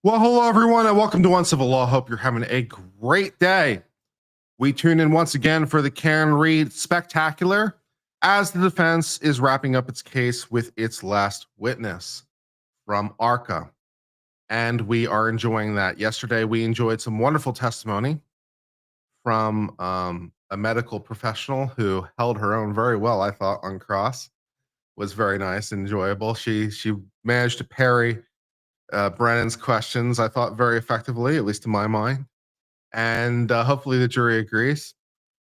Well, hello, everyone, and welcome to Uncivil Law. Hope you're having a great day. We tune in once again for the Karen Reed Spectacular as the defense is wrapping up its case with its last witness from ARCA. And we are enjoying that. Yesterday, we enjoyed some wonderful testimony from a medical professional who held her own very well, I thought, on cross. Was very nice and enjoyable. She managed to parry Brennan's questions, I thought, very effectively, at least in my mind. And hopefully the jury agrees.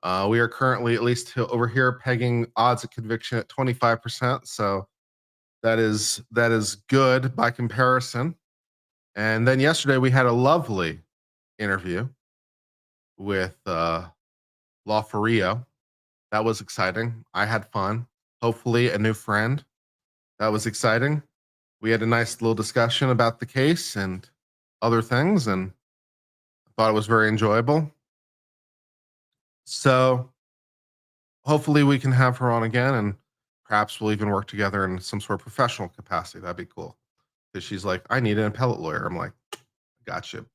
We are currently, at least over here, pegging odds of conviction at 25%. So that is good by comparison. And then yesterday we had a lovely interview with Lafario. That was exciting. I had fun. Hopefully a new friend. That was exciting. We had a nice little discussion about the case and other things, and thought it was very enjoyable. So hopefully we can have her on again, and perhaps we'll even work together in some sort of professional capacity. That'd be cool. Because she's like, I need an appellate lawyer. I'm like, I got you,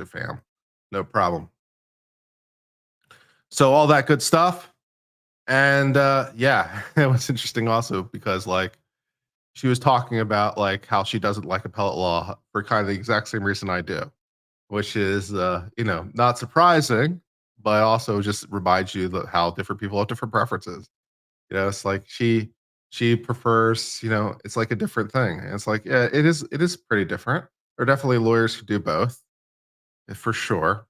fam. No problem. So all that good stuff. And yeah, it was interesting also because like she was talking about like how she doesn't like appellate law for kind of the exact same reason I do, which is not surprising, but also just reminds you that how different people have different preferences. It's like she prefers, it's like a different thing. And it's like, yeah, it is pretty different. There are definitely lawyers who do both, for sure.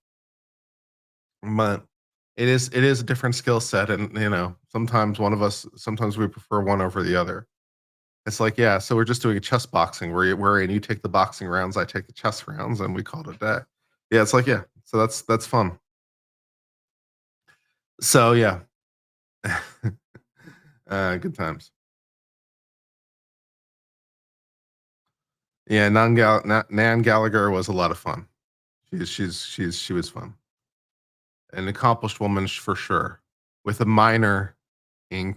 But it is a different skill set, and sometimes we prefer one over the other. It's like, yeah, so we're just doing a chess boxing wherein you take the boxing rounds, I take the chess rounds, and we call it a day. Yeah, it's like, yeah, so that's fun. So yeah. Good times. Yeah, Nan Gallagher was a lot of fun. She was fun. An accomplished woman for sure, with a minor in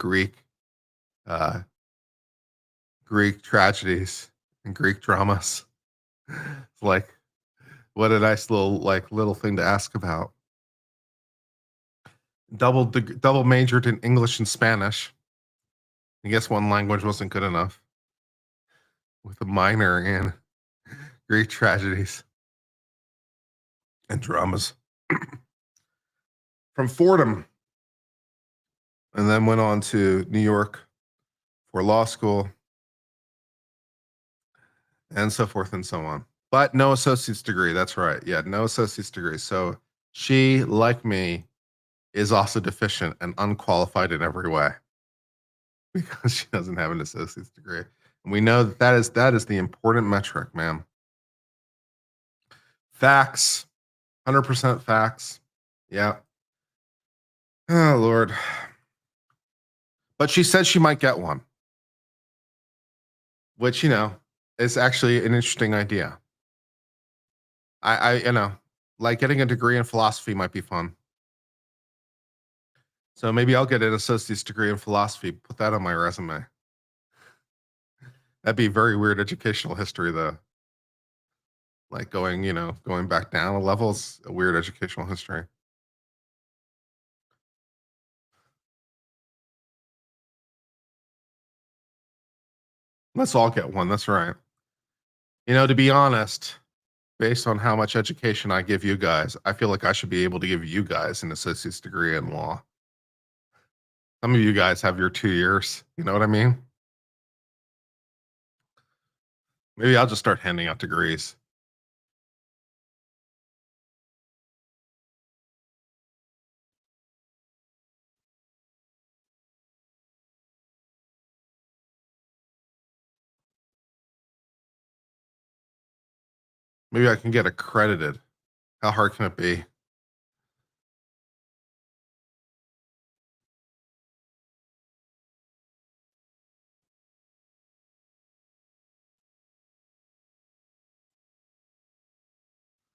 uh, Greek tragedies and Greek dramas. It's like, what a nice little thing to ask about. Double majored in English and Spanish. I guess one language wasn't good enough. With a minor in Greek tragedies and dramas. From Fordham, and then went on to New York for law school, and so forth and so on. But no associate's degree. That's right. Yeah, no associate's degree. So she, like me, is also deficient and unqualified in every way because she doesn't have an associate's degree. And we know that is the important metric, man. Facts, 100% facts. Yeah. Oh Lord. But she said she might get one, which is actually an interesting idea. I like getting a degree in philosophy might be fun. So maybe I'll get an associate's degree in philosophy. Put that on my resume. That'd be very weird educational history, though. Like going back down a level's a weird educational history. Let's all get one. That's right. To be honest, based on how much education I give you guys, I feel like I should be able to give you guys an associate's degree in law. Some of you guys have your 2 years. You know what I mean? Maybe I'll just start handing out degrees. Maybe I can get accredited. How hard can it be?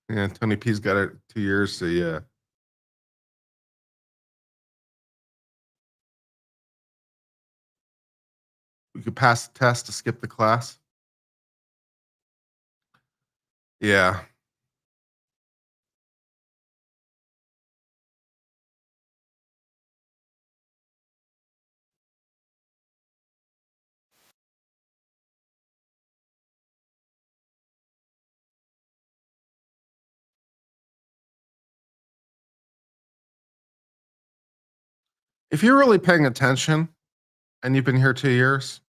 Yeah, Tony P's got it 2 years, so yeah. We could pass the test to skip the class. Yeah. If you're really paying attention and you've been here 2 years,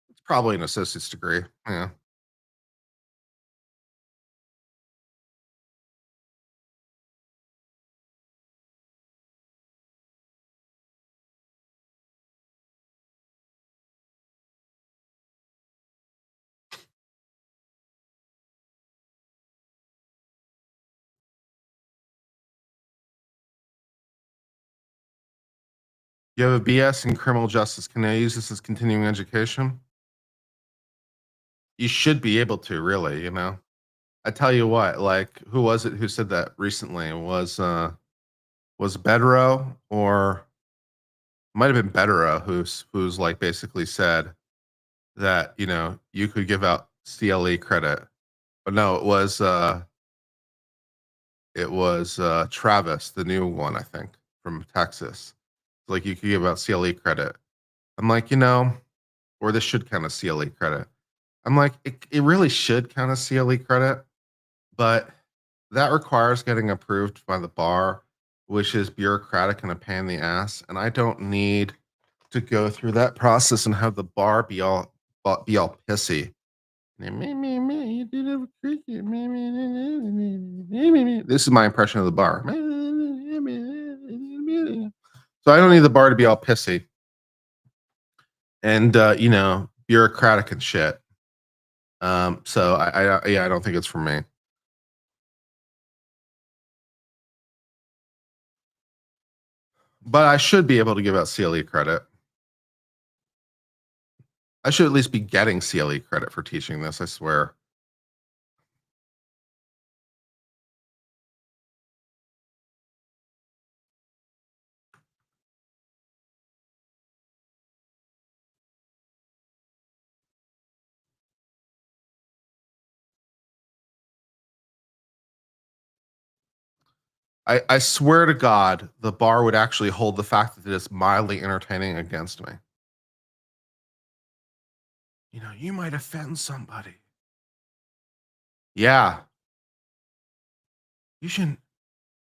it's probably an associate's degree. Yeah. You have a BS in criminal justice. Can I use this as continuing education? You should be able to, really, you know. I tell you what, like, who was it who said that recently? It was Bedro, or might have been Bedro, who's like basically said that, you know, you could give out CLE credit. But no, it was Travis, the new one, I think, from Texas. Like, you could give out CLE credit. I'm like, you know, or this should count as CLE credit. I'm like, it really should count as CLE credit, but that requires getting approved by the bar, which is bureaucratic and a pain in the ass. And I don't need to go through that process and have the bar be all pissy. You did it cricket. This is my impression of the bar. So I don't need the bar to be all pissy and you know, bureaucratic and shit. So yeah, I don't think it's for me. But I should be able to give out CLE credit. I should at least be getting CLE credit for teaching this, I swear. I swear to God, the bar would actually hold the fact that it is mildly entertaining against me. You know, you might offend somebody. Yeah, you shouldn't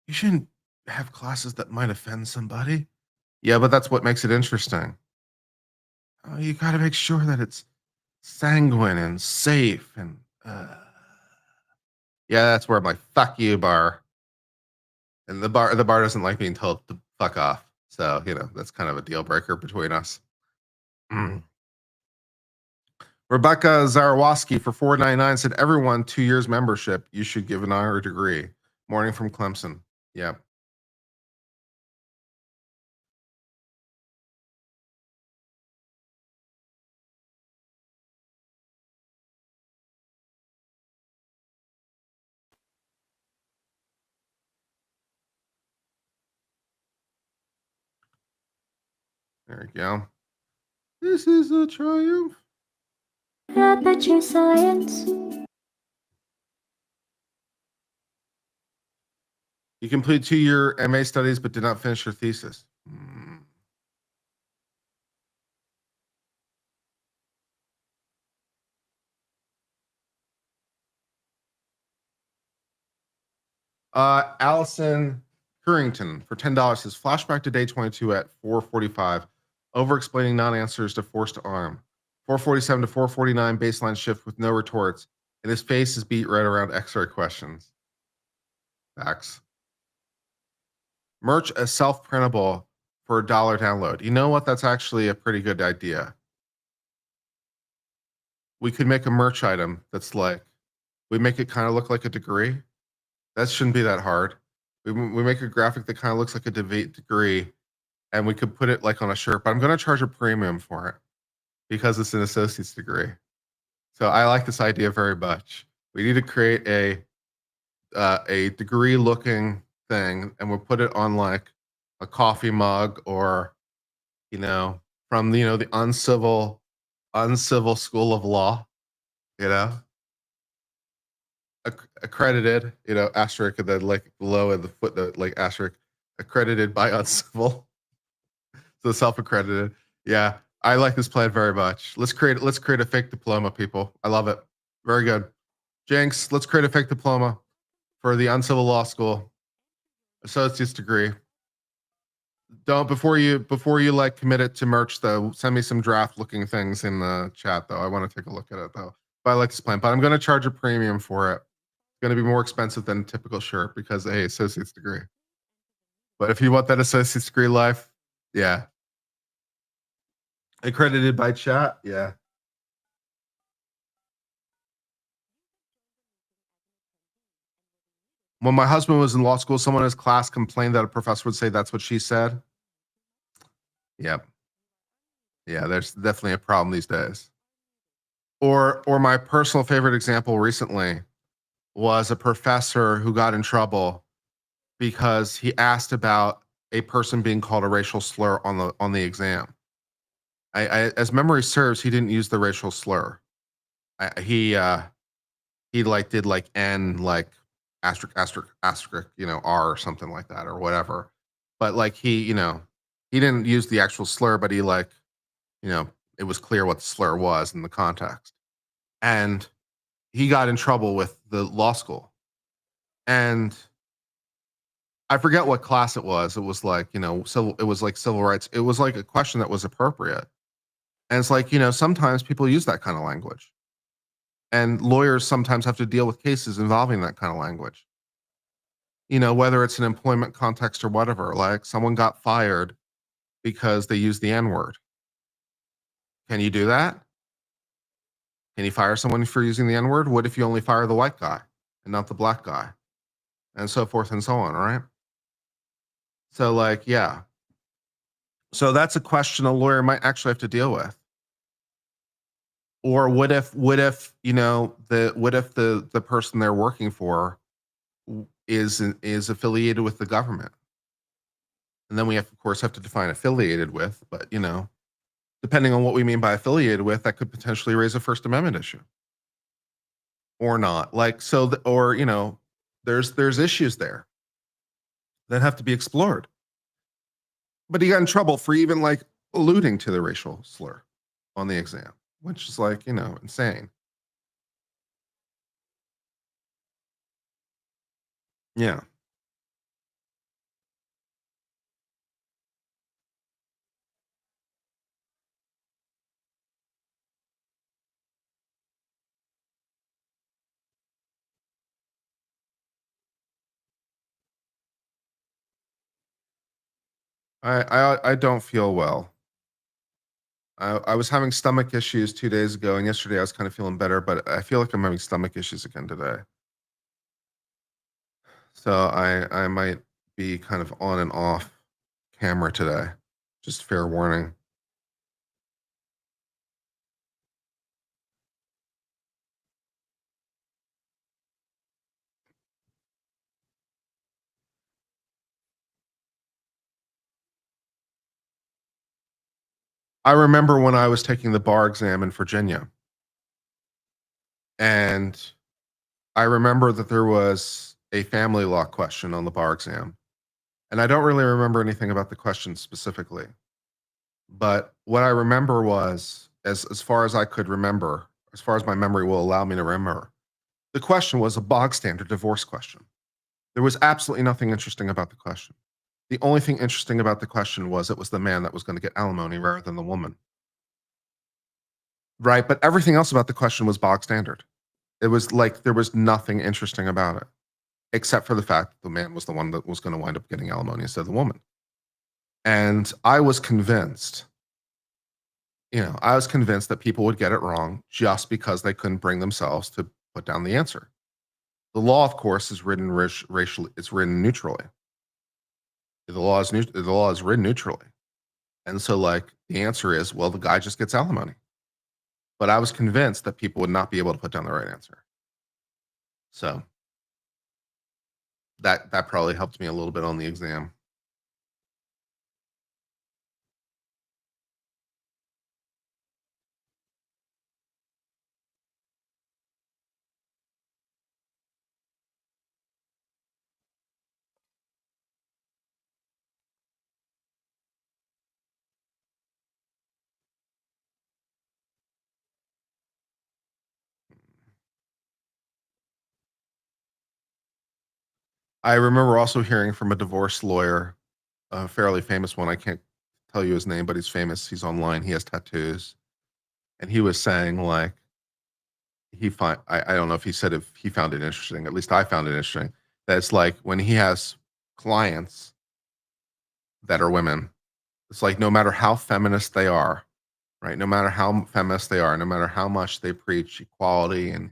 you shouldn't have classes that might offend somebody. Yeah, but that's what makes it interesting. Oh, you gotta make sure that it's sanguine and safe and yeah, that's where I'm like, fuck you, bar. And the bar doesn't like being told to fuck off. So, you know, that's kind of a deal breaker between us. Mm. Rebecca Zarawoski for 4.99 said everyone 2 years membership, you should give an honor degree. Morning from Clemson. Yeah. There you go. This is a triumph. Aperture Science. You complete 2 year MA studies but did not finish your thesis. Mm. Allison Currington for $10 says flashback to day 22 at 4:45. Over explaining non-answers to forced arm. 4:47 to 4:49 baseline shift with no retorts. And his face is beat right around X-ray questions. Facts. Merch a self-printable for $1 download. You know what? That's actually a pretty good idea. We could make a merch item that's like, we make it kind of look like a degree. That shouldn't be that hard. We make a graphic that kind of looks like a degree, and we could put it like on a shirt. But I'm going to charge a premium for it because it's an associate's degree. So I like this idea very much. We need to create a degree looking thing, and we'll put it on like a coffee mug, or you know, from the uncivil school of law, you know. accredited, asterisk, and then like below in the footnote, like asterisk, accredited by uncivil. So self-accredited. Yeah, I like this plan very much. Let's create a fake diploma, people. I love it. Very good. Jinx, let's create a fake diploma for the uncivil law school associate's degree. Don't before you like commit it to merch though. Send me some draft looking things in the chat though. I want to take a look at it though. But I like this plan, but I'm going to charge a premium for it. It's going to be more expensive than a typical shirt because hey, associate's degree. But if you want that associate's degree life, yeah. Accredited by chat, yeah. When my husband was in law school, someone in his class complained that a professor would say that's what she said. Yep. Yeah, there's definitely a problem these days. Or my personal favorite example recently was a professor who got in trouble because he asked about a person being called a racial slur on the exam. As memory serves, he didn't use the racial slur. He like did like N like asterisk asterisk asterisk R or something like that or whatever. But like he didn't use the actual slur, but he like it was clear what the slur was in the context, and he got in trouble with the law school, and I forget what class it was. It was like so it was like civil rights. It was like a question that was appropriate, and it's like sometimes people use that kind of language. And lawyers sometimes have to deal with cases involving that kind of language. Whether it's an employment context or whatever, like someone got fired because they used the N word. Can you do that? Can you fire someone for using the N word? What if you only fire the white guy and not the black guy? And so forth and so on, right? So, like, yeah. So that's a question a lawyer might actually have to deal with. Or what if the person they're working for is affiliated with the government? And then we of course have to define affiliated with, but depending on what we mean by affiliated with, that could potentially raise a First Amendment issue or not. Like so, or there's issues there that have to be explored. But he got in trouble for even like alluding to the racial slur on the exam, which is like insane. Yeah. I don't feel well. I was having stomach issues 2 days ago, and yesterday I was kind of feeling better, but I feel like I'm having stomach issues again today. So I might be kind of on and off camera today. Just fair warning. I remember when I was taking the bar exam in Virginia, and I remember that there was a family law question on the bar exam. And I don't really remember anything about the question specifically. But what I remember was, as far as I could remember, as far as my memory will allow me to remember, the question was a bog standard divorce question. There was absolutely nothing interesting about the question. The only thing interesting about the question was it was the man that was going to get alimony rather than the woman. Right? But everything else about the question was bog standard. It was like there was nothing interesting about it, except for the fact that the man was the one that was going to wind up getting alimony instead of the woman. And I was convinced, I was convinced that people would get it wrong just because they couldn't bring themselves to put down the answer. The law, of course, is written racially. It's written neutrally. The law is written neutrally, and so like the answer is, well, the guy just gets alimony. But I was convinced that people would not be able to put down the right answer. So that probably helped me a little bit on the exam. I remember also hearing from a divorce lawyer, a fairly famous one. I can't tell you his name, but he's famous. He's online. He has tattoos, and he was saying like I don't know if he said if he found it interesting. At least I found it interesting that it's like when he has clients that are women, it's like no matter how feminist they are, right? No matter how feminist they are, no matter how much they preach equality and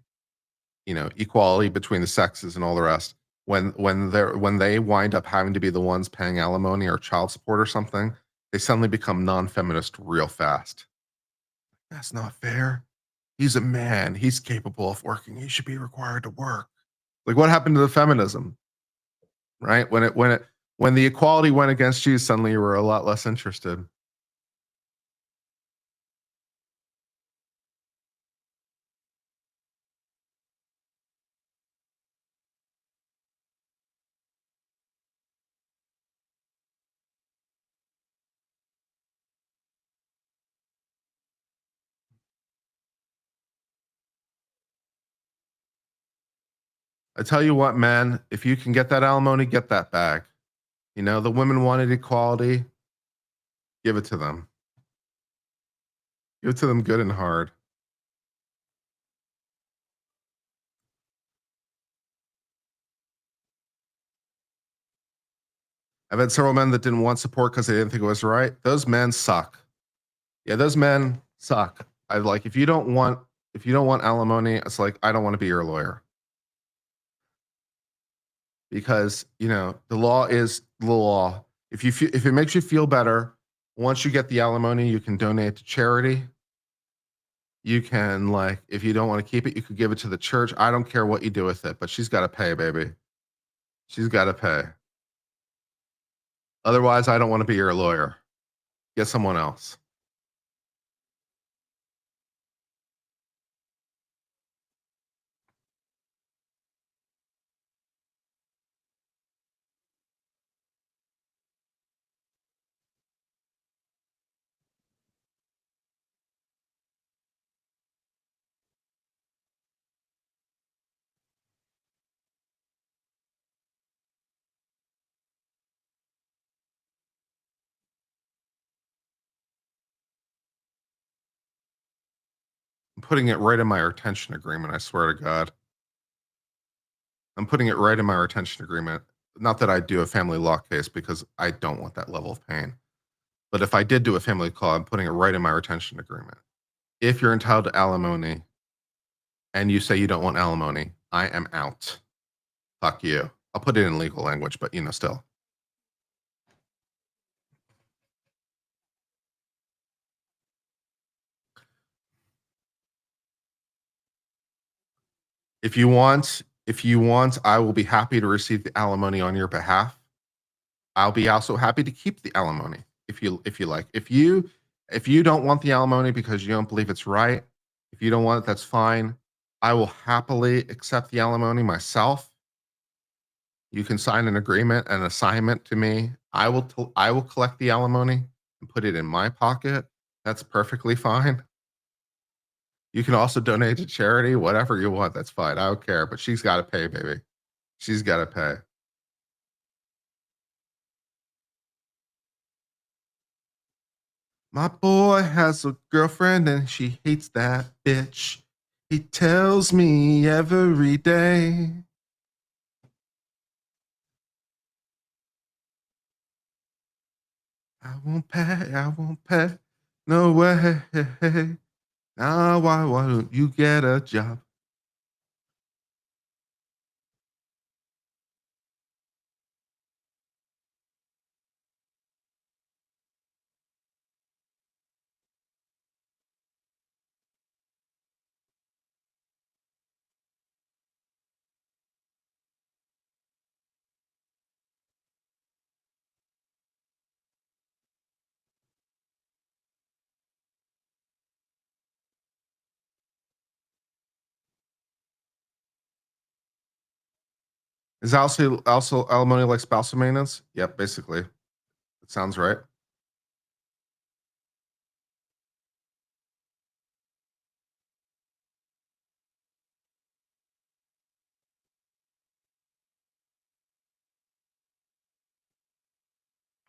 equality between the sexes and all the rest, when they wind up having to be the ones paying alimony or child support or something, they suddenly become non-feminist real fast. That's not fair. He's a man. He's capable of working. He should be required to work. Like what happened to the feminism, right? When the equality went against you, suddenly you were a lot less interested. I tell you what, man, if you can get that alimony, get that bag. The women wanted equality, give it to them. Give it to them good and hard. I've had several men that didn't want support because they didn't think it was right. Those men suck. Yeah, those men suck. I like if you don't want alimony, it's like I don't want to be your lawyer because the law is the law. If it makes you feel better, once you get the alimony, you can donate to charity. You can like if you don't want to keep it, you could give it to the church. I don't care what you do with it, but she's got to pay, baby. She's got to pay. Otherwise, I don't want to be your lawyer. Get someone else. I'm putting it right in my retention agreement. I swear to God. I'm putting it right in my retention agreement. Not that I do a family law case because I don't want that level of pain. But if I did do a family law, I'm putting it right in my retention agreement. If you're entitled to alimony and you say you don't want alimony, I am out. Fuck you. I'll put it in legal language, but still. If you want, I will be happy to receive the alimony on your behalf. I'll be also happy to keep the alimony if you like. If you don't want the alimony because you don't believe it's right, if you don't want it, that's fine. I will happily accept the alimony myself. You can sign an agreement, an assignment to me. I will collect the alimony and put it in my pocket. That's perfectly fine. You can also donate to charity, whatever you want. That's fine. I don't care. But she's got to pay, baby. She's got to pay. My boy has a girlfriend and she hates that bitch. He tells me every day. I won't pay, I won't pay. No way. Now why don't you get a job? Is also alimony like spousal maintenance? Yep, basically. It sounds right.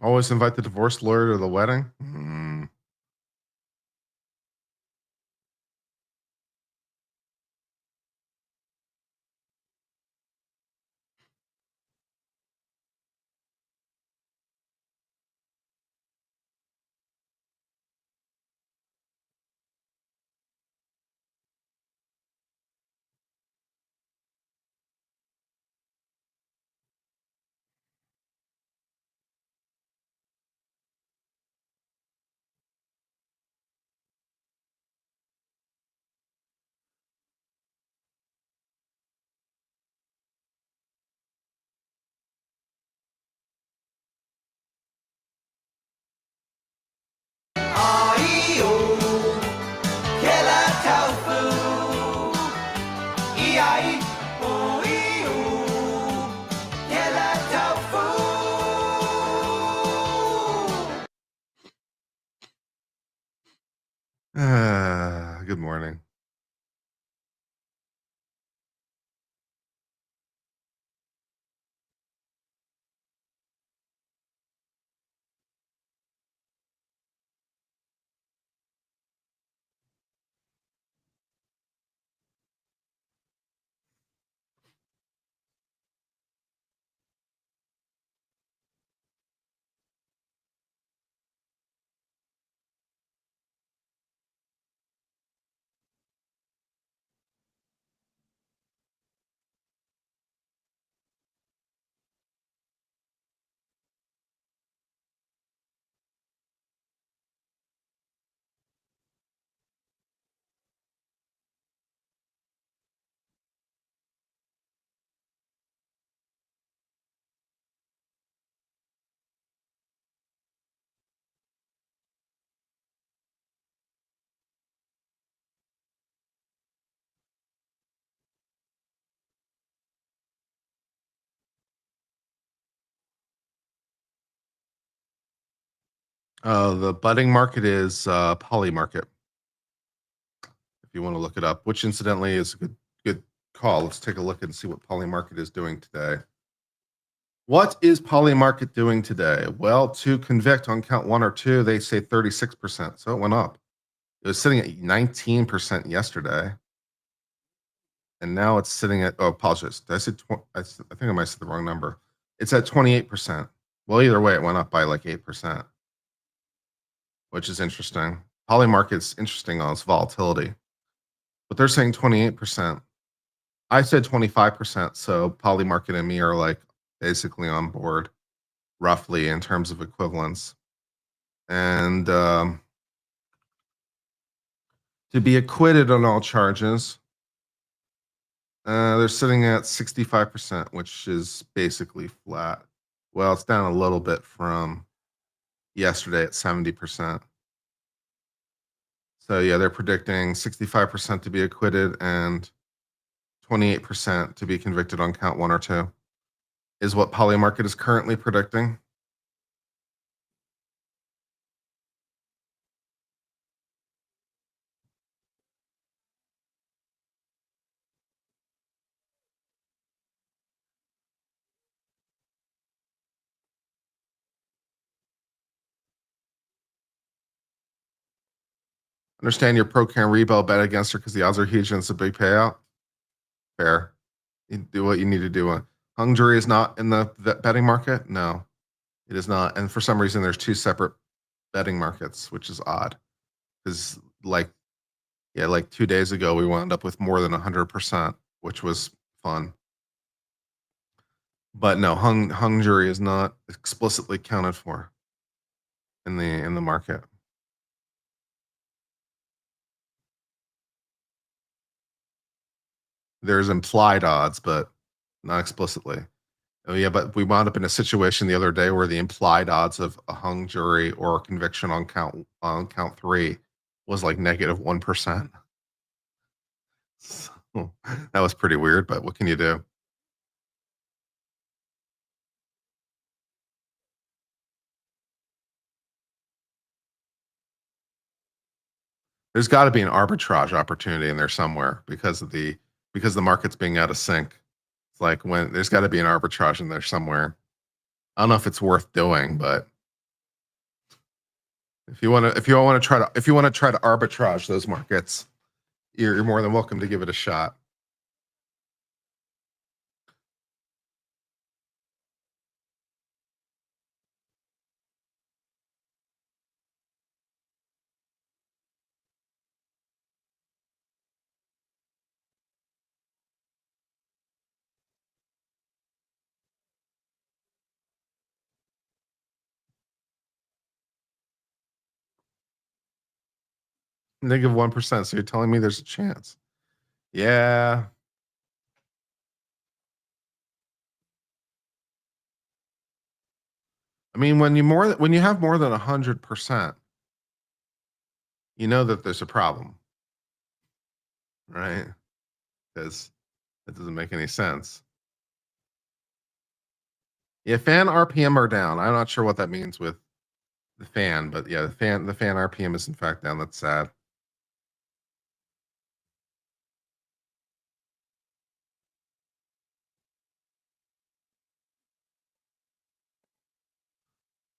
Always invite the divorce lawyer to the wedding. Mm. Good morning. The budding market is poly market. If you want to look it up, which incidentally is a good call. Let's take a look and see what poly market is doing today. What is poly market doing today? Well, to convict on count 1 or 2, they say 36%. So it went up. It was sitting at 19% yesterday. And now it's sitting at, oh, apologies. Did I say I think I might have said the wrong number. It's at 28%. Well, either way, it went up by like 8%, which is interesting. Poly market's interesting on its volatility, but they're saying 28%. I said 25%. So poly market and me are like basically on board roughly in terms of equivalence. And to be acquitted on all charges, they're sitting at 65%, which is basically flat. Well, it's down a little bit from yesterday at 70%. So yeah, they're predicting 65% to be acquitted and 28% to be convicted on count 1 or 2 is what poly market is currently predicting. Understand your pro Karen Rebel bet against her because the odds are huge and it's a big payout. Fair. You do what you need to do. Hung jury is not in the betting market. No, it is not. And for some reason, there's 2 separate betting markets, which is odd. Because like 2 days ago, we wound up with more than 100%, which was fun. But no, hung jury is not explicitly counted for in the market. There's implied odds, but not explicitly. Oh yeah, but we wound up in a situation the other day where the implied odds of a hung jury or conviction on count 3 was like -1%. So, that was pretty weird, but what can you do? There's got to be an arbitrage opportunity in there somewhere because the market's being out of sync. It's like when there's got to be an arbitrage in there somewhere. I don't know if it's worth doing, but If you want to try to arbitrage those markets, you're more than welcome to give it a shot. Negative 1%. So you're telling me there's a chance? Yeah. I mean, when you have more than 100%, you know that there's a problem, right? Because that doesn't make any sense. Yeah, fan RPM are down. I'm not sure what that means with the fan, but yeah, the fan RPM is in fact down. That's sad.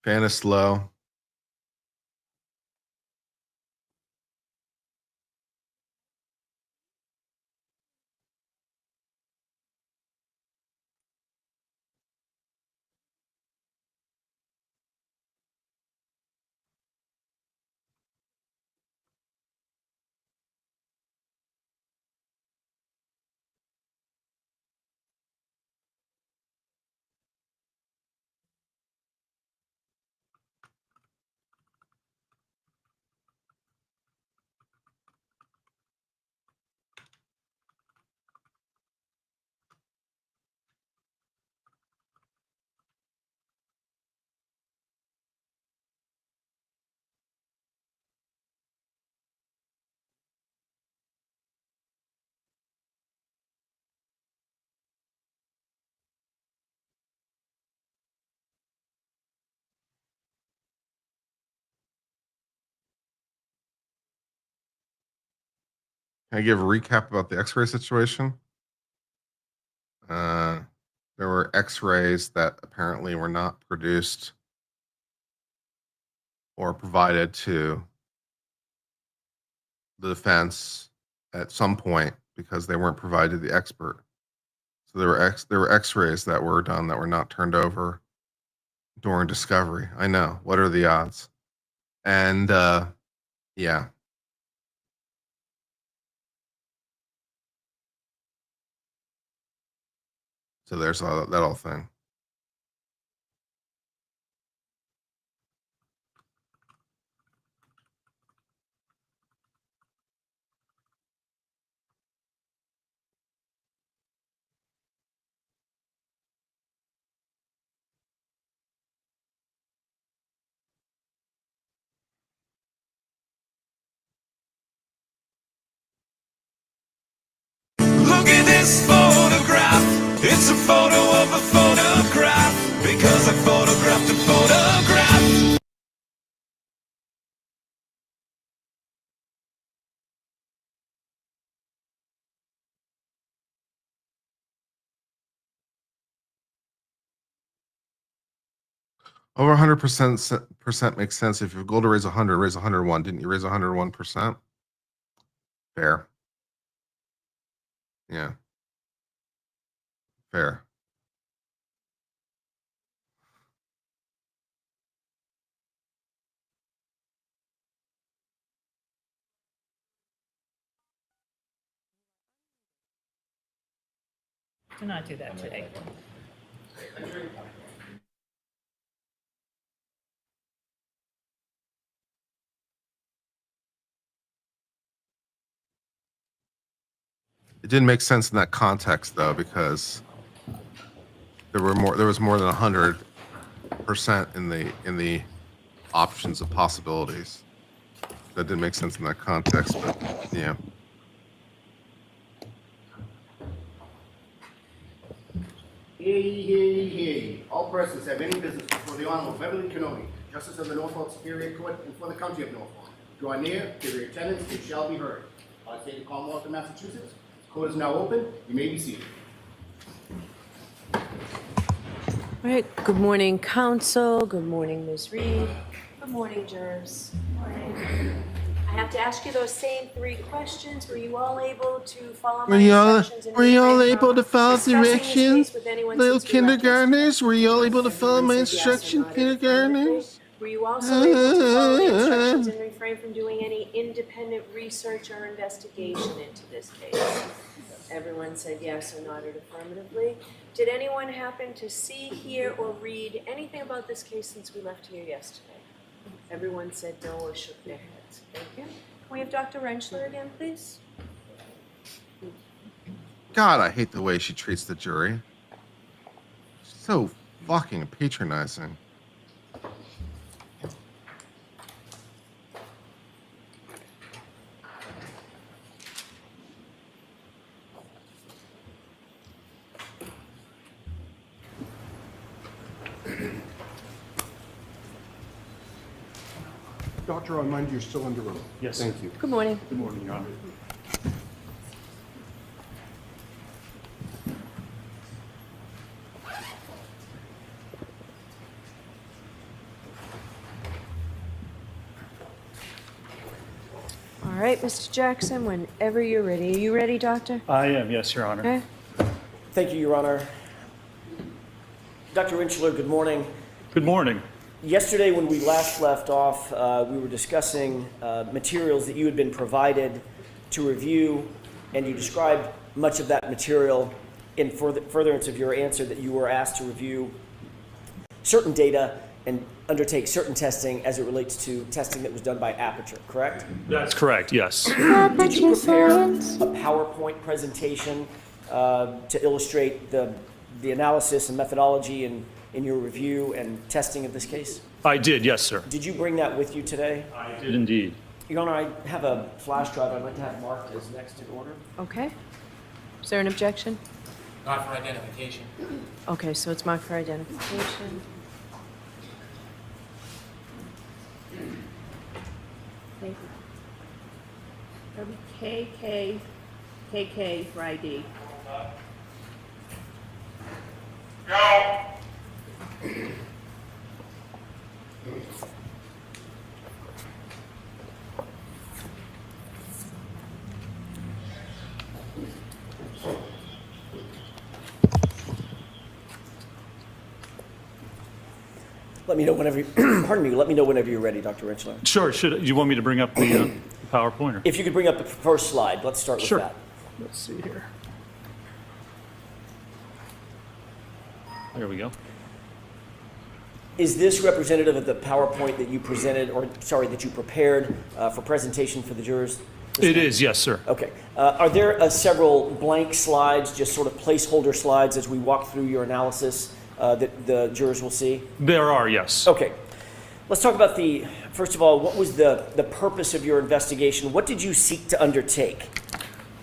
Fan is slow. Can I give a recap about the X-ray situation? There were X-rays that apparently were not produced or provided to the defense at some point because they weren't provided to the expert. So there were X-rays that were done that were not turned over during discovery. I know. What are the odds? And yeah. So there's that whole thing. Look at this photograph. It's a photo of a photograph because I photographed a photograph. Over 100% makes sense. If your goal to raise 100, raise 101. Didn't you raise 101%? Fair. Yeah. Fair. Do not do that today. It didn't make sense in that context though, because there was more than 100% in the options of possibilities. That didn't make sense in that context, but yeah. Hear ye, hear ye, hear ye. All persons have any business before the Honorable Beverly Kennedy, Justice of the Norfolk Superior Court, and for the County of Norfolk. Draw near, give your attendance, and shall be heard. By the State of Commonwealth of Massachusetts, the court is now open. You may be seated. All right, good morning, counsel. Good morning, Ms. Reed. Good morning, jurors. I have to ask you those same 3 questions. Were you all able to follow my instructions? And Were you all refrain from able to follow discussing this directions? case with anyone Little since we left yesterday? kindergartners, were you all able to follow my Everyone said yes or instructions, nodded affirmatively. kindergartners? Were you also able to follow the instructions and refrain from doing any independent research or investigation into this case? Everyone said yes or nodded affirmatively. Did anyone happen to see, hear, or read anything about this case since we left here yesterday? Everyone said no or shook their heads. Thank you. Can we have Dr. Rentschler again, please? God, I hate the way she treats the jury. So fucking patronizing. Doctor, I mind you're still under oath. Yes. Thank you. Good morning. Good morning, Your Honor. All right, Mr. Jackson, whenever you're ready. Are you ready, Doctor? I am, yes, Your Honor. Okay. Thank you, Your Honor. Dr. Reenactment, good morning. Good morning. Yesterday, when we last left off, we were discussing materials that you had been provided to review, and you described much of that material in furtherance of your answer that you were asked to review certain data and undertake certain testing as it relates to testing that was done by Aperture, correct? That's correct, yes. Did you Aperture prepare science. a PowerPoint presentation to illustrate the analysis and methodology in your review and testing of this case? I did, yes, sir. Did you bring that with you today? I did indeed. Your Honor, I have a flash drive I'd like to have marked as next in order. Okay. Is there an objection? Not for identification. Okay, so it's marked for identification. Thank you. That'll be KK for ID. Let me know whenever you, pardon me, let me know whenever you're ready, Dr. Reenactment. Sure, you want me to bring up the PowerPointer? If you could bring up the first slide, let's start with Sure. that. Let's see here. There we go. Is this representative of the PowerPoint that you presented, or sorry, that you prepared for presentation for the jurors? It is, yes, sir. Okay. Are there several blank slides, just sort of placeholder slides as we walk through your analysis that the jurors will see? There are, yes. Okay. Let's talk about first of all, what was the purpose of your investigation? What did you seek to undertake?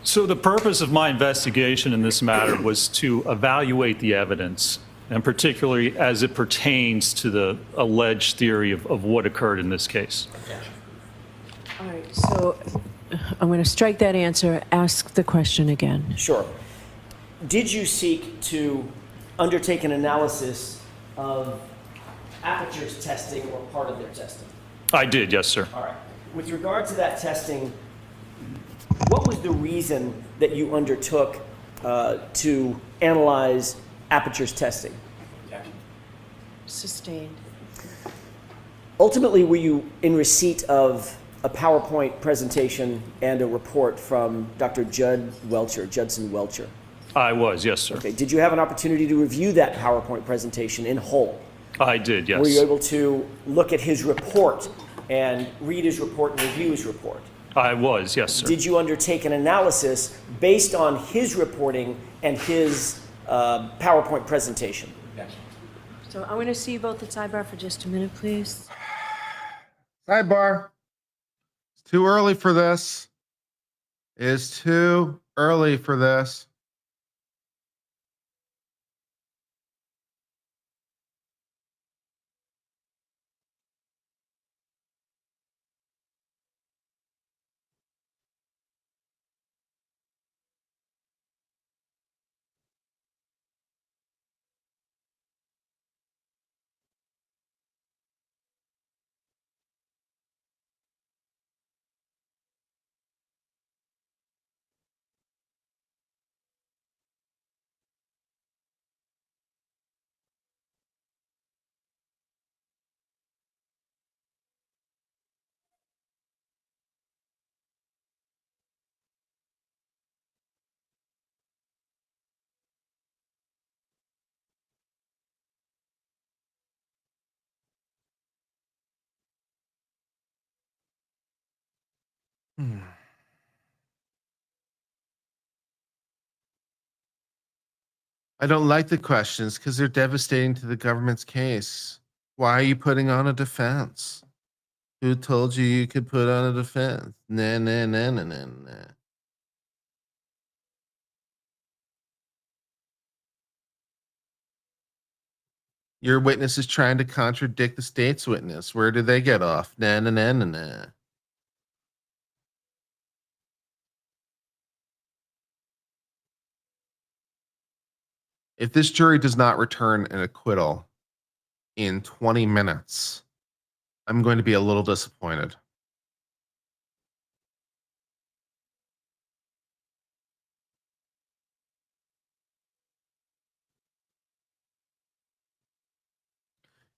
So the purpose of my investigation in this matter was to evaluate the evidence, and particularly as it pertains to the alleged theory of what occurred in this case. All right, so I'm going to strike that answer. Ask the question again. Sure. Did you seek to undertake an analysis of Aperture's testing or part of their testing? I did, yes, sir. All right. With regard to that testing, what was the reason that you undertook to analyze Aperture's testing? Sustained. Ultimately, were you in receipt of a PowerPoint presentation and a report from Dr. Judson Welcher? I was, yes, sir. Okay. Did you have an opportunity to review that PowerPoint presentation in whole? I did, yes. Were you able to look at his report and read his report and review his report? I was, yes, sir. Did you undertake an analysis based on his reporting and his PowerPoint presentation? Yes. So I'm going to see you both at Sidebar for just a minute, please. Sidebar. It's too early for this. It's too early for this. I don't like the questions because they're devastating to the government's case. Why are you putting on a defense? Who told you you could put on a defense? Nah, nah, nah, nah, nah, nah. Your witness is trying to contradict the state's witness. Where did they get off? Nah, nah, nah, nah, nah. If this jury does not return an acquittal in 20 minutes, I'm going to be a little disappointed.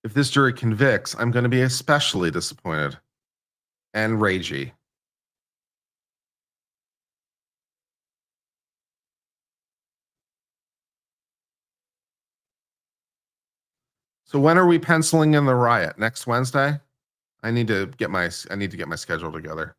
If this jury convicts, I'm going to be especially disappointed and ragey. So when are we penciling in the riot? Next Wednesday? I need to get my schedule together.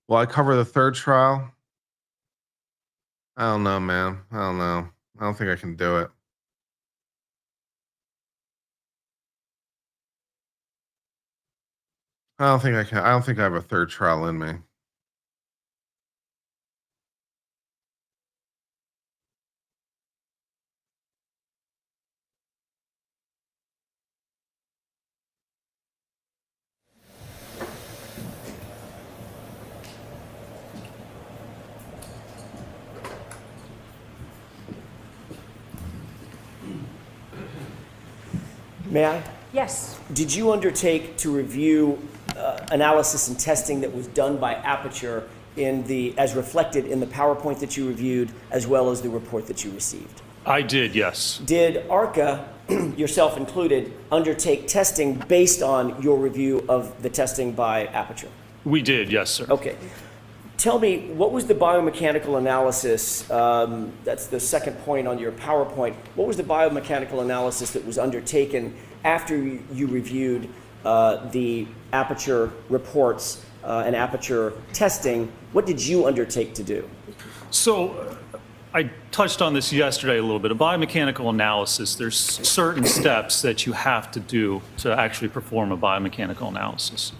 Will I cover the third trial? I don't know, man. I don't know. I don't think I can do it. I don't think I can. I don't think I have a third trial in me. May I? Yes. Did you undertake to review analysis and testing that was done by Aperture as reflected in the PowerPoint that you reviewed, as well as the report that you received? I did, yes. Did ARCA, yourself included, undertake testing based on your review of the testing by Aperture? We did, yes, sir. Okay. Tell me, what was the biomechanical analysis, that's the second point on your PowerPoint, what was the biomechanical analysis that was undertaken after you reviewed the Aperture reports and Aperture testing? What did you undertake to do? So I touched on this yesterday a little bit. A biomechanical analysis, there's certain steps that you have to do to actually perform a biomechanical analysis.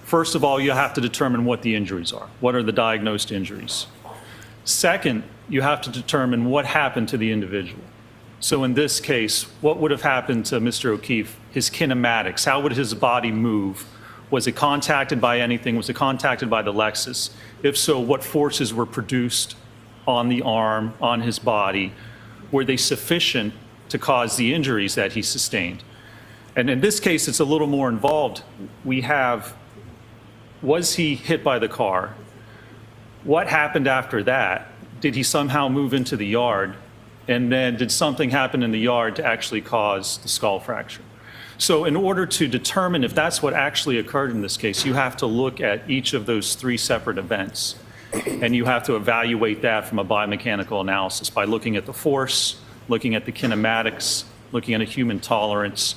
First of all, you have to determine what the injuries are. What are the diagnosed injuries? Second, you have to determine what happened to the individual. So in this case, what would have happened to Mr. O'Keefe? His kinematics, how would his body move? Was it contacted by anything? Was it contacted by the Lexus? If so, what forces were produced on the arm, on his body? Were they sufficient to cause the injuries that he sustained? And in this case, it's a little more involved. We have, was he hit by the car? What happened after that? Did he somehow move into the yard? And then did something happen in the yard to actually cause the skull fracture? So in order to determine if that's what actually occurred in this case, you have to look at each of those three separate events. And you have to evaluate that from a biomechanical analysis by looking at the force, looking at the kinematics, looking at a human tolerance,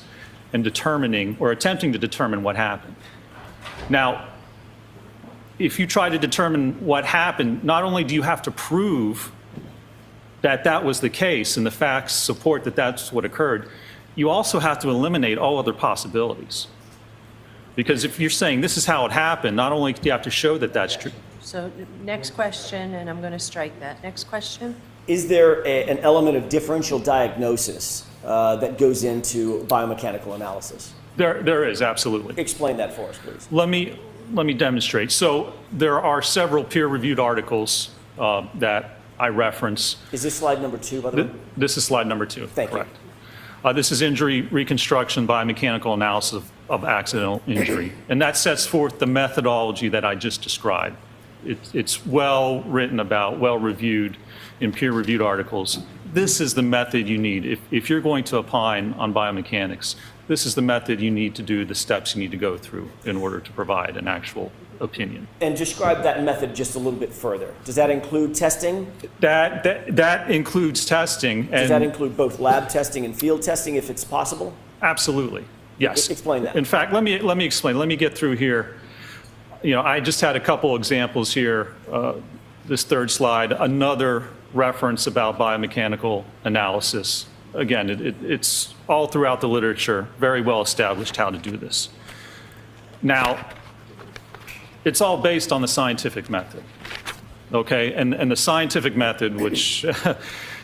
and determining or attempting to determine what happened. Now, if you try to determine what happened, not only do you have to prove that that was the case and the facts support that that's what occurred, you also have to eliminate all other possibilities. Because if you're saying this is how it happened, not only do you have to show that that's true. So next question, and I'm going to strike that. Next question? Is there an element of differential diagnosis that goes into biomechanical analysis? There is, absolutely. Explain that for us, please. Let me demonstrate. So there are several peer-reviewed articles that I reference. Is this slide number 2, by the way? This is slide number 2. Thank you. Correct. This is injury reconstruction biomechanical analysis of accidental injury. And that sets forth the methodology that I just described. It's well written about, well reviewed in peer-reviewed articles. This is the method you need. If you're going to opine on biomechanics, this is the method you need to do, the steps you need to go through in order to provide an actual opinion. And describe that method just a little bit further. Does that include testing? That includes testing. Does that include both lab testing and field testing if it's possible? Absolutely, yes. Explain that. In fact, let me explain. Let me get through here. You know, I just had a couple examples here. This third slide, another reference about biomechanical analysis. Again, it's all throughout the literature, very well established how to do this. Now, it's all based on the scientific method, okay? And the scientific method, which you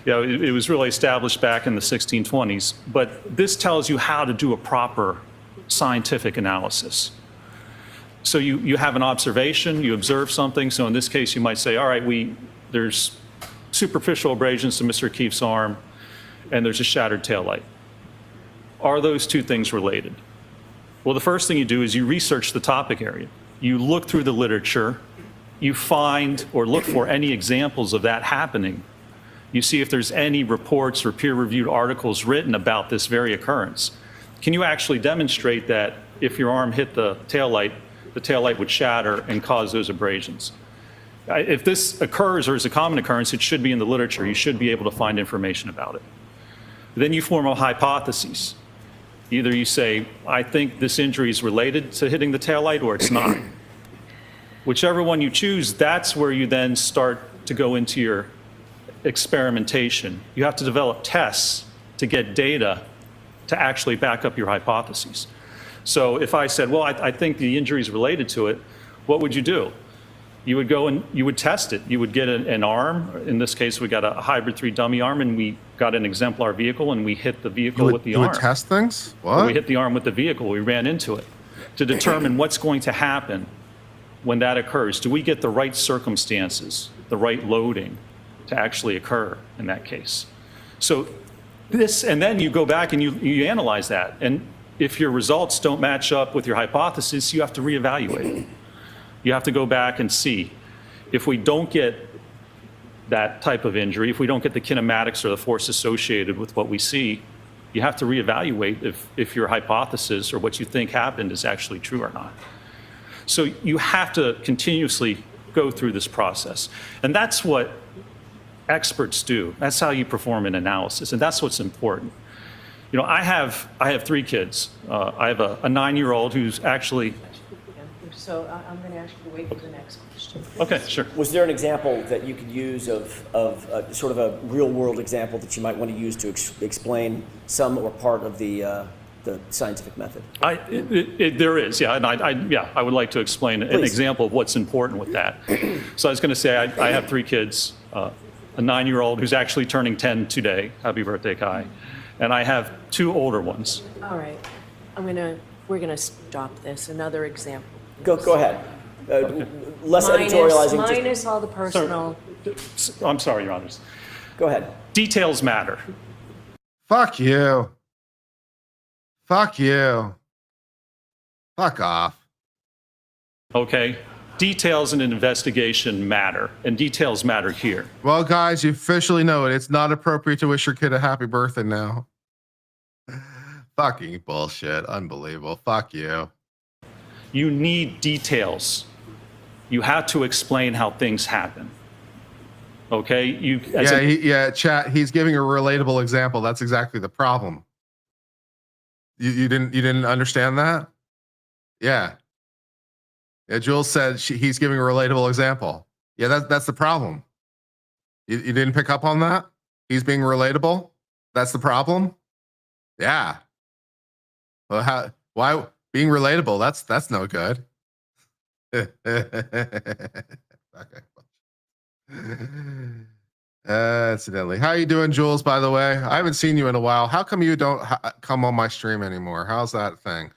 know, it was really established back in the 1620s, but this tells you how to do a proper scientific analysis. So you have an observation, you observe something. So in this case, you might say, all right, there's superficial abrasions to Mr. Keefe's arm, and there's a shattered taillight. Are those two things related? Well, the first thing you do is you research the topic area. You look through the literature, you find or look for any examples of that happening. You see if there's any reports or peer-reviewed articles written about this very occurrence. Can you actually demonstrate that if your arm hit the taillight would shatter and cause those abrasions? If this occurs or is a common occurrence, it should be in the literature. You should be able to find information about it. Then you form a hypothesis. Either you say, I think this injury is related to hitting the taillight, or it's not. Whichever one you choose, that's where you then start to go into your experimentation. You have to develop tests to get data to actually back up your hypotheses. So if I said, well, I think the injury is related to it, what would you do? You would go and you would test it. You would get an arm. In this case, we got a hybrid 3 dummy arm, and we got an exemplar vehicle, and we hit the vehicle with the arm. You would test things? What? We hit the arm with the vehicle. We ran into it to determine what's going to happen when that occurs. Do we get the right circumstances, the right loading to actually occur in that case? So this, and then you go back and you analyze that. And if your results don't match up with your hypothesis, you have to reevaluate it. You have to go back and see if we don't get that type of injury, if we don't get the kinematics or the force associated with what we see, you have to reevaluate if your hypothesis or what you think happened is actually true or not. So you have to continuously go through this process. And that's what experts do. That's how you perform an analysis, and that's what's important. You know, I have 3 kids. I have a 9-year-old who's actually. So I'm going to ask you to wait for the next question. Okay, sure. Was there an example that you could use of sort of a real-world example that you might want to use to explain some or part of the scientific method? There is, yeah, and I would like to explain an example of what's important with that. So I was going to say I have 3 kids, a 9-year-old who's actually turning 10 today. Happy birthday, Kai. And I have 2 older ones. All right, we're gonna stop this. Another example. Go ahead. Less editorializing. Minus all the personal. I'm sorry, Your Honors. Go ahead. Details matter. Fuck you. Fuck you. Fuck off. Okay? Details in an investigation matter, and details matter here. Well, guys, you officially know it. It's not appropriate to wish your kid a happy birthday now. Fucking bullshit. Unbelievable. Fuck you. You need details. You have to explain how things happen. Okay? Chat, he's giving a relatable example. That's exactly the problem. You didn't understand that? Yeah. Yeah, Jules said he's giving a relatable example. Yeah, that's the problem. You didn't pick up on that? He's being relatable? That's the problem? Yeah. Well, why being relatable? That's no good. Incidentally, how you doing, Jules? By the way, I haven't seen you in a while. How come you don't come on my stream anymore? How's that thing?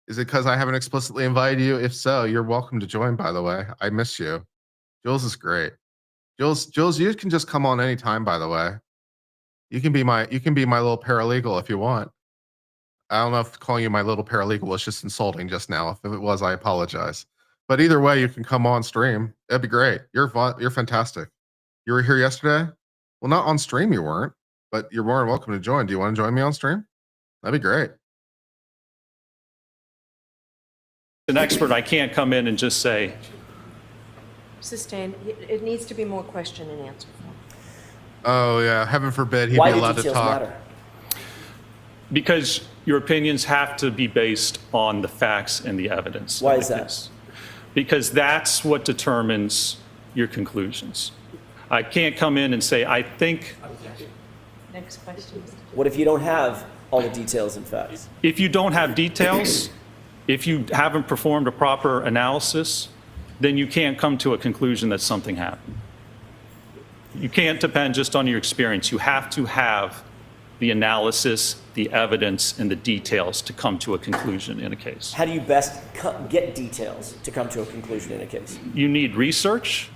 Is it because I haven't explicitly invited you? If so, you're welcome to join. By the way, I miss you. Jules is great. Jules, you can just come on anytime, by the way. You can be my little paralegal if you want. I don't know if calling you my little paralegal was just insulting just now. If it was, I apologize. But either way, you can come on stream. That'd be great. You're fantastic. You were here yesterday? Well, not on stream you weren't, but you're more than welcome to join. Do you want to join me on stream? That'd be great. An expert, I can't come in and just say, Sustained. It needs to be more question and answer. Oh yeah, heaven forbid he'd Why be do allowed to details talk. matter? because your opinions have to be based on the facts and the evidence. Why is that? Because that's what determines your conclusions. I can't come in and say, I think. Next question. What if you don't have all the details and facts? If you don't have details, if you haven't performed a proper analysis, then you can't come to a conclusion that something happened. You can't depend just on your experience. You have to have the analysis, the evidence, and the details to come to a conclusion in a case. How do you best get details to come to a conclusion in a case? You need research,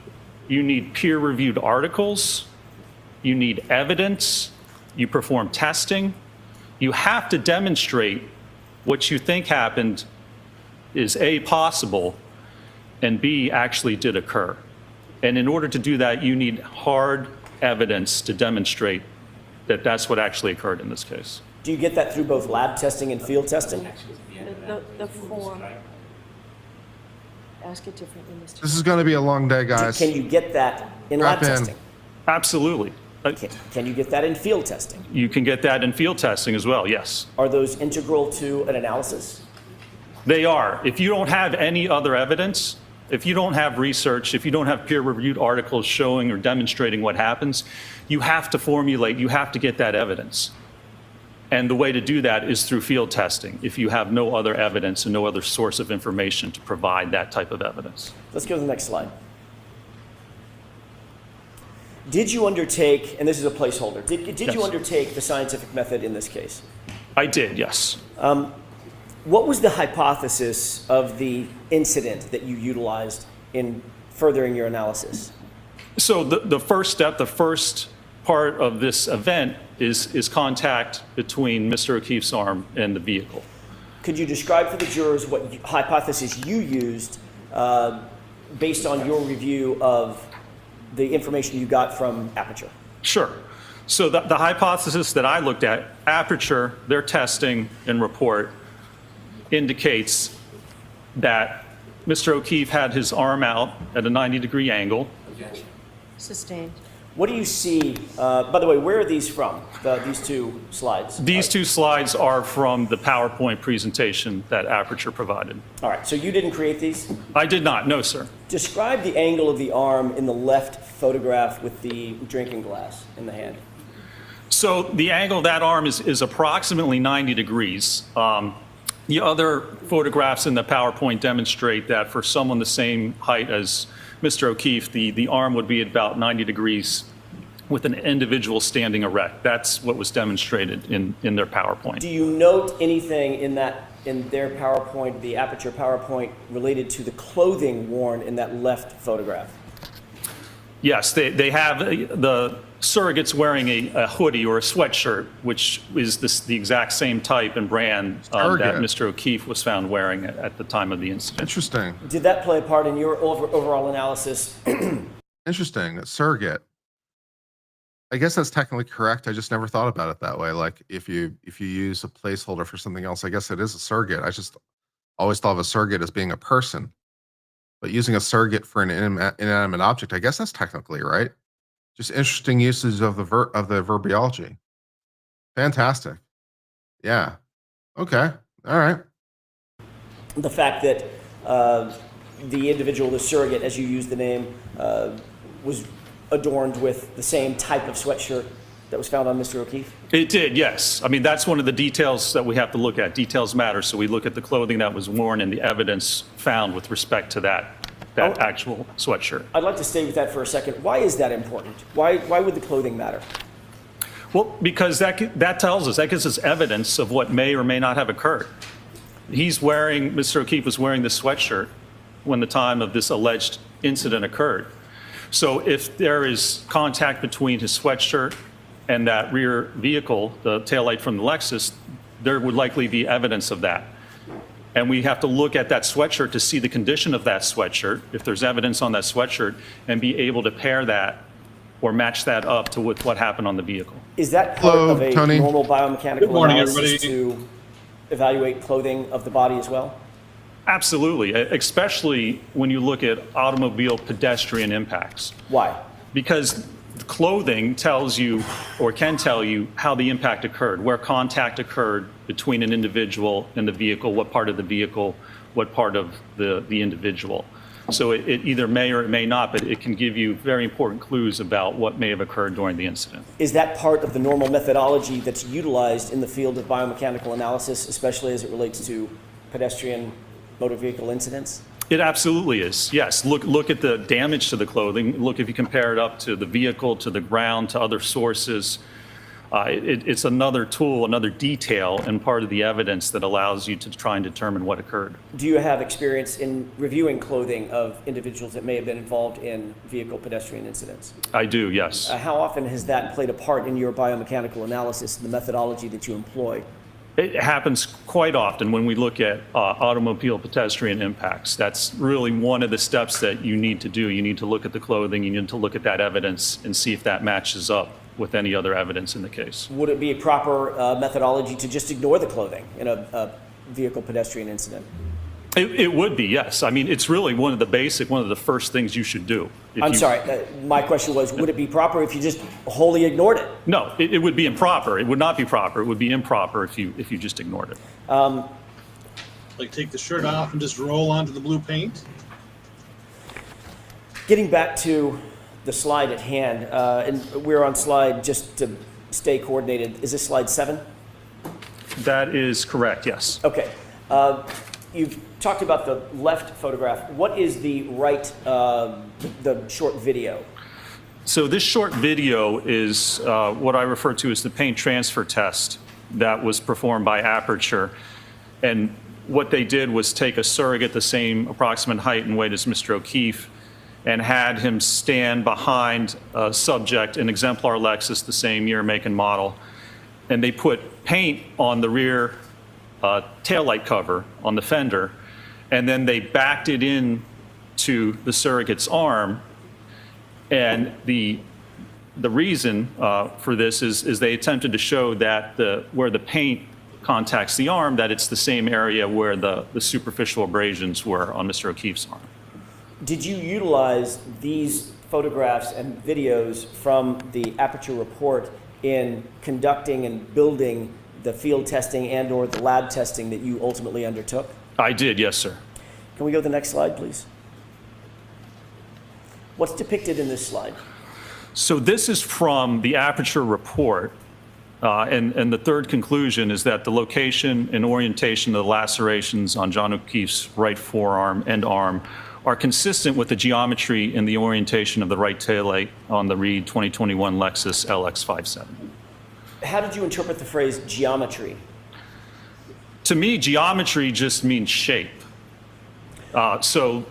you need peer-reviewed articles, you need evidence, you perform testing. You have to demonstrate what you think happened is A, possible, and B, actually did occur. And in order to do that, you need hard evidence to demonstrate that that's what actually occurred in this case. Do you get that through both lab testing and field testing? The form. Ask it differently, Mr. This is going to be a long day, guys. Can you get that in lab Strap in. testing? Absolutely. Can you get that in field testing? You can get that in field testing as well, yes. Are those integral to an analysis? They are. If you don't have any other evidence, if you don't have research, if you don't have peer-reviewed articles showing or demonstrating what happens, you have to formulate, you have to get that evidence. And the way to do that is through field testing, if you have no other evidence and no other source of information to provide that type of evidence. Let's go to the next slide. Did you undertake, and this is a placeholder, did Yes. you undertake the scientific method in this case? I did, yes. What was the hypothesis of the incident that you utilized in furthering your analysis? So the first step, the first part of this event is contact between Mr. O'Keefe's arm and the vehicle. Could you describe for the jurors what hypothesis you used based on your review of the information you got from Aperture? Sure. So the hypothesis that I looked at, Aperture, their testing and report indicates that Mr. O'Keefe had his arm out at a 90-degree angle. Sustained. What do you see, by the way, where are these from, these two slides? These two slides are from the PowerPoint presentation that Aperture provided. All right, so you didn't create these? I did not, no, sir. Describe the angle of the arm in the left photograph with the drinking glass in the hand. So the angle of that arm is approximately 90 degrees. The other photographs in the PowerPoint demonstrate that for someone the same height as Mr. O'Keefe, the arm would be at about 90 degrees with an individual standing erect. That's what was demonstrated in their PowerPoint. Do you note anything in their PowerPoint, the Aperture PowerPoint, related to the clothing worn in that left photograph? Yes, they have the surrogates wearing a hoodie or a sweatshirt, which is the exact same type and brand that Mr. O'Keefe was found wearing at the time of the incident. Interesting. Did that play a part in your overall analysis? Interesting. A surrogate. I guess that's technically correct. I just never thought about it that way. Like if you use a placeholder for something else, I guess it is a surrogate. I just always thought of a surrogate as being a person. But using a surrogate for an inanimate object, I guess that's technically right. Just interesting uses of the verbiology. Fantastic. Yeah. Okay. All right. The fact that the individual, the surrogate, as you use the name, was adorned with the same type of sweatshirt that was found on Mr. O'Keefe? It did, yes. I mean, that's one of the details that we have to look at. Details matter, so we look at the clothing that was worn and the evidence found with respect to that actual sweatshirt. I'd like to stay with that for a second. Why is that important? Why would the clothing matter? Well, because that tells us, that gives us evidence of what may or may not have occurred. Mr. O'Keefe was wearing this sweatshirt when the time of this alleged incident occurred. So if there is contact between his sweatshirt and that rear vehicle, the taillight from the Lexus, there would likely be evidence of that. And we have to look at that sweatshirt to see the condition of that sweatshirt, if there's evidence on that sweatshirt, and be able to pair that or match that up to with what happened on the vehicle. Is that part Hello, of a Tony. normal biomechanical Good morning, analysis everybody. to evaluate clothing of the body as well? Absolutely, especially when you look at automobile pedestrian impacts. Why? Because clothing tells you or can tell you how the impact occurred, where contact occurred between an individual and the vehicle, what part of the vehicle, what part of the individual. So it either may or it may not, but it can give you very important clues about what may have occurred during the incident. Is that part of the normal methodology that's utilized in the field of biomechanical analysis, especially as it relates to pedestrian motor vehicle incidents? It absolutely is, yes. Look at the damage to the clothing. Look if you compare it up to the vehicle, to the ground, to other sources. It's another tool, another detail, and part of the evidence that allows you to try and determine what occurred. Do you have experience in reviewing clothing of individuals that may have been involved in vehicle pedestrian incidents? I do, yes. How often has that played a part in your biomechanical analysis and the methodology that you employ? It happens quite often when we look at automobile pedestrian impacts. That's really one of the steps that you need to do. You need to look at the clothing, you need to look at that evidence and see if that matches up with any other evidence in the case. Would it be a proper methodology to just ignore the clothing in a vehicle pedestrian incident? It would be, yes. I mean, it's really one of the first things you should do. I'm sorry, my question was, would it be proper if you just wholly ignored it? No, it would be improper. It would not be proper. It would be improper if you just ignored it. Like take the shirt off and just roll onto the blue paint? Getting back to the slide at hand, and we're on slide, just to stay coordinated, is this slide 7? That is correct, yes. Okay. You've talked about the left photograph. What is the right, the short video? So this short video is what I refer to as the paint transfer test that was performed by Aperture. And what they did was take a surrogate the same approximate height and weight as Mr. O'Keefe and had him stand behind a subject, an exemplar Lexus, the same year, make, and model. And they put paint on the rear taillight cover on the fender, and then they backed it in to the surrogate's arm. And the reason for this is they attempted to show that where the paint contacts the arm, that it's the same area where the superficial abrasions were on Mr. O'Keefe's arm. Did you utilize these photographs and videos from the Aperture report in conducting and building the field testing and or the lab testing that you ultimately undertook? I did, yes, sir. Can we go to the next slide, please? What's depicted in this slide? So this is from the Aperture report, and the third conclusion is that the location and orientation of the lacerations on John O'Keefe's right forearm and arm are consistent with the geometry and the orientation of the right taillight on the Reed 2021 Lexus LX57. How did you interpret the phrase geometry? To me, geometry just means shape. So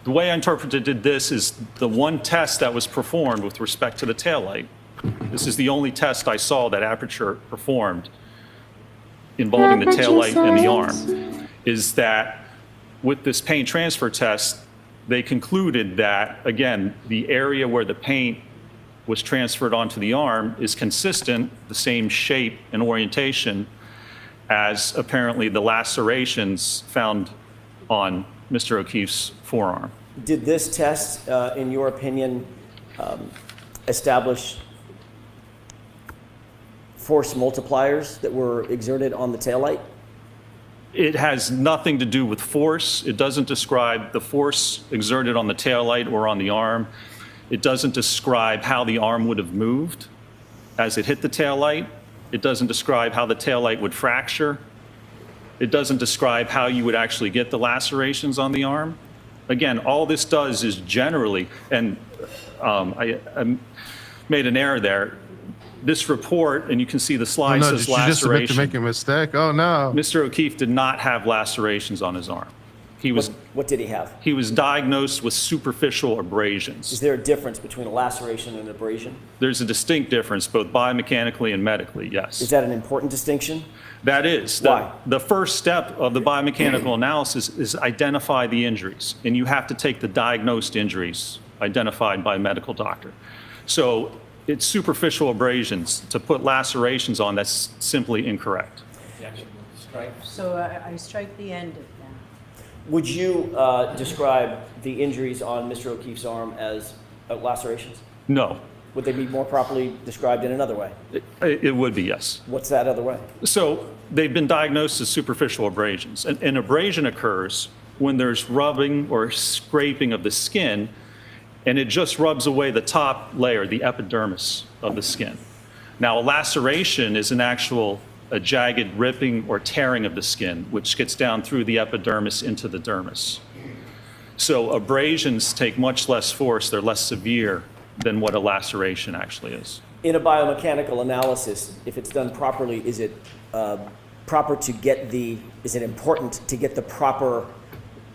the way I interpreted this is the one test that was performed with respect to the taillight. This is the only test I saw that Aperture performed involving the taillight and the arm, is that with this paint transfer test, they concluded that, again, the area where the paint was transferred onto the arm is consistent, the same shape and orientation as apparently the lacerations found on Mr. O'Keefe's forearm. Did this test, in your opinion, establish force multipliers that were exerted on the taillight? It has nothing to do with force. It doesn't describe the force exerted on the taillight or on the arm. It doesn't describe how the arm would have moved as it hit the taillight. It doesn't describe how the taillight would fracture. It doesn't describe how you would actually get the lacerations on the arm. Again, all this does is generally, and I made an error there. This report, and you can see the slide Oh, no, says did you just admit to laceration. make a mistake? Oh, no. Mr. O'Keefe did not have lacerations on his arm. He was, What did he have? he was diagnosed with superficial abrasions. Is there a difference between a laceration and an abrasion? There's a distinct difference, both biomechanically and medically, yes. Is that an important distinction? That is. Why? The first step of the biomechanical analysis is identify the injuries, and you have to take the diagnosed injuries identified by a medical doctor. So it's superficial abrasions. To put lacerations on, that's simply incorrect. So I strike the end of that. Would you describe the injuries on Mr. O'Keefe's arm as lacerations? No, Would they be more properly described in another way? it would be, yes. What's that other way? So they've been diagnosed as superficial abrasions. An abrasion occurs when there's rubbing or scraping of the skin, and it just rubs away the top layer, the epidermis of the skin. Now, a laceration is a jagged ripping or tearing of the skin, which gets down through the epidermis into the dermis. So abrasions take much less force, they're less severe than what a laceration actually is. In a biomechanical analysis, if it's done properly, is it is it important to get the proper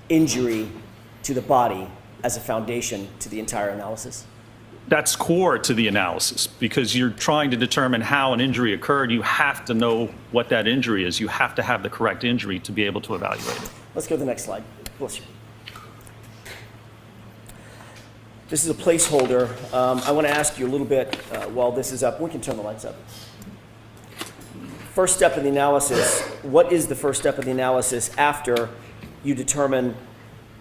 injury to the body as a foundation to the entire analysis? That's core to the analysis because you're trying to determine how an injury occurred. You have to know what that injury is. You have to have the correct injury to be able to evaluate it. Let's go to the next slide. Bless you. This is a placeholder. I want to ask you a little bit while this is up. We can turn the lights up. First step in the analysis. What is the first step of the analysis after you determine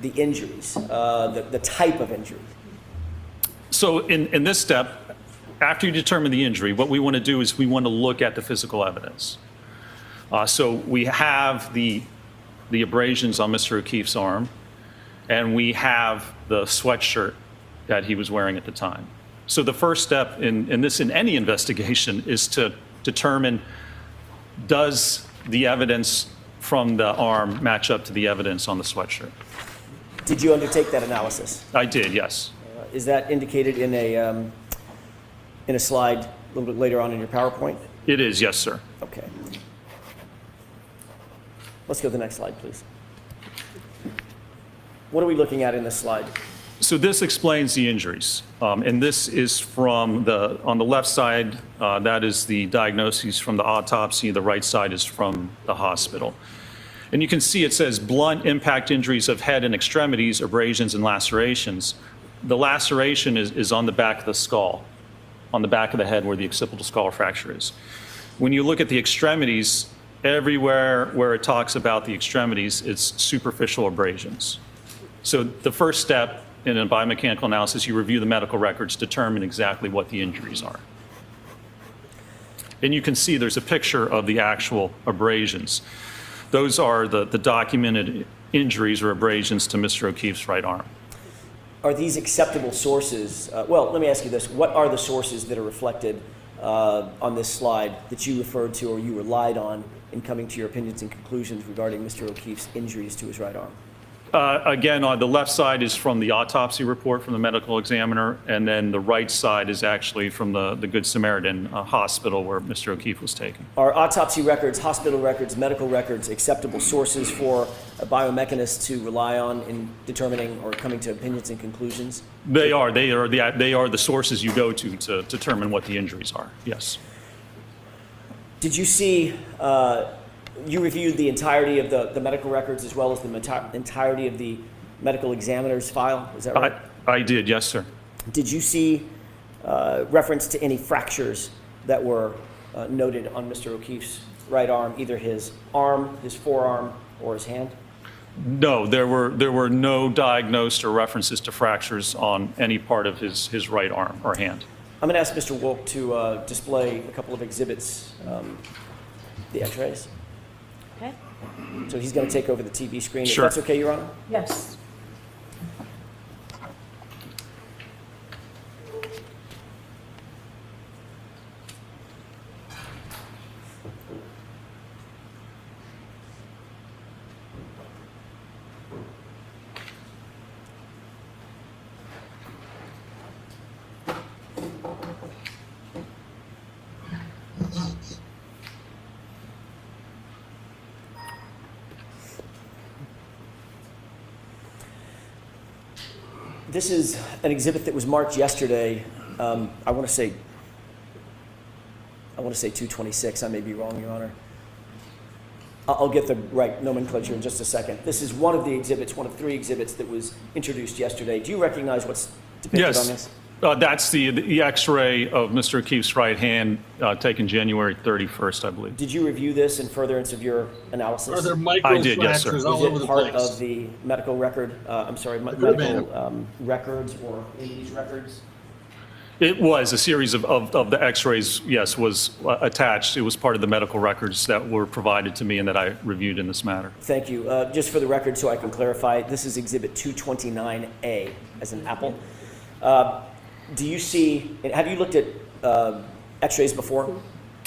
the injuries, the type of injury? So in this step, after you determine the injury, what we want to do is we want to look at the physical evidence. So we have the abrasions on Mr. O'Keefe's arm, and we have the sweatshirt that he was wearing at the time. So the first step in any investigation is to determine, does the evidence from the arm match up to the evidence on the sweatshirt? Did you undertake that analysis? I did, yes. Is that indicated in a slide a little bit later on in your PowerPoint? It is, yes, sir. Okay. Let's go to the next slide, please. What are we looking at in this slide? So this explains the injuries. And this is on the left side, that is the diagnoses from the autopsy. The right side is from the hospital. And you can see it says blunt impact injuries of head and extremities, abrasions, and lacerations. The laceration is on the back of the skull, on the back of the head where the occipital skull fracture is. When you look at the extremities, everywhere where it talks about the extremities, it's superficial abrasions. So the first step in a biomechanical analysis, you review the medical records, determine exactly what the injuries are. And you can see there's a picture of the actual abrasions. Those are the documented injuries or abrasions to Mr. O'Keefe's right arm. Are these acceptable sources? Well, let me ask you this. What are the sources that are reflected on this slide that you referred to or you relied on in coming to your opinions and conclusions regarding Mr. O'Keefe's injuries to his right arm? Again, on the left side is from the autopsy report from the medical examiner, and then the right side is actually from the Good Samaritan hospital where Mr. O'Keefe was taken. Are autopsy records, hospital records, medical records acceptable sources for a biomechanist to rely on in determining or coming to opinions and conclusions? They are the sources you go to determine what the injuries are, yes. Did you see, you reviewed the entirety of the medical records as well as the entirety of the medical examiner's file, is that right? I did, yes, sir. Did you see reference to any fractures that were noted on Mr. O'Keefe's right arm, either his arm, his forearm, or his hand? No, there were no diagnosed or references to fractures on any part of his right arm or hand. I'm going to ask Mr. Wolk to display a couple of exhibits, the x-rays. Okay? So he's going to take over the TV screen. Sure. If that's okay, Your Honor? Yes. This is an exhibit that was marked yesterday. I want to say 226. I may be wrong, Your Honor. I'll get the right nomenclature in just a second. This is one of the exhibits, one of 3 exhibits that was introduced yesterday. Do you recognize what's depicted on this? That's the X-ray of Mr. O'Keefe's right hand taken January 31st, I believe. Did you review this in furtherance of your analysis? Are there I did, yes, sir. microfractures all Was over it the part place? of the medical record? Medical records or in these records? It was a series of the X-rays, yes, was attached. It was part of the medical records that were provided to me and that I reviewed in this matter. Thank you. Just for the record, so I can clarify, this is Exhibit 229A, as in apple. Do you see? Have you looked at X-rays before?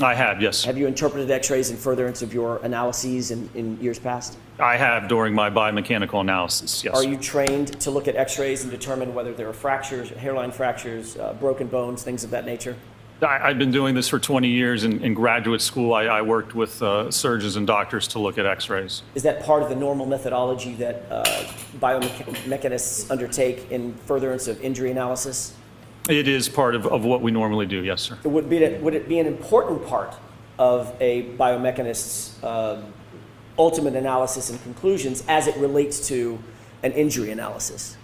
I have, yes. Have you interpreted X-rays in furtherance of your analyses in years past? I have during my biomechanical analysis, yes. Are you trained to look at X-rays and determine whether there are fractures, hairline fractures, broken bones, things of that nature? I've been doing this for 20 years. In graduate school, I worked with surgeons and doctors to look at X-rays. Is that part of the normal methodology that biomechanists undertake in furtherance of injury analysis? It is part of what we normally do, yes, sir. Would it be an important part of a biomechanist's ultimate analysis and conclusions as it relates to an injury analysis?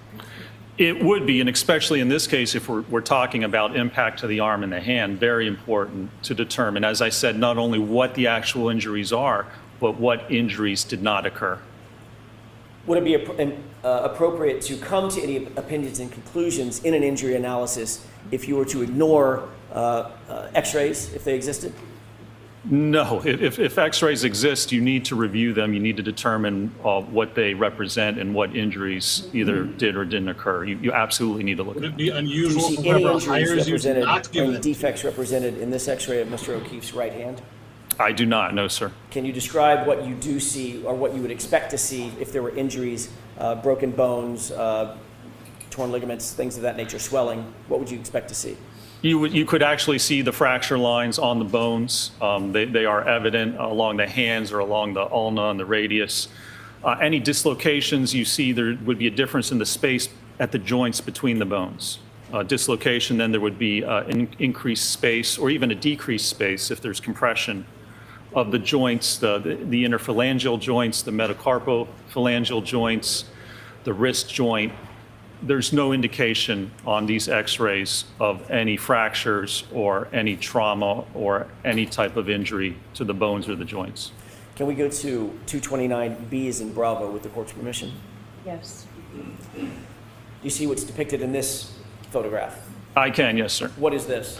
It would be, and especially in this case, if we're talking about impact to the arm and the hand, very important to determine, as I said, not only what the actual injuries are, but what injuries did not occur. Would it be appropriate to come to any opinions and conclusions in an injury analysis if you were to ignore X-rays, if they existed? No. If X-rays exist, you need to review them. You need to determine what they represent and what injuries either did or didn't occur. You absolutely need to look Would at it them. be Do you unusual see for any whoever injuries hires you to represented, not give any it? defects represented in this X-ray of Mr. O'Keefe's right hand? I do not, no, sir. Can you describe what you do see or what you would expect to see if there were injuries, broken bones, torn ligaments, things of that nature, swelling? What would you expect to see? You could actually see the fracture lines on the bones. They are evident along the hands or along the ulna and the radius. Any dislocations you see, there would be a difference in the space at the joints between the bones. Dislocation, then there would be an increased space or even a decreased space if there's compression of the joints, the interphalangeal joints, the metacarpophalangeal joints, the wrist joint. There's no indication on these X-rays of any fractures or any trauma or any type of injury to the bones or the joints. Can we go to 229B as in Bravo with the court's permission? Yes. Do you see what's depicted in this photograph? I can, yes, sir. What is this?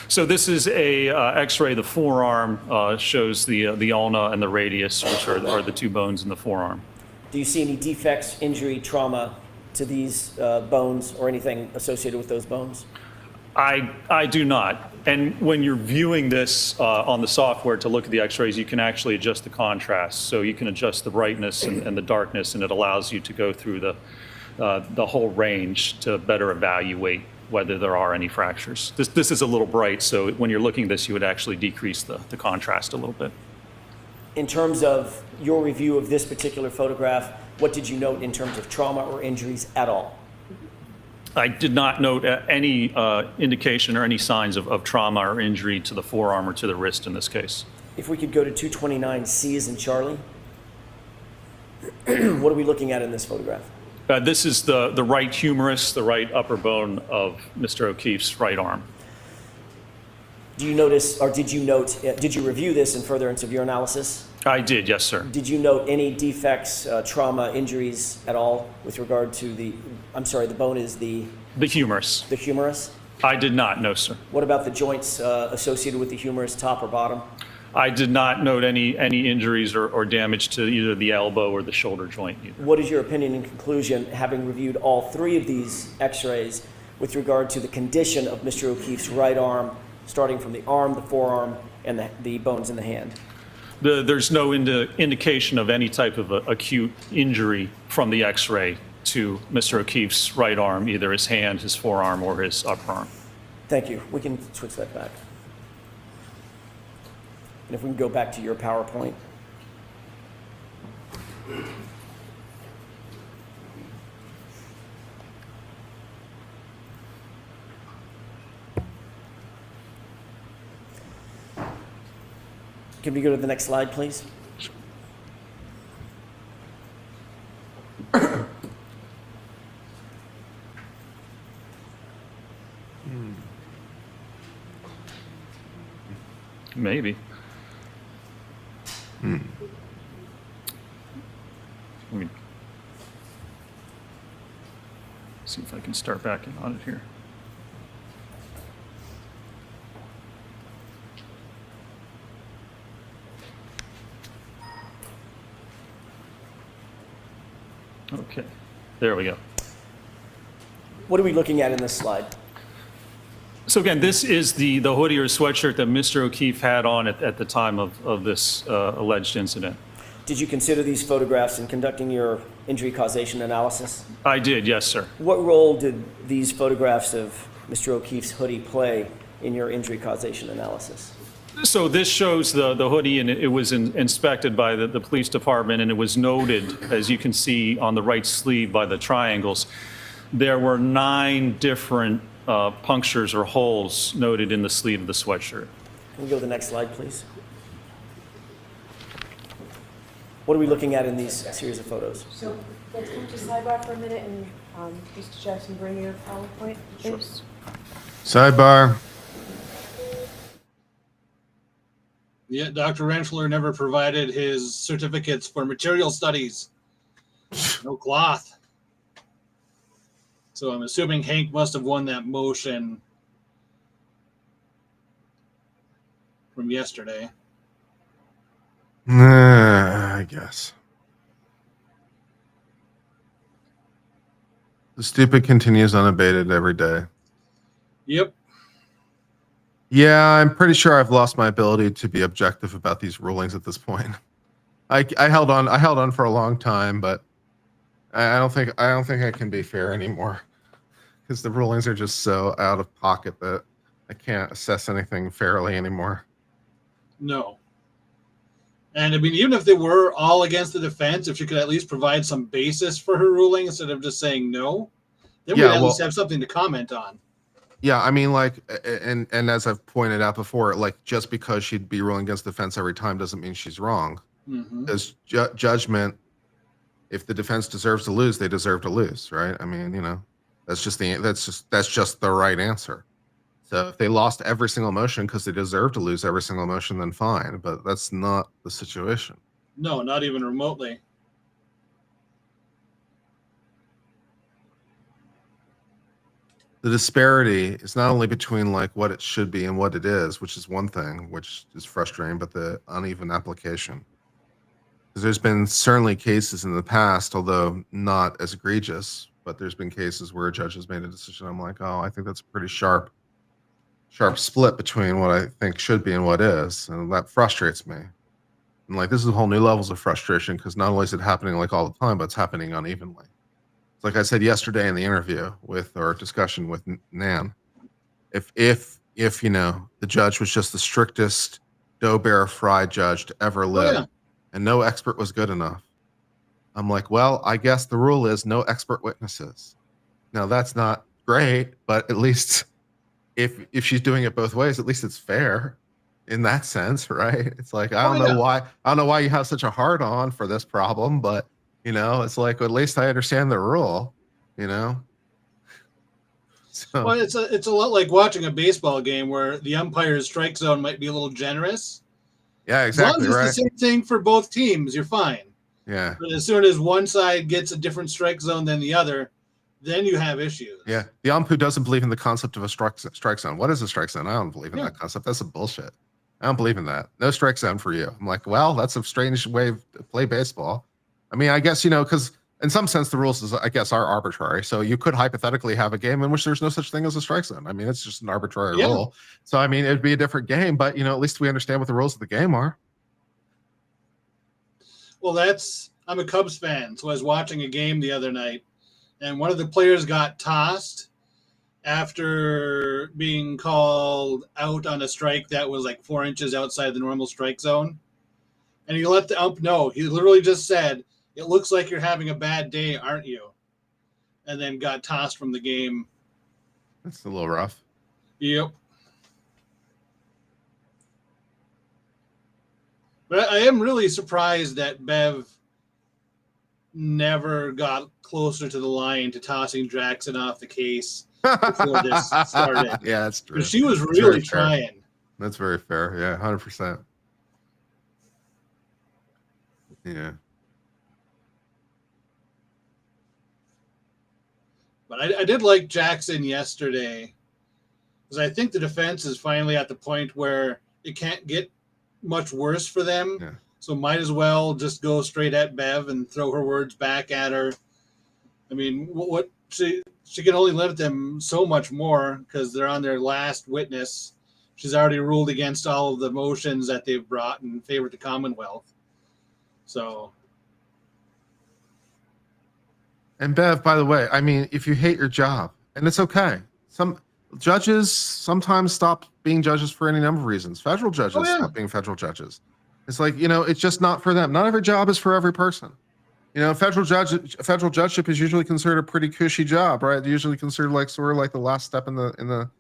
So this is a X-ray. The forearm shows the ulna and the radius, which are the 2 bones in the forearm. Do you see any defects, injury, trauma to these bones or anything associated with those bones? I do not. And when you're viewing this on the software to look at the X-rays, you can actually adjust the contrast. So you can adjust the brightness and the darkness, and it allows you to go through the whole range to better evaluate whether there are any fractures. This is a little bright, so when you're looking at this, you would actually decrease the contrast a little bit. In terms of your review of this particular photograph, what did you note in terms of trauma or injuries at all? I did not note any indication or any signs of trauma or injury to the forearm or to the wrist in this case. If we could go to 229C as in Charlie, what are we looking at in this photograph? This is the right humerus, the right upper bone of Mr. O'Keefe's right arm. Do you notice, or did you note, did you review this in furtherance of your analysis? I did, yes, sir. Did you note any defects, trauma, injuries at all with regard to the bone is the humerus. The humerus? I did not, no, sir. What about the joints associated with the humerus, top or bottom? I did not note any injuries or damage to either the elbow or the shoulder joint either. What is your opinion and conclusion, having reviewed all 3 of these X-rays, with regard to the condition of Mr. O'Keefe's right arm, starting from the arm, the forearm, and the bones in the hand? There's no indication of any type of acute injury from the X-ray to Mr. O'Keefe's right arm, either his hand, his forearm, or his upper arm. Thank you. We can switch that back. And if we can go back to your PowerPoint. Can we go to the next slide, please? Maybe. Let me see if I can start backing on it here. Okay, there we go. What are we looking at in this slide? So again, this is the hoodie or sweatshirt that Mr. O'Keefe had on at the time of this alleged incident. Did you consider these photographs in conducting your injury causation analysis? I did, yes, sir. What role did these photographs of Mr. O'Keefe's hoodie play in your injury causation analysis? So this shows the hoodie, and it was inspected by the police department, and it was noted, as you can see on the right sleeve by the triangles, there were 9 different punctures or holes noted in the sleeve of the sweatshirt. Can we go to the next slide, please? What are we looking at in these series of photos? So let's come to Sidebar for a minute and Mr. Jackson, bring your PowerPoint, please. Sidebar. Yeah, Dr. Renschler never provided his certificates for material studies. No cloth. So I'm assuming Hank must have won that motion from yesterday. I guess. The stupid continues unabated every day. Yep. Yeah, I'm pretty sure I've lost my ability to be objective about these rulings at this point. I held on for a long time, but I don't think I can be fair anymore because the rulings are just so out of pocket that I can't assess anything fairly anymore. No. And I mean, even if they were all against the defense, if she could at least provide some basis for her ruling instead of just saying no, then we'd at least have something to comment on. Yeah, I mean, like, and as I've pointed out before, like, just because she'd be ruling against defense every time doesn't mean she's wrong. Because judgment, if the defense deserves to lose, they deserve to lose, right? I mean, you know, that's just the right answer. So if they lost every single motion because they deserve to lose every single motion, then fine. But that's not the situation. No, not even remotely. The disparity is not only between like what it should be and what it is, which is one thing, which is frustrating, but the uneven application. Because there's been certainly cases in the past, although not as egregious, but there's been cases where a judge has made a decision. I'm like, oh, I think that's a pretty sharp split between what I think should be and what is, and that frustrates me. And like, this is whole new levels of frustration because not only is it happening like all the time, but it's happening unevenly. It's like I said yesterday in the interview with or discussion with Nan, if you know the judge was just the strictest dough bear fry judge to ever live, and no expert was good enough, I'm like, well, I guess the rule is no expert witnesses. Now that's not great, but at least if she's doing it both ways, at least it's fair in that sense, right? It's like I don't know why you have such a hard on for this problem, but you know, it's like at least I understand the rule, you know. So, well, it's a lot like watching a baseball game where the umpire's strike zone might be a little generous. Yeah, exactly. As long as right. it's the same thing for both teams, you're fine. Yeah. But as soon as one side gets a different strike zone than the other, then you have issues. Yeah. The ump who doesn't believe in the concept of a strike zone. What is a strike zone? I don't believe in that concept. That's some bullshit. I don't believe in that. No strike zone for you. I'm like, well, that's a strange way to play baseball. I mean, I guess, you know, because in some sense, the rules, I guess, are arbitrary. So you could hypothetically have a game in which there's no such thing as a strike zone. I mean, it's just an arbitrary rule. So, I mean, it'd be a different game, but, you know, at least we understand what the rules of the game are. Well, I'm a Cubs fan, so I was watching a game the other night, and one of the players got tossed after being called out on a strike that was like 4 inches outside the normal strike zone. And he let the ump know. He literally just said, "It looks like you're having a bad day, aren't you?" And then got tossed from the game. That's a little rough. Yep. But I am really surprised that Bev never got closer to the line to tossing Jackson off the case before this started. Yeah, that's true. But she was That's very really fair. trying. That's very fair. Yeah, 100%. Yeah. But I did like Jackson yesterday because I think the defense is finally at the point where it can't get much worse for them. Yeah. So might as well just go straight at Bev and throw her words back at her. I mean, what she can only limit them so much more because they're on their last witness. She's already ruled against all of the motions that they've brought in favor of the Commonwealth. So. And Bev, by the way, I mean, if you hate your job, and it's okay. Some judges sometimes stop being judges for any number of reasons. Federal judges stop being federal judges. It's like, it's just not for them. Not every job is for every person. Federal judgeship is usually considered a pretty cushy job, right? They're usually considered like sort of like the last step in the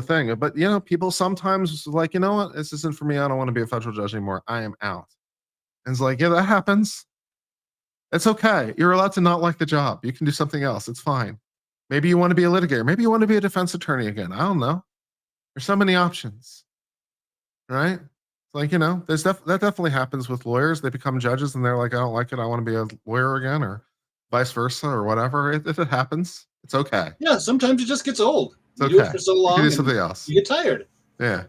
thing. But people sometimes like, you know what, this isn't for me. I don't want to be a federal judge anymore. I am out. And it's like, yeah, that happens. It's okay. You're allowed to not like the job. You can do something else. It's fine. Maybe you want to be a litigator. Maybe you want to be a defense attorney again. I don't know. There's so many options, right? It's like, that definitely happens with lawyers. They become judges and they're like, I don't like it. I want to be a lawyer again, or vice versa, or whatever. If it happens, it's okay. Yeah, sometimes it just gets old. It's You okay. do it for so long. You can do something else. You get tired. Yeah.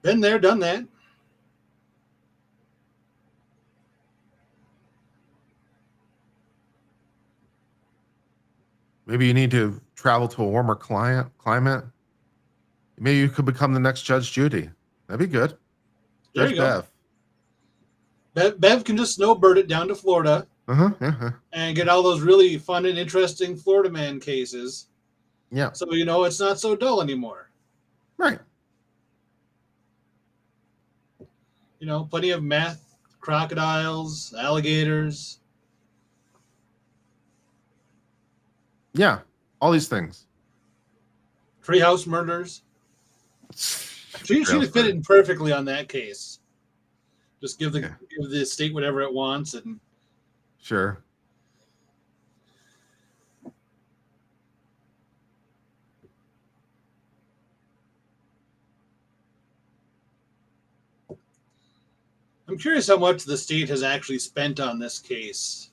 Been there, done that. Maybe you need to travel to a warmer climate. Maybe you could become the next Judge Judy. That'd be good. There Judge you go. Bev can just snowbird it down to Florida and get all those really fun and interesting Florida man cases. Yeah. So, it's not so dull anymore. Right. Plenty of meth, crocodiles, alligators. Yeah. All these things. Treehouse murders. She'd have fit in perfectly on that case. Just give the state whatever it wants, and sure. I'm curious how much the state has actually spent on this case.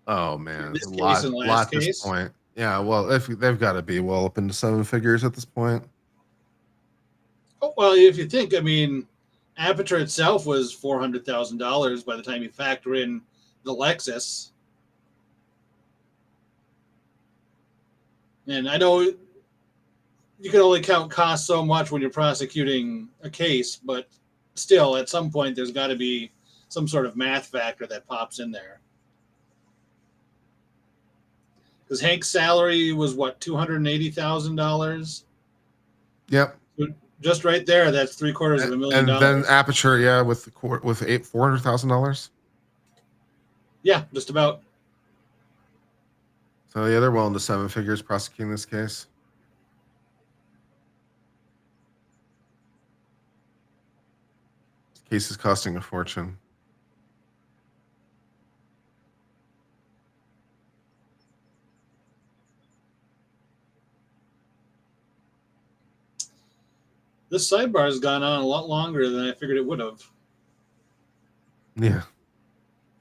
Oh man, This a case lot and last at this case? point. Yeah, well, if they've got to be well up into 7 figures at this point. Oh, well, if you think, Aperture itself was $400,000 by the time you factor in the Lexus. And I know you can only count costs so much when you're prosecuting a case, but still, at some point, there's got to be some sort of math factor that pops in there. Because Hank's salary was what, $280,000? Yep. So just right there, that's $750,000. And then Aperture, yeah, with $400,000. Yeah, just about. So yeah, they're well into 7 figures prosecuting this case. This case is costing a fortune. This sidebar has gone on a lot longer than I figured it would have. Yeah.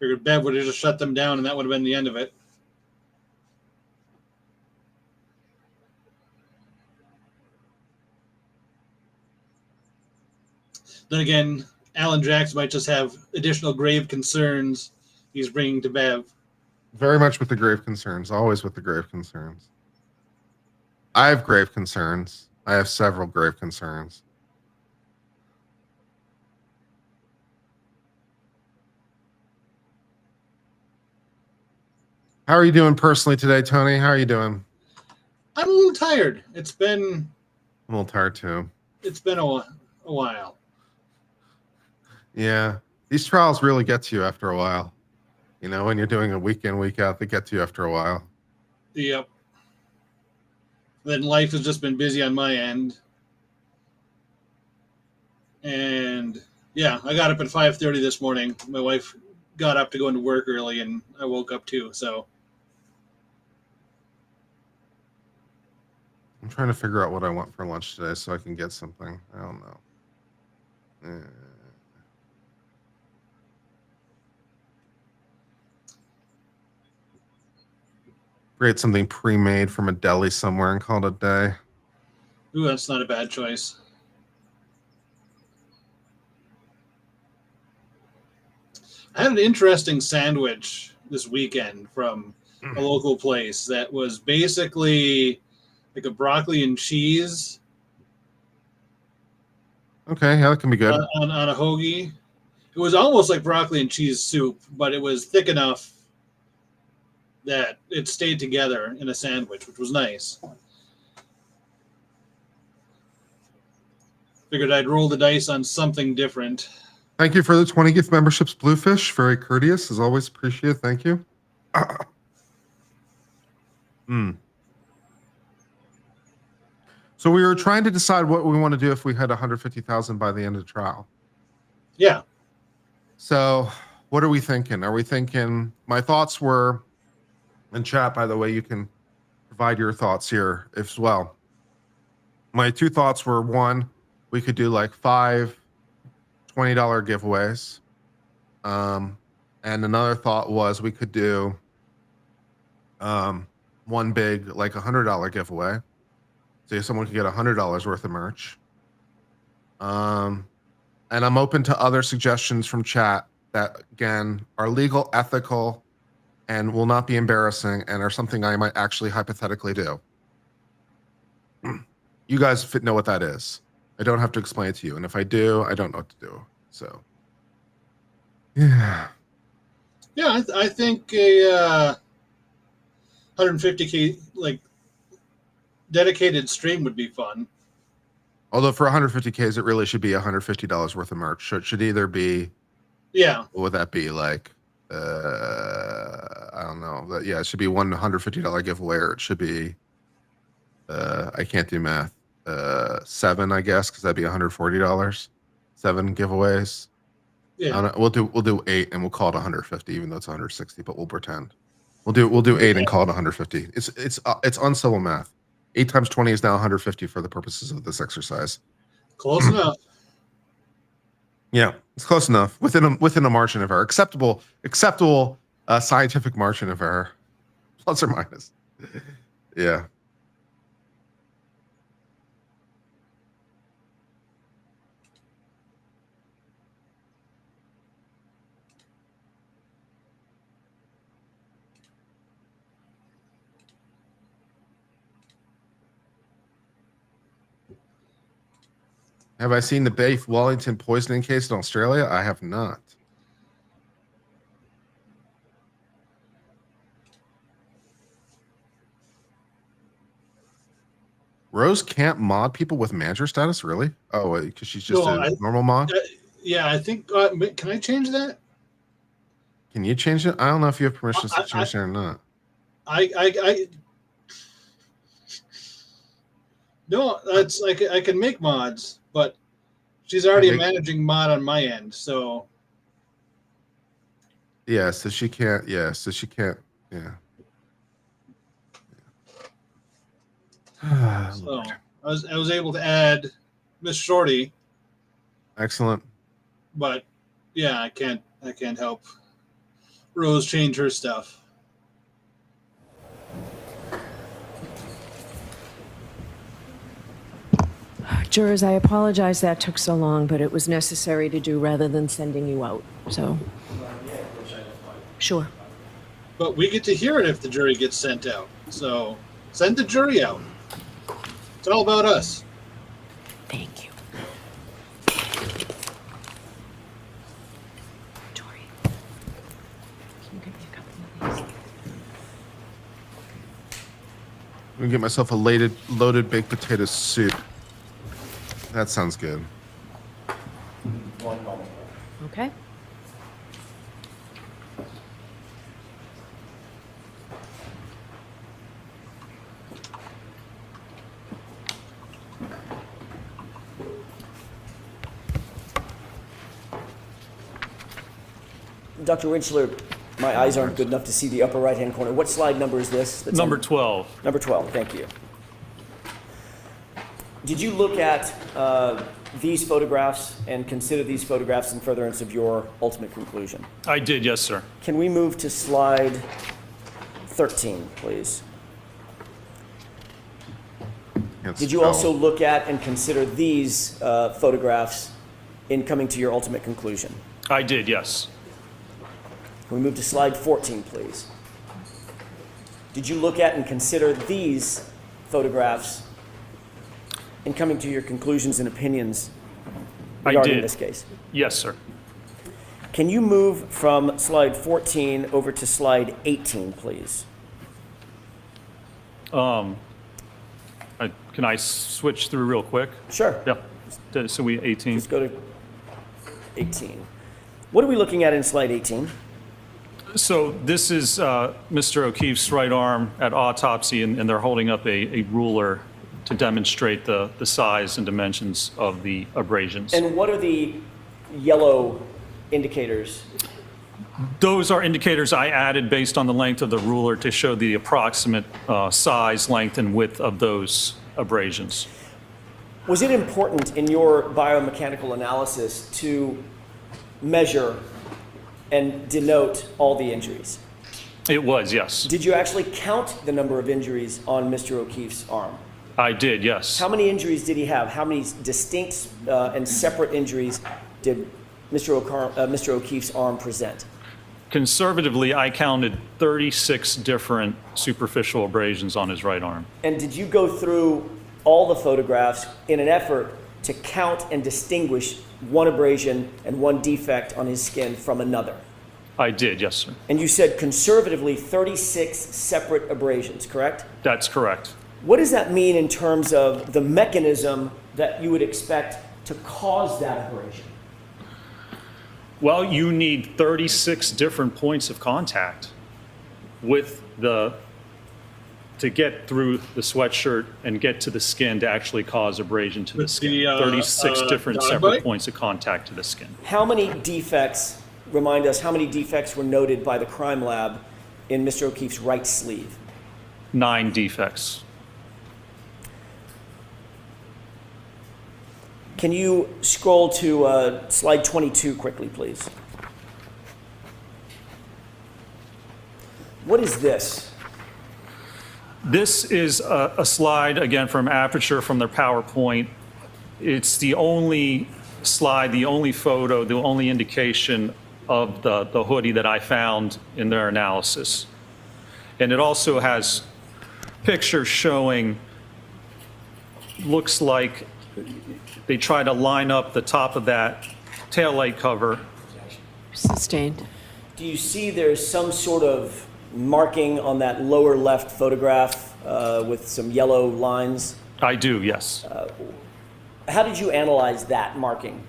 Figured Bev would have just shut them down and that would have been the end of it. Then again, Alan Jackson might just have additional grave concerns he's bringing to Bev. Very much with the grave concerns. Always with the grave concerns. I have grave concerns. I have several grave concerns. How are you doing personally today, Tony? How are you doing? I'm a little tired. It's been I'm a little tired too. It's been a while. Yeah. These trials really get to you after a while. When you're doing a week in, week out, they get to you after a while. Yep. Then life has just been busy on my end. And yeah, I got up at 5:30 this morning. My wife got up to go into work early, and I woke up too. So I'm trying to figure out what I want for lunch today so I can get something. I don't know. Create something pre-made from a deli somewhere and call it a day. ooh, that's not a bad choice. I had an interesting sandwich this weekend from a local place that was basically like a broccoli and cheese Okay, yeah, that can be good. on a hoagie. It was almost like broccoli and cheese soup, but it was thick enough that it stayed together in a sandwich, which was nice. Figured I'd roll the dice on something different. Thank you for the 20 gift memberships, Bluefish. Very courteous, as always. Appreciate it. Thank you. So we were trying to decide what we want to do if we had 150,000 by the end of the trial. Yeah. So what are we thinking? Are we thinking? My thoughts were in chat. By the way, you can provide your thoughts here as well. My two thoughts were: one, we could do like 5 $20 giveaways. And another thought was we could do one big like $100 giveaway. So someone could get $100 worth of merch. And I'm open to other suggestions from chat that again are legal, ethical, and will not be embarrassing and are something I might actually hypothetically do. You guys know what that is. I don't have to explain it to you. And if I do, I don't know what to do. So, yeah. Yeah, I think a 150K like dedicated stream would be fun. Although for 150Ks, it really should be $150 worth of merch. So it should either be, yeah. What would that be like? I don't know. But yeah, it should be one $150 giveaway, or it should be. I can't do math. 7, I guess, because that'd be $140. 7 giveaways. Yeah. We'll do 8, and we'll call it 150, even though it's 160. But we'll pretend. We'll do 8 and call it 150. It's uncivil math. 8 times 20 is now 150 for the purposes of this exercise. Close enough. Yeah, it's close enough within a margin of error, acceptable scientific margin of error, plus or minus. Yeah. Have I seen the Beef Wellington poisoning case in Australia? I have not. Rose can't mod people with manager status, really? Oh, because she's just normal mod? Yeah, I think. Can I change that? Can you change it? I don't know if you have permissions to change it or not. No, that's like I can make mods, but she's already a managing mod on my end, so. Yeah, so she can't. Yeah, so she can't. Yeah. So I was able to add Miss Shorty. Excellent. But yeah, I can't help Rose change her stuff. Jurors, I apologize that took so long, but it was necessary to do rather than sending you out. So, sure. But we get to hear it if the jury gets sent out. So send the jury out. It's all about us. Thank you. Tori, can you get me a couple of these? I'm gonna get myself a loaded baked potato soup. That sounds good. Okay. Dr. Winchler, my eyes aren't good enough to see the upper right-hand corner. What slide number is this? That's Number on- 12. Number 12, thank you. Did you look at these photographs and consider these photographs in furtherance of your ultimate conclusion? I did, yes, sir. Can we move to slide 13, please? Yes, Did you also look at and consider these photographs in coming to your ultimate conclusion? I did, yes. Can we move to slide 14, please? Did you look at and consider these photographs in coming to your conclusions and opinions I regarding did. this case? Yes, sir. Can you move from slide 14 over to slide 18, please? Can I switch through real quick? Sure. Yeah. So we 18. Let's go to 18. What are we looking at in slide 18? So this is Mr. O'Keefe's right arm at autopsy, and they're holding up a ruler to demonstrate the size and dimensions of the abrasions. And what are the yellow indicators? Those are indicators I added based on the length of the ruler to show the approximate size, length, and width of those abrasions. Was it important in your biomechanical analysis to measure and denote all the injuries? It was, yes. Did you actually count the number of injuries on Mr. O'Keefe's arm? I did, yes. How many injuries did he have? How many distinct and separate injuries did Mr. O'Keefe's arm present? Conservatively, I counted 36 different superficial abrasions on his right arm. And did you go through all the photographs in an effort to count and distinguish one abrasion and one defect on his skin from another? I did, yes, sir. And you said conservatively 36 separate abrasions, correct? That's correct. What does that mean in terms of the mechanism that you would expect to cause that abrasion? Well, you need 36 different points of contact with to get through the sweatshirt and get to the skin to actually cause abrasion to the skin. 36 different dog separate bite? points of contact to the skin. How many defects, remind us, how many defects were noted by the crime lab in Mr. O'Keefe's right sleeve? 9 defects. Can you scroll to slide 22 quickly, please? What is this? This is a slide, again, from Aperture, from their PowerPoint. It's the only slide, the only photo, the only indication of the hoodie that I found in their analysis. And it also has pictures showing, looks like they try to line up the top of that taillight cover. Sustained. Do you see there's some sort of marking on that lower left photograph with some yellow lines? I do, yes. How did you analyze that marking?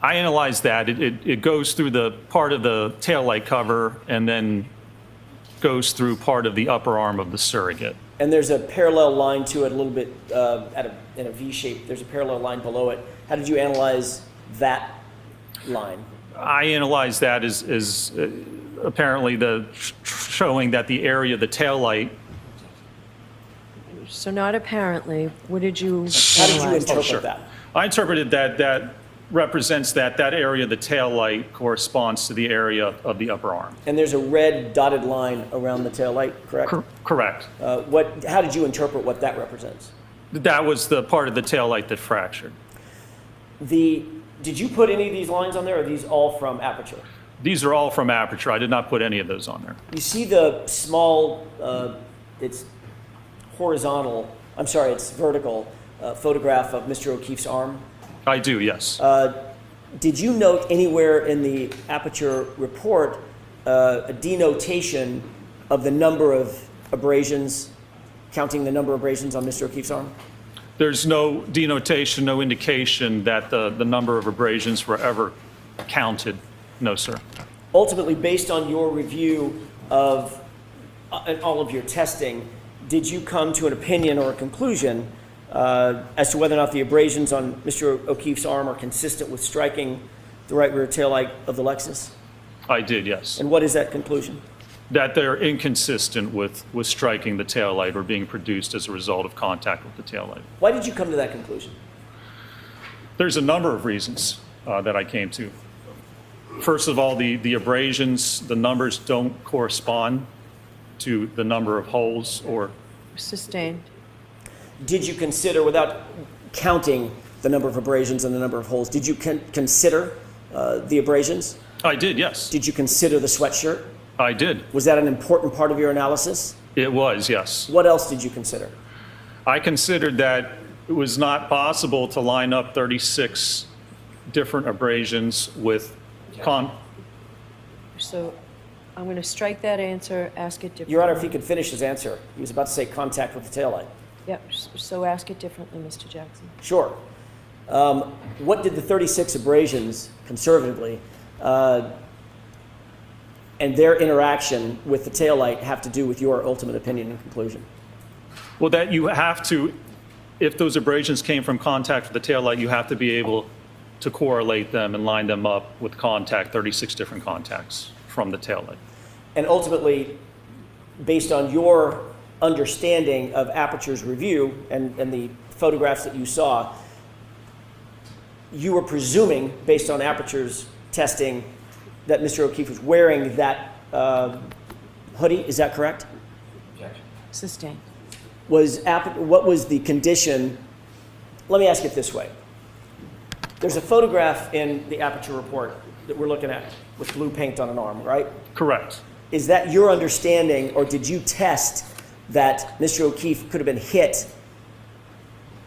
I analyzed that. It goes through the part of the taillight cover and then goes through part of the upper arm of the surrogate. And there's a parallel line to it a little bit in a V shape. There's a parallel line below it. How did you analyze that line? I analyzed that as apparently showing that the area of the taillight. So not apparently, what did you How did you analyze? interpret that? I interpreted that represents that area of the taillight corresponds to the area of the upper arm. And there's a red dotted line around the tail light, correct? Correct. How did you interpret what that represents? That was the part of the taillight that fractured. Did you put any of these lines on there, or are these all from Aperture? These are all from Aperture. I did not put any of those on there. You see the small, it's horizontal, I'm sorry, it's vertical photograph of Mr. O'Keefe's arm? I do, yes. Did you note anywhere in the Aperture report a denotation of the number of abrasions, counting the number of abrasions on Mr. O'Keefe's arm? There's no denotation, no indication that the number of abrasions were ever counted. No, sir. Ultimately, based on your review of all of your testing, did you come to an opinion or a conclusion as to whether or not the abrasions on Mr. O'Keefe's arm are consistent with striking the right rear taillight of the Lexus? I did, yes. And what is that conclusion? That they're inconsistent with striking the taillight or being produced as a result of contact with the taillight. Why did you come to that conclusion? There's a number of reasons that I came to. First of all, the abrasions, the numbers don't correspond to the number of holes or... Sustained. Did you consider, without counting the number of abrasions and the number of holes, did you consider the abrasions? I did, yes. Did you consider the sweatshirt? I did. Was that an important part of your analysis? It was, yes. What else did you consider? I considered that it was not possible to line up 36 different abrasions with So I'm going to strike that answer, ask it differently. Your Honor, if he could finish his answer. He was about to say contact with the taillight. Yep, so ask it differently, Mr. Jackson. Sure. What did the 36 abrasions, conservatively, and their interaction with the taillight have to do with your ultimate opinion and conclusion? Well, that you have to, if those abrasions came from contact with the taillight, you have to be able to correlate them and line them up with contact, 36 different contacts from the taillight. And ultimately, based on your understanding of Aperture's review and the photographs that you saw, you were presuming, based on Aperture's testing, that Mr. O'Keefe was wearing that hoodie. Is that correct? Sustained. What was the condition? Let me ask it this way. There's a photograph in the Aperture report that we're looking at with blue paint on an arm, right? Correct. Is that your understanding, or did you test that Mr. O'Keefe could have been hit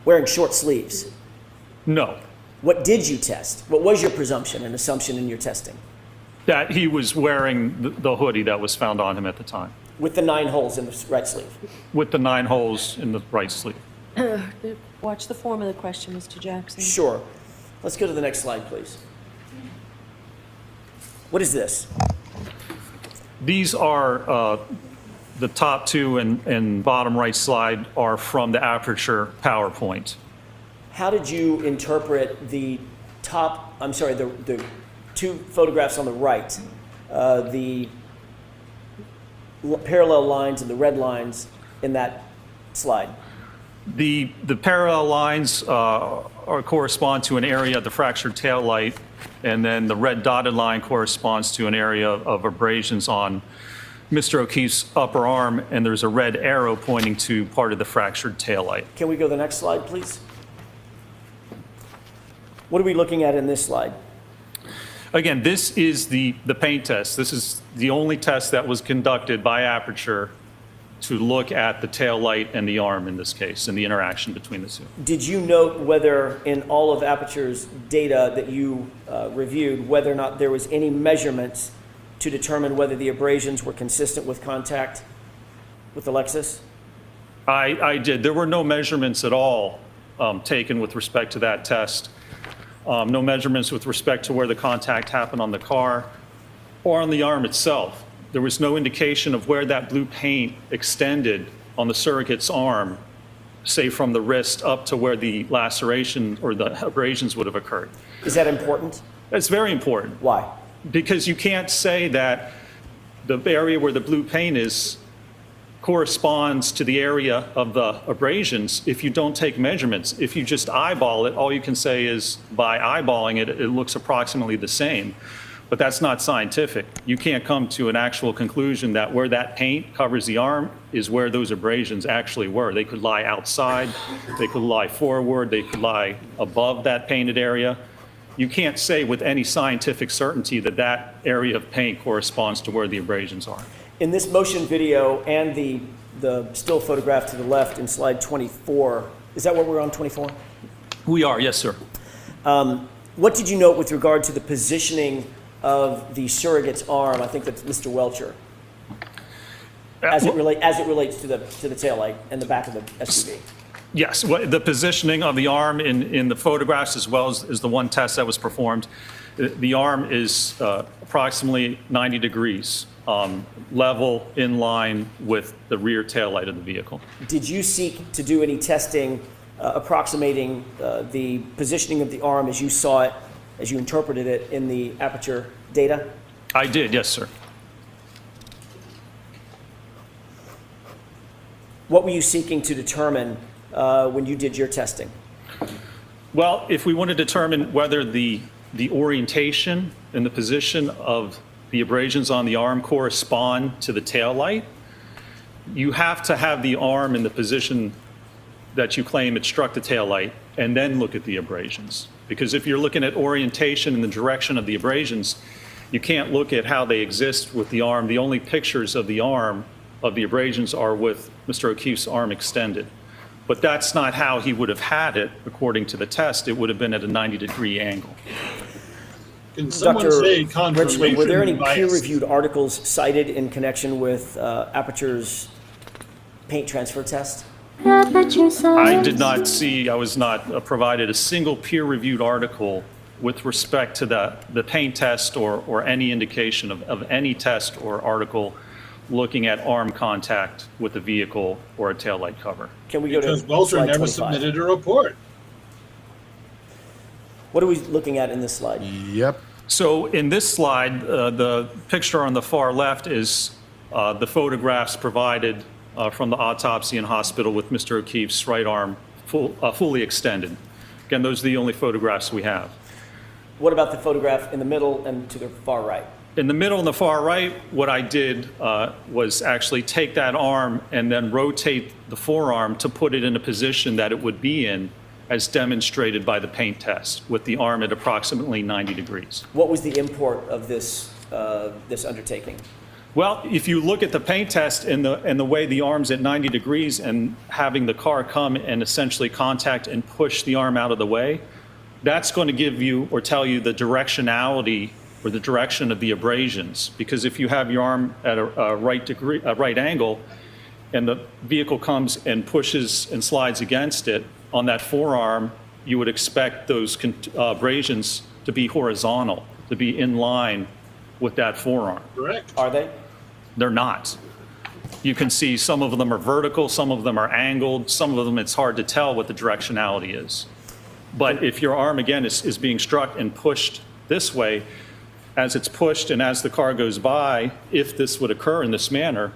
wearing short sleeves? No. What did you test? What was your presumption and assumption in your testing? That he was wearing the hoodie that was found on him at the time. With the 9 holes in the right sleeve? With the 9 holes in the right sleeve. Watch the form of the question, Mr. Jackson. Sure. Let's go to the next slide, please. What is this? These are, the top 2 and bottom right slide are from the Aperture PowerPoint. How did you interpret the 2 photographs on the right, the parallel lines and the red lines in that slide? The parallel lines correspond to an area of the fractured tail light, and then the red dotted line corresponds to an area of abrasions on Mr. O'Keefe's upper arm, and there's a red arrow pointing to part of the fractured tail light. Can we go to the next slide, please? What are we looking at in this slide? Again, this is the paint test. This is the only test that was conducted by Aperture to look at the tail light and the arm in this case, and the interaction between the two. Did you note whether in all of Aperture's data that you reviewed, whether or not there was any measurements to determine whether the abrasions were consistent with contact with the Lexus? I did. There were no measurements at all taken with respect to that test. No measurements with respect to where the contact happened on the car or on the arm itself. There was no indication of where that blue paint extended on the surrogate's arm, say from the wrist up to where the laceration or the abrasions would have occurred. Is that important? It's very important. Why? Because you can't say that the area where the blue paint is corresponds to the area of the abrasions if you don't take measurements. If you just eyeball it, all you can say is by eyeballing it, it looks approximately the same. But that's not scientific. You can't come to an actual conclusion that where that paint covers the arm is where those abrasions actually were. They could lie outside, they could lie forward, they could lie above that painted area. You can't say with any scientific certainty that that area of paint corresponds to where the abrasions are. In this motion video and the still photograph to the left in slide 24, is that what we're on, 24? We are, yes, sir. What did you note with regard to the positioning of the surrogate's arm? I think that's Mr. Welcher. As it relates to the taillight and the back of the SUV. Yes, the positioning of the arm in the photographs as well as the one test that was performed, the arm is approximately 90 degrees, level in line with the rear taillight of the vehicle. Did you seek to do any testing approximating the positioning of the arm as you saw it, as you interpreted it in the Aperture data? I did, yes, sir. What were you seeking to determine when you did your testing? Well, if we want to determine whether the orientation and the position of the abrasions on the arm correspond to the tail light, you have to have the arm in the position that you claim it struck the tail light and then look at the abrasions. Because if you're looking at orientation and the direction of the abrasions, you can't look at how they exist with the arm. The only pictures of the arm of the abrasions are with Mr. O'Keefe's arm extended. But that's not how he would have had it according to the test. It would have been at a 90-degree angle. Can someone Dr. say Richland, confirmation were there any bias? peer-reviewed articles cited in connection with Aperture's paint transfer test? Aperture I Science. did not see, I was not provided a single peer-reviewed article with respect to the paint test or any indication of any test or article looking at arm contact with the vehicle or a taillight cover. Can we go Because to Welter slide never 25? submitted a report. What are we looking at in this slide? Yep. So in this slide, the picture on the far left is the photographs provided from the autopsy in hospital with Mr. O'Keefe's right arm fully extended. Again, those are the only photographs we have. What about the photograph in the middle and to the far right? In the middle and the far right, what I did was actually take that arm and then rotate the forearm to put it in a position that it would be in as demonstrated by the paint test with the arm at approximately 90 degrees. What was the import of this, this undertaking? Well, if you look at the paint test and the way the arm's at 90 degrees and having the car come and essentially contact and push the arm out of the way, that's going to give you or tell you the directionality or the direction of the abrasions. Because if you have your arm at a right angle and the vehicle comes and pushes and slides against it on that forearm, you would expect those abrasions to be horizontal, to be in line with that forearm. Correct. Are they? They're not. You can see some of them are vertical, some of them are angled, some of them it's hard to tell what the directionality is. But if your arm, again, is being struck and pushed this way, as it's pushed and as the car goes by, if this would occur in this manner,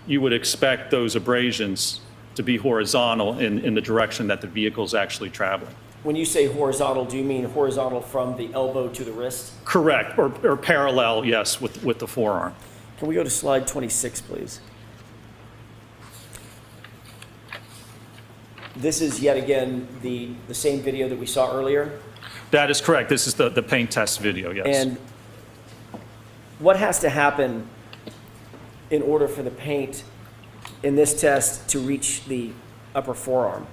you would expect those abrasions to be horizontal in the direction that the vehicle is actually traveling. When you say horizontal, do you mean horizontal from the elbow to the wrist? Correct, or parallel, yes, with the forearm. Can we go to slide 26, please? This is yet again the same video that we saw earlier. That is correct. This is the paint test video, yes. And what has to happen in order for the paint in this test to reach the upper forearm?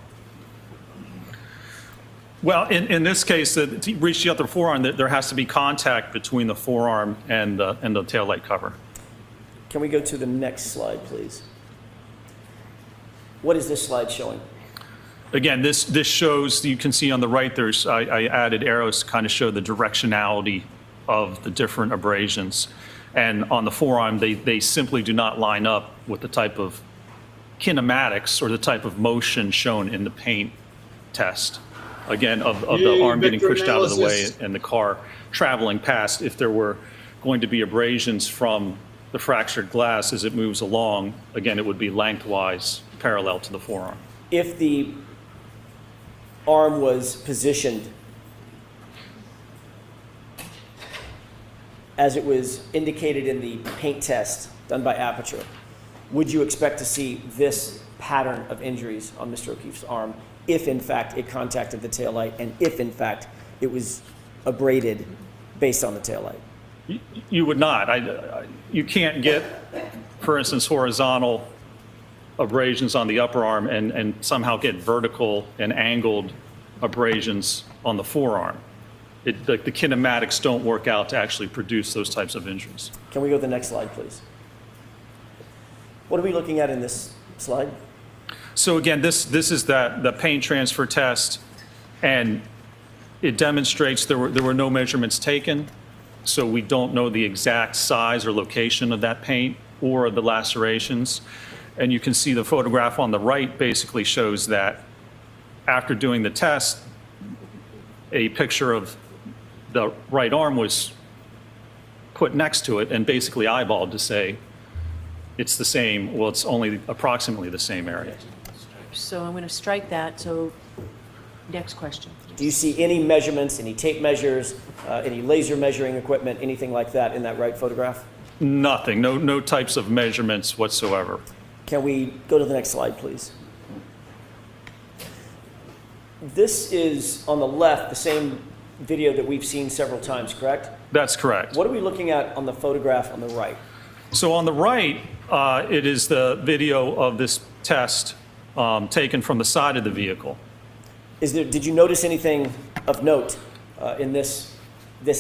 Well, in this case, to reach the upper forearm, there has to be contact between the forearm and the taillight cover. Can we go to the next slide, please? What is this slide showing? Again, this shows, you can see on the right, I added arrows to kind of show the directionality of the different abrasions. And on the forearm, they simply do not line up with the type of kinematics or the type of motion shown in the paint test. Again, of the arm getting pushed out of the way and the car traveling past. If there were going to be abrasions from the fractured glass as it moves along, again, it would be lengthwise parallel to the forearm. If the arm was positioned as it was indicated in the paint test done by Aperture, would you expect to see this pattern of injuries on Mr. O'Keefe's arm if in fact it contacted the taillight and if in fact it was abraded based on the taillight? You would not. You can't get, for instance, horizontal abrasions on the upper arm and somehow get vertical and angled abrasions on the forearm. The kinematics don't work out to actually produce those types of injuries. Can we go to the next slide, please? What are we looking at in this slide? So again, this is the paint transfer test, and it demonstrates there were no measurements taken, so we don't know the exact size or location of that paint or the lacerations. And you can see the photograph on the right basically shows that after doing the test, a picture of the right arm was put next to it and basically eyeballed to say it's the same, well, it's only approximately the same area. So I'm going to strike that, so next question. Do you see any measurements, any tape measures, any laser measuring equipment, anything like that in that right photograph? Nothing, no types of measurements whatsoever. Can we go to the next slide, please? This is, on the left, the same video that we've seen several times, correct? That's correct. What are we looking at on the photograph on the right? So on the right, it is the video of this test taken from the side of the vehicle. Did you notice anything of note in this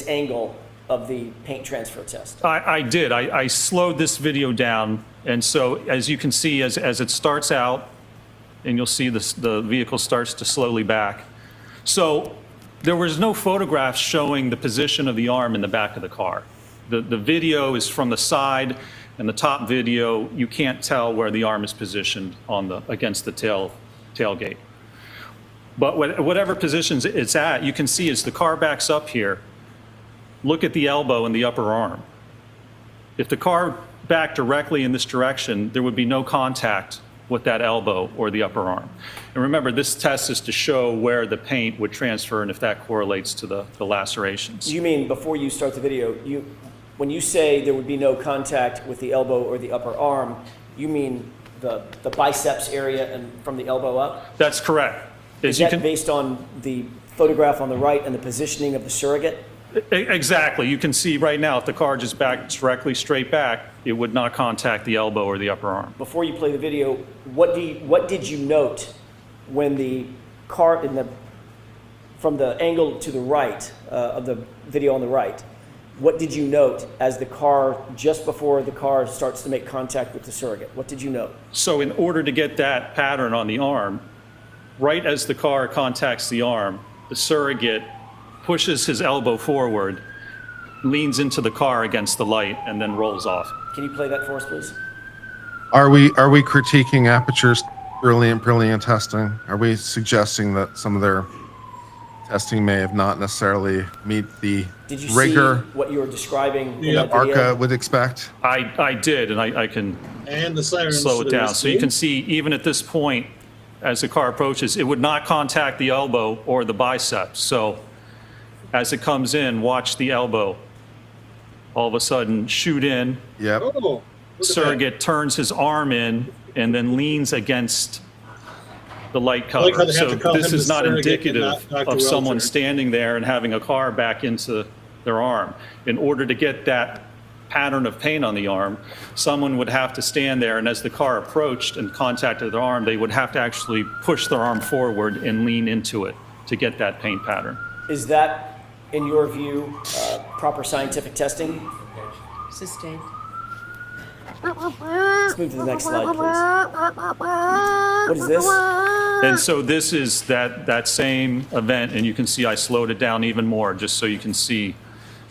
angle of the paint transfer test? I did. I slowed this video down, and so as you can see, as it starts out, and you'll see the vehicle starts to slowly back. So there was no photographs showing the position of the arm in the back of the car. The video is from the side, and the top video, you can't tell where the arm is positioned against the tailgate. But whatever positions it's at, you can see as the car backs up here, look at the elbow and the upper arm. If the car backed directly in this direction, there would be no contact with that elbow or the upper arm. And remember, this test is to show where the paint would transfer and if that correlates to the lacerations. You mean, before you start the video, when you say there would be no contact with the elbow or the upper arm, you mean the biceps area and from the elbow up? That's correct. Is that based on the photograph on the right and the positioning of the surrogate? Exactly. You can see right now, if the car just backed directly straight back, it would not contact the elbow or the upper arm. Before you play the video, what did you note when the car from the angle to the right of the video on the right? What did you note as the car, just before the car starts to make contact with the surrogate? What did you note? So in order to get that pattern on the arm, right as the car contacts the arm, the surrogate pushes his elbow forward, leans into the car against the light, and then rolls off. Can you play that for us, please? Are we critiquing Aperture's brilliant testing? Are we suggesting that some of their testing may have not necessarily meet the Did you rigor see what you were describing in Yeah. that video? ARCA would expect? I did, and I can And the sirens slow to it the down. So you rescue. can see, even at this point, as the car approaches, it would not contact the elbow or the biceps. So as it comes in, watch the elbow all of a sudden shoot in. Yep. Oh, look at Surrogate turns his arm in and then leans against the light I like how cover. they have So to call this him is the not surrogate and indicative not Dr. of someone Welter. standing there and having a car back into their arm. In order to get that pattern of paint on the arm, someone would have to stand there, and as the car approached and contacted their arm, they would have to actually push their arm forward and lean into it to get that paint pattern. Is that, in your view, proper scientific testing? Sustained. Let's move to the next slide, please. What is this? And so this is that same event, and you can see I slowed it down even more, just so you can see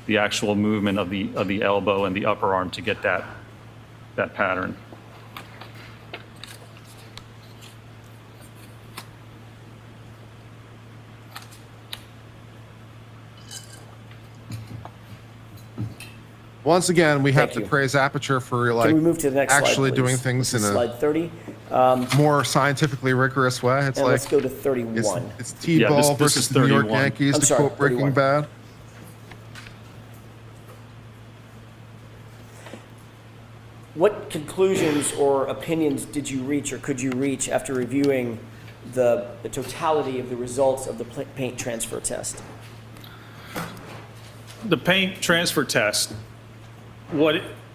the actual movement of the elbow and the upper arm to get that pattern. Once again, we have Thank to you. praise Aperture for Can we move to the next slide, actually please? doing things This in is a slide 30. more scientifically rigorous way. It's And like let's go to 31. it's T-ball Yeah, this versus is the New York 31. Yankees I'm to sorry, quote Breaking 31. Bad. What conclusions or opinions did you reach or could you reach after reviewing the totality of the results of the paint transfer test? The paint transfer test,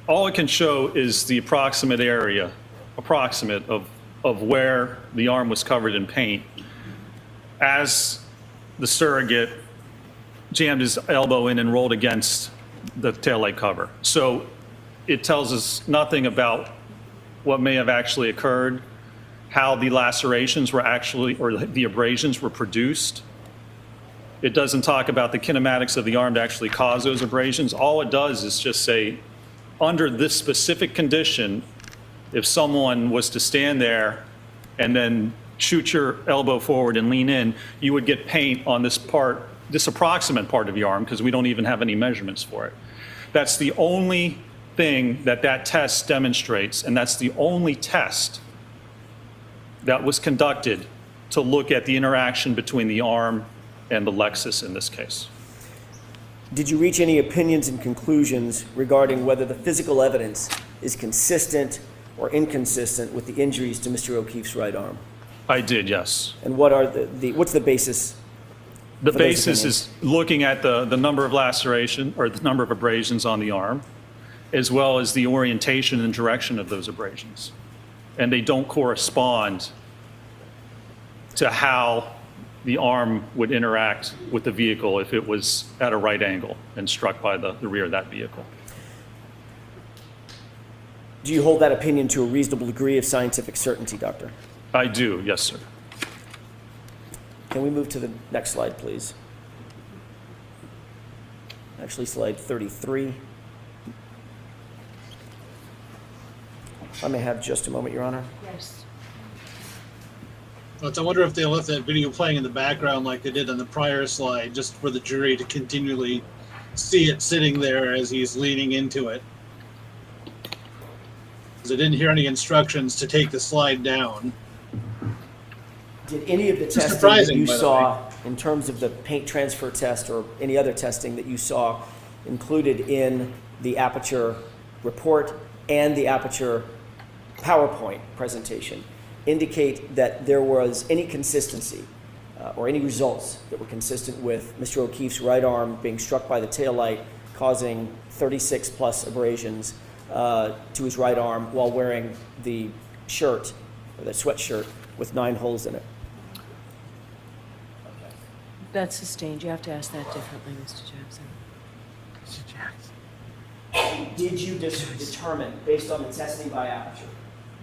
all it can show is the approximate area, of where the arm was covered in paint as the surrogate jammed his elbow in and rolled against the taillight cover. So it tells us nothing about what may have actually occurred, how the lacerations were actually, or the abrasions were produced. It doesn't talk about the kinematics of the arm to actually cause those abrasions. All it does is just say, under this specific condition, if someone was to stand there and then shoot your elbow forward and lean in, you would get paint on this approximate part of the arm, because we don't even have any measurements for it. That's the only thing that that test demonstrates, and that's the only test that was conducted to look at the interaction between the arm and the Lexus in this case. Did you reach any opinions and conclusions regarding whether the physical evidence is consistent or inconsistent with the injuries to Mr. O'Keefe's right arm? I did, yes. And what are what's the basis? The for those basis is looking at the number of laceration or the number of abrasions on the arm, as well as the orientation and direction of those abrasions. And they don't correspond to how the arm would interact with the vehicle if it was at a right angle and struck by the rear of that vehicle. Do you hold that opinion to a reasonable degree of scientific certainty, Doctor? I do, yes, sir. Can we move to the next slide, please? Actually, slide 33. If I may have just a moment, Your Honor. Yes. But I wonder if they left that video playing in the background like they did on the prior slide, just for the jury to continually see it sitting there as he's leaning into it. Because I didn't hear any instructions to take the slide down. Did any of the It's testing that surprising, you by the saw in terms of the paint transfer test or any other testing that you saw included in the Aperture report and the Aperture PowerPoint presentation indicate that there was any consistency or any results that were consistent with Mr. O'Keefe's right arm being struck by the taillight, causing 36 plus abrasions to his right arm while wearing the shirt, or the sweatshirt, with 9 holes in it? That's sustained. You have to ask that differently, Mr. Jackson. Did you determine, based on the testing by Aperture,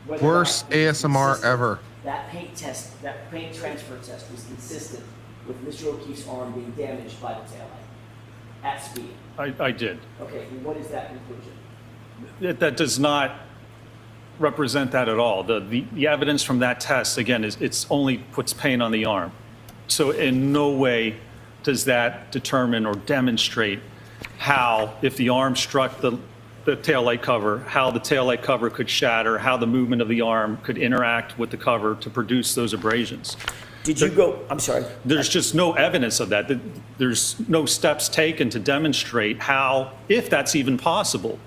whether or not Worst it was ASMR consistent, ever. that paint test, that paint transfer test was consistent with Mr. O'Keefe's arm being damaged by the taillight at speed? I did. Okay, and what is that conclusion? That does not represent that at all. The evidence from that test, again, it's only puts pain on the arm. So in no way does that determine or demonstrate how, if the arm struck the taillight cover, how the taillight cover could shatter, how the movement of the arm could interact with the cover to produce those abrasions. Did you go, I'm sorry. There's just no evidence of that. There's no steps taken to demonstrate how, if that's even possible,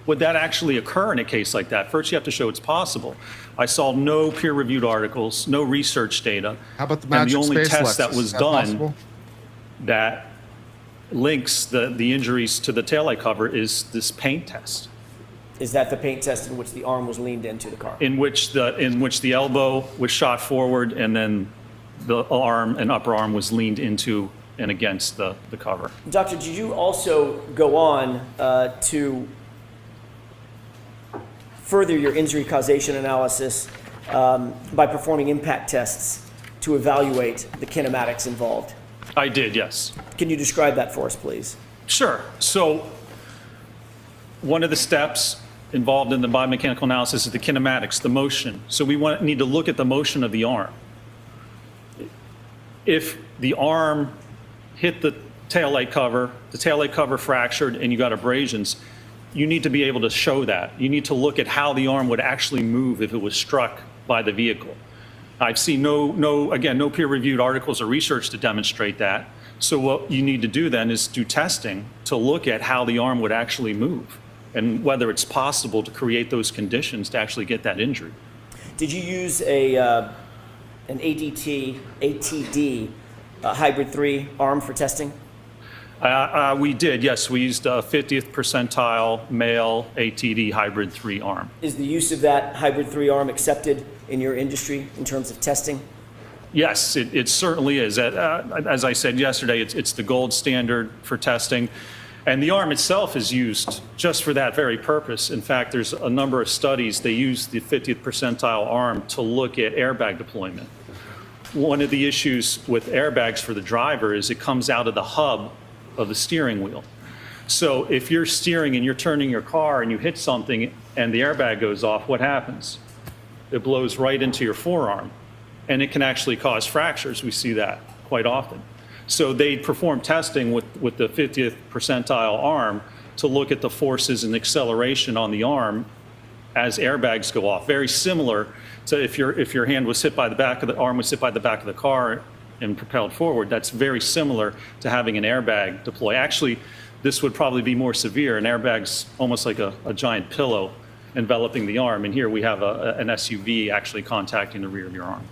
would that actually occur in a case like that? First, you have to show it's possible. I saw no peer-reviewed articles, no research data. How about the And magic the only space test that Lexus? was Is that done possible? that links the injuries to the taillight cover is this paint test, Is that the paint test in which the arm was leaned into the car? in which the elbow was shot forward and then the arm and upper arm was leaned into and against the cover. Doctor, did you also go on to further your injury causation analysis by performing impact tests to evaluate the kinematics involved? I did, yes. Can you describe that for us, please? Sure. So one of the steps involved in the biomechanical analysis is the kinematics, the motion. So we need to look at the motion of the arm. If the arm hit the taillight cover fractured, and you got abrasions, you need to be able to show that. You need to look at how the arm would actually move if it was struck by the vehicle. I've seen no peer-reviewed articles or research to demonstrate that. So what you need to do then is do testing to look at how the arm would actually move and whether it's possible to create those conditions to actually get that injury. Did you use an ATD hybrid 3 arm for testing? We did, yes. We used a 50th percentile male ATD hybrid 3 arm. Is the use of that hybrid 3 arm accepted in your industry in terms of testing? Yes, it certainly is. As I said yesterday, it's the gold standard for testing. And the arm itself is used just for that very purpose. In fact, there's a number of studies, they use the 50th percentile arm to look at airbag deployment. One of the issues with airbags for the driver is it comes out of the hub of the steering wheel. So if you're steering and you're turning your car and you hit something and the airbag goes off, what happens? It blows right into your forearm, and it can actually cause fractures. We see that quite often. So they perform testing with the 50th percentile arm to look at the forces and acceleration on the arm as airbags go off. Very similar to if your hand was hit by the back of the arm was hit by the back of the car and propelled forward. That's very similar to having an airbag deploy. Actually, this would probably be more severe. An airbag's almost like a giant pillow enveloping the arm, and here we have an SUV actually contacting the rear of your arm.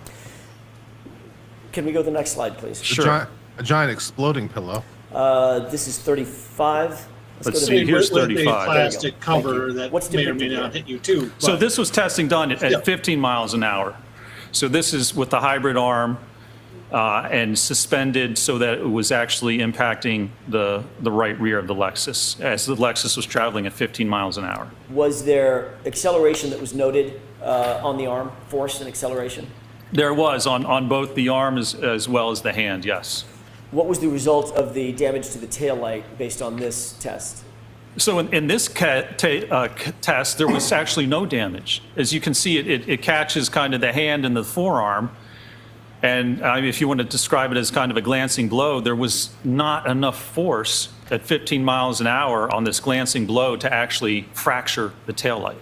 Can we go to the next slide, please? Sure. A giant exploding pillow. This is 35. Let's go to see, the- here's With a 35. plastic Thank cover you. that What's may or may depicted not here? hit you too. So but- this was testing done at 15 miles an hour. So this is with the hybrid arm and suspended so that it was actually impacting the right rear of the Lexus as the Lexus was traveling at 15 miles an hour. Was there acceleration that was noted on the arm, force and acceleration? There was on both the arm as well as the hand, yes. What was the result of the damage to the taillight based on this test? So in this test, there was actually no damage. As you can see, it catches kind of the hand and the forearm. And if you want to describe it as kind of a glancing blow, there was not enough force at 15 miles an hour on this glancing blow to actually fracture the taillight.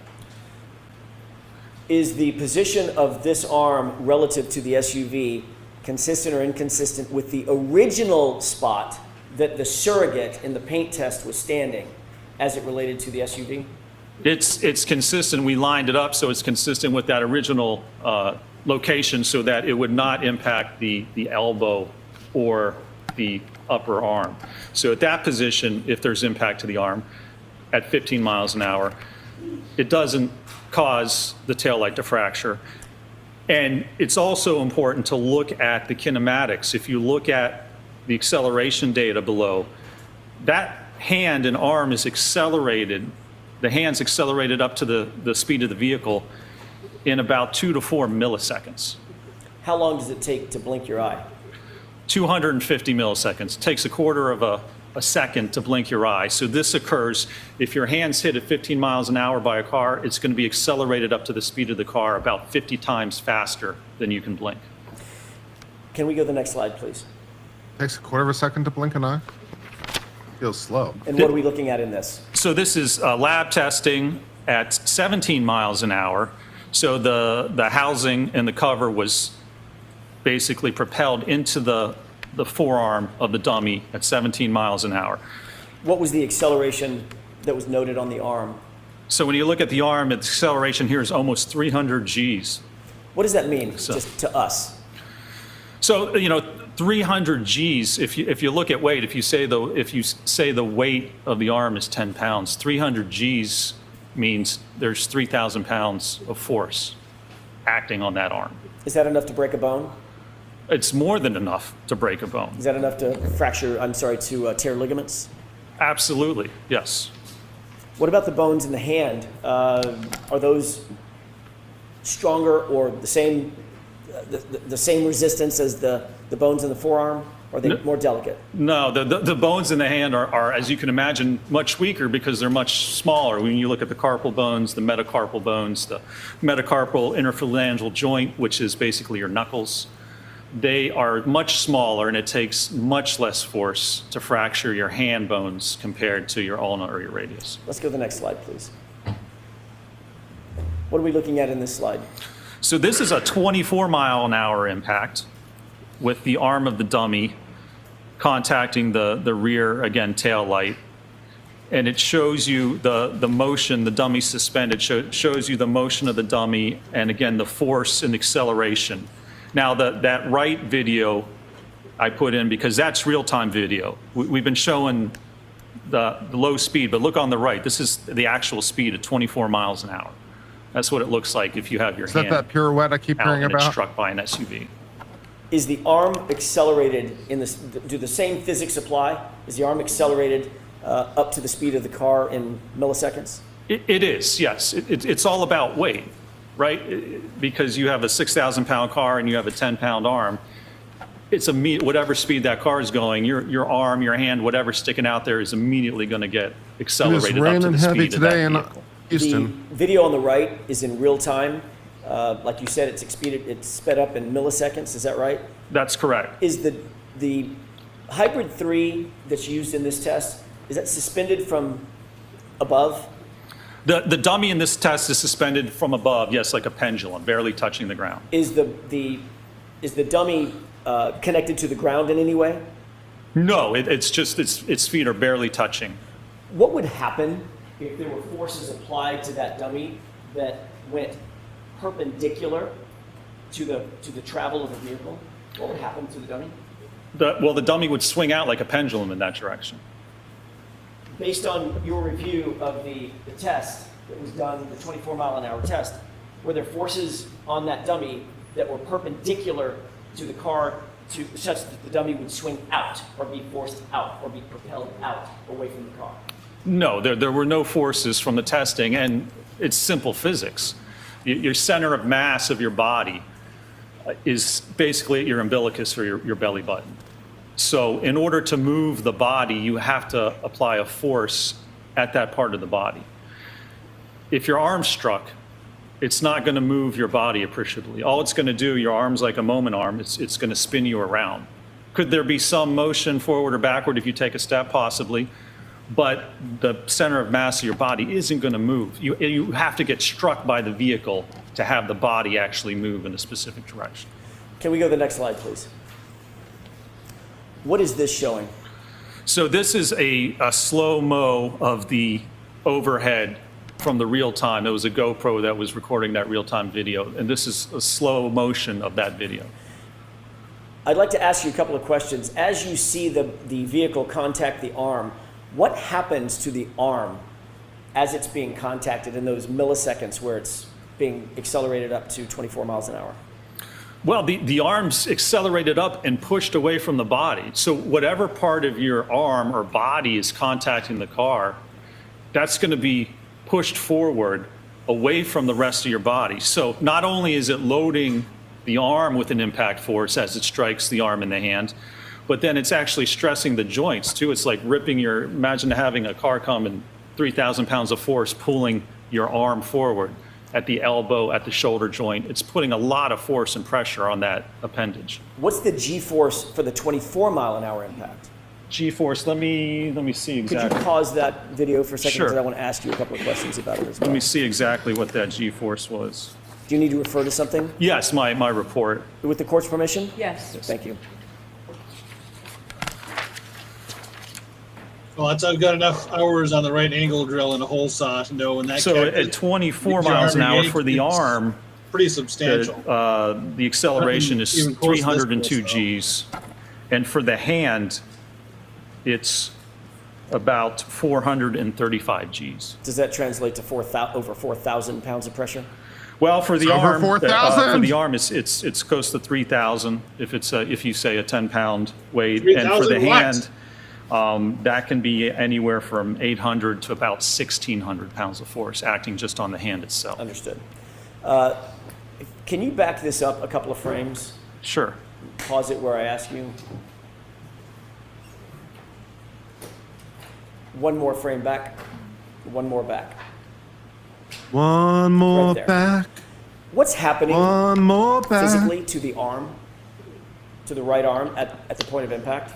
Is the position of this arm relative to the SUV consistent or inconsistent with the original spot that the surrogate in the paint test was standing as it related to the SUV? It's consistent. We lined it up so it's consistent with that original location so that it would not impact the elbow or the upper arm. So at that position, if there's impact to the arm at 15 miles an hour, it doesn't cause the taillight to fracture. And it's also important to look at the kinematics. If you look at the acceleration data below, that hand and arm is accelerated. The hand's accelerated up to the speed of the vehicle in about 2 to 4 milliseconds. How long does it take to blink your eye? 250 milliseconds. It takes a quarter of a second to blink your eye. So this occurs if your hand's hit at 15 miles an hour by a car, it's going to be accelerated up to the speed of the car about 50 times faster than you can blink. Can we go to the next slide, please? Takes a quarter of a second to blink an eye. Feels slow. And what are we looking at in this? So this is lab testing at 17 miles an hour. So the housing and the cover was basically propelled into the forearm of the dummy at 17 miles an hour. What was the acceleration that was noted on the arm? So when you look at the arm, the acceleration here is almost 300 Gs. What does that mean, So- just to us? So 300 Gs. If you look at weight, if you say the weight of the arm is 10 pounds, 300 Gs means there's 3,000 pounds of force acting on that arm. Is that enough to break a bone? It's more than enough to break a bone. Is that enough to to tear ligaments? Absolutely, yes. What about the bones in the hand? Are those stronger or the same resistance as the bones in the forearm? Or are they more delicate? No, the bones in the hand are, as you can imagine, much weaker because they're much smaller. When you look at the carpal bones, the metacarpal interphalangeal joint, which is basically your knuckles, they are much smaller and it takes much less force to fracture your hand bones compared to your ulna or your radius. Let's go to the next slide, please. What are we looking at in this slide? So this is a 24 mile an hour impact with the arm of the dummy contacting the rear, again, tail light. And it shows you the motion, the dummy suspended, shows you the motion of the dummy and again, the force and acceleration. Now that right video I put in because that's real-time video. We've been showing the low speed, but look on the right. This is the actual speed at 24 miles an hour. That's what it looks like if you have your Is hand that pirouette I keep out hearing and it's about? struck by an SUV. Is the arm accelerated in this? Do the same physics apply? Is the arm accelerated up to the speed of the car in milliseconds? It is, yes. It's all about weight, right? Because you have a 6,000 pound car and you have a 10-pound arm. It's whatever speed that car is going, your arm, your hand, whatever's sticking out there is immediately going to get accelerated up to raining the heavy speed of that today in vehicle. Houston. The video on the right is in real time. Like you said, it's sped up in milliseconds. Is that right? That's correct. Is the Hybrid 3 that's used in this test, is that suspended from above? The dummy in this test is suspended from above, yes, like a pendulum, barely touching the ground. Is the dummy connected to the ground in any way? No, it's just its feet are barely touching. What would happen if there were forces applied to that dummy that went perpendicular to the travel of the vehicle? What would happen to the dummy? The dummy would swing out like a pendulum in that direction. Based on your review of the test that was done, the 24-mile-an-hour test, were there forces on that dummy that were perpendicular to the car such that the dummy would swing out or be forced out or be propelled out away from the car? No, there were no forces from the testing, and it's simple physics. Your center of mass of your body is basically at your umbilicus or your belly button. So in order to move the body, you have to apply a force at that part of the body. If your arm's struck, it's not going to move your body appreciably. All it's going to do, your arm's like a moment arm, it's going to spin you around. Could there be some motion forward or backward if you take a step? Possibly. But the center of mass of your body isn't going to move. You have to get struck by the vehicle to have the body actually move in a specific direction. Can we go to the next slide, please? What is this showing? So this is a slow-mo of the overhead from the real time. It was a GoPro that was recording that real-time video, and this is a slow motion of that video. I'd like to ask you a couple of questions. As you see the vehicle contact the arm, what happens to the arm as it's being contacted in those milliseconds where it's being accelerated up to 24 miles an hour? Well, the arm's accelerated up and pushed away from the body. So whatever part of your arm or body is contacting the car, that's going to be pushed forward away from the rest of your body. So not only is it loading the arm with an impact force as it strikes the arm and the hand, but then it's actually stressing the joints too. It's like ripping imagine having a car come and 3,000 pounds of force pulling your arm forward at the elbow, at the shoulder joint. It's putting a lot of force and pressure on that appendage. What's the G-force for the 24-mile-an-hour impact? G-force, let me see exactly. Could you pause that video for a second? Sure. Because I want to ask you a couple of questions about it as well. Let me see exactly what that G-force was. Do you need to refer to something? Yes, my report. With the court's permission? Yes. Thank you. Well, I've got enough hours on the right angle drill and a hole saw to know when that. So at 24 miles an hour for the arm, pretty substantial. The acceleration is Even close to this 302 close, Gs. And for the hand, it's about 435 Gs. Does that translate to over 4,000 pounds of pressure? Well, for the It's over arm, 4,000? for the arm, it's close to 3,000 if you say a 10-pound weight, 3,000 and for the what? hand, that can be anywhere from 800 to about 1,600 pounds of force acting just on the hand itself. Understood. Can you back this up a couple of frames? Sure. Pause it where I ask you. One more frame back. One more back. One more Right there. back. What's happening One more back. physically to the arm, to the right arm at the point of impact?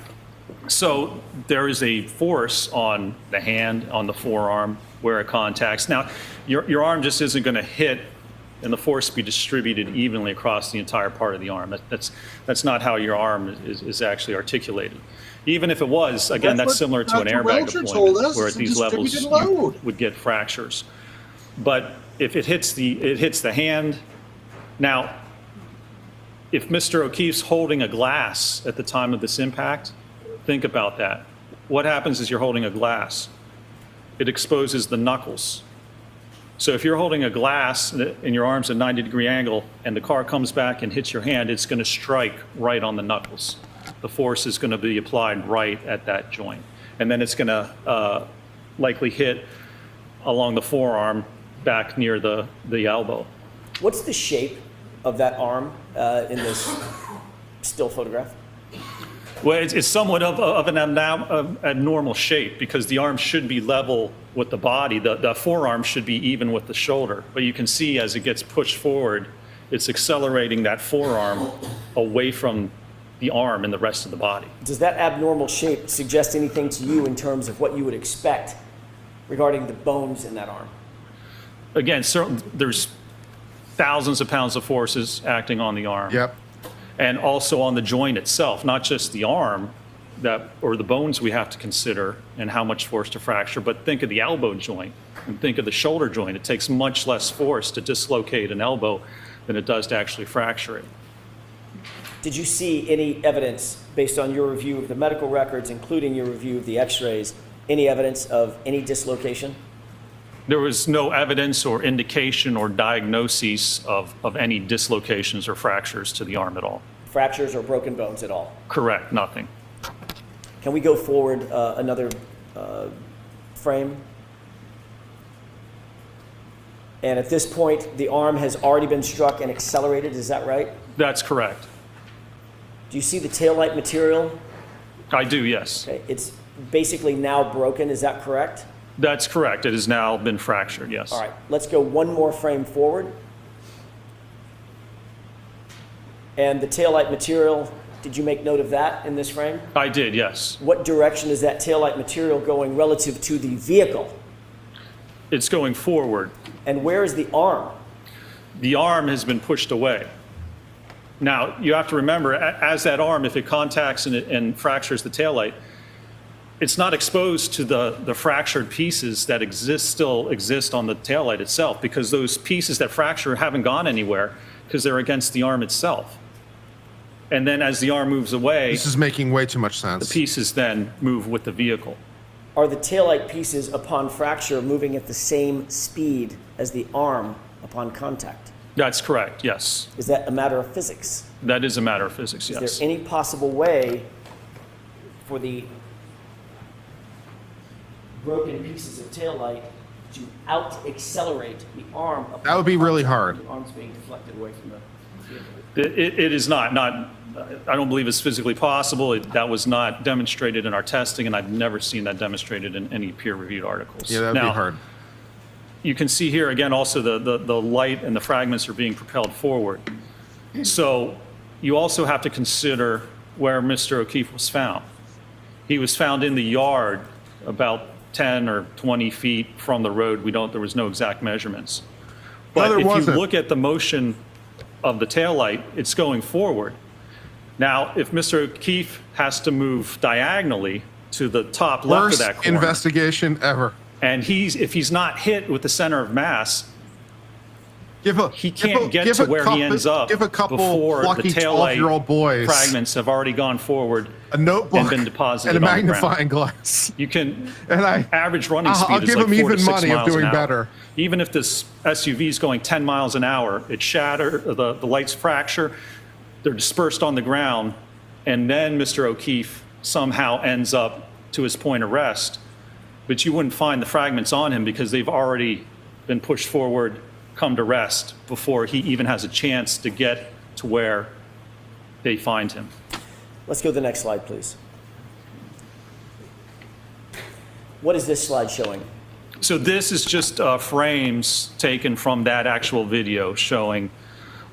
So there is a force on the hand, on the forearm, where it contacts. Now, your arm just isn't going to hit and the force be distributed evenly across the entire part of the arm. That's not how your arm is actually articulated. Even if it was, again, that's similar to an Dr. airbag Welcher told deployment, us where at it's a these levels distributed you load. would get fractures. But if it hits the hand, now, if Mr. O'Keefe's holding a glass at the time of this impact, think about that. What happens is you're holding a glass. It exposes the knuckles. So if you're holding a glass and your arm's at a 90-degree angle and the car comes back and hits your hand, it's going to strike right on the knuckles. The force is going to be applied right at that joint. And then it's going to likely hit along the forearm back near the elbow. What's the shape of that arm in this still photograph? Well, it's somewhat of an abnormal shape because the arm should be level with the body. The forearm should be even with the shoulder. But you can see as it gets pushed forward, it's accelerating that forearm away from the arm and the rest of the body. Does that abnormal shape suggest anything to you in terms of what you would expect regarding the bones in that arm? Again, certainly there's thousands of pounds of forces acting on the arm. Yep. And also on the joint itself, not just the arm or the bones we have to consider and how much force to fracture, but think of the elbow joint and think of the shoulder joint. It takes much less force to dislocate an elbow than it does to actually fracture it. Did you see any evidence, based on your review of the medical records, including your review of the x-rays, any evidence of any dislocation? There was no evidence or indication or diagnosis of any dislocations or fractures to the arm at all. Fractures or broken bones at all? Correct, nothing. Can we go forward another frame? And at this point, the arm has already been struck and accelerated, is that right? That's correct. Do you see the taillight material? I do, yes. Okay. It's basically now broken, is that correct? That's correct. It has now been fractured, yes. All right, let's go one more frame forward. And the taillight material, did you make note of that in this frame? I did, yes. What direction is that taillight material going relative to the vehicle? It's going forward. And where is the arm? The arm has been pushed away. Now, you have to remember, as that arm, if it contacts and fractures the taillight, it's not exposed to the fractured pieces that still exist on the taillight itself, because those pieces that fracture haven't gone anywhere because they're against the arm itself. And then as the arm moves away, This is making way too much sense. the pieces then move with the vehicle. Are the taillight pieces upon fracture moving at the same speed as the arm upon contact? That's correct, yes. Is that a matter of physics? That is a matter of physics, yes. Is there any possible way for the broken pieces of taillight to out-accelerate the arm? That would be really hard. The arm's being deflected away from the vehicle. It is not, I don't believe it's physically possible. That was not demonstrated in our testing, and I've never seen that demonstrated in any peer-reviewed articles. Yeah, that would be hard. You can see here, again, also the light and the fragments are being propelled forward. So you also have to consider where Mr. O'Keefe was found. He was found in the yard about 10 or 20 feet from the road. There was no exact measurements. But there if you wasn't. look at the motion of the taillight, it's going forward. Now, if Mr. O'Keefe has to move diagonally to the top left of Worst that corner, investigation ever. and if he's not hit with the center of mass, he give can't get to where he ends up Give a couple before the plucky 12-year-old taillight boys fragments have already gone forward a notebook and been deposited and a on the ground. magnifying glass. You can, And average running I'll speed is give like him 4 to even 6 money of miles doing an hour. better. Even if this SUV is going 10 miles an hour, the lights fracture, they're dispersed on the ground, and then Mr. O'Keefe somehow ends up to his point of rest. But you wouldn't find the fragments on him because they've already been pushed forward, come to rest before he even has a chance to get to where they find him. Let's go to the next slide, please. What is this slide showing? So this is just frames taken from that actual video showing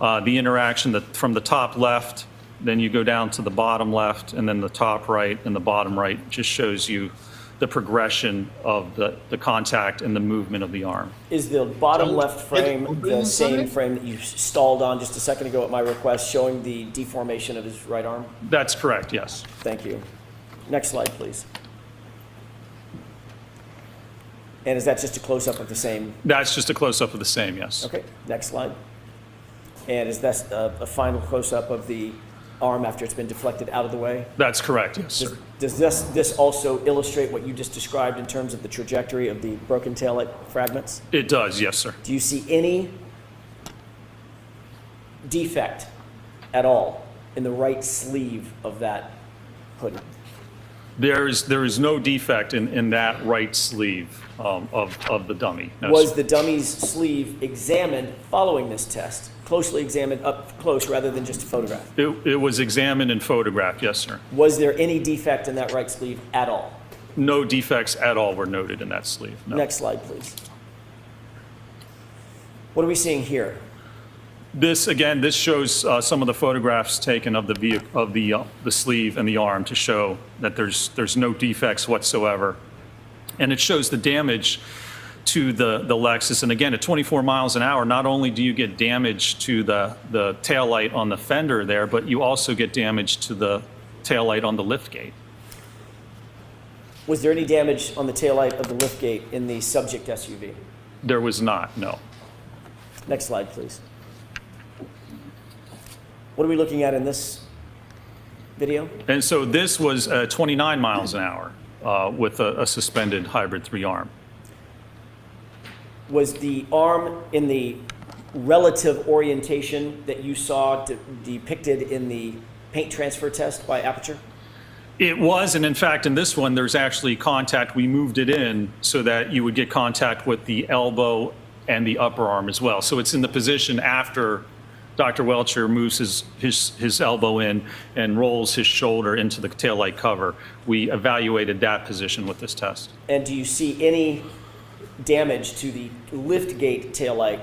the interaction from the top left, then you go down to the bottom left, and then the top right and the bottom right just shows you the progression of the contact and the movement of the arm. Is the bottom left frame the same frame that you stalled on just a second ago at my request, showing the deformation of his right arm? That's correct, yes. Thank you. Next slide, please. And is that just a close-up of the same? That's just a close-up of the same, yes. Okay, next slide. And is that a final close-up of the arm after it's been deflected out of the way? That's correct, yes, sir. Does this also illustrate what you just described in terms of the trajectory of the broken taillight fragments? It does, yes, sir. Do you see any defect at all in the right sleeve of that hoodie? There is no defect in that right sleeve of the dummy. No, Was sir. the dummy's sleeve examined following this test? Closely examined up close rather than just a photograph? It was examined and photographed, yes, sir. Was there any defect in that right sleeve at all? No defects at all were noted in that sleeve, no. Next slide, please. What are we seeing here? This shows some of the photographs taken of the sleeve and the arm to show that there's no defects whatsoever And it shows the damage to the Lexus. And again, at 24 miles an hour, not only do you get damage to the taillight on the fender there, but you also get damage to the taillight on the liftgate. Was there any damage on the taillight of the liftgate in the subject SUV? There was not, no. Next slide, please. What are we looking at in this video? And so this was 29 miles an hour with a suspended hybrid 3-arm. Was the arm in the relative orientation that you saw depicted in the paint transfer test by Aperture? It was, and in fact, in this one, there's actually contact. We moved it in so that you would get contact with the elbow and the upper arm as well. So it's in the position after Dr. Welcher moves his elbow in and rolls his shoulder into the taillight cover. We evaluated that position with this test. And do you see any damage to the liftgate taillight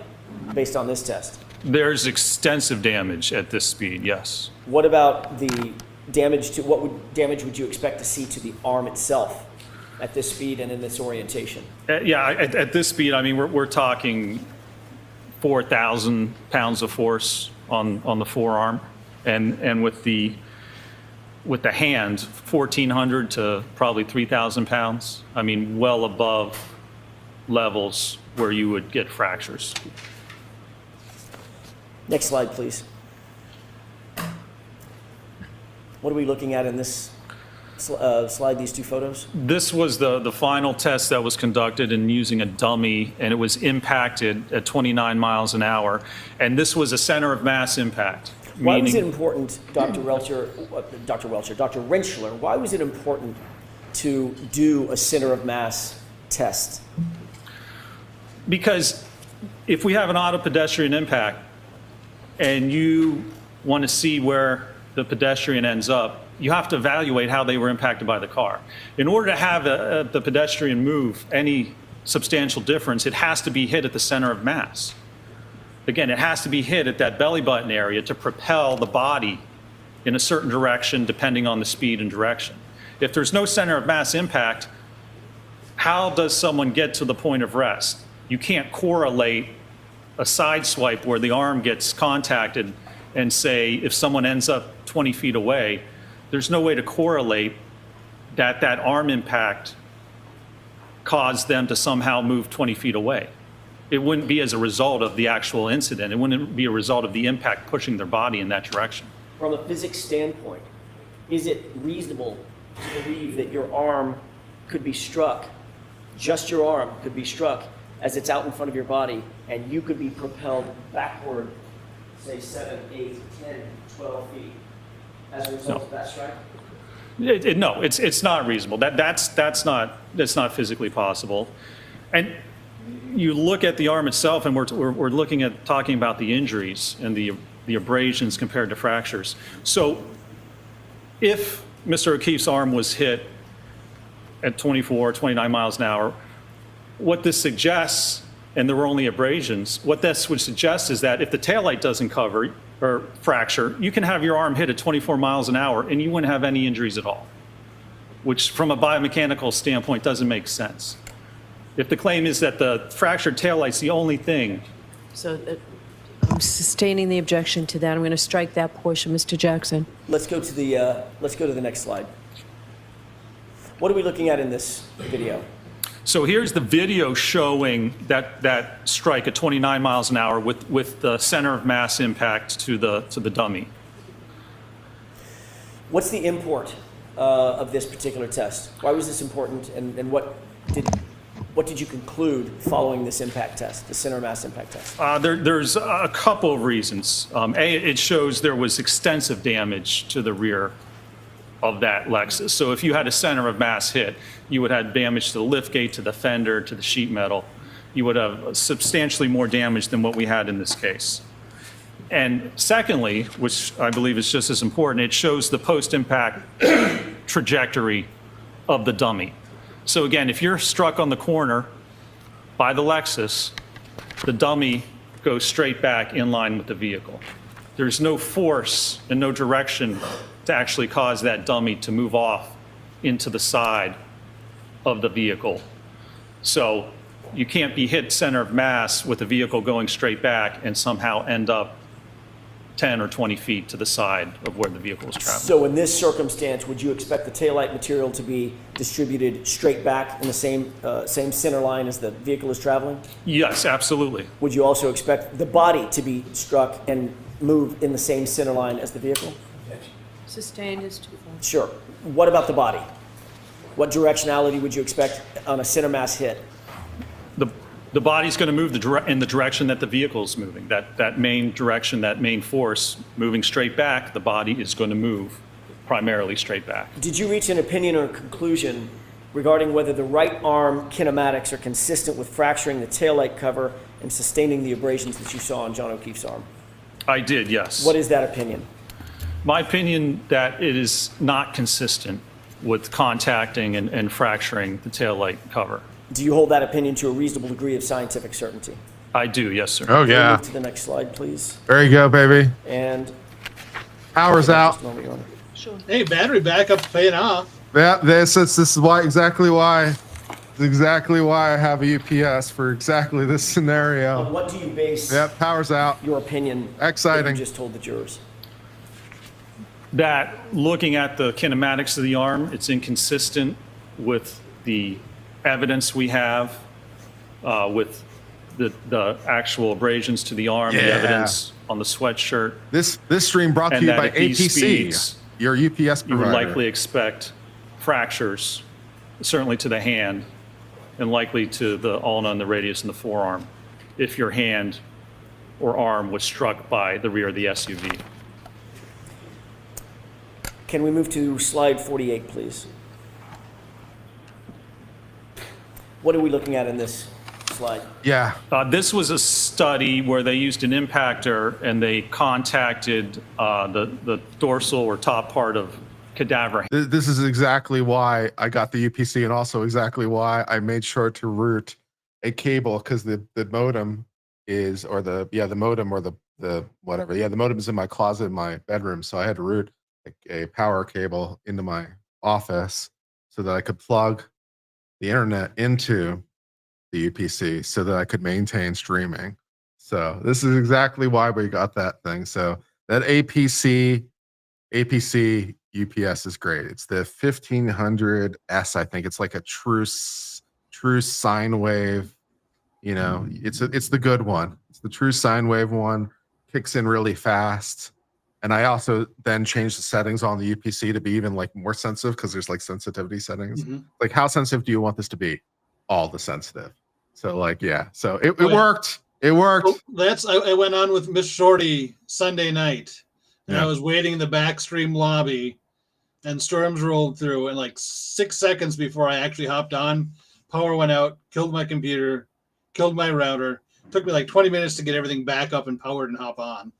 based on this test? There's extensive damage at this speed, yes. What about the damage to, damage would you expect to see to the arm itself at this speed and in this orientation? Yeah, at this speed, I mean, we're talking 4,000 pounds of force on the forearm, and with the hand, 1,400 to probably 3,000 pounds. I mean, well above levels where you would get fractures. Next slide, please. What are we looking at in this slide, these two photos? This was the final test that was conducted in using a dummy, and it was impacted at 29 miles an hour. And this was a center of mass impact. Why was it important, Dr. Rentschler, why was it important to do a center of mass test? Because if we have an auto pedestrian impact and you want to see where the pedestrian ends up, you have to evaluate how they were impacted by the car. In order to have the pedestrian move any substantial difference, it has to be hit at the center of mass. Again, it has to be hit at that belly button area to propel the body in a certain direction depending on the speed and direction. If there's no center of mass impact, how does someone get to the point of rest? You can't correlate a side swipe where the arm gets contacted and say if someone ends up 20 feet away, there's no way to correlate that arm impact caused them to somehow move 20 feet away. It wouldn't be as a result of the actual incident. It wouldn't be a result of the impact pushing their body in that direction. From a physics standpoint, is it reasonable to believe that your arm could be struck, just your arm could be struck as it's out in front of your body, and you could be propelled backward, say 7, 8, 10, 12 feet as a result of that strike? No, it's not reasonable. That's not physically possible. And you look at the arm itself, and we're looking at talking about the injuries and the abrasions compared to fractures. So if Mr. O'Keefe's arm was hit at 24, 29 miles an hour, what this suggests, and there were only abrasions, what this would suggest is that if the taillight doesn't cover or fracture, you can have your arm hit at 24 miles an hour and you wouldn't have any injuries at all, which from a biomechanical standpoint doesn't make sense. If the claim is that the fractured taillight's the only thing. So I'm sustaining the objection to that. I'm going to strike that portion, Mr. Jackson. Let's go to the next slide. What are we looking at in this video? So here's the video showing that strike at 29 miles an hour with the center of mass impact to the dummy. What's the import of this particular test? Why was this important, and what did you conclude following this impact test, the center of mass impact test? There's a couple of reasons. A, it shows there was extensive damage to the rear of that Lexus. So if you had a center of mass hit, you would have damage to the liftgate, to the fender, to the sheet metal. You would have substantially more damage than what we had in this case. And secondly, which I believe is just as important, it shows the post-impact trajectory of the dummy. So again, if you're struck on the corner by the Lexus, the dummy goes straight back in line with the vehicle. There's no force and no direction to actually cause that dummy to move off into the side of the vehicle So you can't be hit center of mass with a vehicle going straight back and somehow end up 10 or 20 feet to the side of where the vehicle is traveling. So in this circumstance, would you expect the taillight material to be distributed straight back in the same center line as the vehicle is traveling? Yes, absolutely. Would you also expect the body to be struck and move in the same center line as the vehicle? Sustained is twofold. Sure. What about the body? What directionality would you expect on a center mass hit? The body's going to move in the direction that the vehicle is moving. That main direction, that main force, moving straight back, the body is going to move primarily straight back. Did you reach an opinion or conclusion regarding whether the right arm kinematics are consistent with fracturing the taillight cover and sustaining the abrasions that you saw on John O'Keefe's arm? I did, yes. What is that opinion? My opinion that it is not consistent with contacting and fracturing the taillight cover. Do you hold that opinion to a reasonable degree of scientific certainty? I do, yes, sir. Oh, Can we yeah. move to the next slide, please. There you go, baby. And Power's out. just a moment, Your Honor. Hey, battery backup's paying off. Yeah, this is exactly why I have a UPS for exactly this scenario. On what do you base Yep, power's out. your opinion that Exciting. you just told the jurors? That looking at the kinematics of the arm, it's inconsistent with the evidence we have with the actual abrasions to the arm, the Yeah. evidence on the sweatshirt. This stream brought to And you that by at these APC, speeds, your UPS You would provider. likely expect fractures, certainly to the hand, and likely to the ulna and the radius and the forearm, if your hand or arm was struck by the rear of the SUV. Can we move to slide 48, please? What are we looking at in this slide? Yeah, This was a study where they used an impactor and they contacted the dorsal or top part of cadaver. this is exactly why I got the UPC, and also exactly why I made sure to route a cable, because the modem is, or the modem or the whatever. Yeah, the modem is in my closet in my bedroom, so I had to route a power cable into my office so that I could plug the internet into the UPC so that I could maintain streaming. So this is exactly why we got that thing. So that APC UPS is great. It's the 1500S, I think. It's like a true sine wave. You know, it's the good one. It's the true sine wave one. Kicks in really fast. And I also then changed the settings on the UPC to be even like more sensitive, because there's like sensitivity settings. Like, how sensitive do you want this to be? All the sensitive. So like, yeah. So it worked. It worked. Well, I went on with Miss Shorty Sunday night, and Yeah. I was waiting in the backstream lobby, and storms rolled through, and like 6 seconds before I actually hopped on, power went out, killed my computer, killed my router. Took me like 20 minutes to get everything back up and powered and hop on.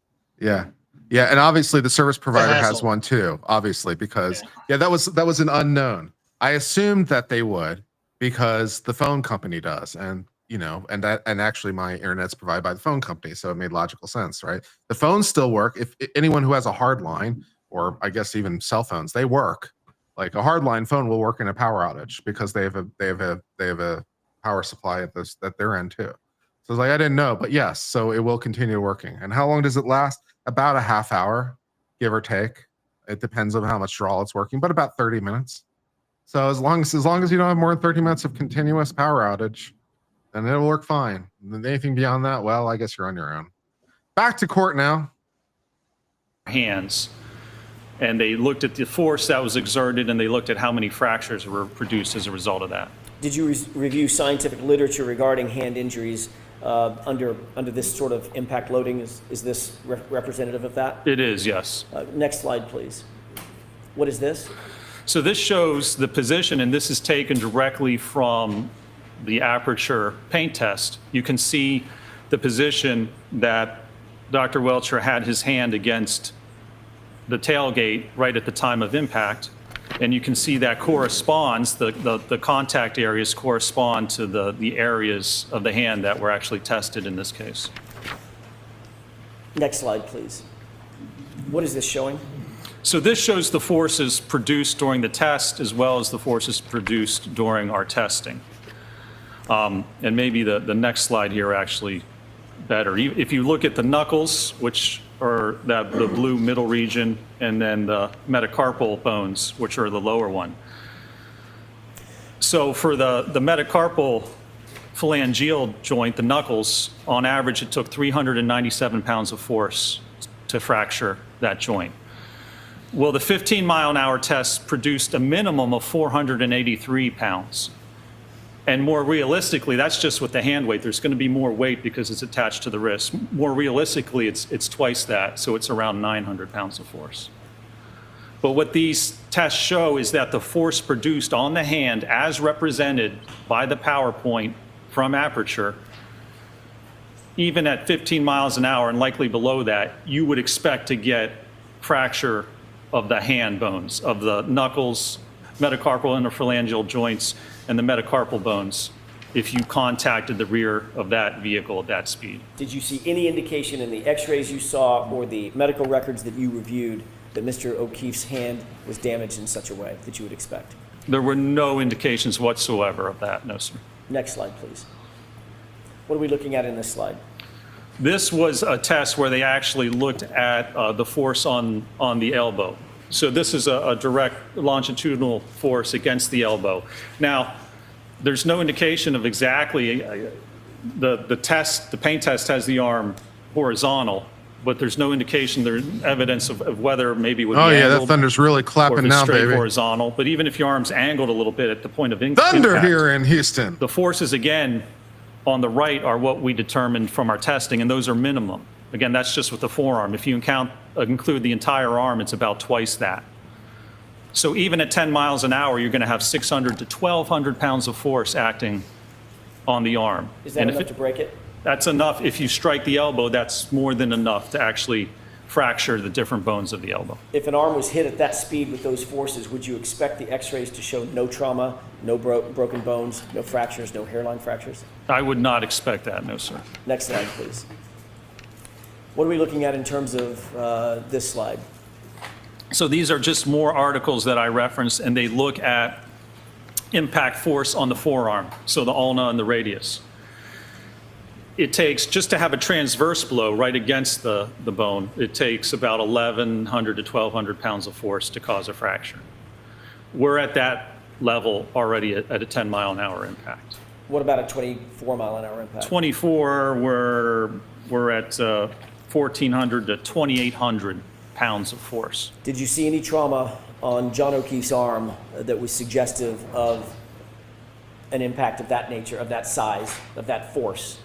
Yeah. Yeah, and obviously the service provider has hassle. one too, obviously, because that was an unknown. I assumed that they would, because the phone company does, and and actually my internet's provided by the phone company, so it made logical sense, right? The phones still work. If anyone who has a hard line, or I guess even cell phones, they work. Like a hardline phone will work in a power outage because they have a power supply at their end too. So it's like, I didn't know, but yes, so it will continue working. And how long does it last? About a half hour, give or take. It depends on how much draw it's working, but about 30 minutes. So as long as you don't have more than 30 minutes of continuous power outage, then it'll work fine. And anything beyond that, well, I guess you're on your own. Back to court now. Hands. And they looked at the force that was exerted, and they looked at how many fractures were produced as a result of that. Did you review scientific literature regarding hand injuries under this sort of impact loading? Is this representative of that? It is, yes. Next slide, please. What is this? So this shows the position, and this is taken directly from the aperture paint test. You can see the position that Dr. Welcher had his hand against the tailgate right at the time of impact. And you can see that corresponds, the contact areas correspond to the areas of the hand that were actually tested in this case. Next slide, please. What is this showing? So this shows the forces produced during the test as well as the forces produced during our testing. And maybe the next slide here actually better. If you look at the knuckles, which are the blue middle region, and then the metacarpal bones, which are the lower one. So for the metacarpal phalangeal joint, the knuckles, on average, it took 397 pounds of force to fracture that joint. Well, the 15-mile-an-hour test produced a minimum of 483 pounds. And more realistically, that's just with the hand weight. There's going to be more weight because it's attached to the wrist. More realistically, it's twice that, so it's around 900 pounds of force. But what these tests show is that the force produced on the hand, as represented by the PowerPoint from Aperture, even at 15 miles an hour and likely below that, you would expect to get fracture of the hand bones, of the knuckles, metacarpal interphalangeal joints, and the metacarpal bones if you contacted the rear of that vehicle at that speed. Did you see any indication in the x-rays you saw or the medical records that you reviewed that Mr. O'Keefe's hand was damaged in such a way that you would expect? There were no indications whatsoever of that, no, sir. Next slide, please. What are we looking at in this slide? This was a test where they actually looked at the force on the elbow. So this is a direct longitudinal force against the elbow. Now, there's no indication of exactly, the paint test has the arm horizontal, but there's no indication, there's evidence of whether maybe it would be that angled thunder's really or if clapping it's now, straight baby. horizontal. But even if your arm's angled a little bit at the point of impact, Thunder here in Houston. the forces, again, on the right are what we determined from our testing, and those are minimum. Again, that's just with the forearm. If you include the entire arm, it's about twice that. So even at 10 miles an hour, you're going to have 600 to 1,200 pounds of force acting on the arm. Is that And enough to break it? That's enough. If you strike the elbow, that's more than enough to actually fracture the different bones of the elbow. If an arm was hit at that speed with those forces, would you expect the x-rays to show no trauma, no broken bones, no fractures, no hairline fractures? I would not expect that, no, sir. Next slide, please. What are we looking at in terms of this slide? So these are just more articles that I referenced, and they look at impact force on the forearm, so the ulna and the radius. It takes, just to have a transverse blow right against the bone, it takes about 1,100 to 1,200 pounds of force to cause a fracture. We're at that level already at a 10-mile-an-hour impact. What about a 24-mile-an-hour impact? 24, we're at 1,400 to 2,800 pounds of force. Did you see any trauma on John O'Keefe's arm that was suggestive of an impact of that nature, of that size, of that force?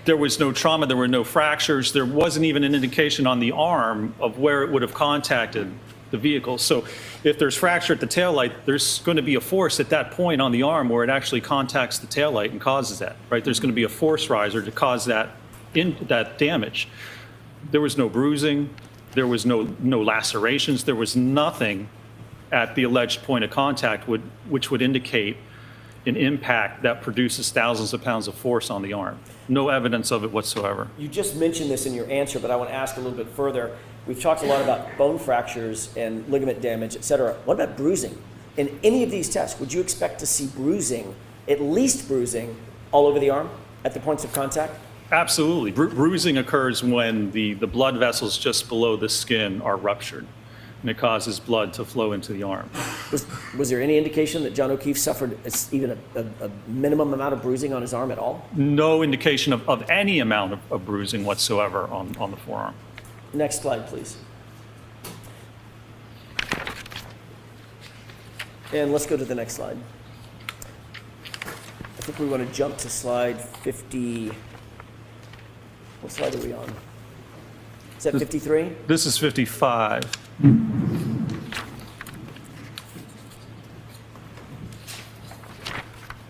There was no trauma, there were no fractures, there wasn't even an indication on the arm of where it would have contacted the vehicle. So if there's fracture at the taillight, there's going to be a force at that point on the arm where it actually contacts the taillight and causes that, right? There's going to be a force riser to cause that damage. There was no bruising, there was no lacerations, there was nothing at the alleged point of contact which would indicate an impact that produces thousands of pounds of force on the arm. No evidence of it whatsoever. You just mentioned this in your answer, but I want to ask a little bit further. We've talked a lot about bone fractures and ligament damage, et cetera. What about bruising? In any of these tests, would you expect to see bruising, at least bruising, all over the arm at the points of contact? Absolutely. Bruising occurs when the blood vessels just below the skin are ruptured, and it causes blood to flow into the arm. Was there any indication that John O'Keefe suffered even a minimum amount of bruising on his arm at all? No indication of any amount of bruising whatsoever on the forearm. Next slide, please. And let's go to the next slide. I think we want to jump to slide 50. What slide are we on? Is that 53? This is 55.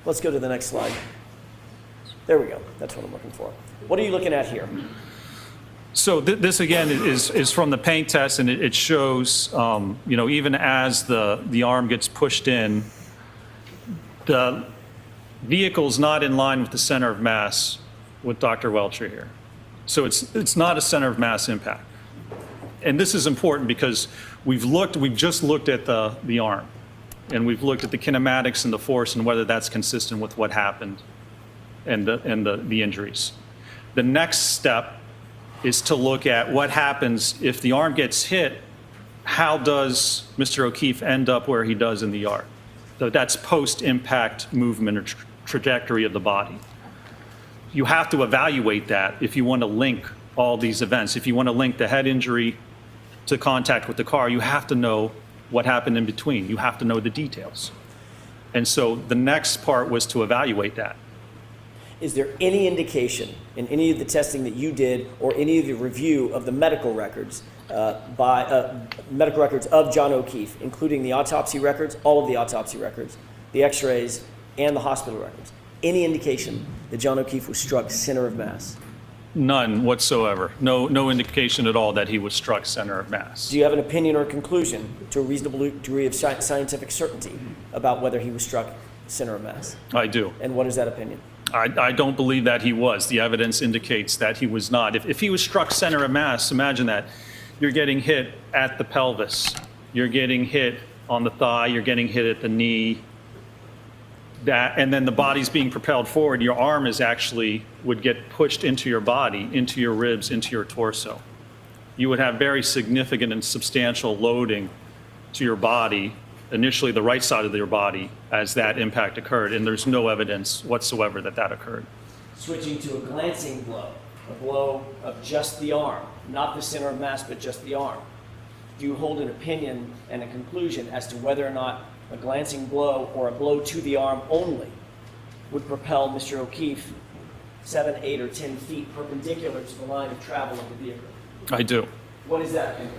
Let's go to the next slide. There we go. That's what I'm looking for. What are you looking at here? So this again is from the paint test, and it shows, even as the arm gets pushed in, the vehicle's not in line with the center of mass with Dr. Welcher here. So it's not a center of mass impact. And this is important because we've just looked at the arm, and we've looked at the kinematics and the force and whether that's consistent with what happened and the injuries. The next step is to look at what happens if the arm gets hit. How does Mr. O'Keefe end up where he does in the yard? So that's post-impact movement or trajectory of the body. You have to evaluate that if you want to link all these events. If you want to link the head injury to contact with the car, you have to know what happened in between. You have to know the details. And so the next part was to evaluate that. Is there any indication in any of the testing that you did or any of the review of the medical records medical records of John O'Keefe, including the autopsy records, all of the autopsy records, the x-rays, and the hospital records, any indication that John O'Keefe was struck center of mass? None whatsoever. No indication at all that he was struck center of mass. Do you have an opinion or conclusion to a reasonable degree of scientific certainty about whether he was struck center of mass? I do. And what is that opinion? I don't believe that he was. The evidence indicates that he was not. If he was struck center of mass, imagine that. You're getting hit at the pelvis. You're getting hit on the thigh. You're getting hit at the knee. And then the body's being propelled forward. Your arm would get pushed into your body, into your ribs, into your torso. You would have very significant and substantial loading to your body, initially the right side of your body, as that impact occurred. And there's no evidence whatsoever that that occurred. Switching to a glancing blow, a blow of just the arm, not the center of mass, but just the arm. Do you hold an opinion and a conclusion as to whether or not a glancing blow or a blow to the arm only would propel Mr. O'Keefe 7, 8, or 10 feet perpendicular to the line of travel of the vehicle? I do. What is that opinion?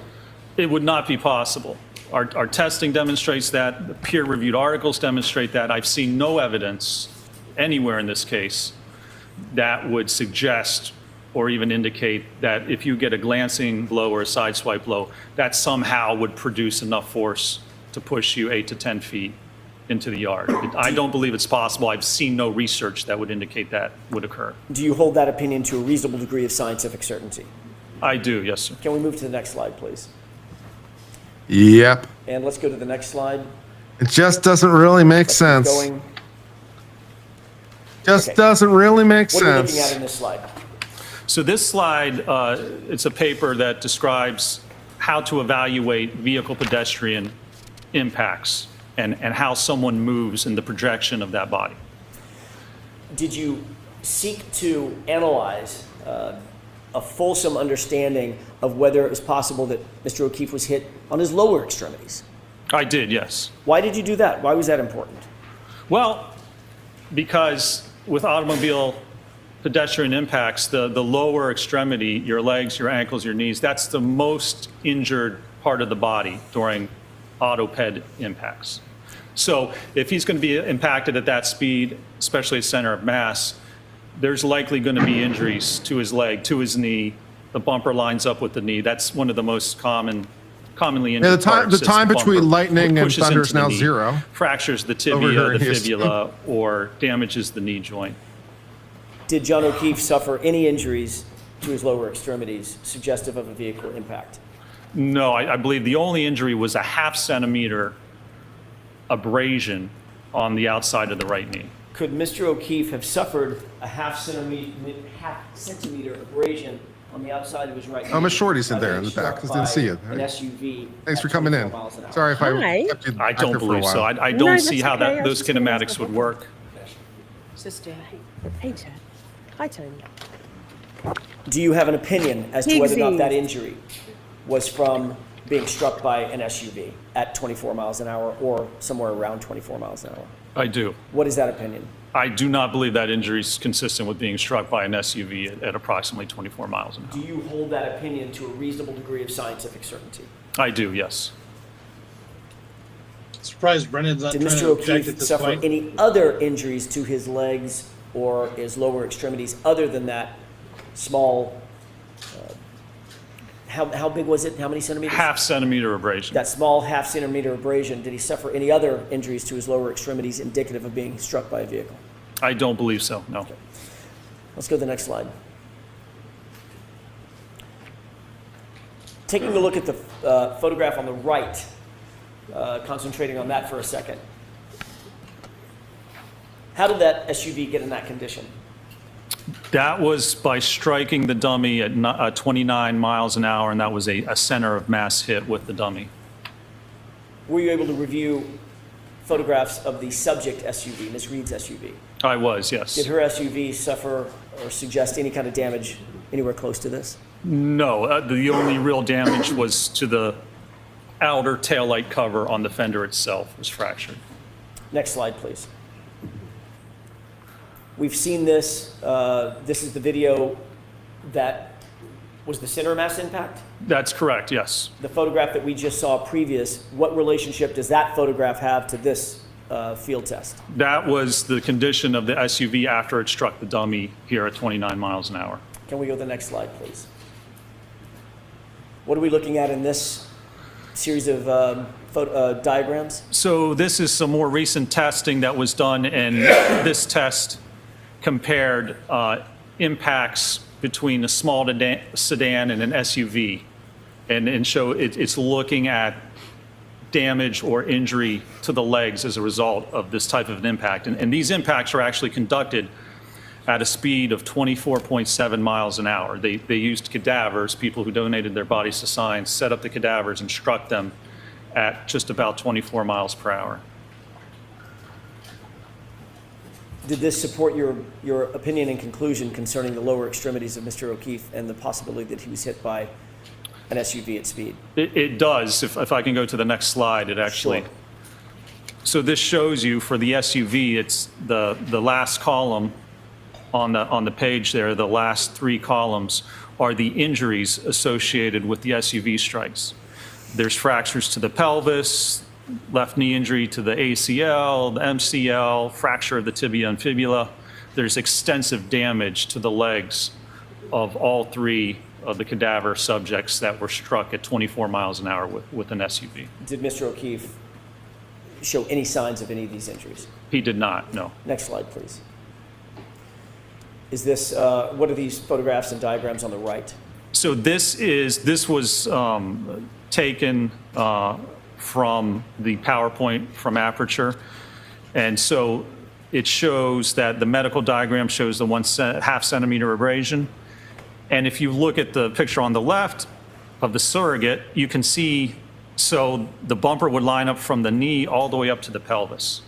It would not be possible. Our testing demonstrates that. The peer-reviewed articles demonstrate that. I've seen no evidence anywhere in this case that would suggest or even indicate that if you get a glancing blow or a sideswipe blow, that somehow would produce enough force to push you 8 to 10 feet into the yard. I don't believe it's possible. I've seen no research that would indicate that would occur. Do you hold that opinion to a reasonable degree of scientific certainty? I do, yes, sir. Can we move to the next slide, please? Yep. And let's go to the next slide. It just doesn't really make Let's keep sense. going. Just Okay. doesn't really make What are we looking at sense. in this slide? So this slide, it's a paper that describes how to evaluate vehicle pedestrian impacts and how someone moves in the projection of that body. Did you seek to analyze a fulsome understanding of whether it was possible that Mr. O'Keefe was hit on his lower extremities? I did, yes. Why did you do that? Why was that important? Well, because with automobile pedestrian impacts, the lower extremity, your legs, your ankles, your knees, that's the most injured part of the body during auto-ped impacts. So if he's going to be impacted at that speed, especially at center of mass, there's likely going to be injuries to his leg, to his knee. The bumper lines up with the knee. That's one of the most commonly injured Yeah, the time parts. the time bumper between lightning and pushes thunder is into the now knee, 0. fractures the Over here tibia, in the Houston. fibula, or damages the knee joint. Did John O'Keefe suffer any injuries to his lower extremities suggestive of a vehicle impact? No, I believe the only injury was a 0.5 centimeter abrasion on the outside of the right knee. Could Mr. O'Keefe have suffered a half centimeter abrasion on the outside of his right knee? I'm a shorties in by there being in the back. struck I didn't see you. by An SUV. Thanks at for coming in. 24 miles an hour? Sorry if Hi. I kept you I back there don't for a believe so. while. I No, don't that's see how okay. I those was just gonna kinematics ask would a- work. Sister. Hey, Ted. Hi, Tony. Do you have an opinion as to whether or not that Pigsies. injury was from being struck by an SUV at 24 miles an hour or somewhere around 24 miles an hour? I do. What is that opinion? I do not believe that injury is consistent with being struck by an SUV at approximately 24 miles an Do hour. you hold that opinion to a reasonable degree of scientific certainty? I do, yes. Surprised Brendan's not Did trying Mr. to object at O'Keefe this suffer point. any other injuries to his legs or his lower extremities other than that small, how big was it? How many centimeters? 0.5 centimeter abrasion. That small half centimeter abrasion, did he suffer any other injuries to his lower extremities indicative of being struck by a vehicle? I don't believe so, no. Let's go to the next slide. Taking a look at the photograph on the right, concentrating on that for a second. How did that SUV get in that condition? That was by striking the dummy at 29 miles an hour, and that was a center of mass hit with the dummy. Were you able to review photographs of the subject SUV, Ms. Reed's SUV? I was, yes. Did her SUV suffer or suggest any kind of damage anywhere close to this? No, the only real damage was to the outer taillight cover on the fender itself was fractured. Next slide, please. We've seen this. This is the video that was the center mass impact. That's correct, yes. The photograph that we just saw previous, what relationship does that photograph have to this field test? That was the condition of the SUV after it struck the dummy here at 29 miles an hour. Can we go to the next slide, please? What are we looking at in this series of diagrams? So this is some more recent testing that was done, and this test compared impacts between a small sedan and an SUV, and show it's looking at damage or injury to the legs as a result of this type of an impact. And these impacts are actually conducted at a speed of 24.7 miles an hour. They used cadavers, people who donated their bodies to science, set up the cadavers and struck them at just about 24 miles per hour. Did this support your opinion and conclusion concerning the lower extremities of Mr. O'Keefe and the possibility that he was hit by an SUV at speed? It does. If I can go to the next slide, it actually. Sure. So this shows you for the SUV, it's the last column on the page there, the last three columns are the injuries associated with the SUV strikes. There's fractures to the pelvis, left knee injury to the ACL, the MCL, fracture of the tibia and fibula. There's extensive damage to the legs of all three of the cadaver subjects that were struck at 24 miles an hour with an SUV. Did Mr. O'Keefe show any signs of any of these injuries? He did not, no. Next slide, please. Is this, what are these photographs and diagrams on the right? So this was taken from the PowerPoint from Aperture. And so it shows that the medical diagram shows the 1.5 centimeter abrasion. And if you look at the picture on the left of the surrogate, you can see, so the bumper would line up from the knee all the way up to the pelvis.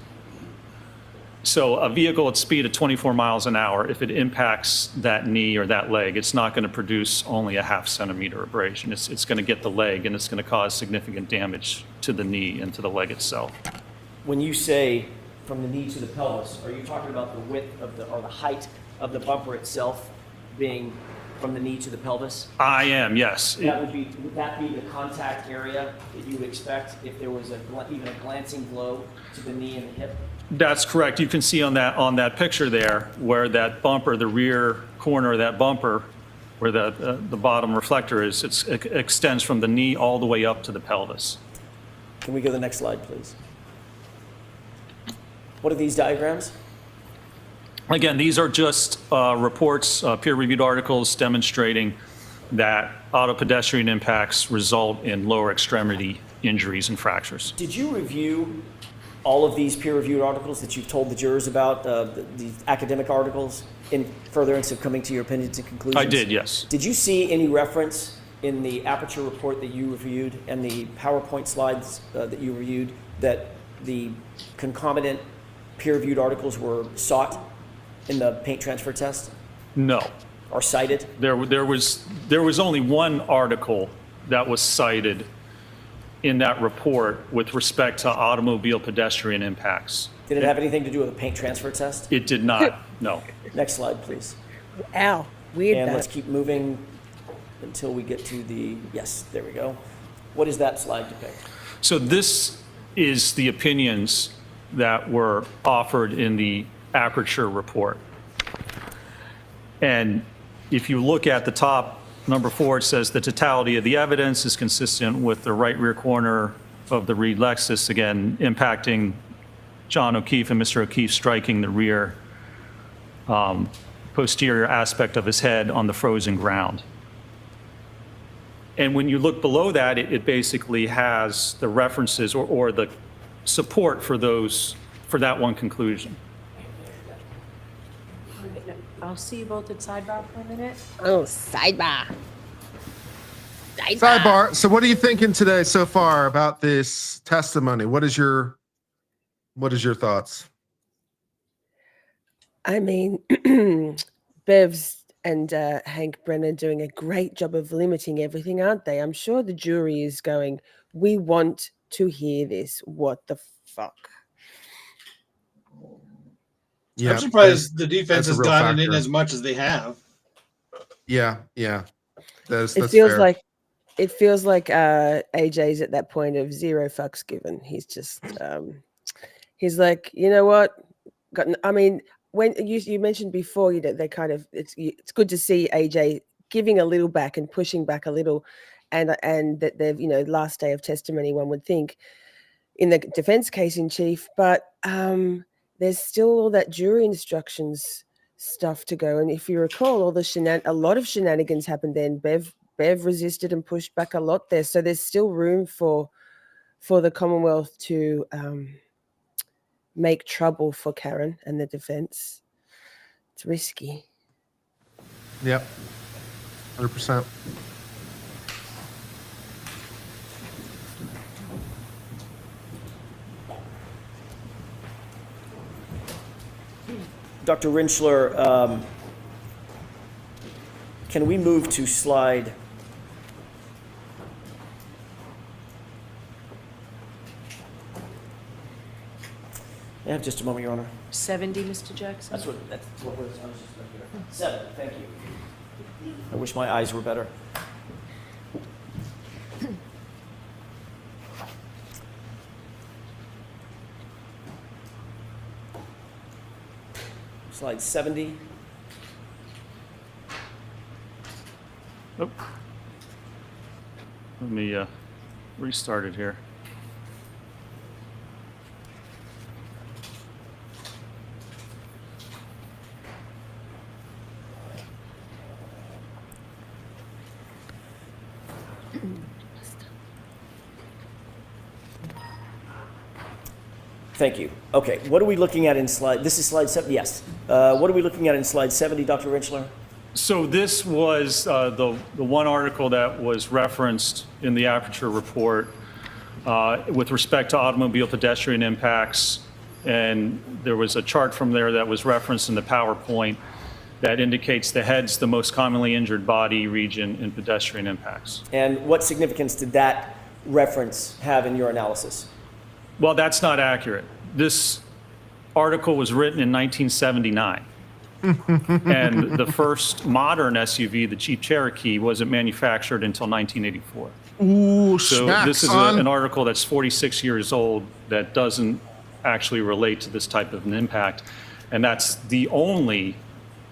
So a vehicle at speed of 24 miles an hour, if it impacts that knee or that leg, it's not going to produce only a 0.5 centimeter abrasion. It's going to get the leg, and it's going to cause significant damage to the knee and to the leg itself. When you say from the knee to the pelvis, are you talking about the width of or the height of the bumper itself being from the knee to the pelvis? I am, yes. Would that be the contact area that you would expect if there was even a glancing blow to the knee and the hip? That's correct. You can see on that picture there where that bumper, the rear corner of that bumper, where the bottom reflector is, it extends from the knee all the way up to the pelvis. Can we go to the next slide, please? What are these diagrams? Again, these are just reports, peer-reviewed articles demonstrating that auto-pedestrian impacts result in lower extremity injuries and fractures. Did you review all of these peer-reviewed articles that you've told the jurors about, the academic articles, in furtherance of coming to your opinions and conclusions? I did, yes. Did you see any reference in the Aperture report that you reviewed and the PowerPoint slides that you reviewed that the concomitant peer-reviewed articles were sought in the paint transfer test? No. Or cited? There was only one article that was cited in that report with respect to automobile pedestrian impacts. Did it have anything to do with a paint transfer test? It did not, no. Next slide, please. Ow, weird. And that. let's keep moving until we get to the, yes, there we go. What does that slide depict? So this is the opinions that were offered in the Aperture report. And if you look at the top, number 4, it says the totality of the evidence is consistent with the right rear corner of the Reed Lexus, again, impacting John O'Keefe and Mr. O'Keefe striking the rear posterior aspect of his head on the frozen ground. And when you look below that, it basically has the references or the support for that one conclusion. I'll see you both at Sidebar for a minute. Oh, sidebar. Sidebar. So what are you thinking today so far about this testimony? What is your thoughts? I mean, Bev's and Hank Brennan doing a great job of limiting everything, aren't they? I'm sure the jury is going, we want to hear this. What the fuck? Yeah, I'm surprised the defense that's a has real gotten in factor. as much as they have. Yeah. That's It feels fair. like AJ's at that point of zero fucks given. He's just he's like, you know what? I mean, when you mentioned before, you know, they kind of it's good to see AJ giving a little back and pushing back a little, and that they've, you know, last day of testimony, one would think, in the defense case in chief, but there's still all that jury instructions stuff to go. And if you recall, a lot of shenanigans happened then. Bev resisted and pushed back a lot there, so there's still room for the Commonwealth to make trouble for Karen and the defense. It's risky. Yep. 100%. Dr. Rinschler, can we move to slide? Yeah, just a moment, Your Honor. 70, Mr. Jackson? That's what was. I was just looking at. 7. Thank you. I wish my eyes were better. Slide 70. Oh. Let me restart it here. Thank you. Okay, what are we looking at in slide? This is slide 7. Yes. What are we looking at in slide 70, Dr. Rinschler? So this was the one article that was referenced in the Aperture report with respect to automobile pedestrian impacts, and there was a chart from there that was referenced in the PowerPoint that indicates the head's the most commonly injured body region in pedestrian impacts. And what significance did that reference have in your analysis? Well, that's not accurate. This article was written in 1979. And the first modern SUV, the Jeep Cherokee, wasn't manufactured until 1984. Ooh, So smack, this is son. an article that's 46 years old that doesn't actually relate to this type of an impact. And that's the only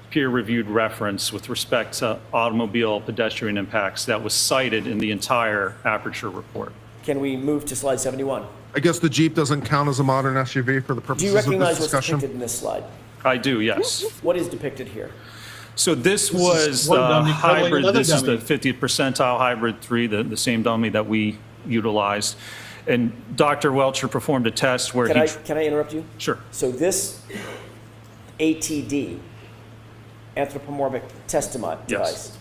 peer-reviewed reference with respect to automobile pedestrian impacts that was cited in the entire Aperture report. Can we move to slide 71? I guess the Jeep doesn't count as a modern SUV for the Do purposes you of recognize this what's discussion. depicted in this slide? I do, yes. What is depicted here? So this was one dummy cuddling hybrid, another this is the dummy. 50th percentile hybrid 3, the same dummy that we utilized. And Dr. Welcher performed a test where Can I interrupt you? Sure. So this ATD, anthropomorphic test device,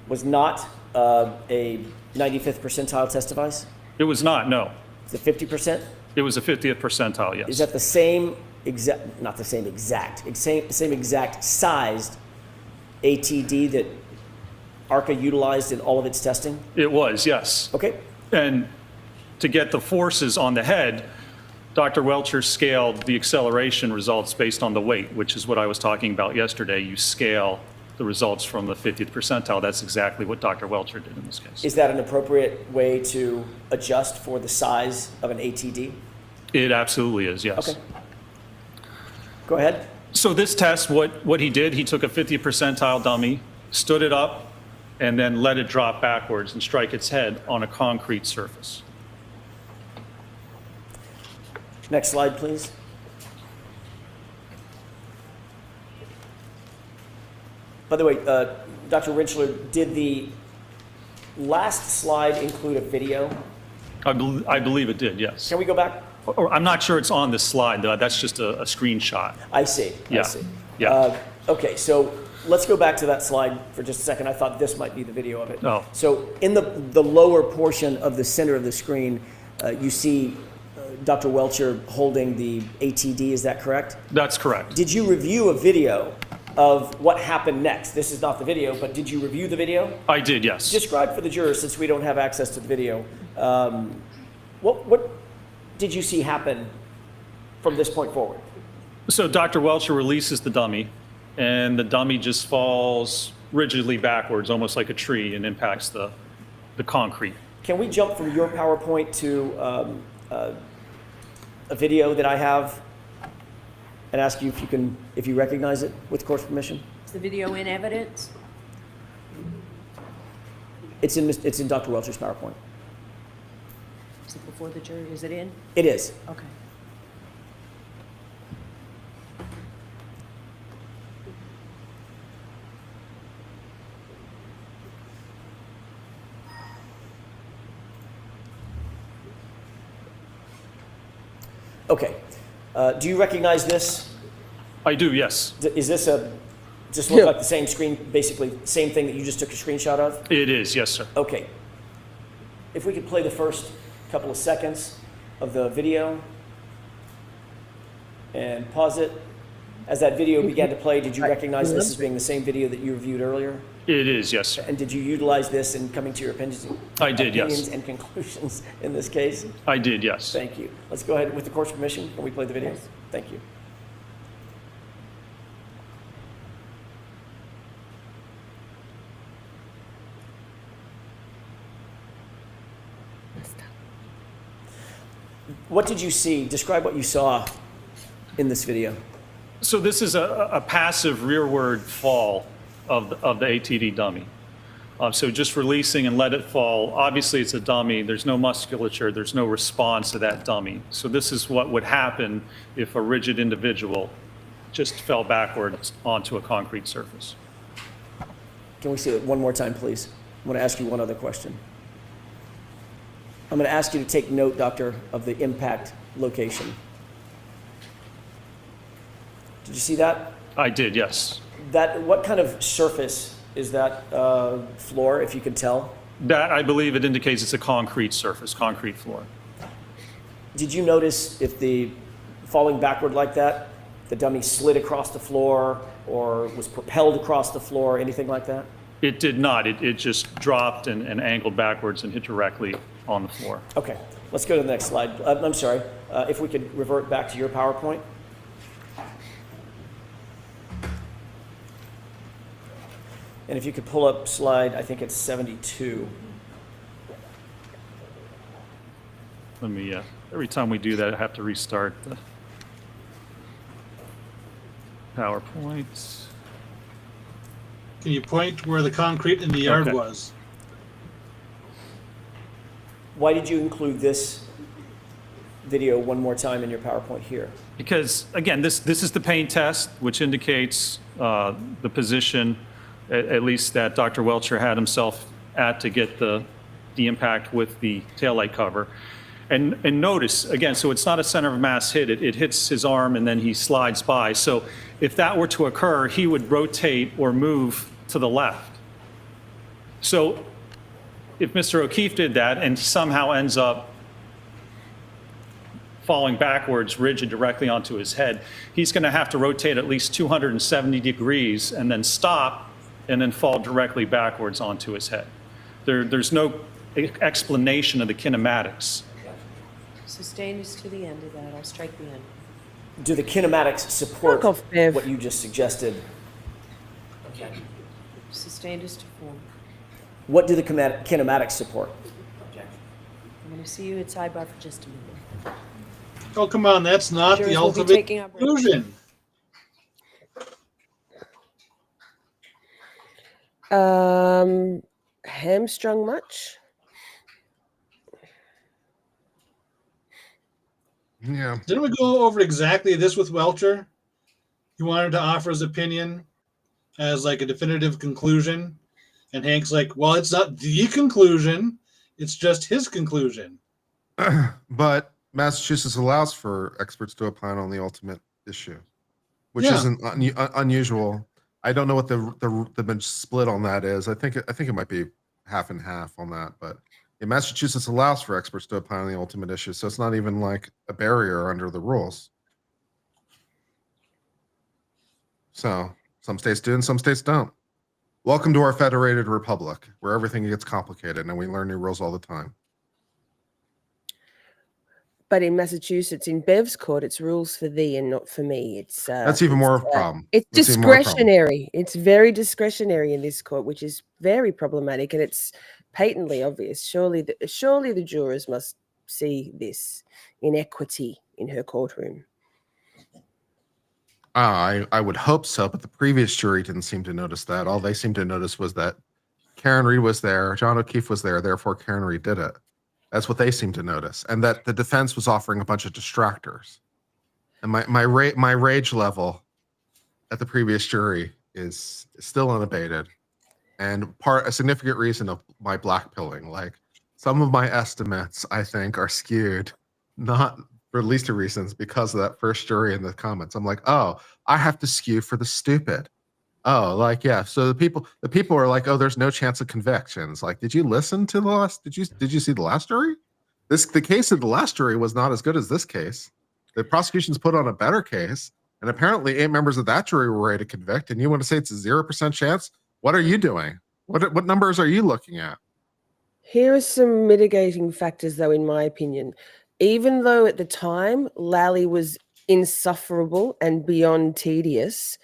was not a 95th percentile test device? It was not, no. Is it 50%? It was a 50th percentile, yes. Is that the same exact, not the same exact, same exact sized ATD that ARCA utilized in all of its testing? It was, yes. Okay. And to get the forces on the head, Dr. Welcher scaled the acceleration results based on the weight, which is what I was talking about yesterday. You scale the results from the 50th percentile. That's exactly what Dr. Welcher did in this case. Is that an appropriate way to adjust for the size of an ATD? It absolutely is, yes. Okay. Go ahead. So this test, what he did, he took a 50th percentile dummy, stood it up, and then let it drop backwards and strike its head on a concrete surface. Next slide, please. By the way, Dr. Rinschler, did the last slide include a video? I believe it did, yes. Can we go back? Or I'm not sure it's on this slide, though. That's just a screenshot. I see. Yeah. I see. Yeah. Okay, so let's go back to that slide for just a second. I thought this might be the video of it. Oh. So in the lower portion of the center of the screen, you see Dr. Welcher holding the ATD, is that correct? That's correct. Did you review a video of what happened next? This is not the video, but did you review the video? I did, yes. Describe for the jurors, since we don't have access to the video, what did you see happen from this point forward? So Dr. Welcher releases the dummy, and the dummy just falls rigidly backwards, almost like a tree, and impacts the concrete. Can we jump from your PowerPoint to a video that I have and ask you if you recognize it with court's permission? Is the video in evidence? It's in Dr. Welcher's PowerPoint. Is it before the jury? Is it in? It is. Okay. Okay. Do you recognize this? I do, yes. Is this just look like the same screen, basically same thing that you just took a screenshot of? It is, yes, sir. Okay. If we could play the first couple of seconds of the video and pause it. As that video began to play, did you recognize this as being the same video that you reviewed earlier? It is, yes, sir. And did you utilize this in coming to your opinions? I did, yes. Opinions and conclusions in this case? I did, yes. Thank you. Let's go ahead with the court's permission. Can we play the video? Yes. Thank you. What did you see? Describe what you saw in this video. So this is a passive rearward fall of the ATD dummy. So just releasing and let it fall. Obviously, it's a dummy. There's no musculature. There's no response to that dummy. So this is what would happen if a rigid individual just fell backwards onto a concrete surface. Can we see it one more time, please? I want to ask you one other question. I'm going to ask you to take note, Doctor, of the impact location. Did you see that? I did, yes. What kind of surface is that floor, if you can tell? That, I believe it indicates it's a concrete surface, concrete floor. Did you notice if the falling backward like that, the dummy slid across the floor or was propelled across the floor, anything like that? It did not. It just dropped and angled backwards and hit directly on the floor. Okay, let's go to the next slide. I'm sorry, if we could revert back to your PowerPoint. And if you could pull up slide, I think it's 72. Let me, every time we do that, I have to restart the PowerPoint. Can you point where the concrete in the yard Okay. was? Why did you include this video one more time in your PowerPoint here? Because, again, this is the pain test, which indicates the position, at least that Dr. Welcher had himself at to get the impact with the taillight cover. And notice, again, so it's not a center of mass hit. It hits his arm and then he slides by. So if that were to occur, he would rotate or move to the left. So if Mr. O'Keefe did that and somehow ends up falling backwards, rigid directly onto his head, he's going to have to rotate at least 270 degrees and then stop and then fall directly backwards onto his head. There's no explanation of the kinematics. Sustained is to the end of that. I'll strike the end. Do the kinematics support Fuck off, Bev. what you just suggested? Sustained is to form. What do the kinematics support? I'm going to see you at Sidebar for just a minute. Oh, come on, that's not Jurors the will be ultimate taking our break. conclusion. Hamstrung much? Yeah. Didn't we go over exactly this with Welcher? He wanted to offer his opinion as like a definitive conclusion. And Hank's like, well, it's not the conclusion. It's just his conclusion. But Massachusetts allows for experts to opine on the ultimate issue, which Yeah. isn't unusual. I don't know what the split on that is. I think it might be half and half on that, but in Massachusetts allows for experts to opine on the ultimate issue, so it's not even like a barrier under the rules. So some states do and some states don't. Welcome to our federated republic, where everything gets complicated and we learn new rules all the time. But in Massachusetts, in Bev's court, it's rules for thee and not for me. That's even more of a problem. It's That's even more of a problem. discretionary. It's very discretionary in this court, which is very problematic, and it's patently obvious. Surely the jurors must see this inequity in her courtroom. I would hope so, but the previous jury didn't seem to notice that. All they seemed to notice was that Karen Reed was there, John O'Keefe was there, therefore Karen Reed did it. That's what they seemed to notice, and that the defense was offering a bunch of distractors. And my rage level at the previous jury is still unabated, and a significant reason of my blackpilling. Like, some of my estimates, I think, are skewed, not for at least two reasons, because of that first jury in the comments. I'm like, oh, I have to skew for the stupid. Oh, like, yeah. So the people are like, oh, there's no chance of convictions. Like, did you listen to the last? Did you see the last jury? The case of the last jury was not as good as this case. The prosecution's put on a better case, and apparently 8 members of that jury were ready to convict. And you want to say it's a 0% chance? What are you doing? What numbers are you looking at? Here are some mitigating factors, though, in my opinion. Even though at the time Lally was insufferable and beyond tedious,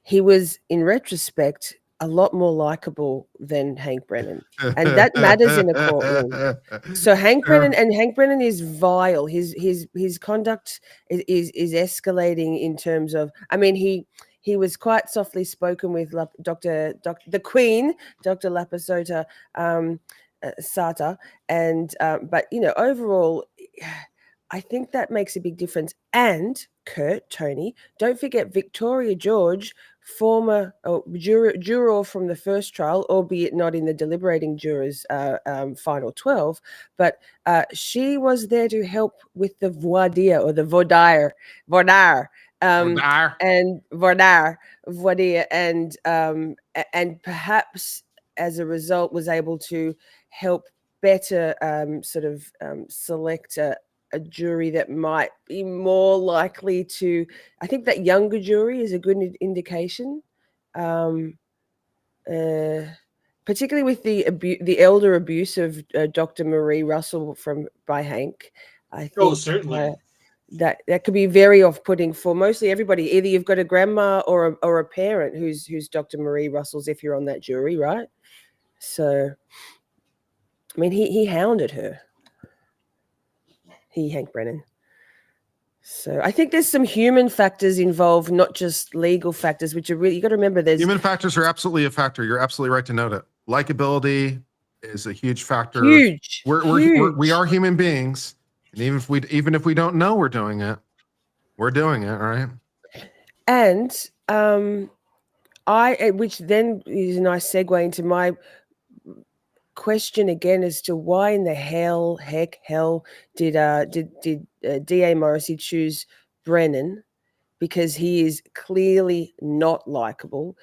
he was, in retrospect, a lot more likable than Hank Brennan, and that matters in a courtroom. So Hank Brennan is vile. His conduct is escalating in terms of. I mean, he was quite softly spoken with the Queen, Dr. Lapasota Sata, and but overall, I think that makes a big difference. And Kurt, Tony, don't forget Victoria George, former juror from the first trial, albeit not in the deliberating jurors' final 12, but she was there to help with the voir dire or the voir dire, and perhaps as a result was able to help better select a jury that might be more likely to. I think that younger jury is a good indication, particularly with the elder abuse of Dr. Marie Russell by Hank. I think certainly. That could be very off-putting for mostly everybody. Either you've got a grandma or a parent who's Dr. Marie Russell's if you're on that jury, right? So, I mean, he hounded her. Hank Brennan. So I think there's some human factors involved, not just legal factors, which are really, you got to remember there's human factors are absolutely a factor. You're absolutely right to note it. Likability is a huge factor. Huge. We are human beings. And even if we don't know we're doing it, we're doing it, right? And which then is a nice segue into my question again as to why in the hell did DA Morrissey choose Brennan, because he is clearly not likable.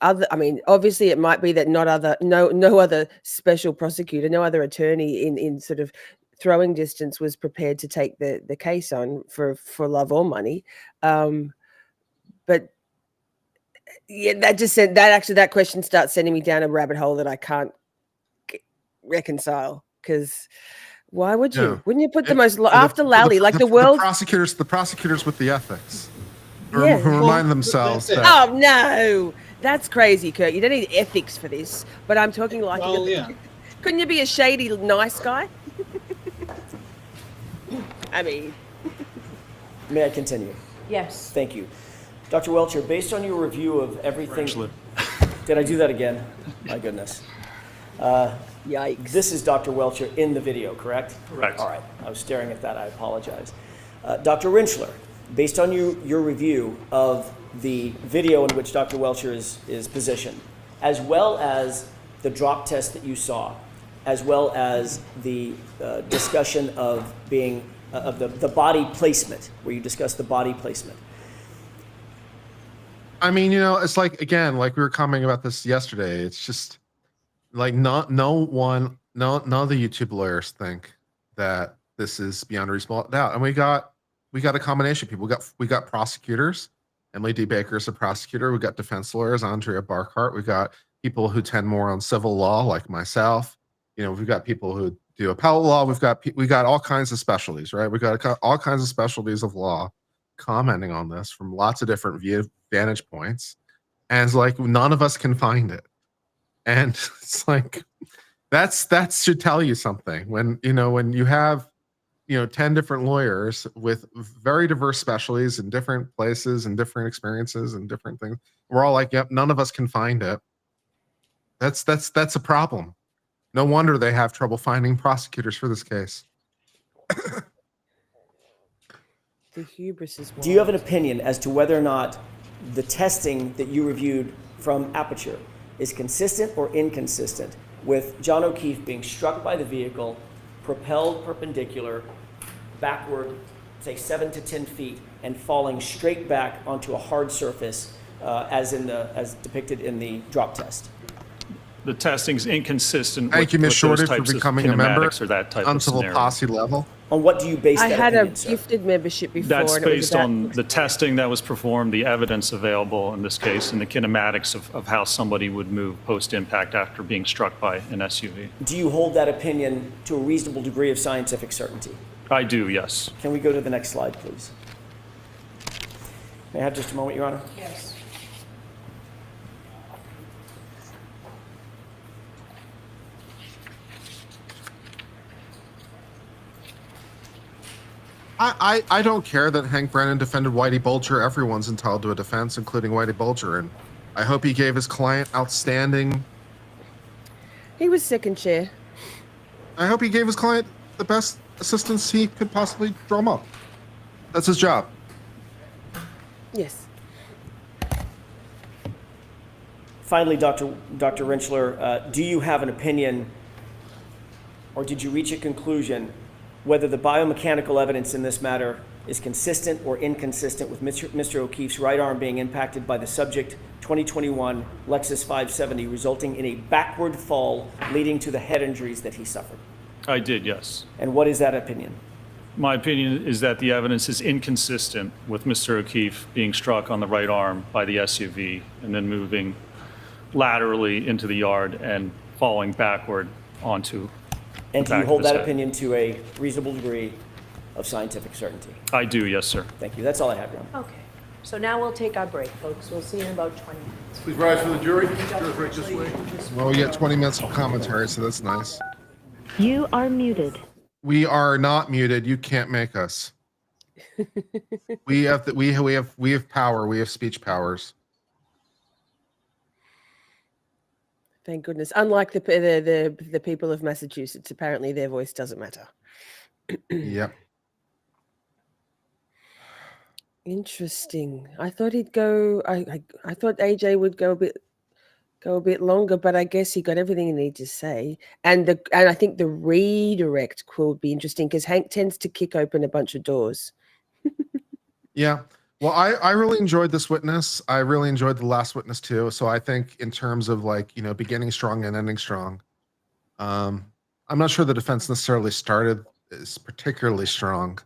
Obviously it might be that no other special prosecutor, no other attorney in sort of throwing distance was prepared to take the case on for love or money. But yeah, that question starts sending me down a rabbit hole that I can't reconcile, because why would you? Yeah. Wouldn't you put after Lally, like the world? The prosecutors with the ethics who remind themselves that. Oh no, that's crazy, Kurt. You don't need ethics for this. But I'm talking like, couldn't you be a shady, nice guy? I mean, may I continue? Yes. Thank you, Dr. Welcher. Based on your review of everything, did I do that again? My goodness. Yikes. This is Dr. Welcher in the video, correct? Correct. All right. I was staring at that. I apologize. Dr. Rinchler, based on your review of the video in which Dr. Welcher is positioned, as well as the drop test that you saw, as well as the discussion of the body placement, where you discussed the body placement, I mean, it's like, again, like we were commenting about this yesterday. It's just like none of the YouTube lawyers think that this is beyond reasonable doubt. And we got a combination of people. We got prosecutors. Emily D. Baker is a prosecutor. We got defense lawyers, Andrea Barkhart. We got people who tend more on civil law, like myself. We've got people who do appellate law. We got all kinds of specialties, right? We got all kinds of specialties of law commenting on this from lots of different vantage points, and it's like none of us can find it, and it's like that should tell you something. When you have 10 different lawyers with very diverse specialties in different places and different experiences and different things, we're all like, yep, none of us can find it. That's a problem. No wonder they have trouble finding prosecutors for this case. The hubris is. Do you have an opinion as to whether or not the testing that you reviewed from Aperture is consistent or inconsistent with John O'Keefe being struck by the vehicle, propelled perpendicular, backward, say 7 to 10 feet, and falling straight back onto a hard surface, as depicted in the drop test? The testing's inconsistent Thank you, Ms. with Shorter, those for types of becoming a member kinematics or that type on of civil scenario. posse level. On what do you base I that had opinion, a sir? gifted membership before. That's and it was based about- on the testing that was performed, the evidence available in this case, and the kinematics of how somebody would move post-impact after being struck by an SUV. Do you hold that opinion to a reasonable degree of scientific certainty? I do, yes. Can we go to the next slide, please? May I have just a moment, Your Honor? Yes. I don't care that Hank Brennan defended Whitey Bulger. Everyone's entitled to a defense, including Whitey Bulger, and I hope he gave his client outstanding. He was second chair. I hope he gave his client the best assistance he could possibly drum up. That's his job. Yes. Finally, Dr. Rentschler, do you have an opinion, or did you reach a conclusion whether the biomechanical evidence in this matter is consistent or inconsistent with Mr. O'Keefe's right arm being impacted by the subject 2021 Lexus 570, resulting in a backward fall leading to the head injuries that he suffered? I did, yes. And what is that opinion? My opinion is that the evidence is inconsistent with Mr. O'Keefe being struck on the right arm by the SUV and then moving laterally into the yard and falling backward onto. And do you hold that opinion to a reasonable degree of scientific certainty? I do, yes, sir. Thank you. That's all I have, Your Honor. Okay, so now we'll take our break, folks. We'll see you in about 20 minutes. Please rise for the jury. Jury's right this way. Well, we get 20 minutes of commentary, so that's nice. You are muted. We are not muted. You can't make us. We have power. We have speech powers. Thank goodness. Unlike the people of Massachusetts, apparently their voice doesn't matter. Yep. Interesting. I thought he'd go. I thought AJ would go a bit longer, but I guess he got everything he needed to say. And I think the redirect will be interesting because Hank tends to kick open a bunch of doors. Yeah. Well, I really enjoyed this witness. I really enjoyed the last witness too. So I think in terms of beginning strong and ending strong, I'm not sure the defense necessarily started as particularly strong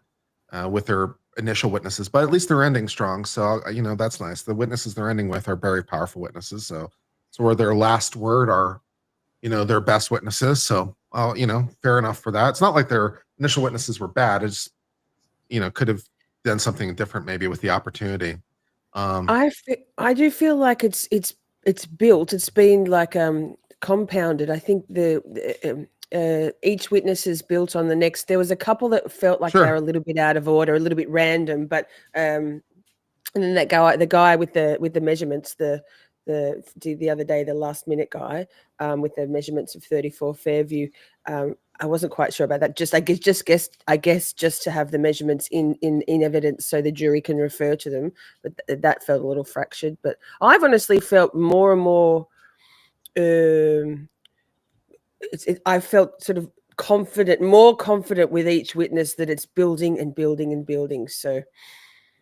with their initial witnesses, but at least they're ending strong. So that's nice. The witnesses they're ending with are very powerful witnesses. So where their last word are, their best witnesses. So fair enough for that. It's not like their initial witnesses were bad. It's could have done something different maybe with the opportunity. I do feel like it's built. It's been like compounded. I think each witness is built on the next. There was a couple that felt like Sure. they were a little bit out of order, a little bit random, but and then the guy with the measurements, the other day, the last minute guy with the measurements of 34 Fairview. I wasn't quite sure about that. I guess just to have the measurements in evidence so the jury can refer to them. But that felt a little fractured. But I've honestly felt more and more. I felt sort of more confident with each witness that it's building and building and building. So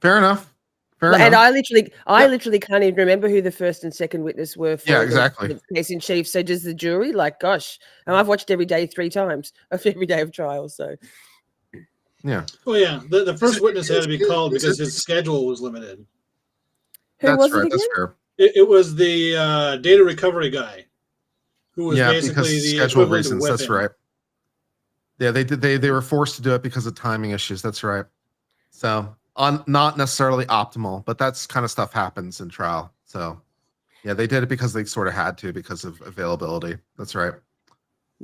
Fair enough. Fair And enough. I Yep. literally can't even remember who the first and second witness were for Yeah, exactly. the case in chief. So does the jury? Like, gosh, and I've watched every day 3 times of every day of trial. So Yeah. Oh yeah, the first witness had to be called Is because it- his schedule was limited. who That's was it right. again? That's fair. It was the data recovery guy, who was Yeah, because basically the schedule equivalent of reasons. whipping. That's right. Yeah, they did. They were forced to do it because of timing issues. That's right. So on not necessarily optimal, but that's kind of stuff happens in trial. So yeah, they did it because they sort of had to because of availability. That's right.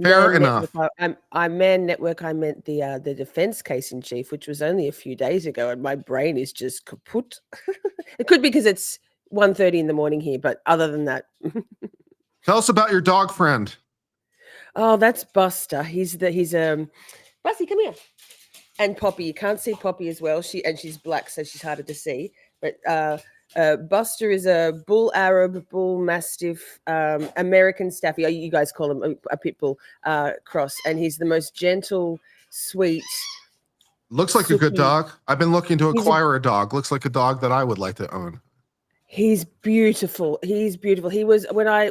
Fair Man enough. Network. I Man Network. I meant the defense case in chief, which was only a few days ago, and my brain is just kaput. It could be because it's 1:30 in the morning here, but other than that, Tell us about your dog friend. oh, that's Buster. He's Bussy, come here. And Poppy, you can't see Poppy as well. She's black, so she's harder to see. But Buster is a bull Arab, bull mastiff, American Staffy. You guys call him a pit bull cross, and he's the most gentle, sweet. Looks like a good Sookie. dog. I've been looking to He's acquire a dog. Looks like a dog that I would like to own. He's beautiful. He's beautiful. He was when I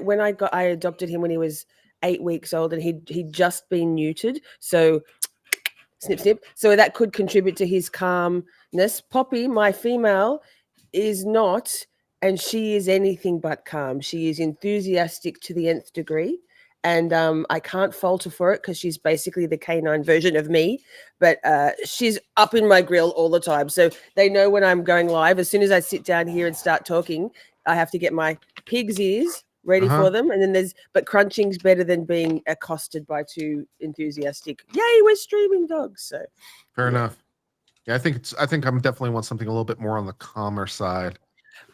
adopted him when he was 8 weeks old, and he'd just been neutered. So snip snip. So that could contribute to his calmness. Poppy, my female, is not, and she is anything but calm. She is enthusiastic to the nth degree. And I can't fault her for it because she's basically the canine version of me. But she's up in my grill all the time. So they know when I'm going live. As soon as I sit down here and start talking, I have to get my pig's ears ready for them. And then but crunching's better than being accosted by 2 enthusiastic, yay, we're streaming dogs. So Fair enough. Yeah, I think I'm definitely want something a little bit more on the calmer side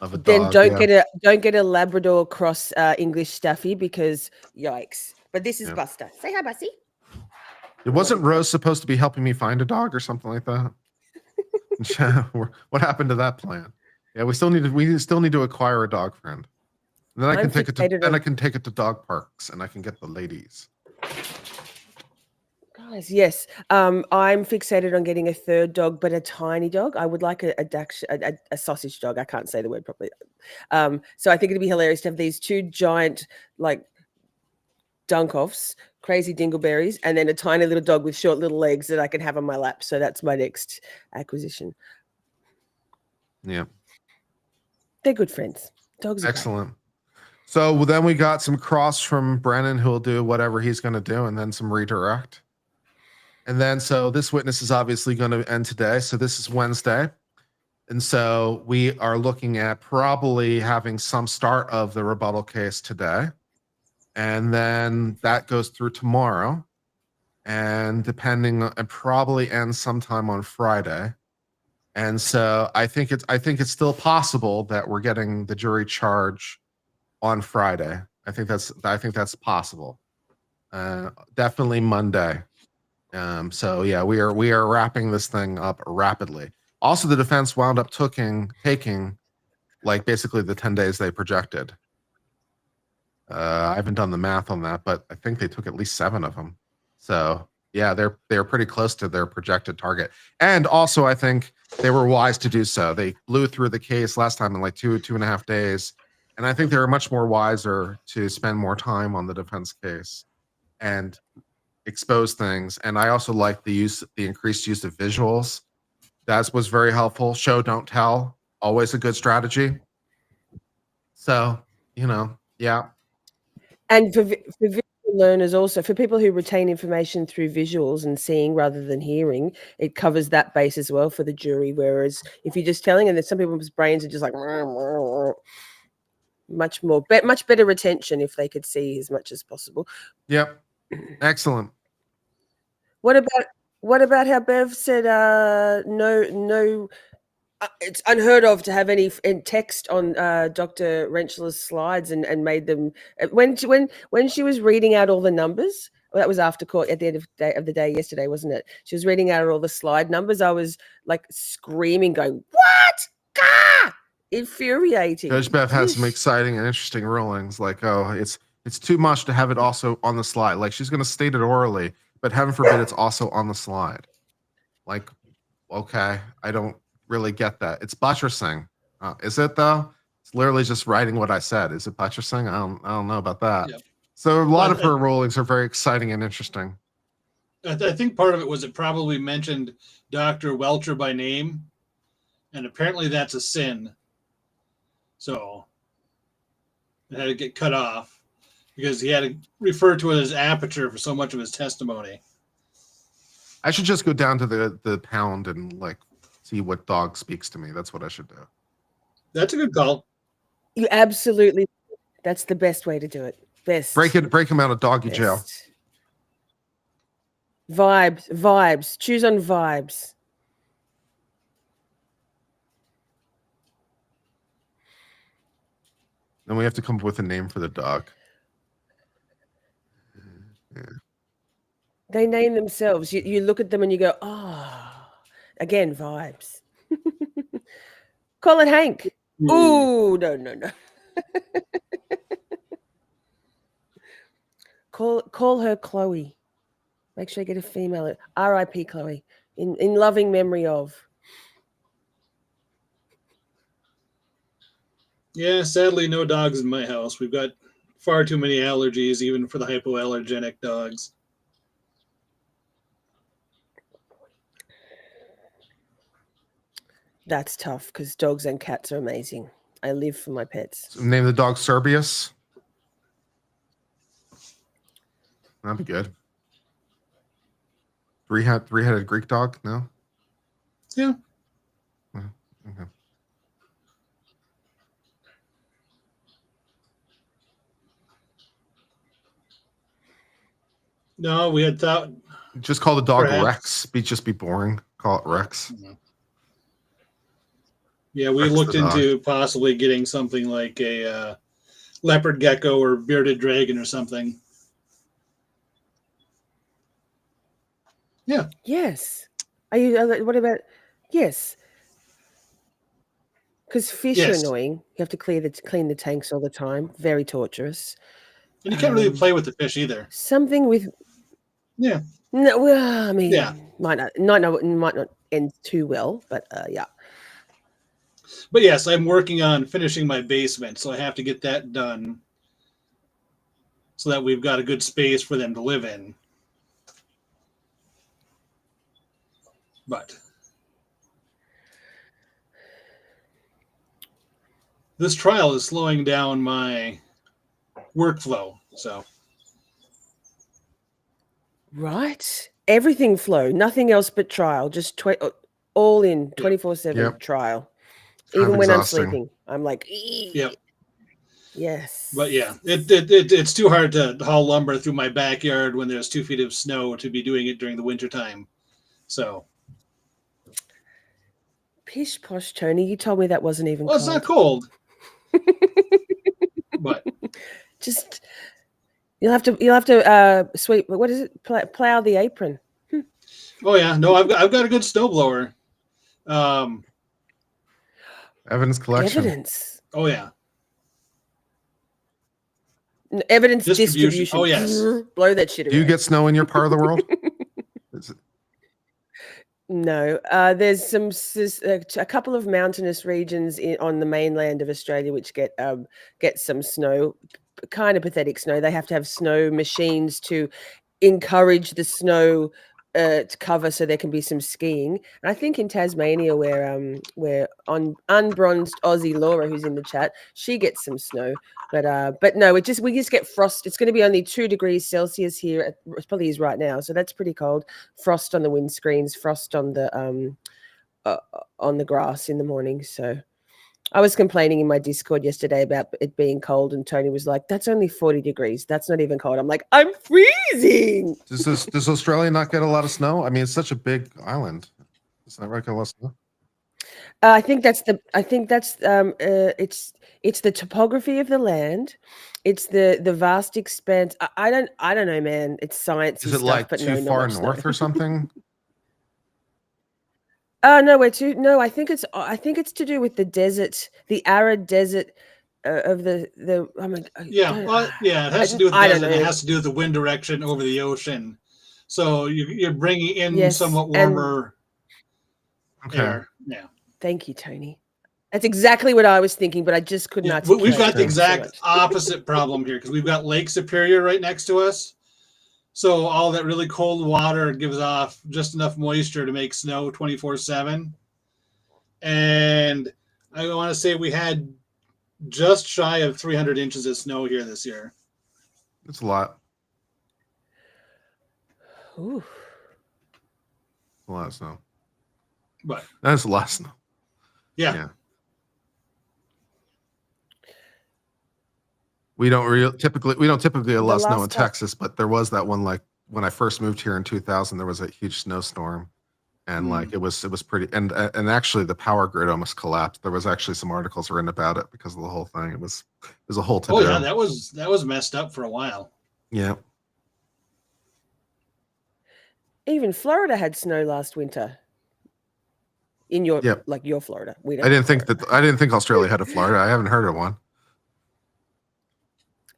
of a then dog. don't get a Labrador cross English Staffy because yikes. But this is Yeah. Buster. Say hi, Bussy. It wasn't Rose supposed to be helping me find a dog or something like that? What happened to that plan? Yeah, we still need to acquire a dog friend. And then I can take it to dog parks and I can get the ladies. Guys, yes. I'm fixated on getting a 3rd dog, but a tiny dog. I would like a sausage dog. I can't say the word properly. So I think it'd be hilarious to have these 2 giant, like, dunk-offs, crazy dingleberries, and then a tiny little dog with short little legs that I can have on my lap. So that's my next acquisition. Yeah. They're good friends. Dogs are Excellent. So then we got some cross from Brennan who'll do whatever he's going to do, and then some redirect. And then, so this witness is obviously going to end today. So this is Wednesday. And so we are looking at probably having some start of the rebuttal case today. And then that goes through tomorrow. And and probably ends sometime on Friday. And so I think it's still possible that we're getting the jury charge on Friday. I think that's possible. Definitely Monday. So yeah, we are wrapping this thing up rapidly. Also, the defense wound up taking like basically the 10 days they projected. I haven't done the math on that, but I think they took at least 7 of them. So yeah, they're pretty close to their projected target. And also, I think they were wise to do so. They blew through the case last time in like 2.5 days. And I think they were much more wiser to spend more time on the defense case and expose things. And I also like the increased use of visuals. That was very helpful. Show, don't tell. Always a good strategy. So, yeah. And for visual learners also, for people who retain information through visuals and seeing rather than hearing, it covers that base as well for the jury. Whereas if you're just telling, and there's some people's brains are just like much better retention if they could see as much as possible. Yep. Excellent. What about how Bev said no? It's unheard of to have any text on Dr. Renschler's slides and made them when she was reading out all the numbers. Well, that was after court at the end of the day yesterday, wasn't it? She was reading out all the slide numbers. I was like screaming, going, "What? Gah!" Infuriating. Judge Bev has some exciting and interesting rulings. Like, oh, it's too much to have it also on the slide. Like, she's going to state it orally, but heaven forbid it's also on the slide. Like, okay, I don't really get that. It's buttressing. Is it though? It's literally just writing what I said. Is it buttressing? I don't know about that. Yep. So a lot of Well, her rulings are very exciting and interesting. I think part of it was it probably mentioned Dr. Welcher by name, and apparently that's a sin. So it had to get cut off because he had to refer to it as aperture for so much of his testimony. I should just go down to the pound and like see what dog speaks to me. That's what I should do. That's a good call. You absolutely. That's the best way to do it. Best. Break him out of doggy jail. Best. Vibes. Choose on vibes. Then we have to come up with a name for the dog. Yeah. They name themselves. You look at them and you go, oh, again, vibes. Call it Hank. Ooh, no. Call her Chloe. Make sure you get a female. R.I.P. Chloe. In loving memory of. Yeah, sadly, no dogs in my house. We've got far too many allergies, even for the hypoallergenic dogs. That's tough because dogs and cats are amazing. I live for my pets. So name the dog Serbius. That'd be good. Three-headed Greek dog? No? Yeah. Okay. No, we had thought. Just call the dog Perhaps. Rex. Just be boring. Call it Rex. Yeah, we Rex looked the dog. into possibly getting something like a leopard gecko or bearded dragon or something. Yeah. Yes. Are you? What about? Yes. Because fish Yes. are annoying. You have to clean the tanks all the time. Very torturous. And you can't really play with the fish either. Something with. Yeah. No, well, I mean, Yeah. might not end too well, but yeah. But yes, I'm working on finishing my basement, so I have to get that done so that we've got a good space for them to live in. But this trial is slowing down my workflow, so. Right. Everything flow. Nothing else but trial. Just all in 24/7 Yep. trial. Kind Even of when exhausting. I'm sleeping, I'm like, "Ee." Yep. Yes. But yeah, it's too hard to haul lumber through my backyard when there's 2 feet of snow to be doing it during the winter time. So. Pish posh, Tony. You told me that wasn't even Well, cold. it's not cold. But Just you'll have to sweep. What is it? Plow the apron. oh yeah, no, I've got a good snowblower. Evidence collection. Evidence. Oh yeah, Evidence Distribution. distribution. Oh, yes. Blow that shit around. Do you get snow in your part of the world? Is it- No, there's a couple of mountainous regions on the mainland of Australia which get some snow, kind of pathetic snow. They have to have snow machines to encourage the snow to cover, so there can be some skiing. And I think in Tasmania, where on unbronzed Aussie Laura, who's in the chat, she gets some snow. But no, we just get frost. It's going to be only 2 degrees Celsius here. It probably is right now, so that's pretty cold. Frost on the windscreens, frost on the grass in the morning. So I was complaining in my Discord yesterday about it being cold, and Tony was like, "That's only 40 degrees. That's not even cold." I'm like, "I'm freezing." Does Australia not get a lot of snow? I mean, it's such a big island. It's not get a lot of snow. I think that's it's the topography of the land. It's the vast expanse. I don't know, man. It's science. Is and it stuff, like but too no, not far much snow. north or something? Nowhere to. No, I think it's to do with the desert, the arid desert of the. I mean, yeah, well, yeah. It has to do with the I don't desert. It know. has to do with the wind direction over the ocean. So you're bringing in Yes, somewhat and- warmer Okay. air. Yeah. Thank you, Tony. That's exactly what I was thinking, but I just couldn't Yeah, articulate. we've got the it so exact much. opposite problem here because we've got Lake Superior right next to us. So all that really cold water gives off just enough moisture to make snow 24/7. And I want to say we had just shy of 300 inches of snow here this year. It's a lot. Ooh. A lot of snow. But That's a lot of snow. yeah. We don't typically get a lot of snow in last time- Texas, but there was that one, like when I first moved here in 2000, there was a huge snowstorm, and like it was pretty, and actually the power grid almost collapsed. There was actually some articles written about it because of the whole thing. It was a whole to-do. Oh yeah, that was messed up for a while. Yeah. Even Florida had snow last winter. In your Yep. like your Florida, we don't. I didn't have think Florida. I didn't think Australia had a Florida. I haven't heard of one.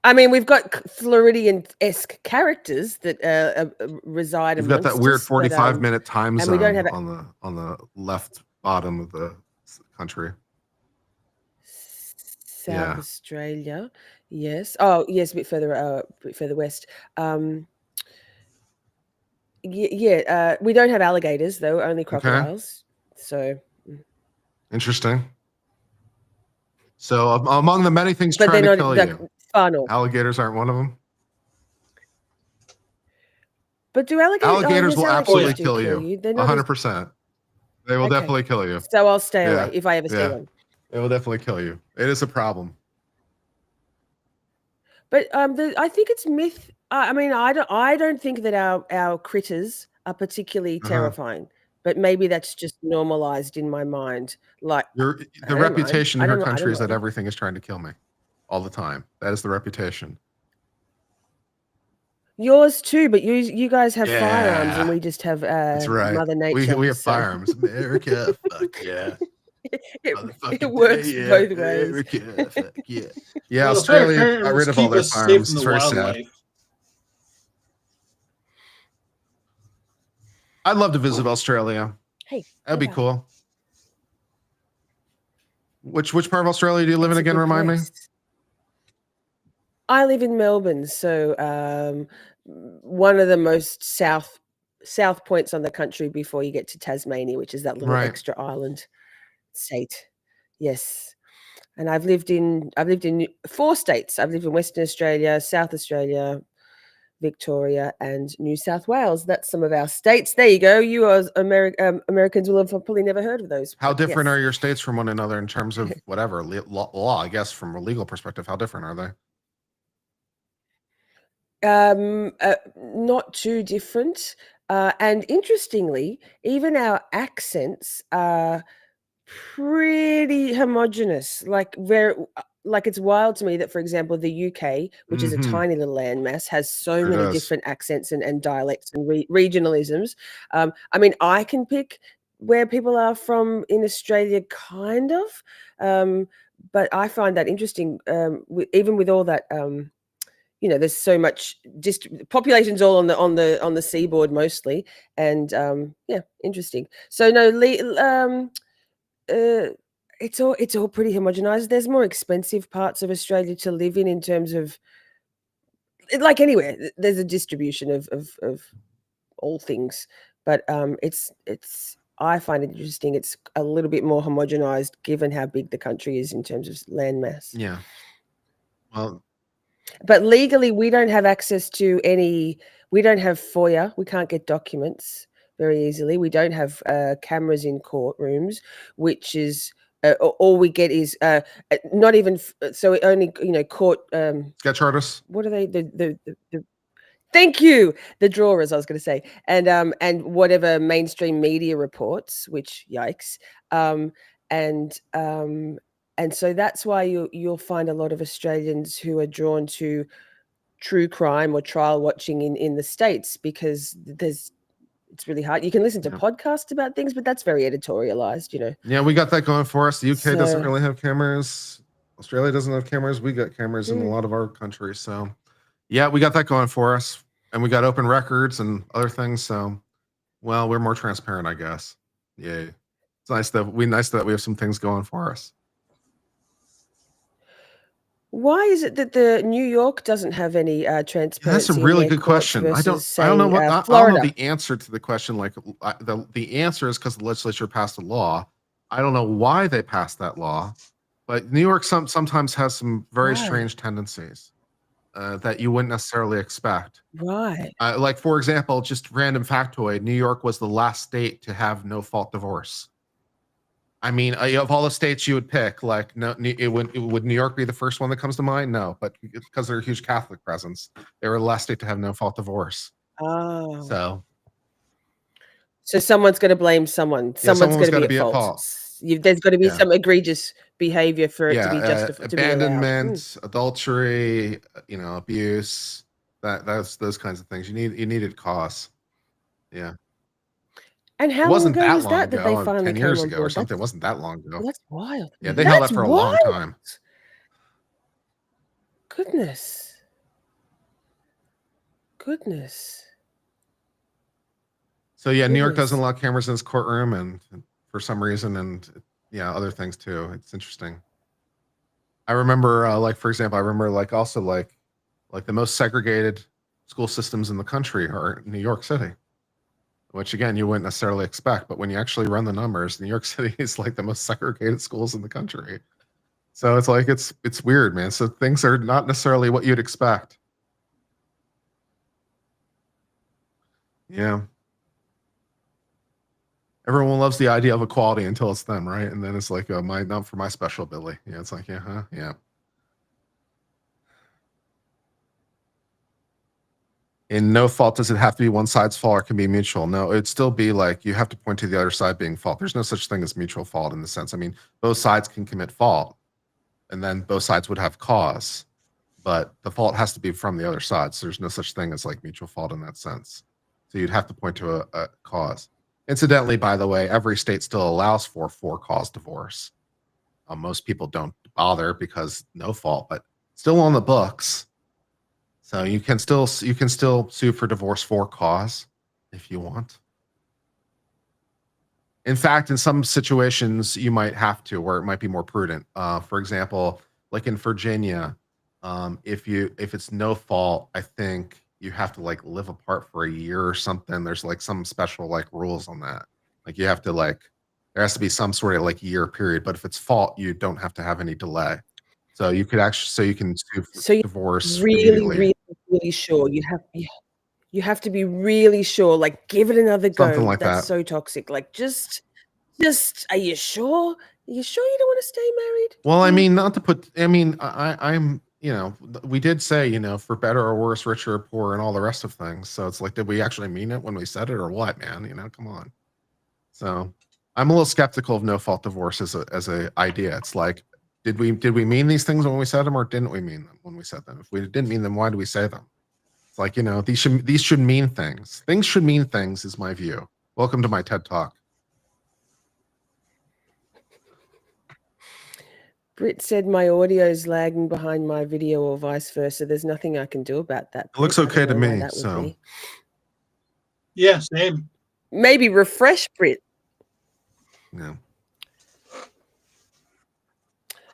I mean, we've got Floridian-esque characters that reside. You've got that amongst weird us, but, 45-minute time and we zone don't have on the left bottom of the country. South Yeah. Australia. Yes. Oh, yes, a bit further west. We don't have alligators though, only crocodiles. So, Interesting. So among the many things but trying they're to not kill you, far north. alligators aren't one of them. But do alligators? Alligators will absolutely do kill you. They're not as- 100%. They will Okay. definitely kill you. So I'll stay Yeah. away if I ever see Yeah. one. They will definitely kill you. It is a problem. But I think it's myth. I mean, I don't think that our critters are particularly terrifying. But maybe that's just normalized in my mind. Like The don't reputation mind. in I her don't country is that mind. everything is trying to kill me all the time. That is the reputation. Yours too, but you guys have firearms Yeah. and we just have That's right. Mother Nature. We have so firearms. America, fuck yeah. it Motherfucking works yeah, both ways. America, fuck yeah. Yeah, Well, Australia got firearms rid of all keep their us safe firearms. from It's the very sad. wildlife. I'd love to visit Australia. Hey, That'd be yeah. cool. Which part of Australia do you live in It's a again? good Remind me. place. I live in Melbourne, so one of the most south points on the country before you get to Tasmania, which is that little Right. extra island state. Yes. And I've lived in 4 states. I've lived in Western Australia, South Australia, Victoria, and New South Wales. That's some of our states. There you go. You as Americans will have probably never heard of those. How but different yes. are your states from one another in terms of whatever law? I guess from a legal perspective, how different are they? Not too different. And interestingly, even our accents are pretty homogenous. Like it's wild to me that, for example, the UK, which is a Mhm. tiny little landmass, has so It many does. different accents and dialects and regionalisms. I mean, I can pick where people are from in Australia, kind of, but I find that interesting. Even with all that. There's so much population's all on the seaboard mostly, and interesting. So no, it's all pretty homogenized. There's more expensive parts of Australia to live in terms of, like anywhere, there's a distribution of all things, but it's I find it interesting. It's a little bit more homogenized given how big the country is in terms of landmass. Yeah. Well, But legally, we don't have access to we don't have FOIA. We can't get documents very easily. We don't have cameras in courtrooms, which is all we get is not even, so it only, court. sketch artists. What are they? The Thank you. The drawers, I was going to say, and whatever mainstream media reports, which yikes, and so that's why you'll find a lot of Australians who are drawn to true crime or trial watching in the States, because it's really hard. You can listen to podcasts about things, but that's very editorialized, Yeah, we got that going for us. The UK doesn't So- really have cameras. Australia doesn't have cameras. We got cameras in a lot of our countries. So yeah, we got that going for us. And we got open records and other things. So, well, we're more transparent, I guess. Yay. It's nice that we have some things going for us. Why is it that the New York doesn't have any transparency? That's a in really their good courts question. I don't versus, know say, what I don't know Florida? the answer to the question. Like the answer is because the legislature passed a law. I don't know why they passed that law, but New York sometimes has some very Right. strange tendencies that you wouldn't necessarily expect. Right. Like for example, just random factoid: New York was the last state to have no fault divorce. I mean, of all the states you would pick, like no, would New York be the first one that comes to mind? No, but because they're a huge Catholic presence, they were the last state to have no fault divorce. Oh. So So someone's going to blame someone. yeah, Someone's someone's going to got be to at be at fault. fault. There's got to be Yeah, some egregious behavior for it to be yeah, justified, to be allowed. abandonment, adultery, abuse. That's those kinds of things. You needed cause. Yeah, And it how long wasn't ago that was long that they ago, finally 10 came years on ago or board? something. It wasn't that long ago. That's wild. Yeah, they held that That's for a long wild. time. Goodness. Goodness. So yeah, New York Goodness. doesn't allow cameras in its courtroom, and for some reason, and yeah, other things too. It's interesting. I remember, like for example, I remember like also like the most segregated school systems in the country are in New York City, which again you wouldn't necessarily expect, but when you actually run the numbers, New York City is like the most segregated schools in the country. So it's like it's weird, man. So things are not necessarily what you'd expect. Yeah. Everyone loves the idea of equality until it's them, right? And then it's like, not for my special Billy. Yeah, it's like, yeah, huh? Yeah. In no fault, does it have to be one side's fault or it can be mutual? No, it'd still be like you have to point to the other side being fault. There's no such thing as mutual fault in the sense. I mean, both sides can commit fault, and then both sides would have cause, but the fault has to be from the other side. So there's no such thing as like mutual fault in that sense. So you'd have to point to a cause. Incidentally, by the way, every state still allows for cause divorce. Most people don't bother because no fault, but still on the books. So you can still sue for divorce for cause if you want. In fact, in some situations you might have to, where it might be more prudent. For example, like in Virginia, if it's no fault, I think you have to like live apart for a year or something. There's like some special like rules on that. Like you have to like there has to be some sort of like year period. But if it's fault, you don't have to have any delay. So you could you can sue for So you're divorce really, immediately. really, really sure. You have to be really sure. Like, give it another go. Something like That's that. so toxic. Like, just. Are you sure? Are you sure you don't want to stay married? Well, I mean, not to put. I mean, I'm. We did say, for better or worse, richer or poor, and all the rest of things. So it's like, did we actually mean it when we said it, or what, man? Come on. So I'm a little skeptical of no fault divorce as a idea. It's like, did we mean these things when we said them, or didn't we mean them when we said them? If we didn't mean them, why do we say them? It's like, these should mean things. Things should mean things, is my view. Welcome to my TED Talk. Britt said my audio is lagging behind my video or vice versa. There's nothing I can do about that. It looks Britt. okay to me. That would So be. Yeah, same. Maybe refresh, Britt. yeah.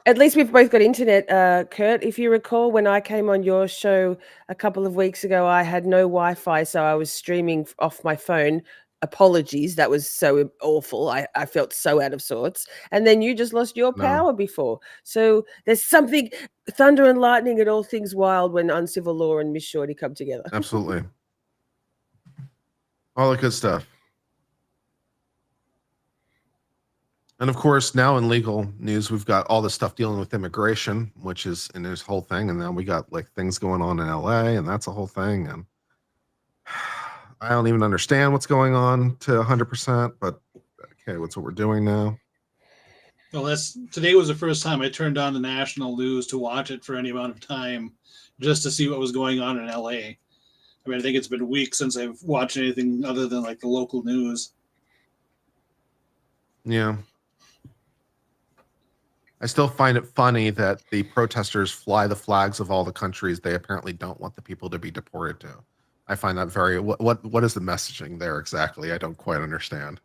At least we've both got internet, Kurt. If you recall, when I came on your show a couple of weeks ago, I had no Wi-Fi, so I was streaming off my phone. Apologies, that was so awful. I felt so out of sorts. And then you just lost your power before. So there's something, thunder and lightning and all things wild when uncivil law and Miss Shorty come together. Absolutely. All the good stuff. And of course, now in legal news, we've got all this stuff dealing with immigration, which is in this whole thing. And then we got like things going on in LA, and that's a whole thing. And I don't even understand what's going on to 100%, but okay, what's what we're doing now? Well, today was the first time I turned on the national news to watch it for any amount of time, just to see what was going on in LA. I mean, I think it's been weeks since I've watched anything other than like the local news. Yeah. I still find it funny that the protesters fly the flags of all the countries they apparently don't want the people to be deported to. I find that very, what is the messaging there exactly? I don't quite understand.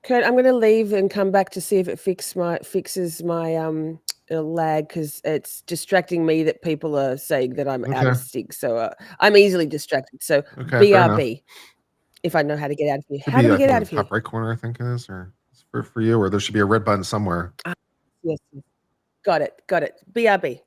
Kurt, I'm going to leave and come back to see if it fixes my lag, because it's distracting me that people are saying that I'm out Okay. of sync. So I'm easily distracted. So Okay, fair enough. BRB, if I know how to get out of here. Should How be, do we I get think, out in of the here? top right corner, I think it is, or for you, or there should be a red button somewhere. Yes. Got it. BRB.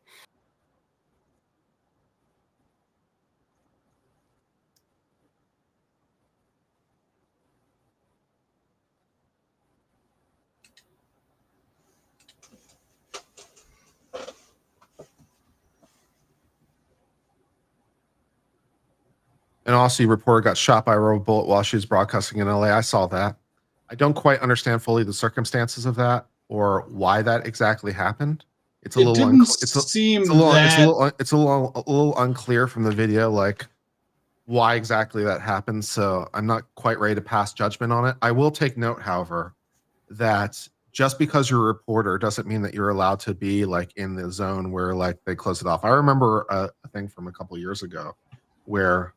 And also, your reporter got shot by a rubber bullet while she was broadcasting in LA. I saw that. I don't quite understand fully the circumstances of that or why that exactly happened. It's a It little didn't unclear. seem It's a little unclear from the video, like why exactly that happened. So I'm not quite ready to pass judgment on it. I will take note, however, that just because you're a reporter doesn't mean that you're allowed to be like in the zone where like they close it off. I remember a thing from a couple years ago where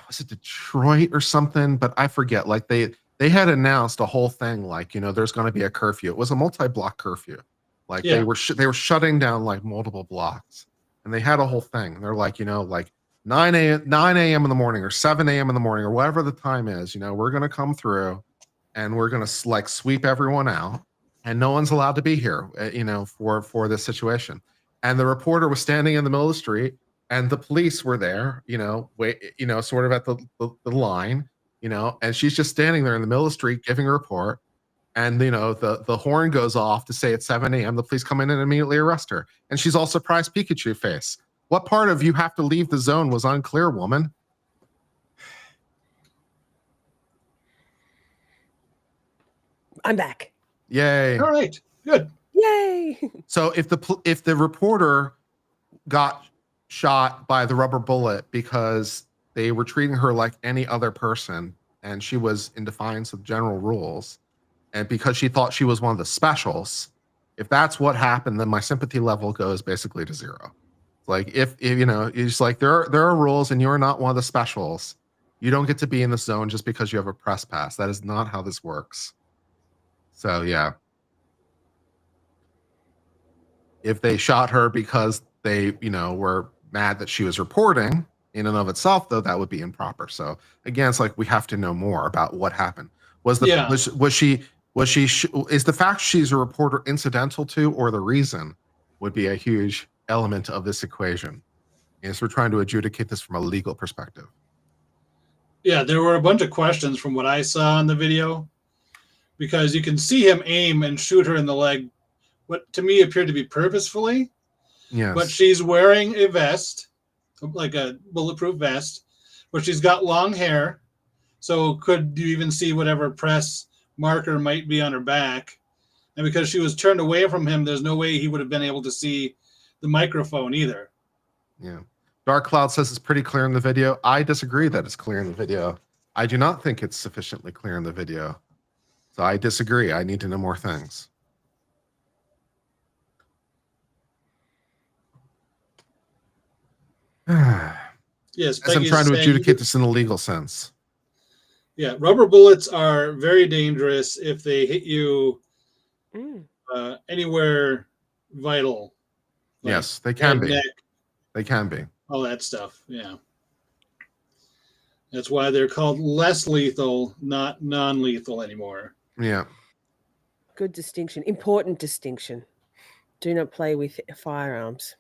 was it Detroit or something, but I forget. Like they had announced a whole thing like, there's going to be a curfew. It was a multi-block curfew. Like Yeah. they were shutting down like multiple blocks, and they had a whole thing. They're like, like 9 a.m. in the morning or 7 a.m. in the morning or whatever the time is, we're going to come through and we're going to like sweep everyone out, and no one's allowed to be here, for this situation. And the reporter was standing in the middle of the street, and the police were there, sort of at the line, and she's just standing there in the middle of the street giving a report. And the horn goes off to say it's 7 a.m. The police come in and immediately arrest her. And she's all surprised Pikachu face. What part of you have to leave the zone was unclear, woman? I'm back. Yay. all right. Good. Yay. So if the reporter got shot by the rubber bullet because they were treating her like any other person and she was in defiance of general rules, and because she thought she was one of the specials, if that's what happened, then my sympathy level goes basically to zero. Like if it's like there are rules and you're not one of the specials, you don't get to be in the zone just because you have a press pass. That is not how this works. So yeah. If they shot her because they, were mad that she was reporting, in and of itself, though, that would be improper. So again, it's like we have to know more about what happened. Is the fact she's a reporter incidental to, or the reason, would be a huge element of this equation. And so we're trying to adjudicate this from a legal perspective. Yeah, there were a bunch of questions from what I saw in the video, because you can see him aim and shoot her in the leg, what to me appeared to be purposefully. Yes. But she's wearing a vest, like a bulletproof vest, but she's got long hair. So could you even see whatever press marker might be on her back? And because she was turned away from him, there's no way he would have been able to see the microphone either. Yeah. Dark Cloud says it's pretty clear in the video. I disagree that it's clear in the video. I do not think it's sufficiently clear in the video. So I disagree. I need to know more things. Yes, As I'm Peggy's trying to saying- adjudicate this in a legal sense. Yeah, rubber bullets are very dangerous if they hit you anywhere vital. Like Yes, they can head, be. neck, They can be. all that stuff. Yeah. That's why they're called less lethal, not non-lethal anymore. Yeah. Good distinction. Important distinction. Do not play with firearms.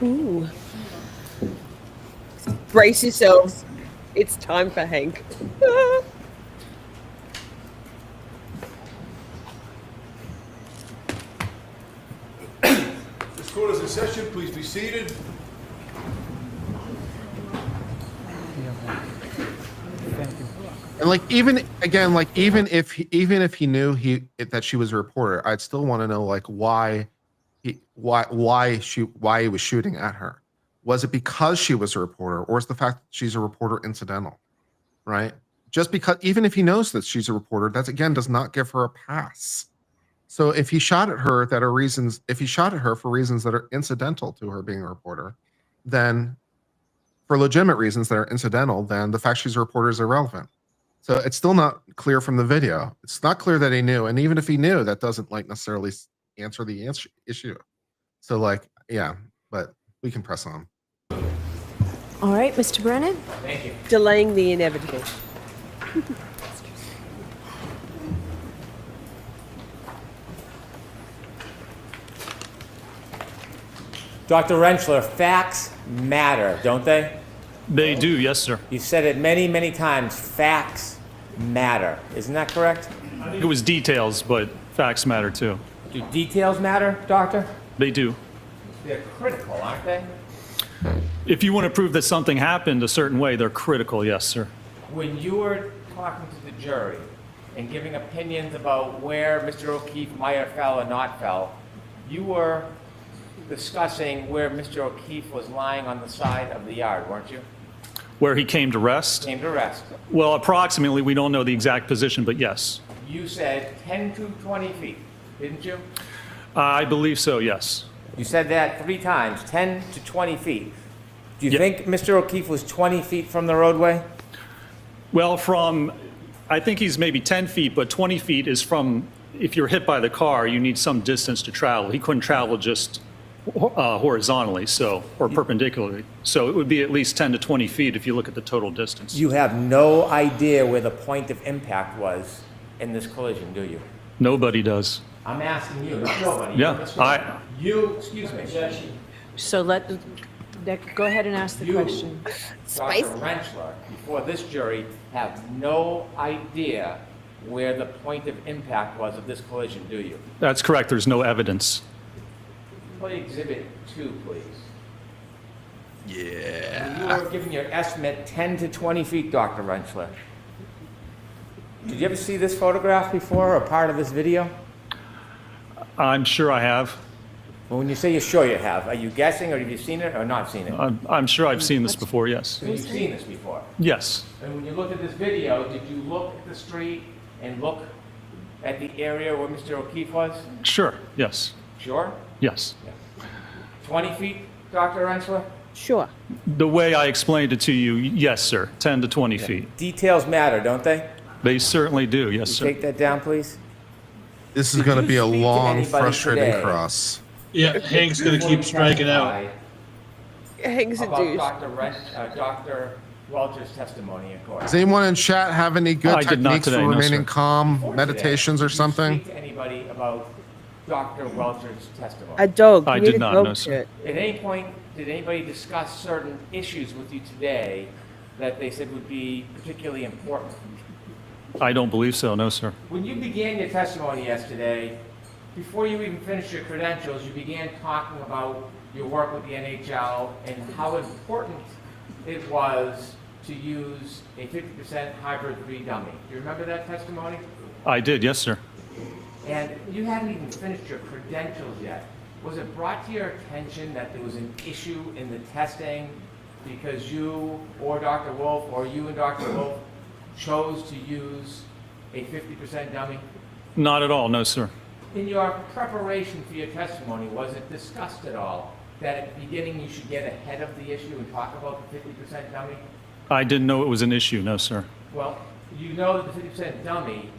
Ooh. Brace yourselves. It's time for Hank. This court is in session. Please be seated. And like even if he knew that she was a reporter, I'd still want to know like why he was shooting at her. Was it because she was a reporter, or is the fact that she's a reporter incidental? Right? Just because, even if he knows that she's a reporter, that again does not give her a pass. So if he shot at her for reasons that are incidental to her being a reporter, then for legitimate reasons that are incidental, then the fact she's a reporter is irrelevant. So it's still not clear from the video. It's not clear that he knew. And even if he knew, that doesn't like necessarily answer the issue. So like, yeah, but we can press on. All right, Mr. Brennan? Thank you. Delaying the inevitable. Dr. Rentschler, facts matter, don't they? They do, yes, sir. You said it many, many times. Facts matter. Isn't that correct? It was details, but facts matter too. Do details matter, doctor? They do. They're critical, aren't they? If you want to prove that something happened a certain way, they're critical, yes, sir. When you were talking to the jury and giving opinions about where Mr. O'Keefe might have fell or not fell, you were discussing where Mr. O'Keefe was lying on the side of the yard, weren't you? Where he came to rest? Came to rest. Well, approximately, we don't know the exact position, but yes. You said 10 to 20 feet, didn't you? I believe so, yes. You said that 3 times, 10 to 20 feet. Do you Yep. think Mr. O'Keefe was 20 feet from the roadway? Well, I think he's maybe 10 feet, but 20 feet is from, if you're hit by the car, you need some distance to travel. He couldn't travel just horizontally, or perpendicularly. So it would be at least 10 to 20 feet if you look at the total distance. You have no idea where the point of impact was in this collision, do you? Nobody does. I'm asking you, not nobody. Yeah, Excuse me. So go ahead and ask the You, question. Dr. Rentschler, before this jury, have no idea where the point of impact was of this collision, do you? That's correct. There's no evidence. Play Exhibit 2, please. Yeah. You were giving your estimate 10 to 20 feet, Dr. Rentschler. Did you ever see this photograph before or part of this video? I'm sure I have. Well, when you say you're sure you have, are you guessing or have you seen it or not seen it? I'm sure I've seen this before, yes. So you've seen this before? Yes. And when you looked at this video, did you look at the street and look at the area where Mr. O'Keefe was? Sure, yes. Sure? Yes. 20 feet, Dr. Rentschler? Sure. The way I explained it to you, yes, sir. 10 to 20 feet. Details matter, don't they? They certainly do, yes, You sir. take that down, please. This is Did going to you be a speak to long, anybody frustrating today? cross. Yeah, Hank's gonna keep striking out. Hangs and About dues. Dr. Welcher's testimony in court. Does anyone in chat have any good I did not techniques today, for no, remaining sir. calm, Before meditations today, or something? Did you speak to anybody about Dr. Welcher's testimony? A dog. I You did need a not, dog no, sir. shirt. At any point, did anybody discuss certain issues with you today that they said would be particularly important? I don't believe so, no, sir. When you began your testimony yesterday, before you even finished your credentials, you began talking about your work with the NHL and how important it was to use a 50% hybrid 3 dummy. Do you remember that testimony? I did, yes, sir. And you hadn't even finished your credentials yet. Was it brought to your attention that there was an issue in the testing because you or Dr. Wolf or you and Dr. Wolf chose to use a 50% dummy? Not at all, no, sir. In your preparation for your testimony, was it discussed at all that at the beginning you should get ahead of the issue and talk about the 50% dummy? I didn't know it was an issue, no, sir. Well, you know that the 50% dummy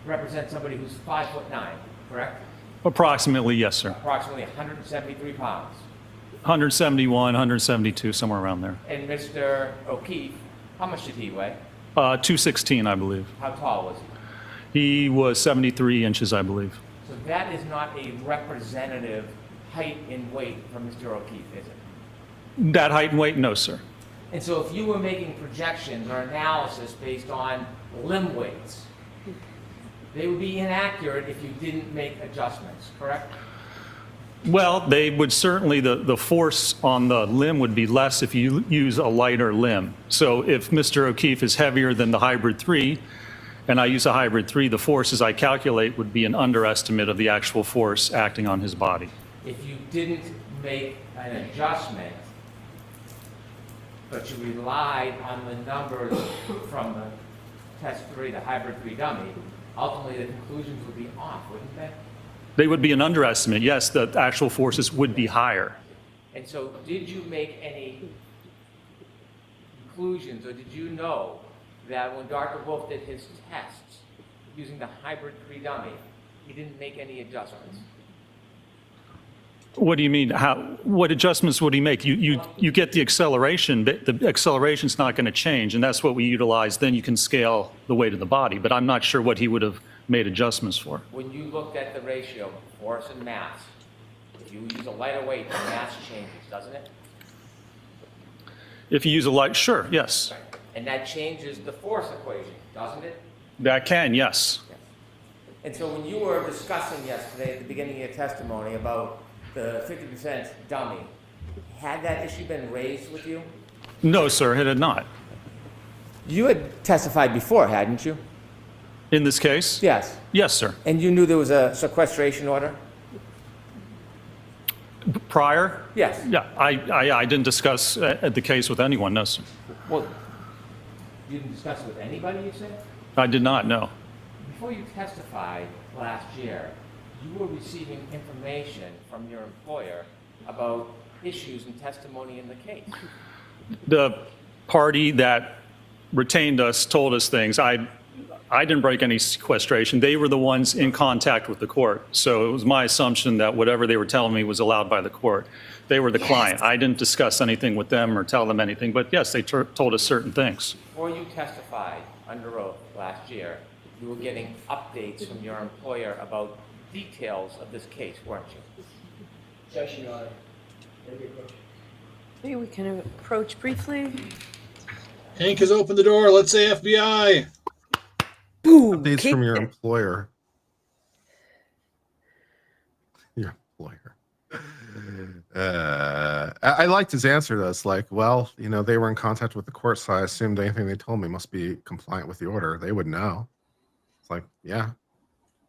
represents somebody who's 5'9", correct? Approximately, yes, sir. Approximately 173 pounds. 171, 172, somewhere around there. And Mr. O'Keefe, how much did he weigh? 216, I believe. How tall was he? He was 73 inches, I believe. So that is not a representative height and weight for Mr. O'Keefe, is it? That height and weight, no, sir. And so if you were making projections or analysis based on limb weights, they would be inaccurate if you didn't make adjustments, correct? Well, they would certainly, the force on the limb would be less if you use a lighter limb. So if Mr. O'Keefe is heavier than the hybrid 3, and I use a hybrid 3, the forces I calculate would be an underestimate of the actual force acting on his body. If you didn't make an adjustment, but you relied on the numbers from the test 3, the hybrid 3 dummy, ultimately the conclusions would be off, wouldn't they? They would be an underestimate. Yes, the actual forces would be higher. And so did you make any conclusions, or did you know that when Dr. Wolf did his tests using the hybrid pre-dummy, he didn't make any adjustments. What do you mean? What adjustments would he make? You get the acceleration, but the acceleration's not going to change, and that's what we utilize. Then you can scale the weight of the body, but I'm not sure what he would have made adjustments for. When you looked at the ratio, force and mass, if you use a lighter weight, the mass changes, doesn't it? If you use a light, sure, yes. And that changes the force equation, doesn't it? That can, yes. And so when you were discussing yesterday at the beginning of your testimony about the 50% dummy, had that issue been raised with you? No, sir, it had not. You had testified before, hadn't you? In this case? Yes. Yes, sir. And you knew there was a sequestration order? Prior? Yes. Yeah, I didn't discuss the case with anyone, no, sir. Well, you didn't discuss it with anybody, you said? I did not, no. Before you testified last year, you were receiving information from your employer about issues and testimony in the case. The party that retained us told us things. I didn't break any sequestration. They were the ones in contact with the court. So it was my assumption that whatever they were telling me was allowed by the court. They were the client. I didn't discuss anything with them or tell them anything, but yes, they told us certain things. Before you testified under oath last year, you were getting updates from your employer about details of this case, weren't you? Session order. Maybe we can approach briefly. Hank has opened the door. Let's say FBI. Boom. Updates from your employer. Your employer. I liked his answer though. It's like, well, you know, they were in contact with the court, so I assumed anything they told me must be compliant with the order. They would know. It's like, yeah.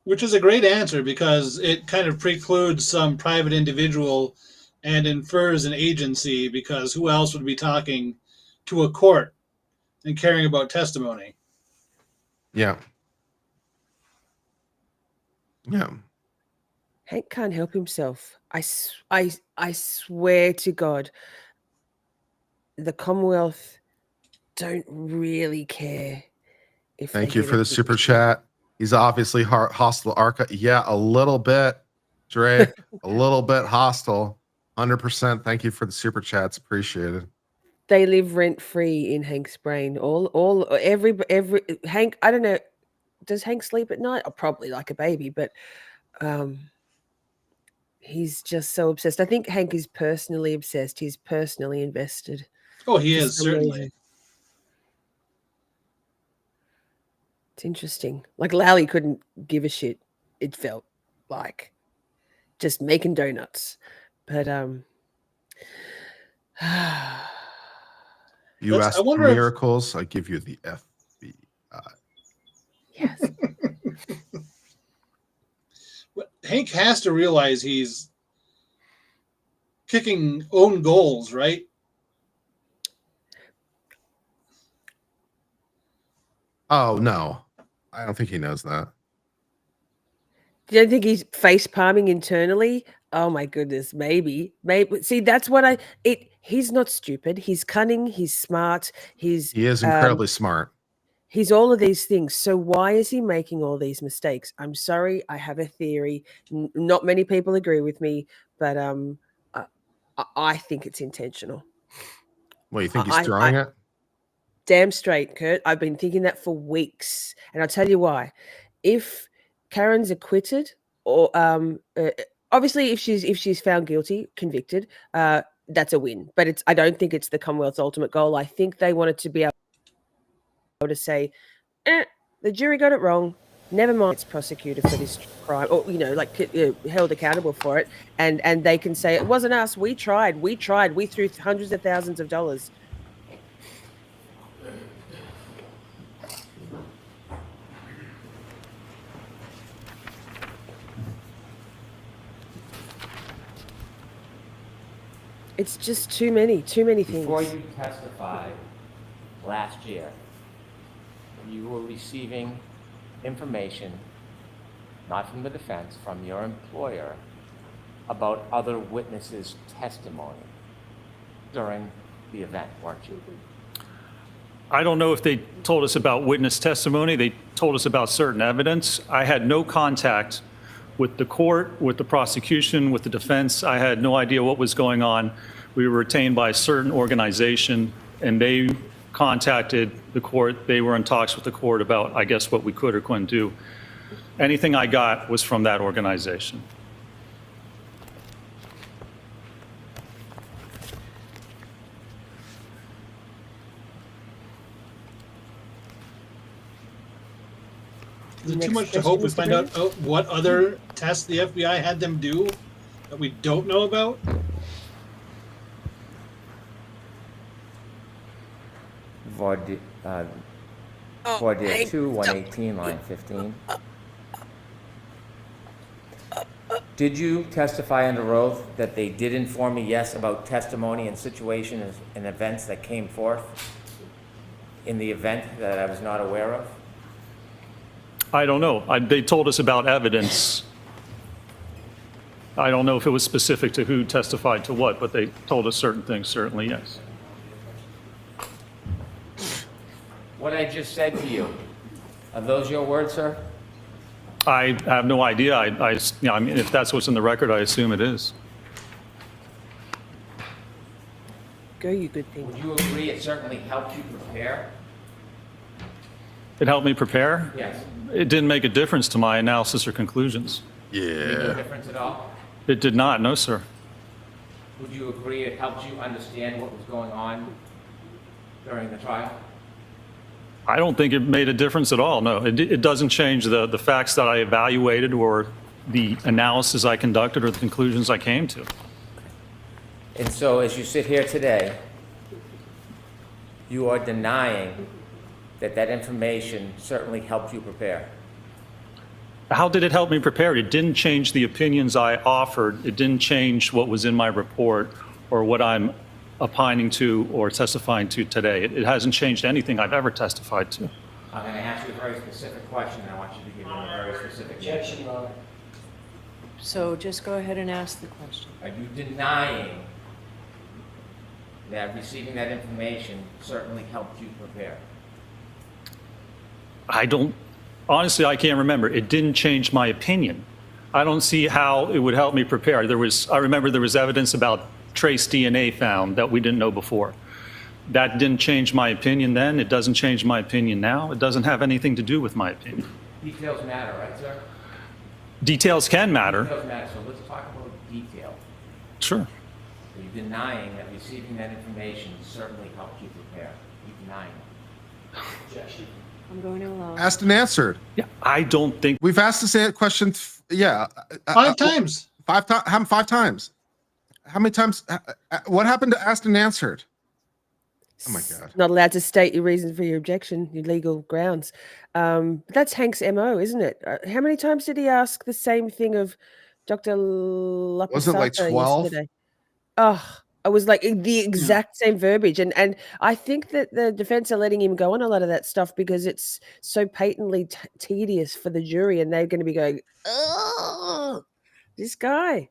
Which is a great answer because it kind of precludes some private individual and infers an agency, because who else would be talking to a court and caring about testimony? Yeah. Yeah. Hank can't help himself. I swear to God, the Commonwealth don't really care if Thank they you get for a the big super issue. chat. He's obviously hostile. Arca. Yeah, a little bit, Dre. A little bit hostile. 100%. Thank you for the super chats. Appreciated. They live rent free in Hank's brain. Every Hank. I don't know. Does Hank sleep at night? Oh, probably like a baby, but he's just so obsessed. I think Hank is personally obsessed. He's personally invested. Oh, he for is, some certainly. reason. It's interesting. Like Lally couldn't give a shit. It felt like just making donuts. But You I ask for wonder if- miracles, I give you the FBI. yes. Hank has to realize he's kicking own goals, right? Oh no, I don't think he knows that. Do you think he's face palming internally? Oh my goodness, maybe. See, that's what he's not stupid. He's cunning, he's smart, He is incredibly smart. he's all of these things. So why is he making all these mistakes? I'm sorry, I have a theory. Not many people agree with me, but I think it's intentional. Well, you think he's throwing it? Damn straight, Kurt. I've been thinking that for weeks, and I'll tell you why. If Karen's acquitted, or obviously if she's found guilty, convicted, that's a win. But I don't think it's the Commonwealth's ultimate goal. I think they wanted to be able to say, the jury got it wrong. Never mind, it's prosecuted for this crime, or held accountable for it, and they can say it wasn't us. We tried. We threw hundreds of thousands of dollars. It's just too many things. Before you testified last year, you were receiving information, not from the defense, from your employer, about other witnesses' testimony during the event, weren't you? I don't know if they told us about witness testimony. They told us about certain evidence. I had no contact with the court, with the prosecution, with the defense. I had no idea what was going on. We were retained by a certain organization, and they contacted the court. They were in talks with the court about, I guess, what we could or couldn't do. Anything I got was from that organization. Is it too Next much to question, hope we Mr. find out what other tests the FBI had them do that we don't know about? Vardir 2, 118, line 15. Did you testify under oath that they did inform me, yes, about testimony and situations and events that came forth in the event that I was not aware of? I don't know. They told us about evidence. I don't know if it was specific to who testified to what, but they told us certain things, certainly, yes. What I just said to you, are those your words, sir? I have no idea. I mean, if that's what's in the record, I assume it is. Go, you good thing. Would you agree it certainly helped you prepare? It helped me prepare. Yes. It didn't make a difference to my analysis or conclusions. Made no difference at all? It did not, no, sir. Would you agree it helped you understand what was going on during the trial? I don't think it made a difference at all, no. It doesn't change the facts that I evaluated or the analysis I conducted or the conclusions I came to. And so as you sit here today, you are denying that that information certainly helped you prepare. How did it help me prepare? It didn't change the opinions I offered. It didn't change what was in my report or what I'm opining to or testifying to today. It hasn't changed anything I've ever testified to. I'm going to ask you a very specific question, and I want you to give me a very specific answer. So just go ahead and ask the question. Are you denying that receiving that information certainly helped you prepare? Honestly, I can't remember. It didn't change my opinion. I don't see how it would help me prepare. I remember there was evidence about trace DNA found that we didn't know before. That didn't change my opinion then. It doesn't change my opinion now. It doesn't have anything to do with my opinion. Details matter, right, sir? Details can matter. Details matter, so let's talk about detail. Sure. Are you denying that receiving that information certainly helped you prepare? Are you denying it? Objection. I'm going to allow. Asked and answered. Yeah, I don't think. We've asked the same question. Five times. Five times. How many times? What happened to asked and answered? Oh my God. Not allowed to state your reason for your objection, your legal grounds. But that's Hank's MO, isn't it? How many times did he ask the same thing of Dr. Lapasata? Wasn't it like 12? Yesterday? Oh, it was like the exact same verbiage. And I think that the defense are letting him go on a lot of that stuff because it's so patently tedious for the jury. And they're going to be going, oh, this guy.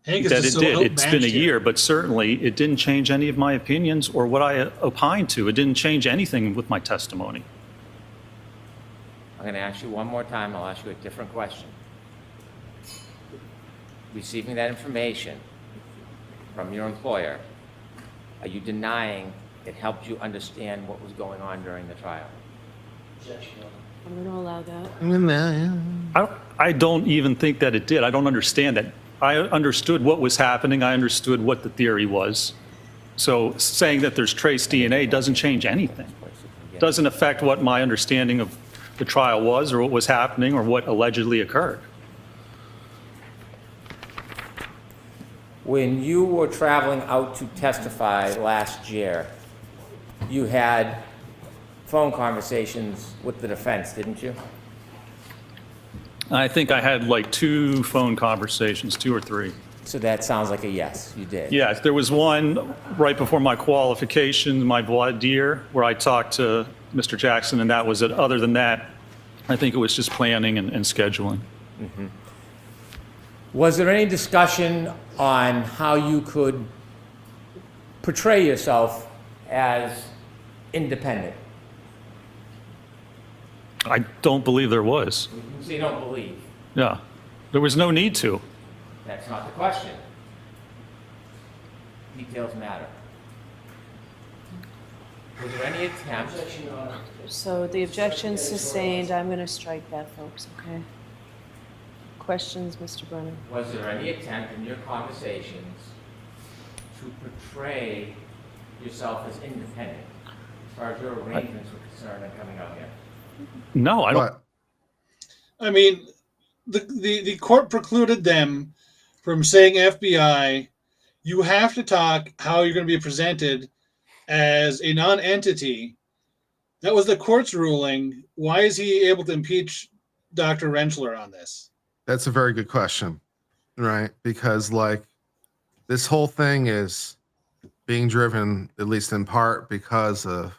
Hank is That just it so did. It's been a outmatched here. year, but certainly it didn't change any of my opinions or what I opined to. It didn't change anything with my testimony. I'm going to ask you one more time. I'll ask you a different question. Receiving that information from your employer, are you denying it helped you understand what was going on during the trial? I'm going to allow that. I don't even think that it did. I don't understand that. I understood what was happening. I understood what the theory was. So saying that there's trace DNA doesn't change anything. Doesn't affect what my understanding of the trial was or what was happening or what allegedly occurred. When you were traveling out to testify last year, you had phone conversations with the defense, didn't you? I think I had like 2 phone conversations, 2 or 3. So that sounds like a yes, you did. Yes, there was one right before my qualification, my voir dire, where I talked to Mr. Jackson, and that was it. Other than that, I think it was just planning and scheduling. Mm-hmm. Was there any discussion on how you could portray yourself as independent? I don't believe there was. You say you don't believe. Yeah. There was no need to. That's not the question. Details matter. Was there any attempt? So the objection's sustained. I'm going to strike that, folks, okay? Questions, Mr. Brennan? Was there any attempt in your conversations to portray yourself as independent as far as your arrangements were concerned and coming out here? No, I don't. But I mean, the court precluded them from saying FBI, you have to talk how you're going to be presented as a non-entity. That was the court's ruling. Why is he able to impeach Dr. Rentschler on this? that's a very good question, right? Because like this whole thing is being driven, at least in part, because of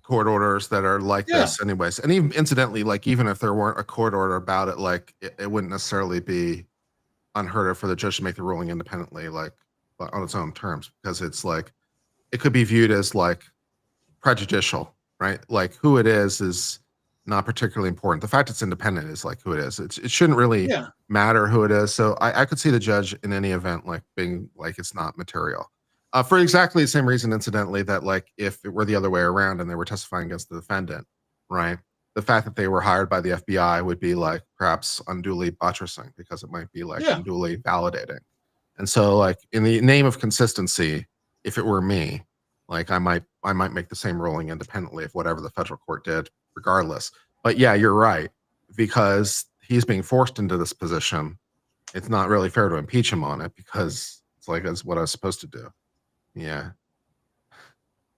court orders that are like this anyways. And even incidentally, like even if there weren't a court order about it, like it wouldn't necessarily be unheard of for the judge to make the ruling independently, like on its own terms, because it's like it could be viewed as like prejudicial, right? Like who it is not particularly important. The fact it's independent is like who it is. It shouldn't really matter who it is. So I could see the judge in any event like being like it's not material. For exactly the same reason, incidentally, that like if it were the other way around and they were testifying against the defendant, right? The fact that they were hired by the FBI would be like perhaps unduly buttressing because it might be like unduly validating. And so like in the name of consistency, if it were me, like I might make the same ruling independently of whatever the federal court did, regardless. But yeah, you're right. Because he's being forced into this position, it's not really fair to impeach him on it because it's like that's what I was supposed to do. Yeah.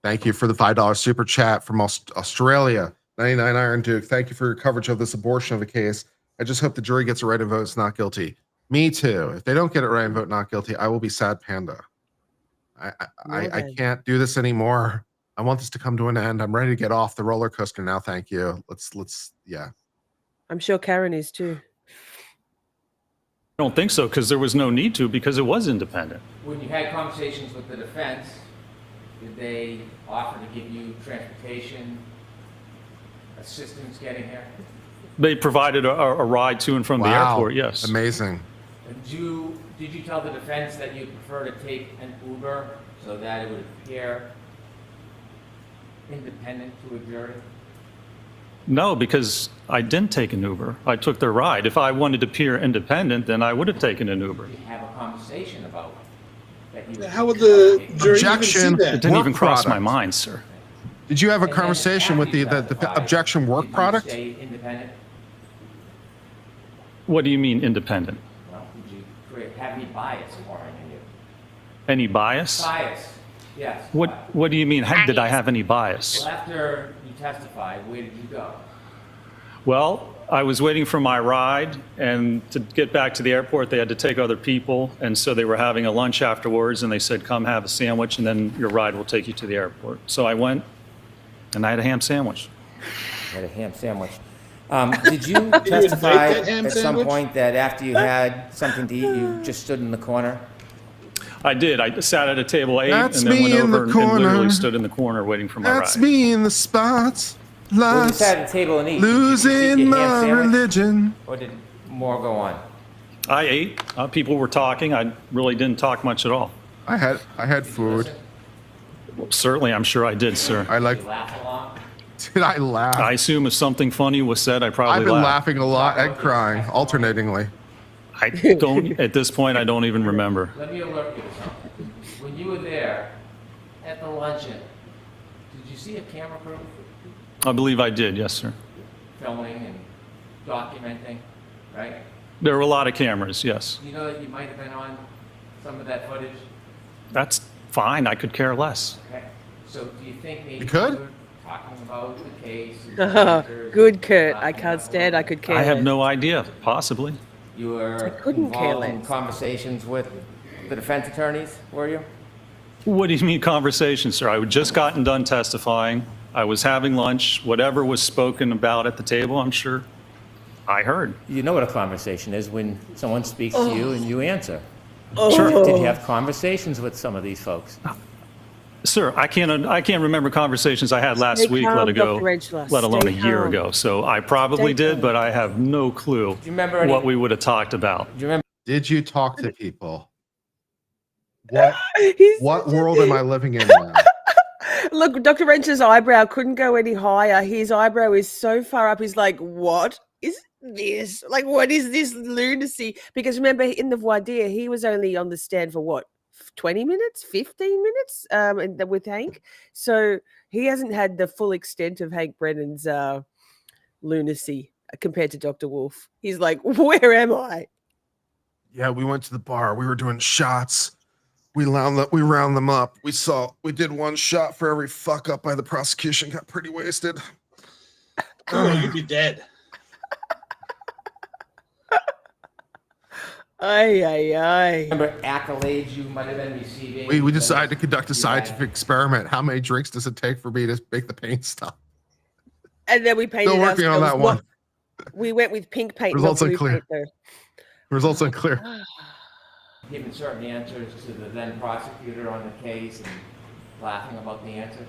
Thank you for the $5 super chat from Australia. 99 Iron Duke. Thank you for your coverage of this abortion of a case. I just hope the jury gets it right and votes not guilty. Me too. If they don't get it right and vote not guilty, I will be sad panda. I can't do this anymore. I want this to come to an end. I'm ready to get off the roller coaster now. Thank you. Let's yeah. I'm sure Karen is too. I don't think so because there was no need to because it was independent. When you had conversations with the defense, did they offer to give you transportation, assistance getting here? They provided a ride to and from the airport, yes. Amazing. Did you tell the defense that you prefer to take an Uber so that it would appear independent to a jury? No, because I didn't take an Uber. I took their ride. If I wanted to appear independent, then I would have taken an Uber. Did you have a conversation about that? How would the jury Objection. even see that? It didn't even cross my product. mind, sir. Did you have a And then conversation with after you the testified, objection work did you product? stay independent? What do you mean independent? Well, did you have any bias for you? Any bias? Bias, yes. What do you mean? Did I have any bias? Well, after you testified, where did you go? Well, I was waiting for my ride, and to get back to the airport, they had to take other people, and so they were having a lunch afterwards, and they said, come have a sandwich, and then your ride will take you to the airport. So I went, and I had a ham sandwich. Had a ham sandwich. Did you testify that ham at some sandwich? point that after you had something to eat, you just stood in the corner? I did. I sat at a table, ate, That's and then me went in over the and corner. literally stood in the corner waiting for my That's ride. me in the spots. Well, you sat at the table and ate. Did you just eat Losing your ham my sandwich, religion. or did more go on? I ate. People were talking. I really didn't talk much at all. I had food. Certainly, I'm sure I did, sir. I like. Did you laugh along? Did I laugh? I assume if something funny was said, I probably I've been laughed. laughing a lot and crying alternatingly. I don't. At this point, I don't even remember. Let me alert you to something. When you were there at the luncheon, did you see a camera crew I believe I did. Yes, sir. filming and documenting, right? There were a lot of cameras. Yes. You know that you might have been on some of that footage? That's fine. I could care less. Okay. So do you think maybe You could? were talking about the case? and Good, Kurt. talking I can't about stand. I could care. I have less. no idea. Possibly. You were couldn't care involved in less. conversations with the defense attorneys, were you? What do you mean conversation, sir? I had just gotten done testifying. I was having lunch. Whatever was spoken about at the table, I'm sure I heard. You know what a conversation is when someone speaks to you and you answer. Sure. Did you have conversations with some of these folks? Sir, I can't remember conversations I had last Stay week, calm, let Dr. Angela. alone a Stay year calm. ago. So I probably Stay did, calm. but I have no clue Do you remember any, what we would have talked about. do you remember Did you talk to people? What He's what just- world am I living in now? Look, Dr. Wrench's eyebrow couldn't go any higher. His eyebrow is so far up. He's like, what is this? Like, what is this lunacy? Because remember, in the voir dire, he was only on the stand for what, 20 minutes, 15 minutes with Hank? So he hasn't had the full extent of Hank Brennan's lunacy compared to Dr. Wolf. He's like, where am I? Yeah, we went to the bar. We were doing shots. We round them up. We did one shot for every fuck up by the prosecution. Got pretty wasted. Oh, you'd be dead. Ay. remember accolades you might have been receiving? We decided to conduct a You had- scientific experiment. How many drinks does it take for me to make the paint stop? And then we painted Still working on ourselves that one. We went with pink paint. Results not blue unclear. paint, though. Results unclear. Giving certain answers to the then prosecutor on the case and laughing about the answers?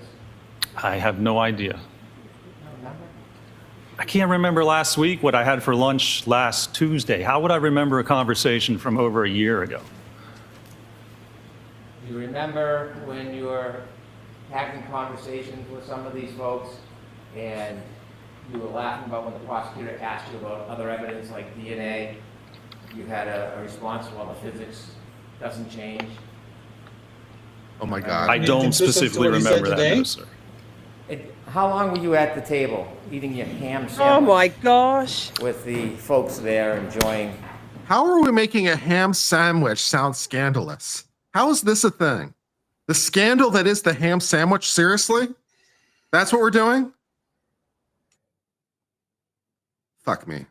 I have no idea. No, remember? I can't remember last week what I had for lunch last Tuesday. How would I remember a conversation from over a year ago? Do you remember when you were having conversations with some of these folks and you were laughing about when the prosecutor asked you about other evidence like DNA? You had a response, well, the physics doesn't change. Oh my I god. don't Consistent to specifically what he said remember that, today? no, sir. How long were you at the table eating your ham Oh sandwich my gosh. with the folks there enjoying? How are we making a ham sandwich sound scandalous? How is this a thing? The scandal that is the ham sandwich? Seriously? That's what we're doing? Fuck me.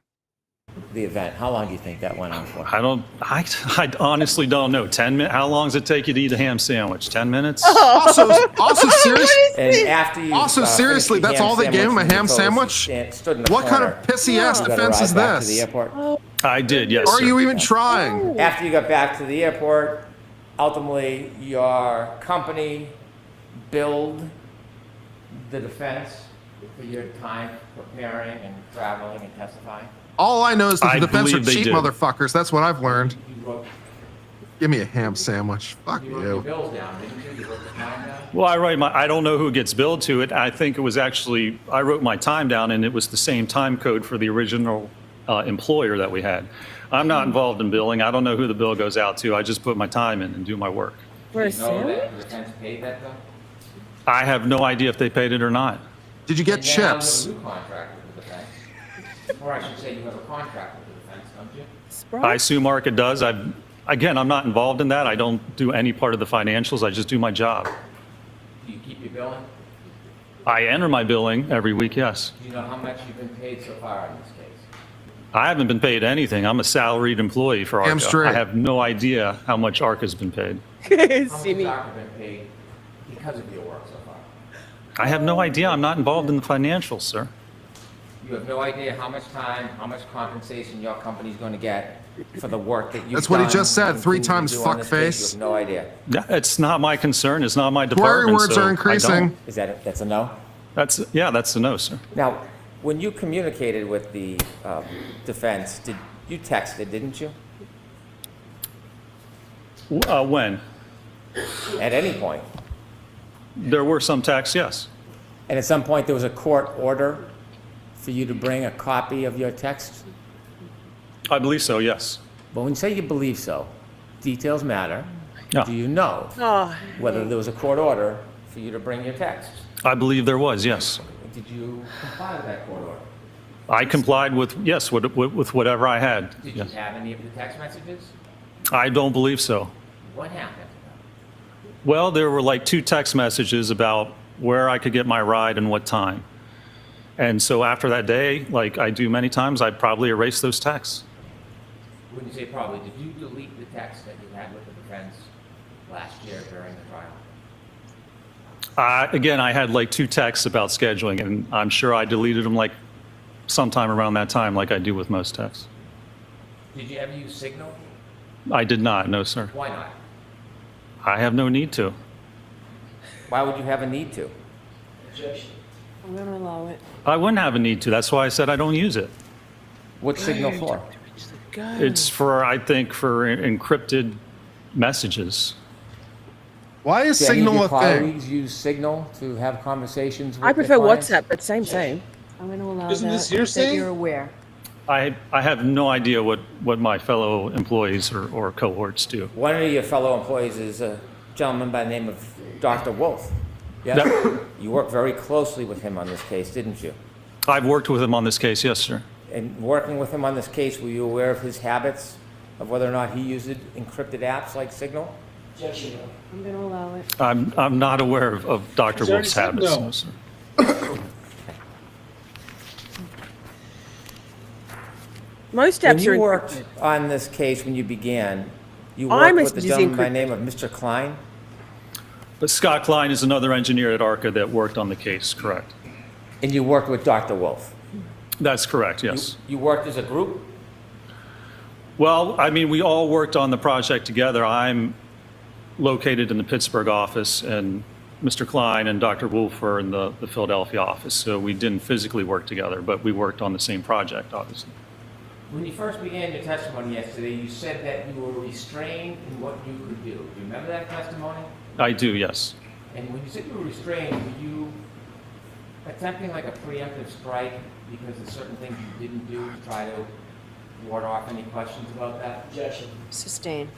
The event? How long do you think that went on for? I honestly don't know. 10 minutes? How long does it take you to eat a ham sandwich? 10 minutes? Also seriously, And after you Also, seriously, finished the that's ham all they gave him, a sandwich, ham you sandwich? stood in the what kind corner. of pissy ass You got to defense ride is back to the this? airport. I did, yes, Are sir. you even trying? After you got back to the airport, ultimately your company billed the defense for your time preparing and traveling and testifying. All I know is that I the defense are believe they cheap did. motherfuckers. That's what I've learned. You wrote, Give me a ham sandwich. Fuck you wrote your you. bills down, didn't you? You wrote the time down? Well, I don't know who gets billed to it. I think it was actually, I wrote my time down and it was the same time code for the original employer that we had. I'm not involved in billing. I don't know who the bill goes out to. I just put my time in and do my work. For a Do you know sandwich? that the defense paid that though? I have no idea if they paid it or not. Did you get And now chips? you have a new contract with the defense. Or I should say you have a contract with the defense, don't you? Sprite? I assume ARCA does. Again, I'm not involved in that. I don't do any part of the financials. I just do my job. Do you keep your billing? I enter my billing every week, yes. Do you know how much you've been paid so far in this case? I haven't been paid anything. I'm a salaried employee for Damn ARCA. straight. I have no idea how much ARCA's been paid. How much has Simi. ARCA been paid because of your work so far? I have no idea. I'm not involved in the financials, sir. You have no idea how much time, how much compensation your company's going to get for the work that you've done. That's what he just said, and 3 continue to times do on this case. fuckface. You have no idea. Yeah, it's not my concern. It's not my Query department. words so are I increasing. don't. Is that it? That's a no? That's a no, sir. Now, when you communicated with the defense, you texted, didn't you? When? At any point? There were some texts, yes. And at some point, there was a court order for you to bring a copy of your text? I believe so, yes. But when you say you believe so, details matter. Yeah. Do you know Oh, whether there was a court order for you to bring your text? I believe there was, yes. Did you comply with that court order? I complied with, yes, with whatever I had. Did you Yes. have any of the text messages? I don't believe so. What happened? Well, there were like 2 text messages about where I could get my ride and what time. And so after that day, like I do many times, I'd probably erase those texts. When you say probably, did you delete the text that you had with the defense last year during the trial? Again, I had like 2 texts about scheduling, and I'm sure I deleted them like sometime around that time, like I do with most texts. Did you ever use Signal? I did not, no, sir. Why not? I have no need to. Why would you have a need to? I'm gonna allow it. I wouldn't have a need to. That's why I said I don't use it. What's Signal for? It's for, I think, for encrypted messages. Why is Do any of Signal your a thing? colleagues use Signal to have conversations with I their prefer clients? WhatsApp, but same. I'm gonna allow Isn't that, this that hearsay? you're aware. I have no idea what my fellow employees or cohorts do. One of your fellow employees is a gentleman by the name of Dr. Wolf. Yeah? Yep. You worked very closely with him on this case, didn't you? I've worked with him on this case, yes, sir. And working with him on this case, were you aware of his habits, of whether or not he used encrypted apps like Signal? I'm gonna allow it. I'm not aware of Dr. He's already Wolf's said habits. no. No, sir. Most When apps are you worked encrypted. on this case, when you began, you I'm worked with a using gentleman by the name of Mr. Klein? But Scott Klein is another engineer at ARCA that worked on the case, correct? And you worked with Dr. Wolf? That's correct, yes. You worked as a group? Well, I mean, we all worked on the project together. I'm located in the Pittsburgh office, and Mr. Klein and Dr. Wolf are in the Philadelphia office. So we didn't physically work together, but we worked on the same project, obviously. When you first began your testimony yesterday, you said that you were restrained in what you could do. Do you remember that testimony? I do, yes. And when you said you were restrained, were you attempting like a preemptive strike because of certain things you didn't do to try to ward off any questions about that? Sustain.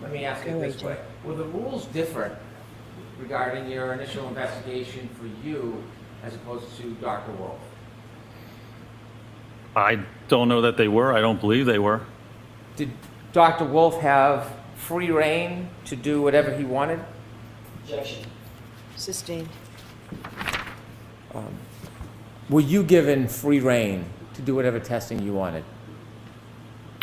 Let me ask it Go this AJ. way. Were the rules different regarding your initial investigation for you as opposed to Dr. Wolf? I don't know that they were. I don't believe they were. Did Dr. Wolf have free reign to do whatever he wanted? Sustain. Were you given free reign to do whatever testing you wanted?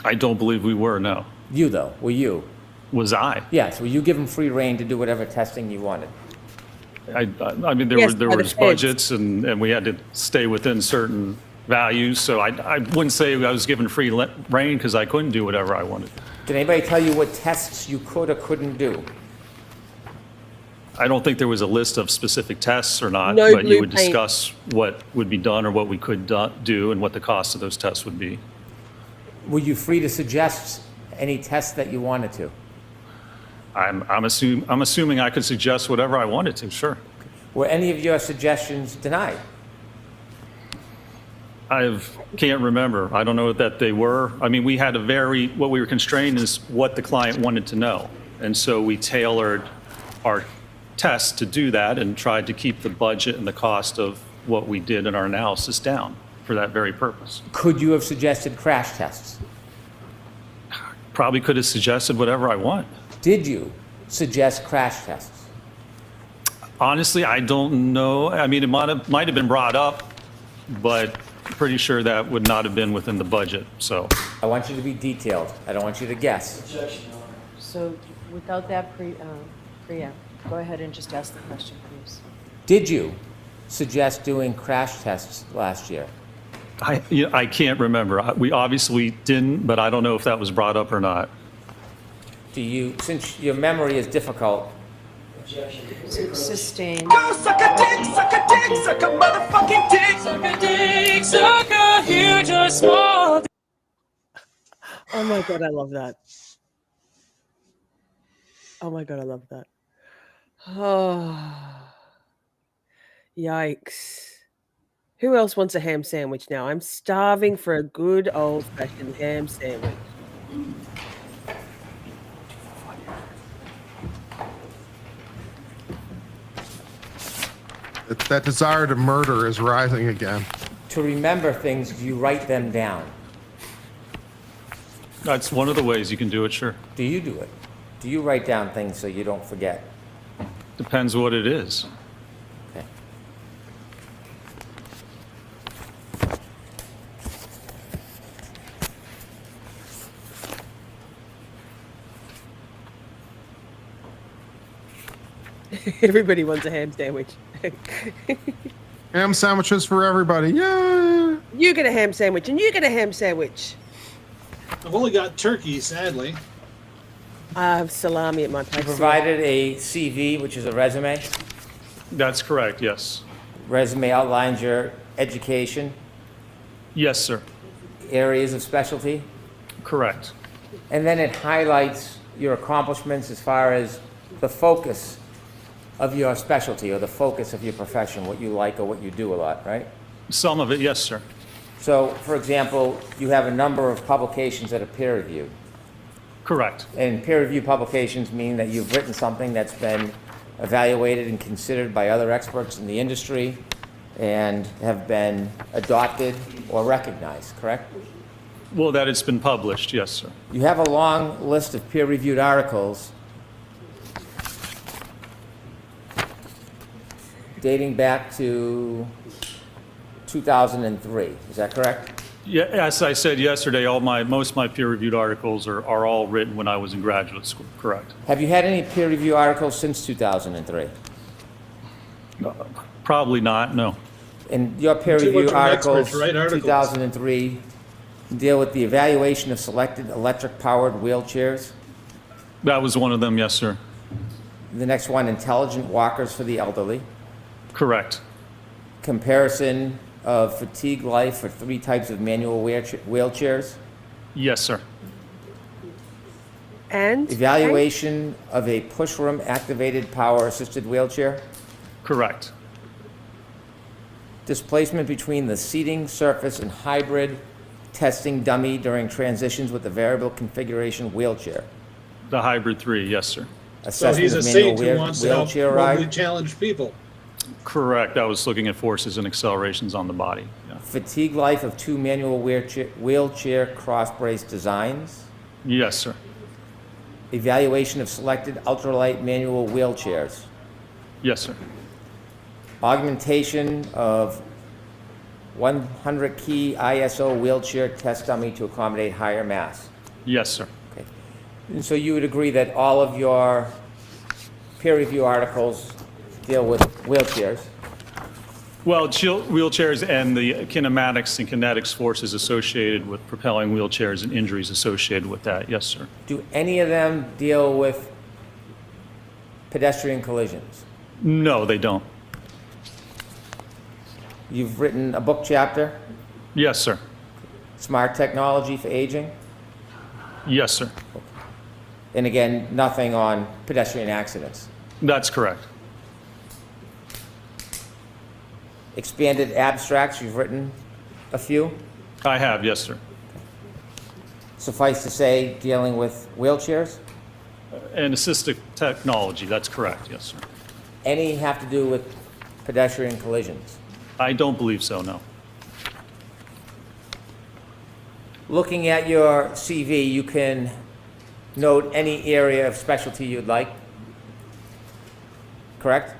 I don't believe we were, no. You, though, were you? Was I? Yes, were you given free reign to do whatever testing you wanted? I mean, there Yes, there by the was feds. budgets, and we had to stay within certain values. So I wouldn't say I was given free reign because I couldn't do whatever I wanted. Did anybody tell you what tests you could or couldn't do? I don't think there was a list of specific tests or not, No but you blue would paint. discuss what would be done or what we could do and what the cost of those tests would be. Were you free to suggest any tests that you wanted to? I'm assuming I could suggest whatever I wanted to, sure. Were any of your suggestions denied? I can't remember. I don't know that they were. I mean, we had what we were constrained is what the client wanted to know. And so we tailored our tests to do that and tried to keep the budget and the cost of what we did in our analysis down for that very purpose. Could you have suggested crash tests? Probably could have suggested whatever I want. Did you suggest crash tests? Honestly, I don't know. I mean, it might have been brought up, but pretty sure that would not have been within the budget, so. I want you to be detailed. I don't want you to guess. So without that preamp, go ahead and just ask the question, please. Did you suggest doing crash tests last year? I can't remember. We obviously didn't, but I don't know if that was brought up or not. Do you, since your memory is difficult, Sustain. Suck a dick, suck a dick, suck a motherfucking dick. Suck a dick, suck a huge or small. Oh my god, I love that. Oh my god, I love that. Oh, yikes. Who else wants a ham sandwich now? I'm starving for a good old-fashioned ham sandwich. That desire to murder is rising again. to remember things, do you write them down? That's one of the ways you can do it, sure. Do you do it? Do you write down things so you don't forget? Depends what it is. Okay. Everybody wants a ham sandwich. Ham sandwiches for everybody. Yeah. You get a ham sandwich, and you get a ham sandwich. I've only got turkey, sadly. I have salami at my You place. provided a CV, which is a resume. That's correct, yes. Resume outlines your education, Yes, sir. areas of specialty, Correct. and then it highlights your accomplishments as far as the focus of your specialty or the focus of your profession, what you like or what you do a lot, right? Some of it, yes, sir. So, for example, you have a number of publications that are peer-reviewed. Correct. And peer-reviewed publications mean that you've written something that's been evaluated and considered by other experts in the industry and have been adopted or recognized, correct? Well, that it's been published, yes, sir. You have a long list of peer-reviewed articles dating back to 2003. Is that correct? Yeah, as I said yesterday, most of my peer-reviewed articles are all written when I was in graduate school, correct? Have you had any peer-review articles since 2003? Probably not, no. And your Too peer-review much of an expert articles, to write articles. 2003, deal with the evaluation of selected electric-powered wheelchairs. That was one of them, yes, sir. The next one, intelligent walkers for the elderly. Correct. Comparison of fatigue life for 3 types of manual wheelchairs. Yes, sir. And Evaluation of a pushroom activated power assisted wheelchair. Correct. Displacement between the seating surface and hybrid testing dummy during transitions with the variable configuration wheelchair. The hybrid 3, yes, sir. So Assessment he's a of saint manual who wants to help wheelchair mentally ride. challenged people. Correct. I was looking at forces and accelerations on the body. Yeah. Fatigue life of 2 manual wheelchair cross brace designs. Yes, sir. Evaluation of selected ultralight manual wheelchairs. Yes, sir. Augmentation of 100 key ISO wheelchair test dummy to accommodate higher mass. Yes, sir. Okay. And so you would agree that all of your peer review articles deal with wheelchairs? Well, wheelchairs and the kinematics and kinetics forces associated with propelling wheelchairs and injuries associated with that. Yes, sir. Do any of them deal with pedestrian collisions? No, they don't. You've written a book chapter, Yes, sir. Smart Technology for Aging, Yes, sir. and again, nothing on pedestrian accidents. That's correct. Expanded abstracts, you've written a few. I have, yes, sir. Suffice to say, dealing with wheelchairs. And assistive technology, that's correct, yes, sir. Any have to do with pedestrian collisions? I don't believe so, no. Looking at your CV, you can note any area of specialty you'd like, correct?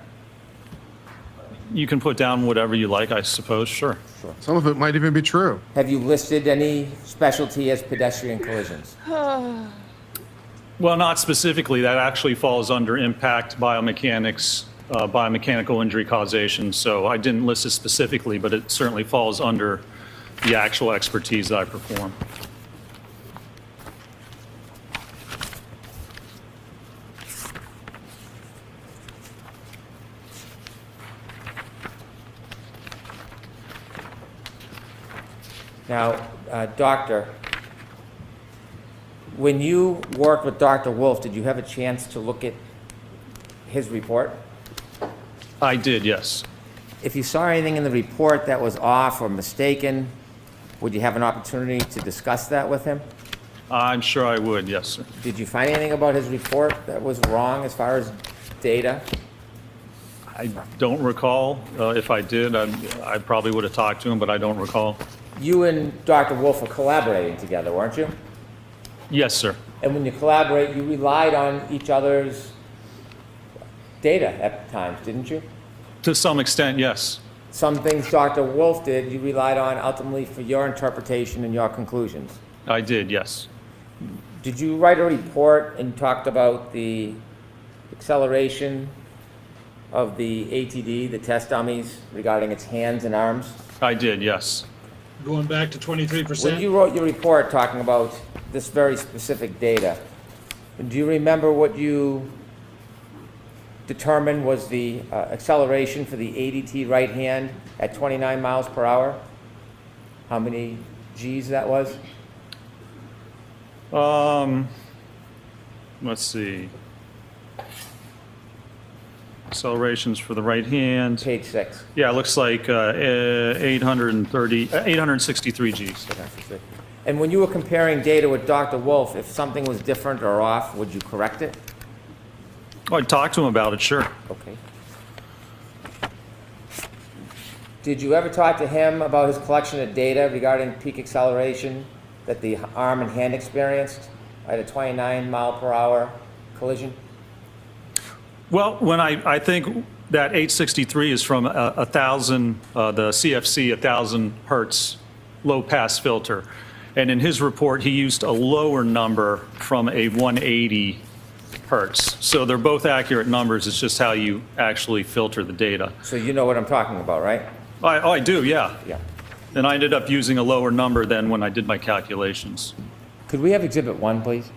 You can put down whatever you like, I suppose, sure. Some of it might even be true. Have you listed any specialty as pedestrian collisions? Well, not specifically. That actually falls under impact biomechanics, biomechanical injury causation. So I didn't list it specifically, but it certainly falls under the actual expertise that I perform. Now, Doctor, when you worked with Dr. Wolf, did you have a chance to look at his report? I did, yes. If you saw anything in the report that was off or mistaken, would you have an opportunity to discuss that with him? I'm sure I would, yes, sir. Did you find anything about his report that was wrong as far as data? I don't recall. If I did, I probably would have talked to him, but I don't recall. You and Dr. Wolf were collaborating together, weren't you? Yes, sir. And when you collaborate, you relied on each other's data at times, didn't you? To some extent, yes. Some things Dr. Wolf did, you relied on ultimately for your interpretation and your conclusions. I did, yes. Did you write a report and talked about the acceleration of the ATD, the test dummies, regarding its hands and arms? I did, yes. Going back to 23%. When you wrote your report talking about this very specific data, do you remember what you determined was the acceleration for the ADT right hand at 29 miles per hour? How many G's that was? Let's see. Accelerations for the right hand. Page 6. Yeah, it looks like 863 Gs. And when you were comparing data with Dr. Wolf, if something was different or off, would you correct it? Oh, I'd talk to him about it, sure. Okay. Did you ever talk to him about his collection of data regarding peak acceleration that the arm and hand experienced at a 29 mile per hour collision? Well, when I think that 863 is from 1,000, the CFC 1,000 hertz low pass filter. And in his report, he used a lower number from a 180 hertz. So they're both accurate numbers. It's just how you actually filter the data. So you know what I'm talking about, right? I do, yeah. Yeah. And I ended up using a lower number than when I did my calculations. Could we have Exhibit 1, please?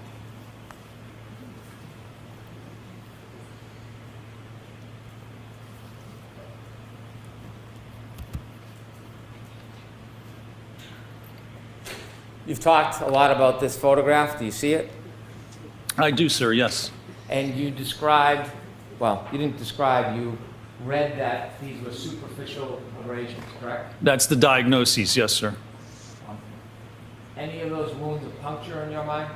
You've talked a lot about this photograph. Do you see it? I do, sir, yes. And you described, well, you didn't describe, you read that these were superficial abrasions, correct? That's the diagnoses, yes, sir. Any of those wounds a puncture in your mind?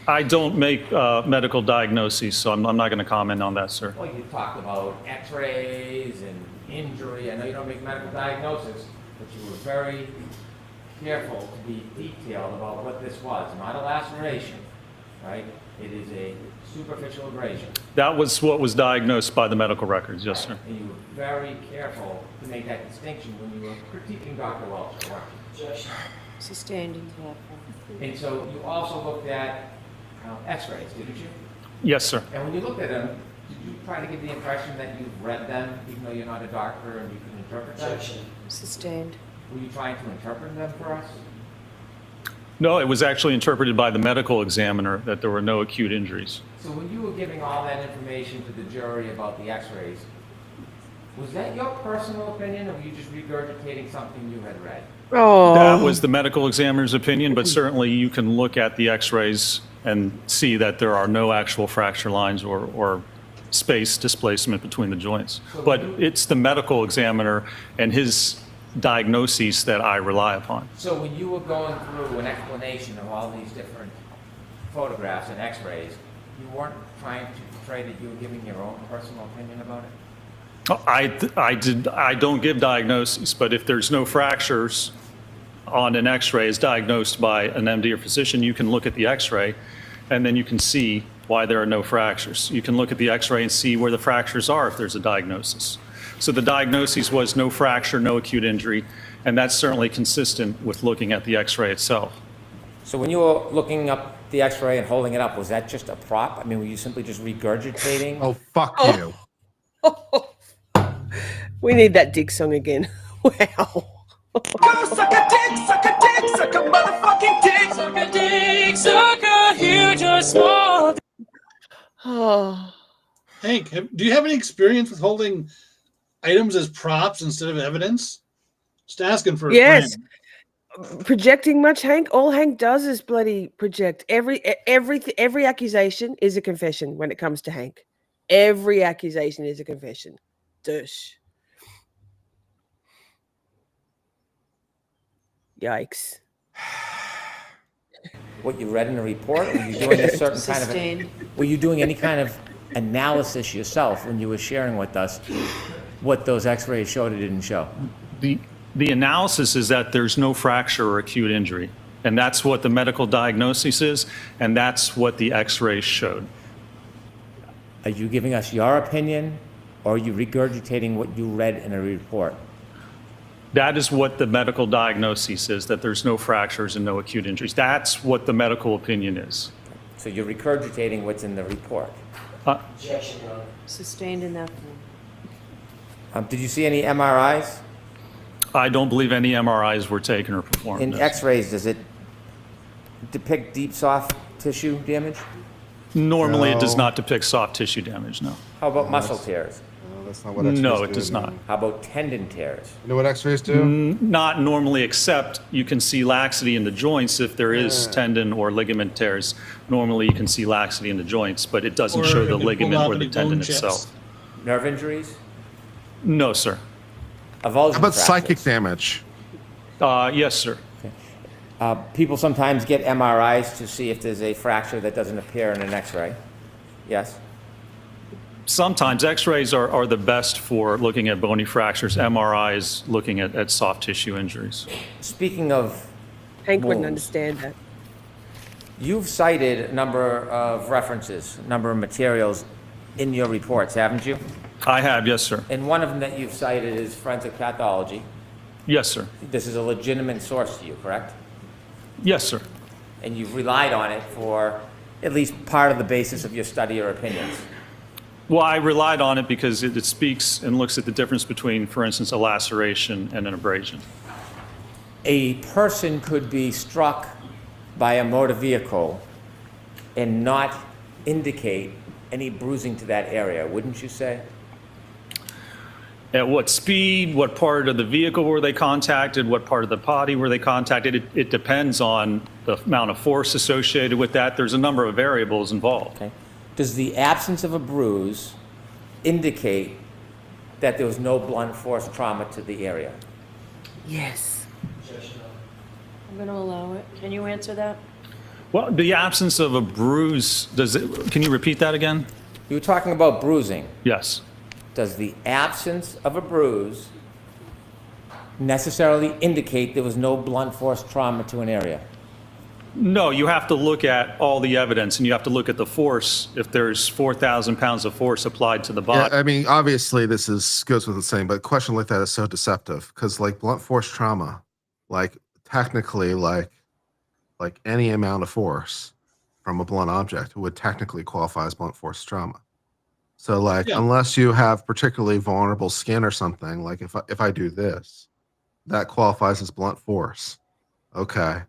I don't make medical diagnoses, so I'm not going to comment on that, sir. Well, you talked about x-rays and injury. I know you don't make medical diagnosis, but you were very careful to be detailed about what this was. Not a laceration, right? It is a superficial abrasion. That was what was diagnosed by the medical records, yes, sir. And you were very careful to make that distinction when you were critiquing Dr. Welch, correct? Sustained into that point. And so you also looked at x-rays, didn't you? Yes, sir. And when you looked at them, did you try to give the impression that you've read them, even though you're not a doctor and you can interpret them? Sustained. Were you trying to interpret them for us? No, it was actually interpreted by the medical examiner that there were no acute injuries. So when you were giving all that information to the jury about the x-rays, was that your personal opinion, or were you just regurgitating something you had read? Oh. That was the medical examiner's opinion, but certainly you can look at the x-rays and see that there are no actual fracture lines or space displacement between the joints. But it's the medical examiner and his diagnoses that I rely upon. So when you were going through an explanation of all these different photographs and x-rays, you weren't trying to portray that you were giving your own personal opinion about it? I don't give diagnoses, but if there's no fractures on an x-ray as diagnosed by an MD or physician, you can look at the x-ray and then you can see why there are no fractures. You can look at the x-ray and see where the fractures are if there's a diagnosis. So the diagnosis was no fracture, no acute injury, and that's certainly consistent with looking at the x-ray itself. So when you were looking up the x-ray and holding it up, was that just a prop? I mean, were you simply just regurgitating? Oh, fuck you. We need that dick song again. Wow. Go suck a dick, suck a dick, suck a motherfucking dick, suck a dick, suck a huge or small. Oh. Hank, do you have any experience with holding items as props instead of evidence? Just asking for a Yes. friend. Projecting much, Hank? All Hank does is bloody project. Every accusation is a confession when it comes to Hank. Every accusation is a confession. Dush. Yikes. What you read in the report? Were you doing a certain kind Sustained. of? Were you doing any kind of analysis yourself when you were sharing with us what those X-rays showed or didn't show? The analysis is that there's no fracture or acute injury, and that's what the medical diagnosis is, and that's what the x-rays showed. Are you giving us your opinion, or are you regurgitating what you read in a report? That is what the medical diagnosis is, that there's no fractures and no acute injuries. That's what the medical opinion is. So you're regurgitating what's in the report. Sustained in that form. Did you see any MRIs? I don't believe any MRIs were taken or performed. In no. X-rays, does it depict deep soft tissue damage? Normally, it does No. not depict soft tissue damage, no. How about muscle tears? No, that's not what X-rays No, do. it does not. How about tendon tears? You know what X-rays do? Not normally, except you can see laxity in the joints if there is tendon or ligament tears. Normally, you can see laxity in the joints, but it doesn't Or show if the they pull ligament out or the any bone tendon chips. itself. Nerve injuries? No, sir. Avulsion How about fractures? psychic damage? Yes, sir. People sometimes get MRIs to see if there's a fracture that doesn't appear in an X-ray. Yes? Sometimes X-rays are the best for looking at bony fractures. MRI is looking at soft tissue injuries. Speaking of Hank wouldn't wounds, understand that. you've cited a number of references, a number of materials in your reports, haven't you? I have, yes, sir. And one of them that you've cited is forensic pathology. Yes, sir. This is a legitimate source to you, correct? Yes, sir. And you've relied on it for at least part of the basis of your study or opinions. Well, I relied on it because it speaks and looks at the difference between, for instance, a laceration and an abrasion. A person could be struck by a motor vehicle and not indicate any bruising to that area, wouldn't you say? At what speed, what part of the vehicle were they contacted, what part of the body were they contacted? It depends on the amount of force associated with that. There's a number of variables involved. Okay. Does the absence of a bruise indicate that there was no blunt force trauma to the area? Yes. I'm going to allow it. Can you answer that? Well, the absence of a bruise, can you repeat that again? You were talking about bruising. Yes. Does the absence of a bruise necessarily indicate there was no blunt force trauma to an area? No, you have to look at all the evidence and you have to look at the force. If there's 4,000 pounds of force applied to the Yeah, body. I mean, obviously this goes with the same, but a question like that is so deceptive because like blunt force trauma, like technically like any amount of force from a blunt object would technically qualify as blunt force trauma. So like, Yeah. unless you have particularly vulnerable skin or something, like if I do this, that qualifies as blunt force. Okay.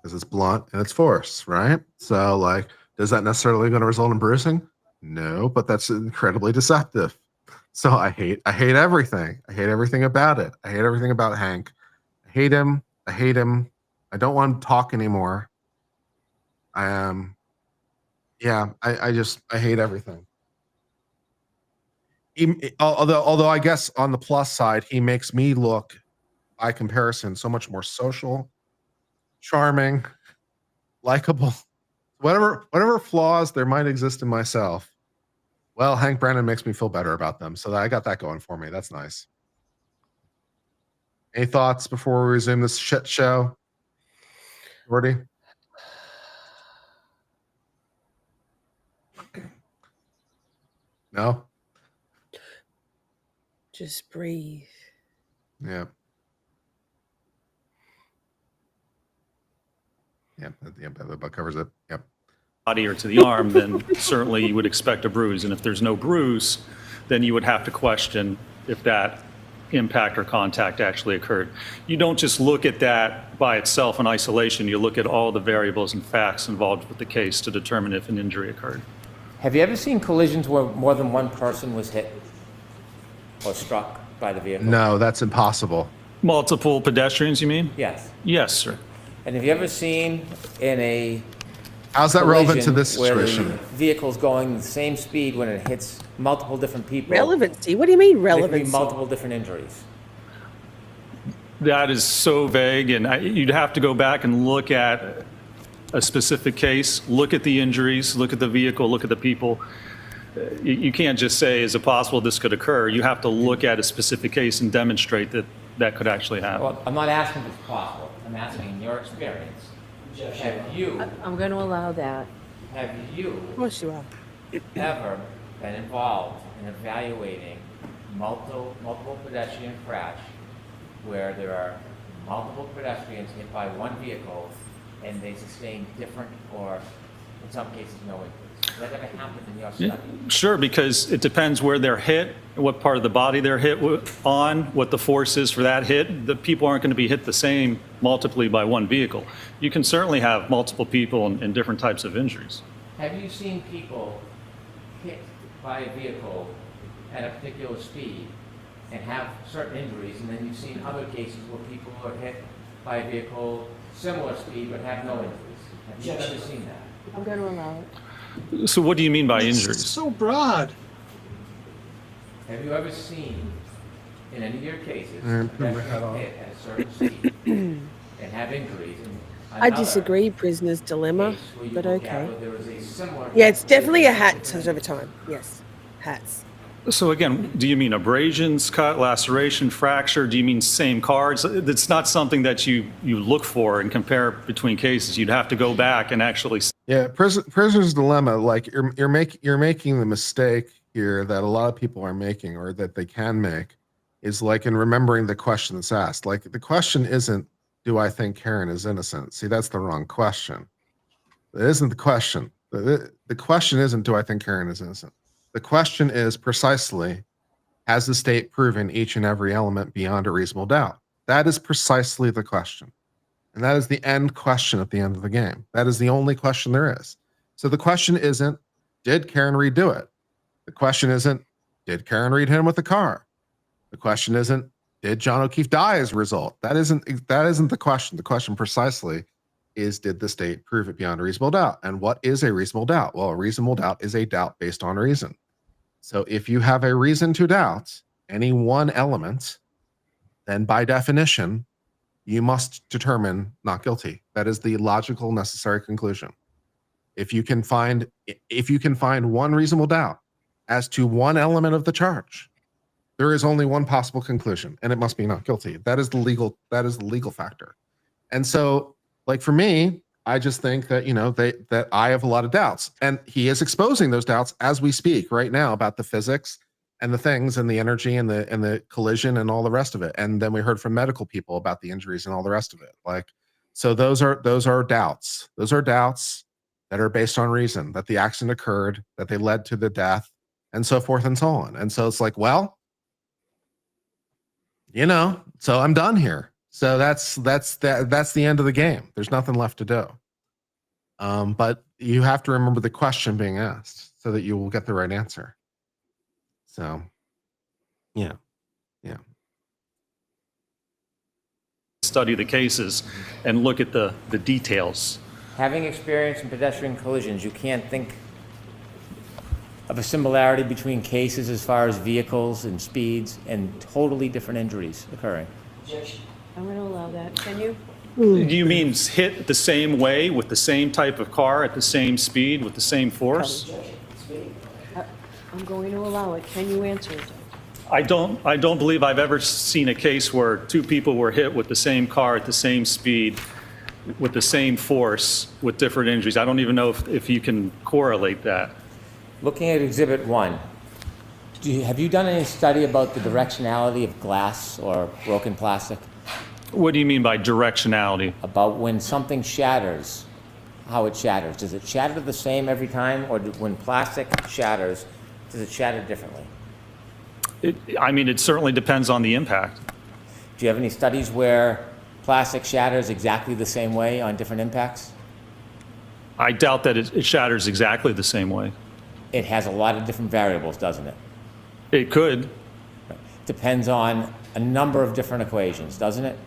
Because it's blunt and it's force, right? So like, is that necessarily going to result in bruising? No, but that's incredibly deceptive. So I hate everything. I hate everything about it. I hate everything about Hank. I hate him. I don't want him to talk anymore. I hate everything. Although I guess on the plus side, he makes me look, by comparison, so much more social, charming, likable. Whatever flaws there might exist in myself, well, Hank Brennan makes me feel better about them. So I got that going for me. That's nice. Any thoughts before we resume this shit show? Gordy? No? Just breathe. Yeah. That about covers it. Yep. Body or to the arm, then certainly you would expect a bruise. And if there's no bruise, then you would have to question if that impact or contact actually occurred. You don't just look at that by itself in isolation. You look at all the variables and facts involved with the case to determine if an injury occurred. Have you ever seen collisions where more than one person was hit or struck by the vehicle? No, that's impossible. Multiple pedestrians, you mean? Yes. Yes, sir. And have you ever seen in a How's that relevant to collision this where the situation? vehicle's going the same speed when it hits multiple different people? Relevancy? What do you mean There could be relevancy? multiple different injuries. That is so vague, and you'd have to go back and look at a specific case, look at the injuries, look at the vehicle, look at the people. You can't just say, is it possible this could occur? You have to look at a specific case and demonstrate that that could actually happen. Well, I'm not asking if it's possible. I'm asking in your experience. Have you I'm going to allow that. Of course you are. ever been involved in evaluating multiple pedestrian crash where there are multiple pedestrians hit by one vehicle and they sustain different or in some cases no injuries? Has that ever happened in your study? Sure, because it depends where they're hit, what part of the body they're hit on, what the force is for that hit. The people aren't going to be hit the same multiply by one vehicle. You can certainly have multiple people and different types of injuries. Have you seen people hit by a vehicle at a particular speed and have certain injuries, and then you've seen other cases where people are hit by a vehicle similar speed but have no injuries. Have you ever seen that? I'm going to allow it. So what do you mean by injuries? So broad. Have you ever seen in any of your cases a pedestrian hit at a certain speed and have injuries? I disagree, prisoner's dilemma, but okay. There was a similar Yeah, it's definitely a hat over time. Yes, hats. So again, do you mean abrasions, cut, laceration, fracture? Do you mean same cards? It's not something that you look for and compare between cases. You'd have to go back and actually. Yeah, prisoner's dilemma. Like you're making the mistake here that a lot of people are making, or that they can make, is like in remembering the question that's asked. Like the question isn't, do I think Karen is innocent? See, that's the wrong question. That isn't the question. The question isn't, do I think Karen is innocent? The question is precisely, has the state proven each and every element beyond a reasonable doubt? That is precisely the question. And that is the end question at the end of the game. That is the only question there is. So the question isn't, did Karen Reed do it? The question isn't, did Karen Reed hit him with a car? The question isn't, did John O'Keefe die as a result? That isn't the question. The question precisely is, did the state prove it beyond a reasonable doubt? And what is a reasonable doubt? Well, a reasonable doubt is a doubt based on reason. So if you have a reason to doubt any one element, then by definition, you must determine not guilty. That is the logical, necessary conclusion. If you can find one reasonable doubt as to one element of the charge, there is only one possible conclusion, and it must be not guilty. That is the legal factor. And so, like for me, I just think that, that I have a lot of doubts, and he is exposing those doubts as we speak right now about the physics and the things and the energy and the collision and all the rest of it. And then we heard from medical people about the injuries and all the rest of it. Like, so those are doubts. Those are doubts that are based on reason, that the accident occurred, that they led to the death, and so forth and so on. And so it's like, well, so I'm done here. So that's the end of the game. There's nothing left to do. But you have to remember the question being asked so that you will get the right answer. So, yeah. Study the cases and look at the details. Having experience in pedestrian collisions, you can't think of a similarity between cases as far as vehicles and speeds and totally different injuries occurring. I'm going to allow that. Can you? Do you mean hit the same way with the same type of car at the same speed with the same force? I'm going to allow it. Can you answer it? I don't believe I've ever seen a case where two people were hit with the same car at the same speed with the same force with different injuries. I don't even know if you can correlate that. Looking at Exhibit 1, have you done any study about the directionality of glass or broken plastic? What do you mean by directionality? About when something shatters, how it shatters. Does it shatter the same every time, or when plastic shatters, does it shatter differently? It certainly depends on the impact. Do you have any studies where plastic shatters exactly the same way on different impacts? I doubt that it shatters exactly the same way. It has a lot of different variables, doesn't it? It could. Depends on a number of different equations, doesn't it?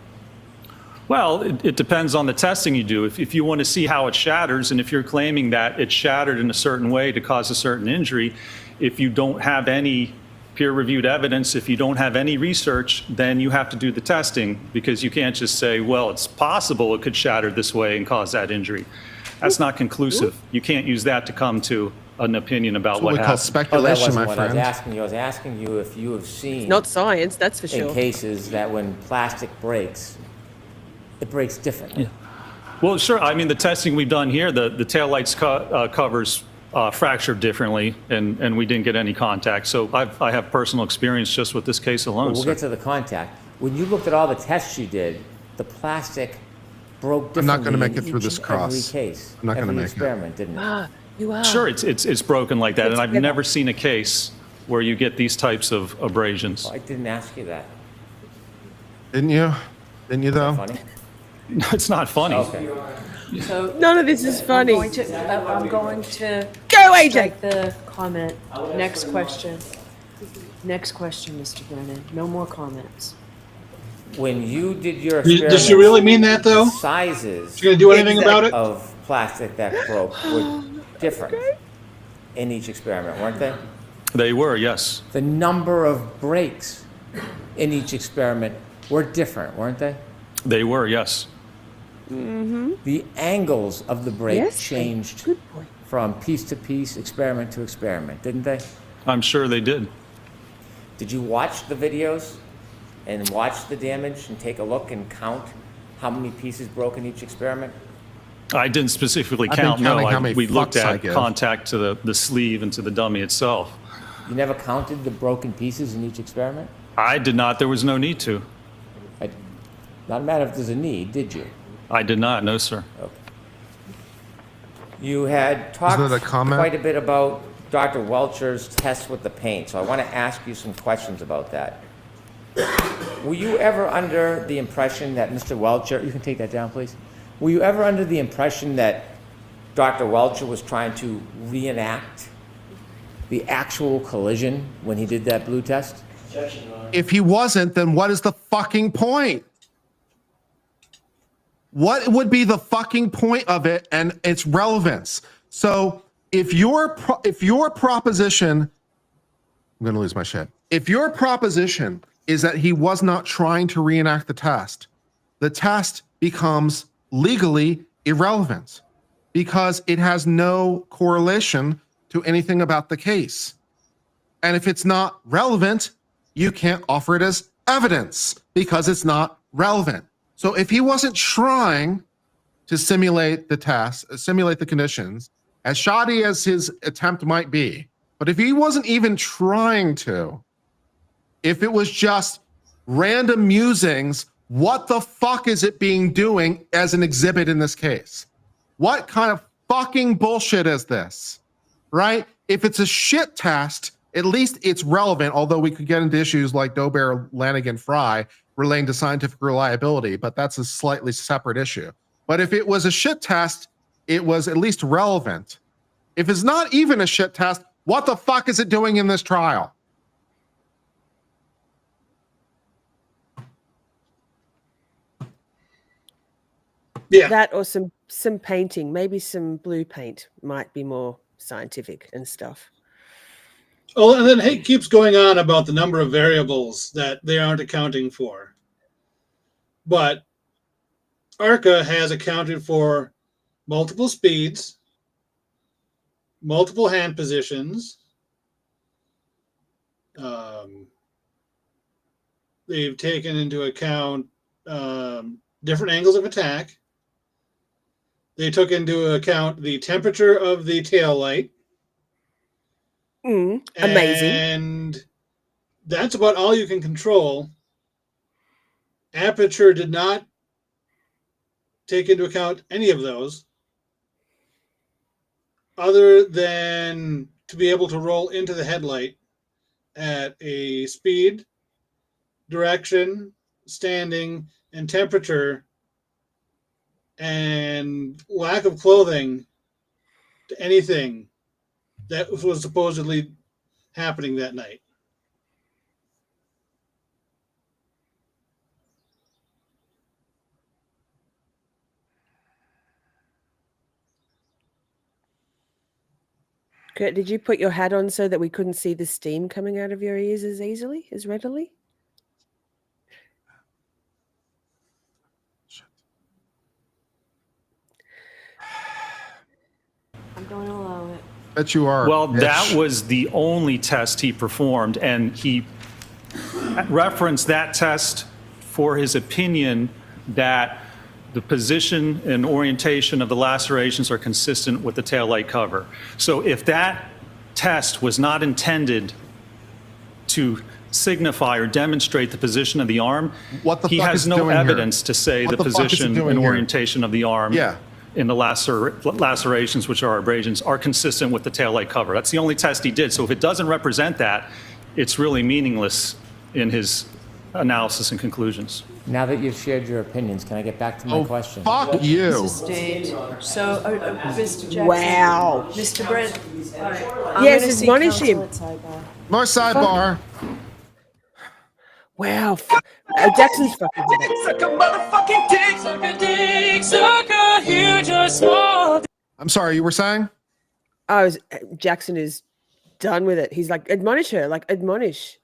Well, it depends on the testing you do. If you want to see how it shatters, and if you're claiming that it shattered in a certain way to cause a certain injury, if you don't have any peer-reviewed evidence, if you don't have any research, then you have to do the testing, because you can't just say, well, it's possible it could shatter this way and cause that injury. That's not conclusive. You can't use that to come to an opinion about what we call happened. speculation, my I friend. was asking you if you have seen Not science, that's for sure. in cases that when plastic breaks, it breaks differently. Yeah. Well, sure. The testing we've done here, the taillights covers fractured differently, and we didn't get any contact. So I have personal experience just with this case alone. We'll get to the contact. When you looked at all the tests you did, the plastic broke differently. I'm not going to make it through in this each cross. Every case. I'm not going to make experiment, didn't it? You are. Sure, it's broken like that, and I've never seen a case where you get these types of abrasions. Well, I didn't ask you that. Didn't you? Didn't you though? Funny. It's not funny. Okay. So None of this is funny. I'm going to Go, AJ. strike the comment. Next question. Next question, Mr. Brennan. No more comments. When you did your Does experiments, she really mean that, though? the sizes You gonna do anything about it? of plastic that broke were different in each experiment, weren't they? They were, yes. The number of breaks in each experiment were different, weren't they? They were, yes. The angles of the break Yes, changed good point. from piece to piece, experiment to experiment, didn't they? I'm sure they did. Did you watch the videos and watch the damage and take a look and count how many pieces broke in each experiment? I didn't specifically I've been count, no. counting how many We looked fucks I at give. contact to the sleeve and to the dummy itself. You never counted the broken pieces in each experiment? I did not. There was no need to. Not a matter if there's a need, did you? I did not, no, sir. You had talked that a comment? quite a bit about Dr. Welcher's test with the paint, so I want to ask you some questions about that. Were you ever under the impression that Mr. Welcher, you can take that down, please? Were you ever under the impression that Dr. Welcher was trying to reenact the actual collision when he did that blue test? If he wasn't, then what is the fucking point? What would be the fucking point of it and its relevance? So if your proposition, I'm going to lose my shit. If your proposition is that he was not trying to reenact the test becomes legally irrelevant because it has no correlation to anything about the case. And if it's not relevant, you can't offer it as evidence because it's not relevant. So if he wasn't trying to simulate the test, simulate the conditions, as shoddy as his attempt might be, but if he wasn't even trying to, if it was just random musings, what the fuck is it being doing as an exhibit in this case? What kind of fucking bullshit is this, right? If it's a shit test, at least it's relevant, although we could get into issues like Dober, Lanigan, Fry relating to scientific reliability, but that's a slightly separate issue. But if it was a shit test, it was at least relevant. If it's not even a shit test, what the fuck is it doing in this trial? Yeah. That or some painting, maybe some blue paint might be more scientific and stuff. Oh, and then Hake keeps going on about the number of variables that they aren't accounting for. But ARCA has accounted for multiple speeds, multiple hand positions. They've taken into account different angles of attack. They took into account the temperature of the tail light. Amazing. And that's about all you can control. Aperture did not take into account any of those, other than to be able to roll into the headlight at a speed, direction, standing, and temperature, and lack of clothing to anything that was supposedly happening that night. Kurt, did you put your hat on so that we couldn't see the steam coming out of your ears as readily? I'm going to allow it. Bet you are. Well, bitch. that was the only test he performed, and he referenced that test for his opinion that the position and orientation of the lacerations are consistent with the taillight cover. So if that test was not intended to signify or demonstrate the position of the arm, What the he fuck has is it no doing here? evidence to say What the the fuck is it position doing and here? orientation of the arm Yeah. in the lacerations, which are abrasions, are consistent with the taillight cover. That's the only test he did. So if it doesn't represent that, it's really meaningless in his analysis and conclusions. Now that you've shared your opinions, can I get back to my question? Fuck you. Sustained. So, Mr. Jackson. Wow. Mr. Brent. I'm Yes, gonna see admonish counsel him. at sidebar. More sidebar. Wow. Jackson's fucking with it. Suck a motherfucking dick, suck a dick, suck a huge or small. I'm sorry, you were saying? Jackson is done with it. He's like, admonish her, like admonish.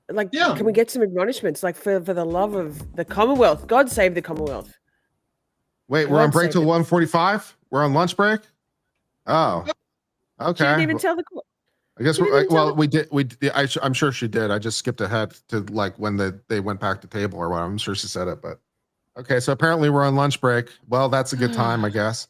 Like, Yeah. can we get some admonishments? Like, for the love of the Commonwealth. God save the Commonwealth. Wait, we're on God break save till it. 1:45? We're on lunch break? Oh. She Okay. didn't even tell the court. I guess she didn't even tell the- we did. I'm sure she did. I just skipped ahead to like when they went back to table or what. I'm sure she said it, but okay. So apparently we're on lunch break. Well, that's a good time, I guess.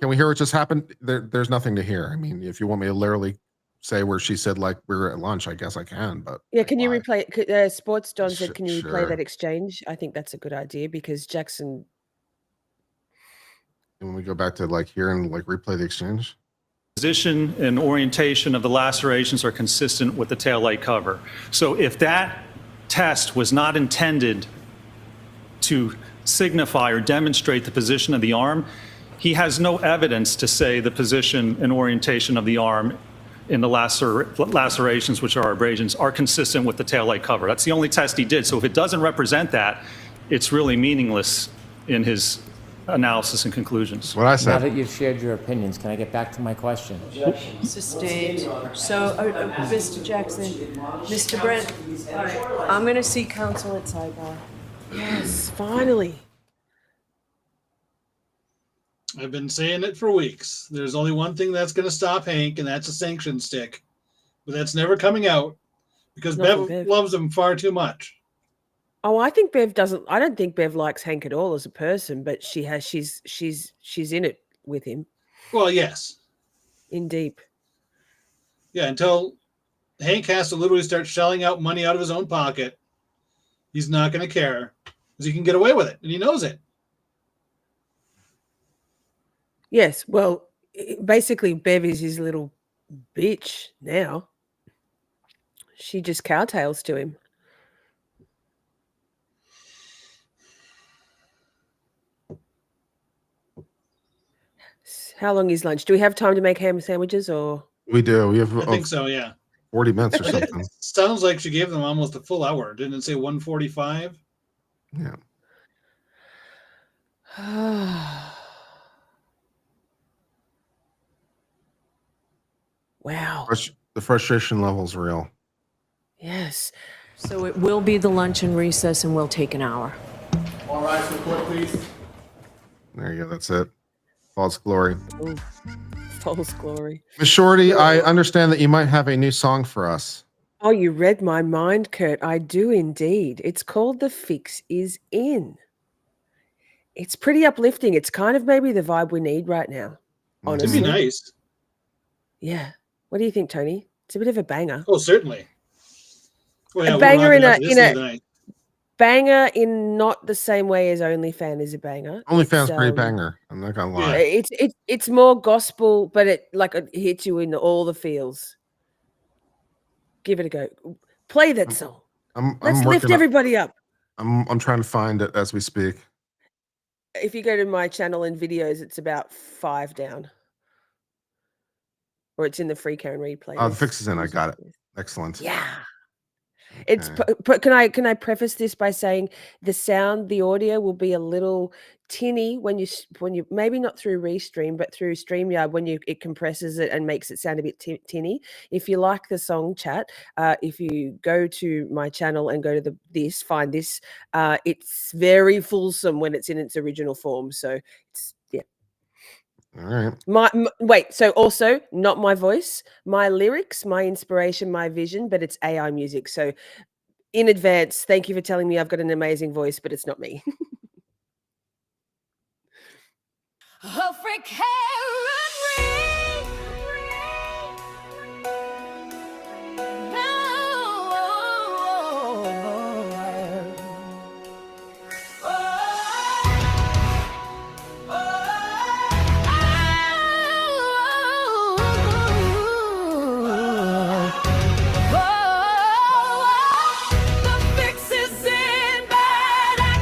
Can we hear what just happened? There's nothing to hear. I mean, if you want me to literally say where she said like we were at lunch, I guess I can. But Yeah, like, can you why? replay? Sports Don said, can you replay Sure. that exchange? I think that's a good idea because Jackson. When we go back to like here and like replay the exchange. Position and orientation of the lacerations are consistent with the taillight cover. So if that test was not intended to signify or demonstrate the position of the arm, he has no evidence to say the position and orientation of the arm in the lacerations, which are abrasions, are consistent with the taillight cover. That's the only test he did. So if it doesn't represent that, it's really meaningless in his analysis and conclusions. What I Now said. that you've shared your opinions, can I get back to my question? Sustained. So, Mr. Jackson, Mr. Brent, I'm going to see counsel at sidebar. Yes, finally. I've been saying it for weeks. There's only one thing that's going to stop Hank, and that's a sanction stick. But that's never coming out because Not from Bev Bev. loves him far too much. Oh, I think Bev doesn't. I don't think Bev likes Hank at all as a person, but she has. She's in it with him Well, yes. in deep. Yeah, until Hank has to literally start shelling out money out of his own pocket, he's not going to care because he can get away with it, and he knows it. Yes. Well, basically, Bev is his little bitch now. She just cowtails to him. How long is lunch? Do we have time to make ham sandwiches or? We do. We have I think so, yeah. 40 minutes or something. Sounds like she gave them almost a full hour. Didn't it say 1:45? Yeah. Wow. The frustration level's real. Yes. So it will be the lunch and recess and we'll take an hour. All rise to the court, please. There you go. That's it. False glory. Ooh, false glory. Miss Shorty, I understand that you might have a new song for us. Oh, you read my mind, Kurt. I do indeed. It's called The Fix Is In. It's pretty uplifting. It's kind of maybe the vibe we need right now. It'd Honestly. be nice. Yeah. What do you think, Tony? It's a bit of a banger. Oh, certainly. Well, yeah, A we're banger rocking in up a- to this in a- the other night. Banger in not the same way as OnlyFans is a banger. OnlyFans It's, pretty banger. I'm not gonna lie. It's more gospel, but it hits you in all the feels. Give it a go. Play that song. I'm Let's lift working on- everybody up. I'm trying to find it as we speak. If you go to my channel in videos, it's about 5 down. Or it's in the free Karen replay. Oh, the fix is in. I got it. Excellent. Yeah. It's Okay. but can I preface this by saying the audio will be a little tinny when you maybe not through Restream but through StreamYard when it compresses it and makes it sound a bit tinny. If you like the song, chat, if you go to my channel and go to find this, it's very fulsome when it's in its original form. So it's All right. wait, so also not my voice, my lyrics, my inspiration, my vision, but it's AI music. So in advance, thank you for telling me I've got an amazing voice, but it's not me. The fix is in, but I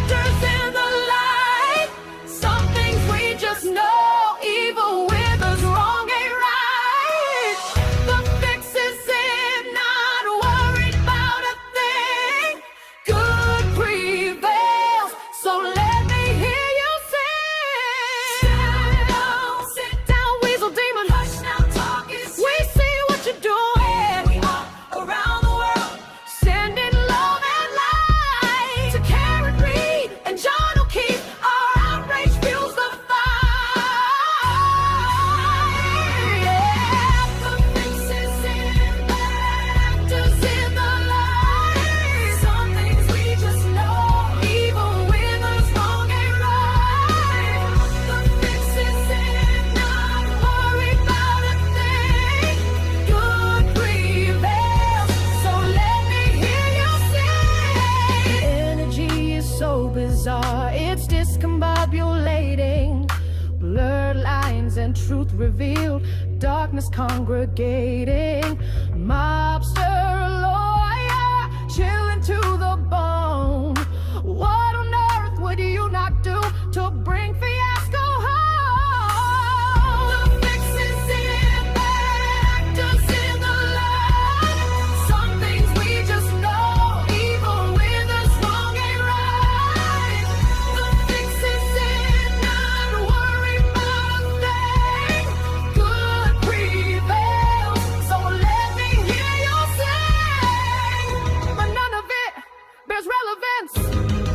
truth revealed, darkness congregating, mobster lawyer, chilling to the bone. What on earth would you not do to bring fiasco home? The fix is in bad actors in the line. Some things we just know, even when the wrong ain't right. The fix is in not worry about a thing. Good prevails, so let me hear you sing. But none of it bears relevance.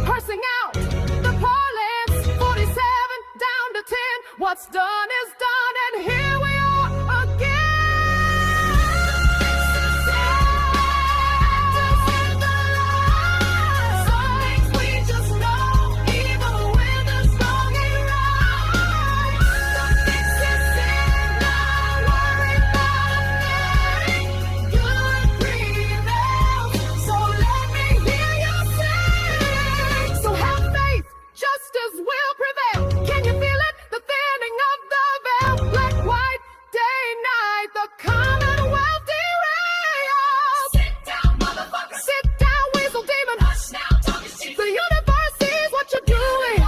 Parsing out the parlance, 47 down to 10. What's done is done, and here we are again. Some things we just know, even when the wrong ain't right. The fix is in, not worry about a thing. Good prevails, so let me hear you sing. So have faith, justice will prevail. Can you feel it? The thinning of the veil. Black, white, day, night, the Commonwealth derails. Sit down, motherfucker. Sit down, weasel demon. Hush now, talk is cheap. The universe sees what you're doing.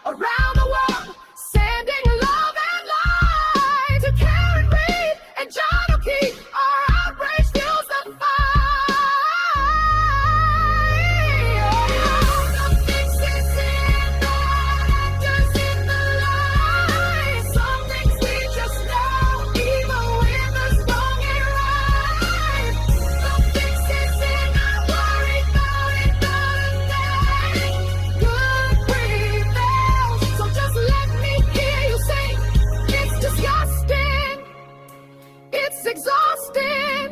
Around the world, sending love and light to Karen Reed and John O'Keefe. Our outrage fuels the fight. The fix is in bad actors in the line. Some things we just know, even when the wrong ain't right. The fix is in, not worry about it, not a thing. Good prevails, so just let me hear you sing. It's disgusting, it's exhausting,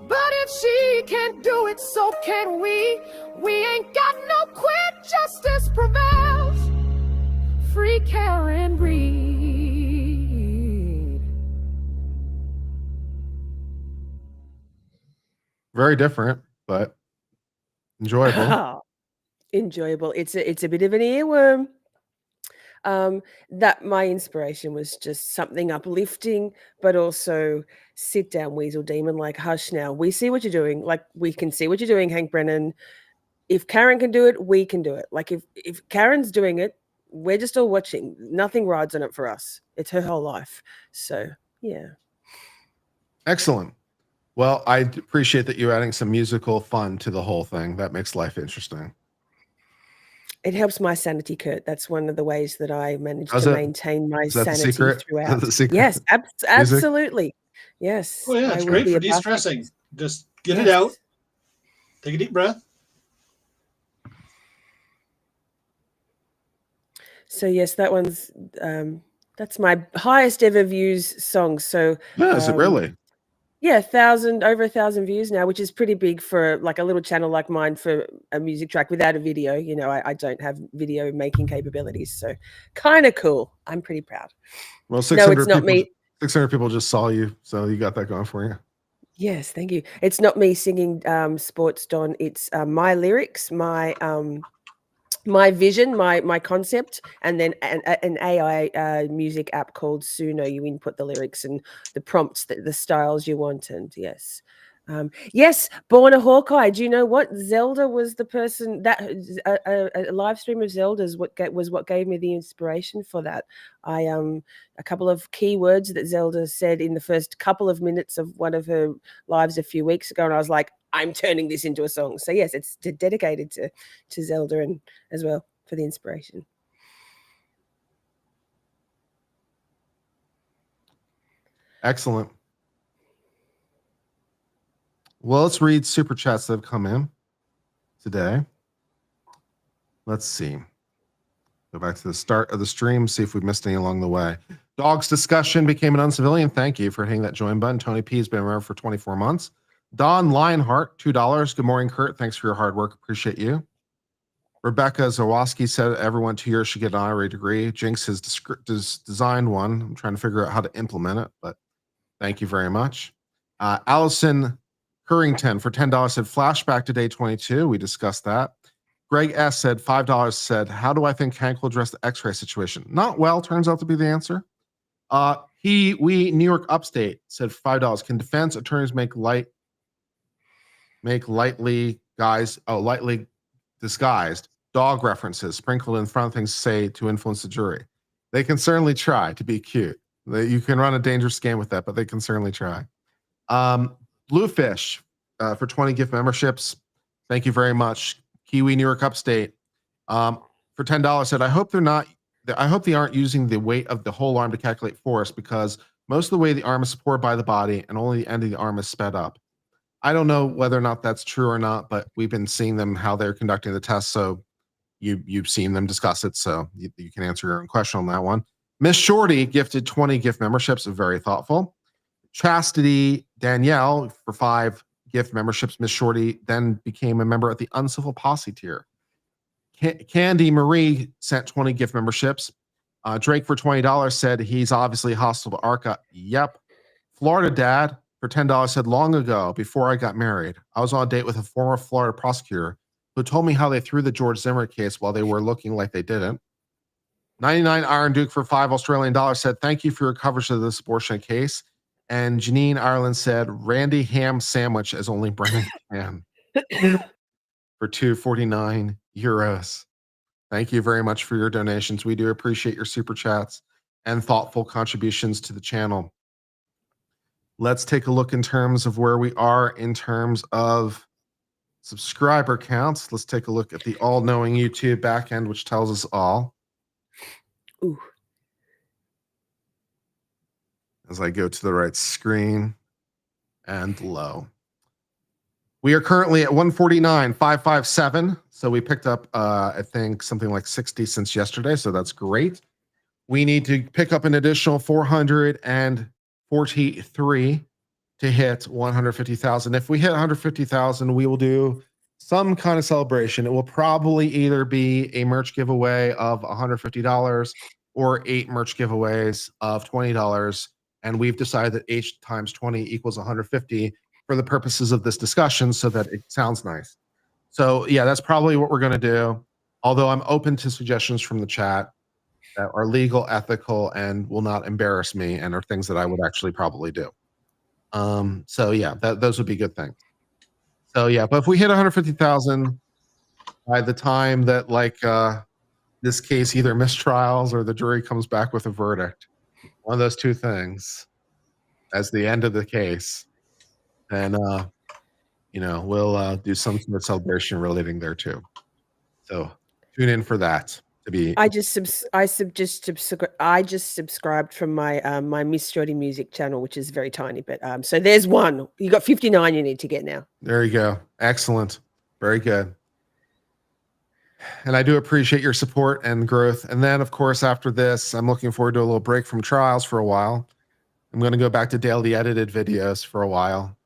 but if she can't do it, so can we. We ain't got no quit, justice prevails. Free Karen Reed. Very different, but enjoyable. Enjoyable. It's a bit of an earworm. That my inspiration was just something uplifting, but also sit down, weasel demon. Like, hush now. We see what you're doing. Like, we can see what you're doing, Hank Brennan. If Karen can do it, we can do it. Like, if Karen's doing it, we're just all watching. Nothing rides on it for us. It's her whole life. So yeah. Excellent. Well, I appreciate that you're adding some musical fun to the whole thing. That makes life interesting. It helps my sanity, Kurt. That's one of the ways that I manage Does to it? maintain my Is that the sanity secret? Is that throughout. the secret? Yes, absolutely. Yes. Oh yeah, I it's would great be for a basket. de-stressing. Just get it Yes. out. Take a deep breath. So yes, that one's that's my highest ever views song. So Yeah, is it really? yeah, over 1,000 views now, which is pretty big for like a little channel like mine for a music track without a video. You know, I don't have video making capabilities, so kind of cool. I'm pretty proud. Well, No, 600 it's not people, me. 600 people just saw you, so you got that going for you. Yes, thank you. It's not me singing Sports Don. It's my lyrics, my vision, my concept, and then an AI music app called Suno. You input the lyrics and the prompts, the styles you want, and yes. Yes, Born a Hawkeye. Do you know what? Zelda was the person that a live stream of Zelda's what gave me the inspiration for that. A couple of key words that Zelda said in the first couple of minutes of one of her lives a few weeks ago, and I was like, I'm turning this into a song. So yes, it's dedicated to Zelda and as well for the inspiration. Excellent. Well, let's read super chats that have come in today. Let's see. Go back to the start of the stream, see if we missed any along the way. Dogs discussion became an uncivilian. Thank you for hitting that join button. Tony P has been around for 24 months. Don Lionheart, $2. Good morning, Kurt. Thanks for your hard work. Appreciate you. Rebecca Zawoski said everyone 2 years should get an honorary degree. Jinx has designed one. I'm trying to figure out how to implement it, but thank you very much. Allison Currington for $10 said flashback to day 22. We discussed that. Greg S said $5 said, how do I think Hank will address the x-ray situation? Not well, turns out to be the answer. New York Upstate said $5. Can defense attorneys make lightly disguised dog references sprinkled in front of things say to influence the jury? They can certainly try to be cute. You can run a dangerous game with that, but they can certainly try. Bluefish for 20 gift memberships. Thank you very much. Kiwi, New York Upstate for $10 said, I hope they aren't using the weight of the whole arm to calculate force because most of the way the arm is supported by the body and only the end of the arm is sped up. I don't know whether or not that's true or not, but we've been seeing them, how they're conducting the test. So you've seen them discuss it. So you can answer your own question on that one. Miss Shorty gifted 20 gift memberships, very thoughtful. Chastity Danielle for 5 gift memberships. Miss Shorty then became a member at the Uncivil Posse tier. Candy Marie sent 20 gift memberships. Drake for $20 said he's obviously hostile to ARCA. Yep. Florida Dad for $10 said, long ago, before I got married, I was on a date with a former Florida prosecutor who told me how they threw the George Zimmer case while they were looking like they didn't. 99 Iron Duke for $5 Australian dollars said, thank you for your coverage of this abortion case. And Janine Ireland said, Randy ham sandwich as only Brennan can for €2.49. Thank you very much for your donations. We do appreciate your super chats and thoughtful contributions to the channel. Let's take a look in terms of where we are in terms of subscriber counts. Let's take a look at the all-knowing YouTube backend, which tells us all. Ooh. As I go to the right screen and low. We are currently at 149,557. So we picked up, I think, something like 60 since yesterday. So that's great. We need to pick up an additional 443 to hit 150,000. If we hit 150,000, we will do some kind of celebration. It will probably either be a merch giveaway of $150 or 8 merch giveaways of $20. And we've decided that 8 times 20 equals 150 for the purposes of this discussion so that it sounds nice. So yeah, that's probably what we're going to do. Although I'm open to suggestions from the chat that are legal, ethical, and will not embarrass me and are things that I would actually probably do. So yeah, those would be good things. So yeah, but if we hit 150,000 by the time that this case either mistrials or the jury comes back with a verdict, one of those two things as the end of the case, then we'll do some sort of celebration relating there too. So tune in for that. I just subscribed from my my Miss Jody music channel, which is very tiny, but so there's one. You got 59 you need to get now. There you go. Excellent. Very good. And I do appreciate your support and growth. And then of course after this, I'm looking forward to a little break from trials for a while. I'm going to go back to daily edited videos for a while.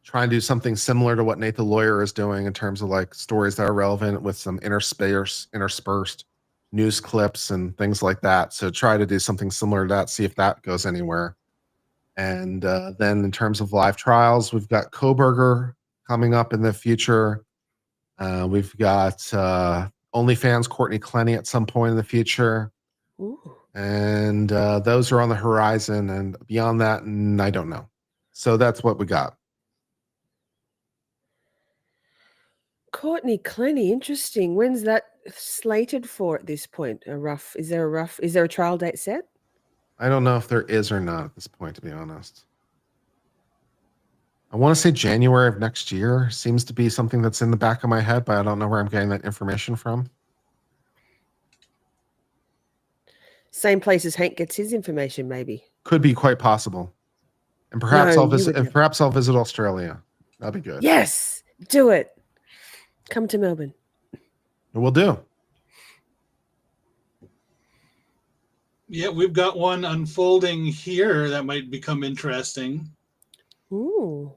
Try and do something similar to what Nate the Lawyer is doing in terms of stories that are relevant with some interspersed news clips and things like that. So try to do something similar to that, see if that goes anywhere. And then in terms of live trials, we've got Koberger coming up in the future. We've got OnlyFans Courtney Clenny at some point in the future. Ooh. And those are on the horizon. And beyond that, I don't know. So that's what we got. Courtney Clenny, interesting. When's that slated for at this point? Is there a trial date set? I don't know if there is or not at this point, to be honest. I want to say January of next year. Seems to be something that's in the back of my head, but I don't know where I'm getting that information from. Same place as Hank gets his information, maybe. Could be quite possible. And perhaps I'll visit Australia. That'd be good. Yes, do it. Come to Melbourne. We'll do. Yeah, we've got one unfolding here that might become interesting. Ooh.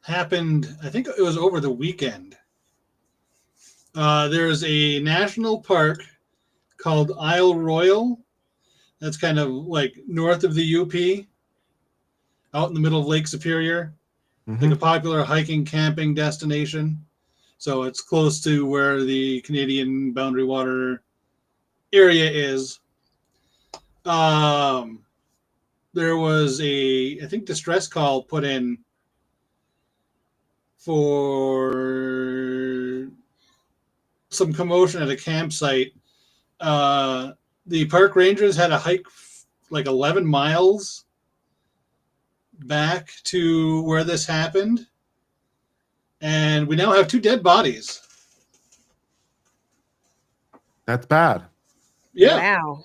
Happened, I think it was over the weekend. There's a national park called Isle Royal. That's kind of north of the UP, out in the middle of Lake Superior. Mm-hmm. A popular hiking camping destination. So it's close to where the Canadian boundary water area is. There was I think, distress call put in for some commotion at a campsite. The park rangers had a hike like 11 miles back to where this happened, and we now have 2 dead bodies. That's bad. Yeah. Wow.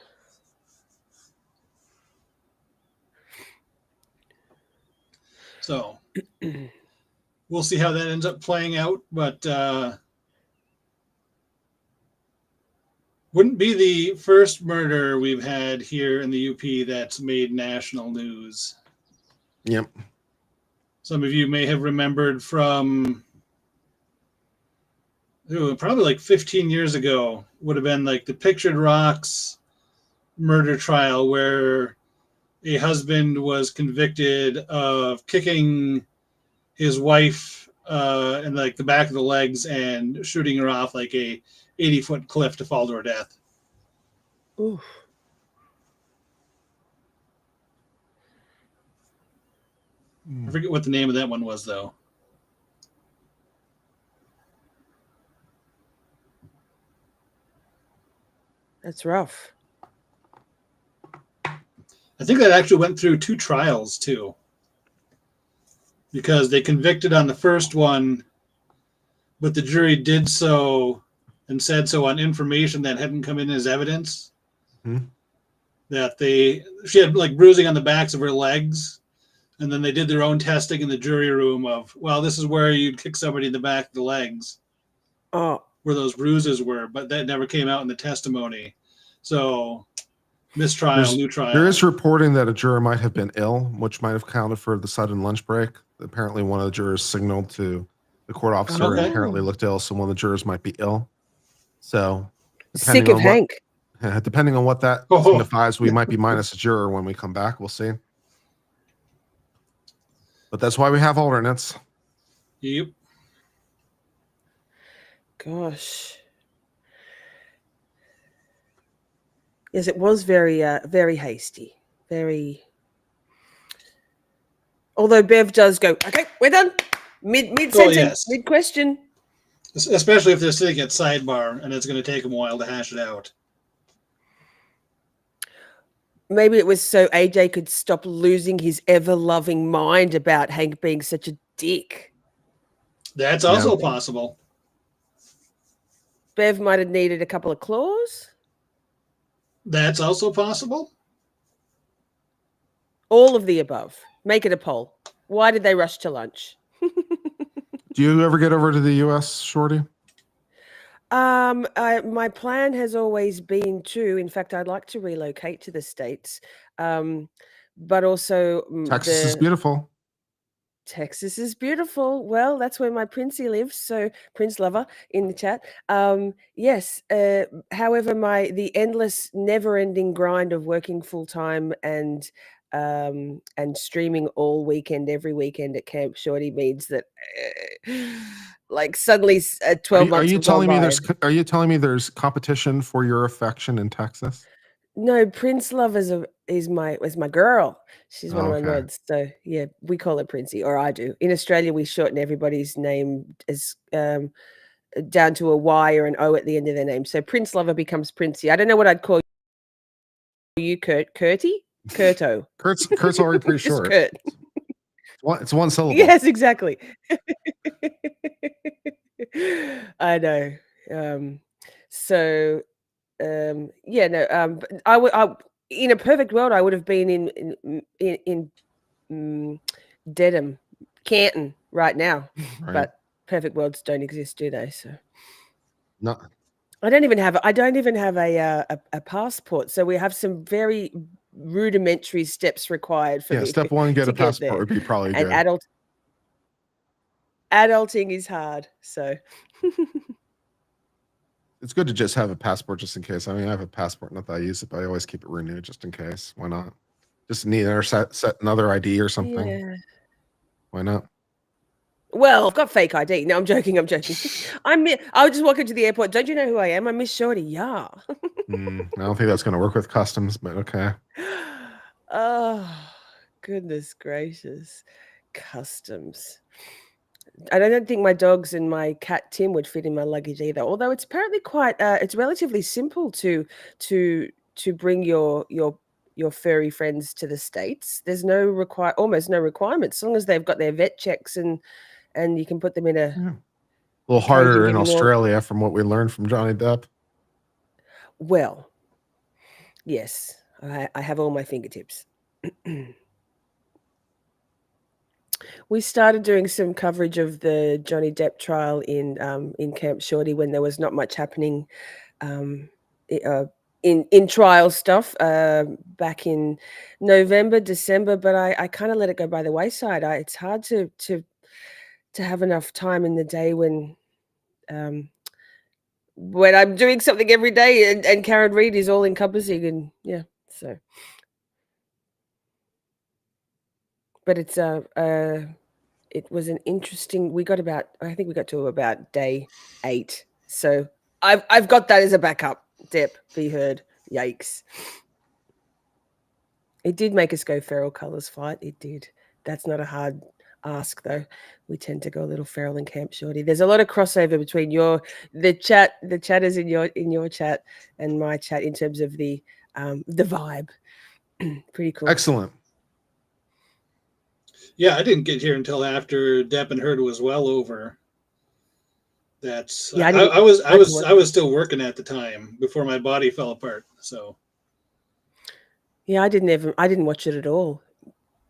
So we'll see how that ends up playing out, but wouldn't be the first murder we've had here in the UP that's made national news. Yep. Some of you may have remembered from probably like 15 years ago, would have been like the Pictured Rocks murder trial, where a husband was convicted of kicking his wife in like the back of the legs and shooting her off like a 80-foot cliff to fall to her death. Oof. I forget what the name of that one was, though. That's rough. I think that actually went through 2 trials, too. Because they convicted on the first one, but the jury did so and said so on information that hadn't come in as evidence. Hmm. That she had like bruising on the backs of her legs, and then they did their own testing in the jury room of, well, this is where you'd kick somebody in the back of the legs, Oh, where those bruises were, but that never came out in the testimony. So, mistrial, new trial. There is reporting that a juror might have been ill, which might have counted for the sudden lunch break. Apparently, one of the jurors signaled to the court officer and apparently looked ill, so one of the jurors might be ill. So, sick of Hank. Depending on what that signifies, we might be minus a juror when we come back. We'll see. But that's why we have alternates. Yep. Gosh. Yes, it was very, very hasty. Very. Although Bev does go, okay, we're done. Mid sentence, yes. mid question. Especially if they're sitting at sidebar and it's going to take them a while to hash it out. Maybe it was so AJ could stop losing his ever-loving mind about Hank being such a dick. That's also possible. Bev might have needed a couple of claws. That's also possible. All of the above. Make it a poll. Why did they rush to lunch? Do you ever get over to the U.S., Shorty? My plan has always been to, in fact, I'd like to relocate to the States. But also Texas is beautiful. Texas is beautiful. Well, that's where my Princey lives. So Prince Lover in the chat. Yes. However, the endless, never-ending grind of working full-time and streaming all weekend, every weekend at Camp Shorty means that like suddenly 12 months. Are you telling me there's competition for your affection in Texas? No, Prince Love is my girl. She's one of my mods. So yeah, we call her Princey, or I do. In Australia, we shorten everybody's name as down to a Y or an O at the end of their name. So Prince Lover becomes Princey. I don't know what I'd call you, Curto. Kurt's already pretty short. Kurt. It's one syllable. Yes, exactly. I know. I in a perfect world, I would have been in Dedham, Canton right now, Right. but perfect worlds don't exist, do they? So no. I don't even have a passport. So we have some very rudimentary steps required for me. Step one, get a passport there. would be probably and good. Adulting is hard, so it's good to just have a passport just in case. I mean, I have a passport, not that I use it, but I always keep it renewed just in case. Why not? Just need another set another ID or something. yeah. Why not? Well, I've got fake ID. No, I'm joking. I'm joking. I'll just walk into the airport. Don't you know who I am? I'm Miss Shorty. Yeah. I don't think that's going to work with customs, but okay. Oh, goodness gracious. Customs. And I don't think my dogs and my cat Tim would fit in my luggage either. Although it's apparently quite it's relatively simple to bring your furry friends to the States. There's almost no requirements, as long as they've got their vet checks and you can put them in a A little cage harder and in give them all. Australia from what we learned from Johnny Depp. Well, yes, I have all my fingertips. We started doing some coverage of the Johnny Depp trial in Camp Shorty when there was not much happening in trial stuff back in November, December, but I kind of let it go by the wayside. It's hard to have enough time in the day when I'm doing something every day and Karen Reed is all encompassing and yeah, so. But it was an interesting. I think we got to about day 8. So I've got that as a backup. Depp be heard. Yikes! It did make us go feral colors fight. It did. That's not a hard ask though. We tend to go a little feral in Camp Shorty. There's a lot of crossover between the chatters in your chat and my chat in terms of the vibe. Pretty cool. Excellent. Yeah, I didn't get here until after Depp and Heard was well over. That's Yeah, I was still working at the time before my body fell apart. So yeah, I didn't watch it at all.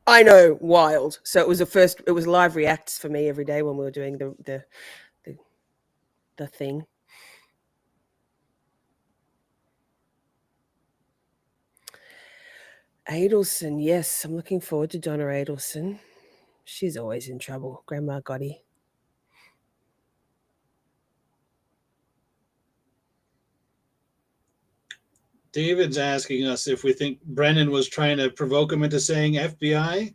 I know, wild. So it was live reacts for me every day when we were doing the thing. Adelson, yes, I'm looking forward to Donna Adelson. She's always in trouble, Grandma Gotti. David's asking us if we think Brennan was trying to provoke him into saying FBI.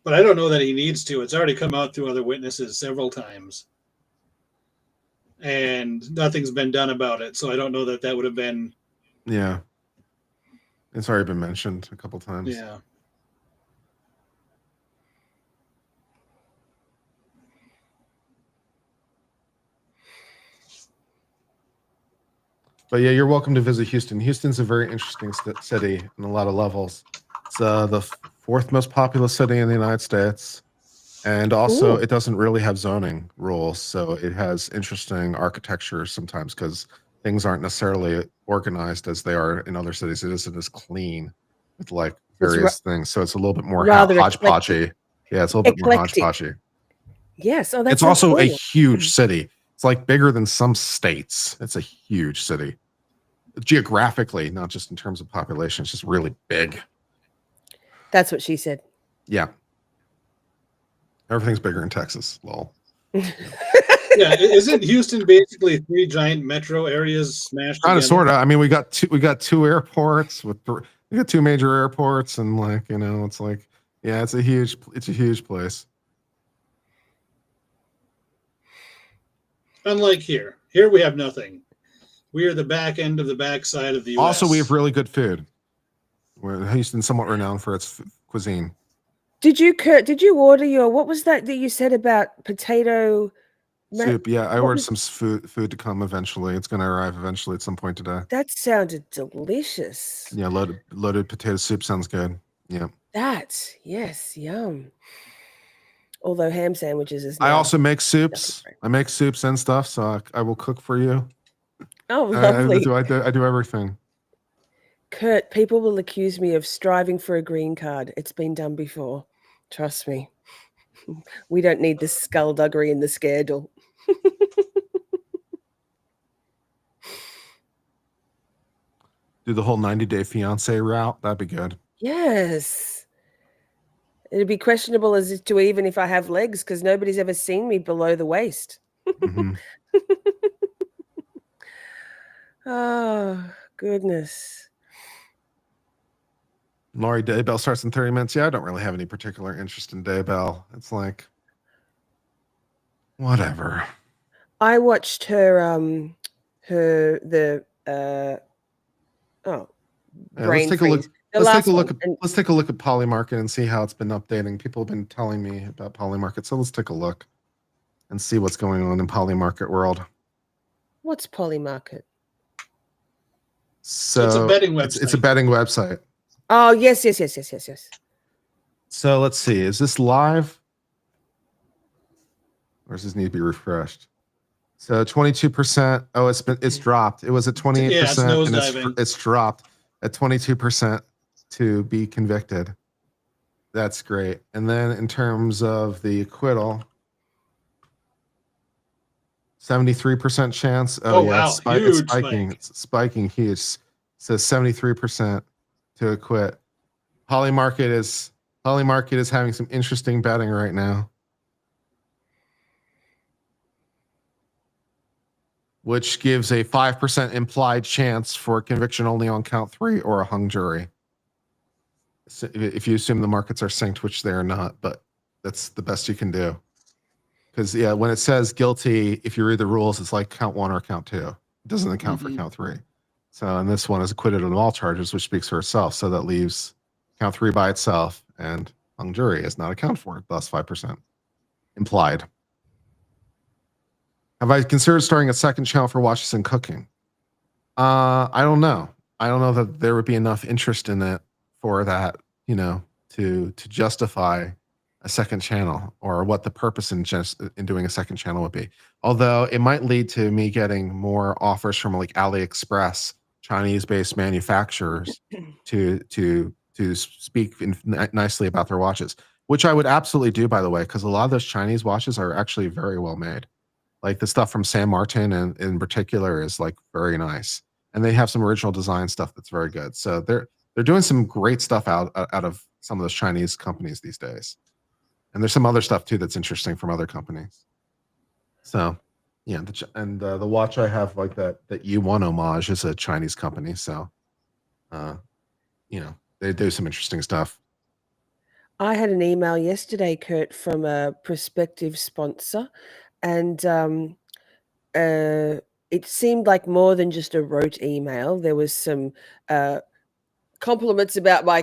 But I don't know that he needs to. It's already come out through other witnesses several times. And nothing's been done about it. So I don't know that would have been. Yeah. It's already been mentioned a couple times. Yeah. But yeah, you're welcome to visit Houston. Houston's a very interesting city in a lot of levels. It's the 4th most populous city in the United States. And also, it doesn't really have zoning rules. So it has interesting architecture sometimes because things aren't necessarily organized as they are in other cities. It isn't as clean with like various things. So it's a little bit more hodgepodgey. Yeah, it's a little bit more hodgepodgey. Yes. Oh, that's it's also a huge city. It's like bigger than some states. It's a huge city. Geographically, not just in terms of population. It's just really big. That's what she said. Yeah. Everything's bigger in Texas. Lol. Yeah, isn't Houston basically 3 giant metro areas smashed Kind of, together? sort of. I mean, we got 2 airports we got 2 major airports, and like, you know, it's like, yeah, it's a huge place. Unlike here. Here we have nothing. We are the back end of the backside of the US. Also, we have really good food. Houston's somewhat renowned for its cuisine. Did you order what was that you said about potato soup? Yeah, I ordered some food to come eventually. It's going to arrive eventually at some point today. That sounded delicious. Yeah, loaded potato soup sounds good. Yeah. Yes, yum. Although ham sandwiches is. I also make soups. I make soups and stuff, so I will cook for you. Oh, lovely. I do everything. Kurt, people will accuse me of striving for a green card. It's been done before. Trust me. We don't need the skullduggery and the scandal. Do the whole 90-day fiance route. That'd be good. Yes. It'd be questionable as to even if I have legs, because nobody's ever seen me below the waist. Mm-hmm. Oh, goodness. Laurie, Daybell starts in 30 minutes. Yeah, I don't really have any particular interest in Daybell. It's like, Whatever. I watched her Yeah, brain let's take a look. freeze. The last one. And Let's take a look at Polymarket and see how it's been updating. People have been telling me about Polymarket, so let's take a look and see what's going on in Polymarket world. what's Polymarket? So It's a betting It's a website. betting website. Oh, yes. So let's see. Is this live? Or does this need to be refreshed? So 22%. Oh, it's dropped. It was at 28%, Yeah, it's and nosediving. it's dropped at 22% to be convicted. That's great. And then in terms of the acquittal, 73% chance. Oh, Yeah, wow. it's Huge spiking. spike. It's spiking huge. So 73% to acquit. Polymarket is having some interesting betting right now, which gives a 5% implied chance for conviction only on count 3 or a hung jury. So if you assume the markets are synced, which they are not, but that's the best you can do. Because yeah, when it says guilty, if you read the rules, it's like count 1 or count 2. It doesn't account for count 3. So, and this one is acquitted on all charges, which speaks for itself. So that leaves count 3 by itself, and hung jury is not accounted for, thus 5% implied. Have I considered starting a second channel for watches and cooking? I don't know. I don't know that there would be enough interest in it for that, to justify a second channel, or what the purpose in doing a second channel would be. Although it might lead to me getting more offers from like AliExpress, Chinese-based manufacturers to speak nicely about their watches, which I would absolutely do, by the way, because a lot of those Chinese watches are actually very well made. Like the stuff from San Martin and in particular is like very nice, and they have some original design stuff that's very good. So they're doing some great stuff out of some of those Chinese companies these days. And there's some other stuff too that's interesting from other companies. So, yeah, the watch I have, like that U1 homage, is a Chinese company. So, they do some interesting stuff. I had an email yesterday, Kurt, from a prospective sponsor, and it seemed like more than just a rote email. There was some compliments about my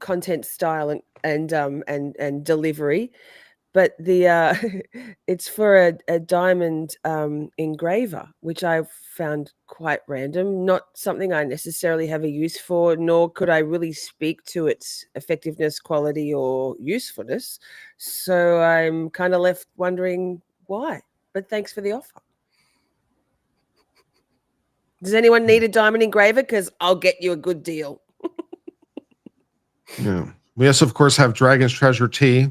content style and delivery, but the it's for a diamond engraver, which I found quite random. Not something I necessarily have a use for, nor could I really speak to its effectiveness, quality, or usefulness. So I'm kind of left wondering why. But thanks for the offer. Does anyone need a diamond engraver? Because I'll get you a good deal. Yeah. We also, of course, have Dragon's Treasure Tea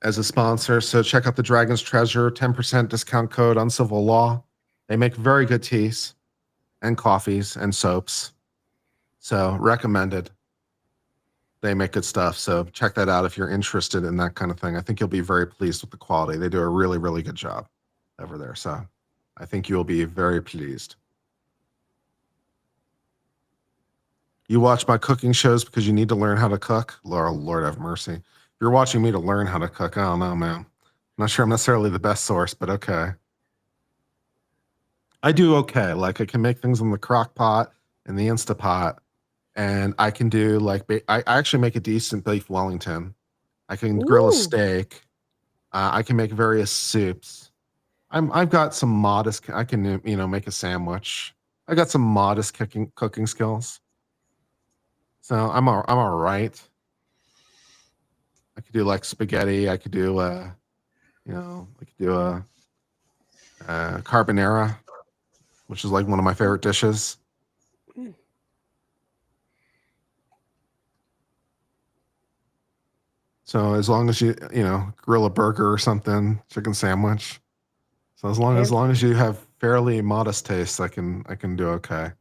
as a sponsor. So check out the Dragon's Treasure 10% discount code Uncivil Law. They make very good teas and coffees and soaps. So recommended. They make good stuff. So check that out if you're interested in that kind of thing. I think you'll be very pleased with the quality. They do a really, really good job over there. So I think you'll be very pleased. You watch my cooking shows because you need to learn how to cook? Lord have mercy. If you're watching me to learn how to cook, I don't know, man. I'm not sure I'm necessarily the best source, but okay. I do okay. Like I can make things in the crock pot and the Instapot, and I can do like I actually make a decent beef Wellington. I can grill a steak. I can make various soups. I've got some modest. I can make a sandwich. I got some modest cooking skills. So I'm all right. I could do like spaghetti. I could do a carbonara, which is like one of my favorite dishes. So as long as you grill a burger or something, chicken sandwich. So as long as you have fairly modest tastes, I can do okay.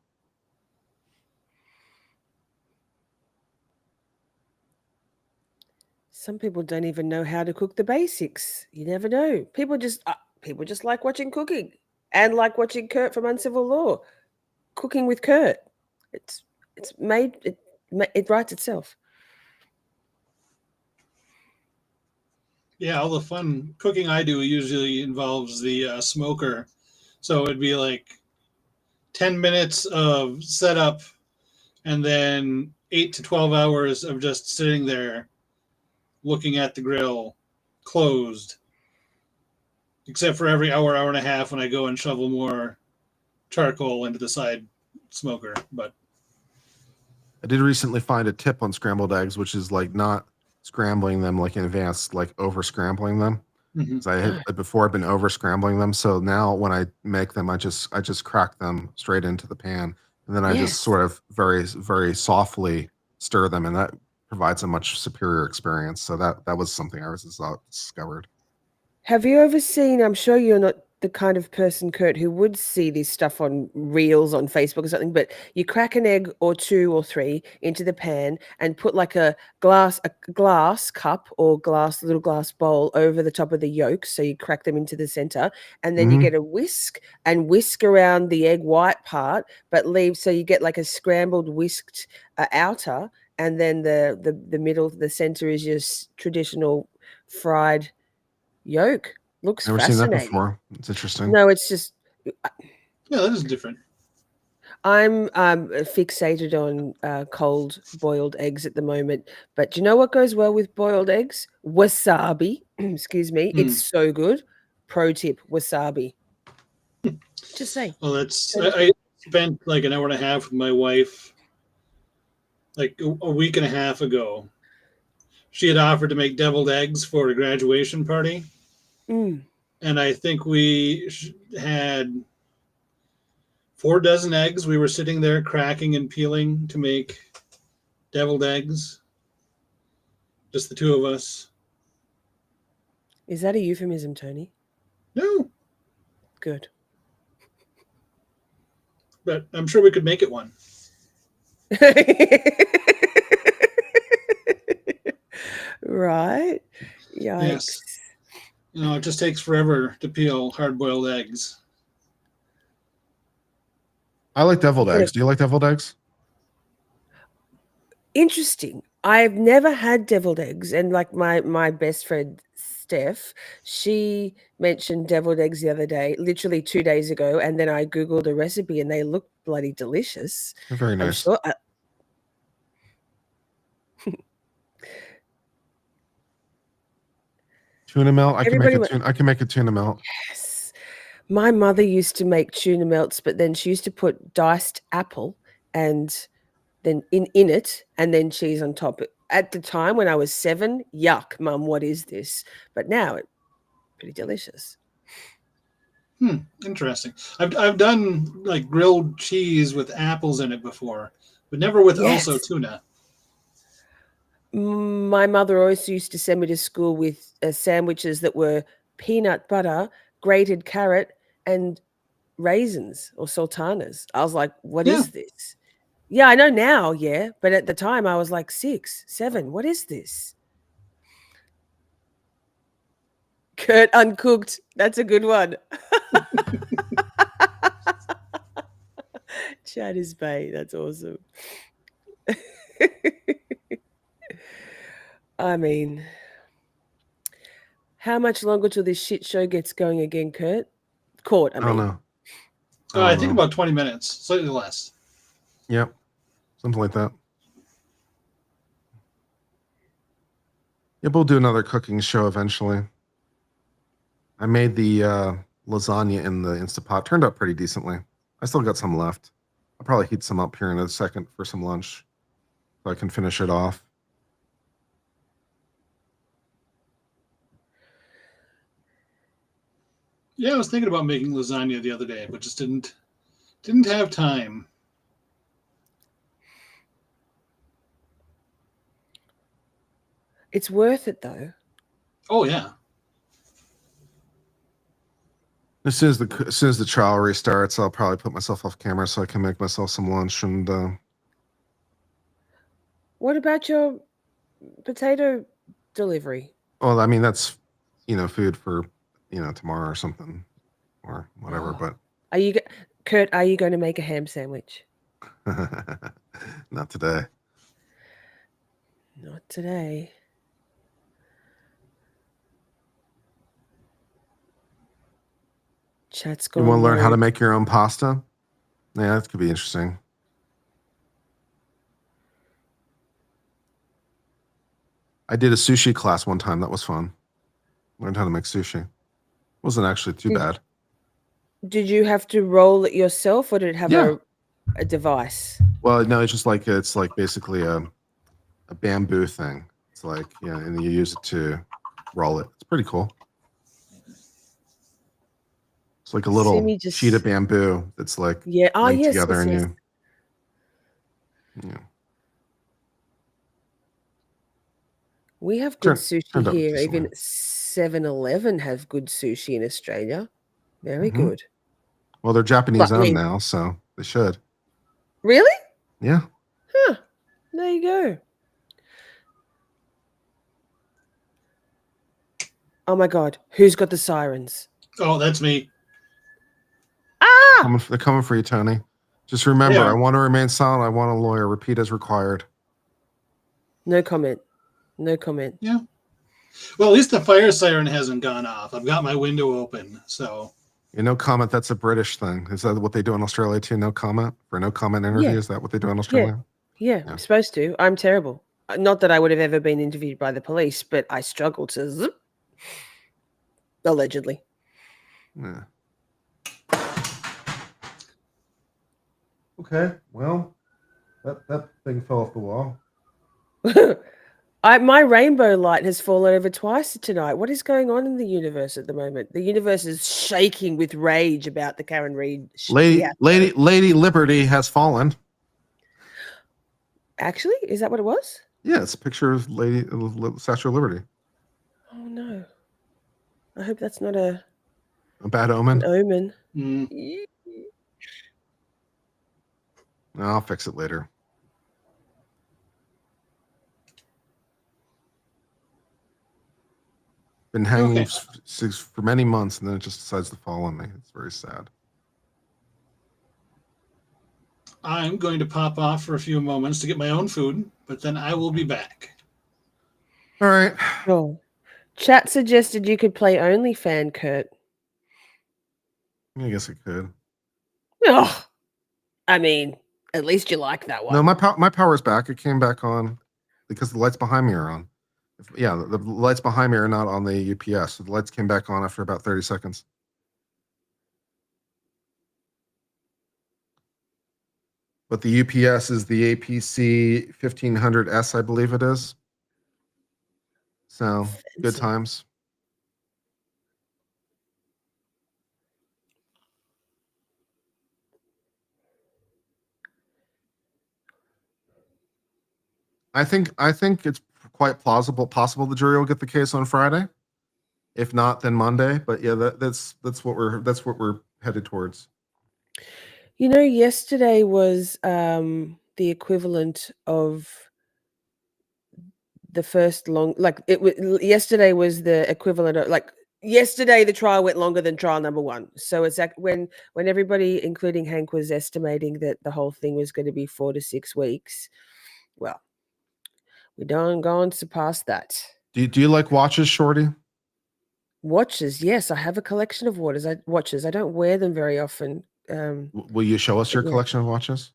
Some people don't even know how to cook the basics. You never know. People just like watching cooking and like watching Kurt from Uncivil Law. Cooking with Kurt. It writes itself. Yeah, all the fun cooking I do usually involves the smoker. So it'd be like 10 minutes of setup and then 8 to 12 hours of just sitting there looking at the grill closed, except for every hour, hour and a half when I go and shovel more charcoal into the side smoker. But I did recently find a tip on scrambled eggs, which is like not scrambling them like in advance, like over scrambling them. mhm. 'Cause I had before I've been over scrambling them, so now when I make them, I just crack them straight into the pan, and then I just Yes. sort of very softly stir them, and that provides a much superior experience. So that was something I was discovered. Have you ever seen? I'm sure you're not the kind of person, Kurt, who would see this stuff on reels on Facebook or something, but you crack an egg or two or three into the pan and put like a glass cup or little glass bowl over the top of the yolks. So you crack them into the center, and then you Mhm. get a whisk and whisk around the egg white part, but leave so you get like a scrambled whisked outer, and then the middle, the center is just traditional fried yolk. Looks Never seen that fascinating. before. It's interesting. No, it's just Yeah, that is different. I'm fixated on cold boiled eggs at the moment. But do you know what goes well with boiled eggs? Wasabi. Excuse me. It's Hmm. so good. Pro tip: wasabi. Just saying. Well, that's Turn it- I spent like an hour and a half with my wife like a week and a half ago. She had offered to make deviled eggs for a graduation party, Mm. and I think we had 4 dozen eggs. We were sitting there cracking and peeling to make deviled eggs. Just the two of us. Is that a euphemism, Tony? No, Good. but I'm sure we could make it one. Right. Yikes. Yes. You know, it just takes forever to peel hard-boiled eggs. I like deviled Yeah. eggs. Do you like deviled eggs? Interesting. I've never had deviled eggs, and like my best friend Steph, she mentioned deviled eggs the other day, literally 2 days ago, and then I googled a recipe, and they look bloody delicious. They're very I'm nice. sure. Tuna melt. I can make Everybody a went, tuna. I can make a tuna melt. yes. My mother used to make tuna melts, but then she used to put diced apple and then in it, and then cheese on top. At the time when I was 7, yuck, mum, what is this? But now it's pretty delicious. Interesting. I've done like grilled cheese with apples in it before, but never with also Yes. tuna. My mother always used to send me to school with sandwiches that were peanut butter, grated carrot, and raisins or sultanas. I was like, what Yeah. is this? Yeah, I know now, yeah. But at the time I was like 6, 7. What is this? Kurt uncooked. That's a good one. Chad is Bay. That's awesome. I mean, how much longer till this shit show gets going again, Kurt? Court, I I don't mean. know. I don't think know. about 20 minutes, slightly less. Yep. Something like that. Yep, we'll do another cooking show eventually. I made the lasagna in the Instapot. Turned out pretty decently. I still got some left. I'll probably heat some up here in a second for some lunch, so I can finish it off. Yeah, I was thinking about making lasagna the other day, but just didn't have time. It's worth it though. Oh yeah. As soon as the trial restarts, I'll probably put myself off camera so I can make myself some lunch. And What about your potato delivery? well, I mean that's food for tomorrow or something or whatever. Oh. Are you, Kurt? Are you going to make a ham sandwich? But not today. Not today. Chat's You gone want to learn how to rogue. make your own pasta? Yeah, that could be interesting. I did a sushi class one time. That was fun. Learned how to make sushi. Wasn't actually too bad. Did you have to roll it yourself, or did it have Yeah. a device? Well, no, it's like basically a bamboo thing. It's like, yeah, and you use it to roll it. It's pretty cool. It's like a little Simi just sheet of bamboo that's like yeah. Oh linked yes, together, yes, and yes. you We have good turned sushi out here. decently. Even 7-Eleven have good sushi in Australia. Very Mhm. good. Well, they're Japanese But, I owned mean- now, so they should. Really? Yeah. Huh. There you go. Oh my God. Who's got the sirens? Oh, that's me. Ah! They're coming for you, Tony. Just remember, Yeah. I want to remain silent. I want a lawyer. Repeat as required. No comment. No comment. Yeah. Well, at least the fire siren hasn't gone off. I've got my window open, so. Yeah, no comment. That's a British thing. Is that what they do in Australia too? No comment for a no comment interview? Yeah. Is that what they do in Australia? Yeah, I'm supposed to. I'm terrible. Not that I would have ever been interviewed by the police, but I struggle to zip. Allegedly. Yeah. Okay. Well, that thing fell off the wall. My rainbow light has fallen over twice tonight. What is going on in the universe at the moment? The universe is shaking with rage about the Karen Reed. Lady Liberty has fallen. Actually, is that what it was? Yeah, it's a picture of Statue of Liberty. Oh no! I hope that's not a bad omen. An omen. Mm. I'll fix it later. Been hanging for many months, and then it just decides to fall on me. It's very sad. I'm going to pop off for a few moments to get my own food, but then I will be back. All right. Oh, chat suggested you could play OnlyFan, Kurt. I guess I could. Oh, I mean, at least you like that one. No, my power's back. It came back on because the lights behind me are on. Yeah, the lights behind me are not on the UPS. So the lights came back on after about 30 seconds. But the UPS is the APC 1500S, I believe it is. So good times. I think it's quite possible the jury will get the case on Friday. If not, then Monday. But yeah, that's what we're headed towards. You know, yesterday was the equivalent of the first long, like it was. Yesterday was the equivalent of yesterday the trial went longer than trial number one. So it's like when everybody, including Hank, was estimating that the whole thing was going to be 4 to 6 weeks. Well, we don't go and surpass that. Do you like watches, Shorty? Watches, yes, I have a collection of watches. I don't wear them very often. Will you show us your collection of watches?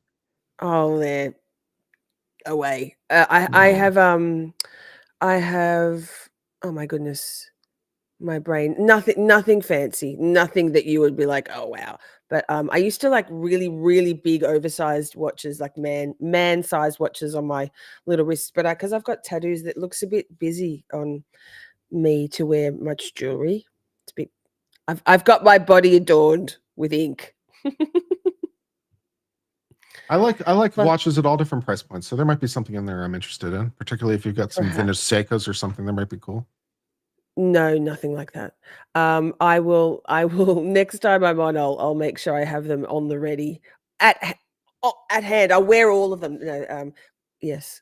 Oh, they're away. I have oh my goodness, my brain, nothing fancy, nothing that you would be like, oh wow. But I used to like really, really big oversized watches, like man sized watches on my little wrists. But because I've got tattoos, that looks a bit busy on me to wear much jewelry. It's a bit. I've got my body adorned with ink. I like watches at all different price points, so there might be something in there I'm interested in, particularly if you've got some vintage Seikos or something that might be cool. No, nothing like that. I will next time I'm on, I'll make sure I have them on the ready at hand. I'll wear all of them. No, yes.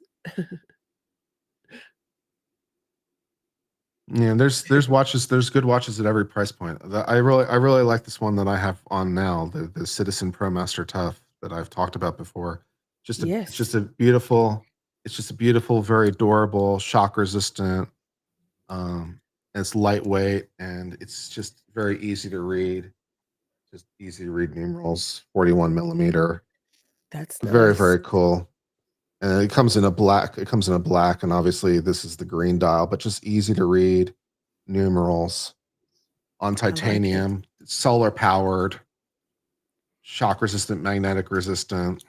Yeah, there's watches, there's good watches at every price point. I really like this one that I have on now, the Citizen ProMaster Tough that I've talked about before. It's just a beautiful, very durable, shock resistant. It's lightweight and it's just very easy to read. Just easy to read numerals, 41 millimeter. That's Very, nice. very cool. And it comes in a black. It comes in a black, and obviously this is the green dial, but just easy to read numerals on like it. titanium, solar powered, shock resistant, magnetic resistant,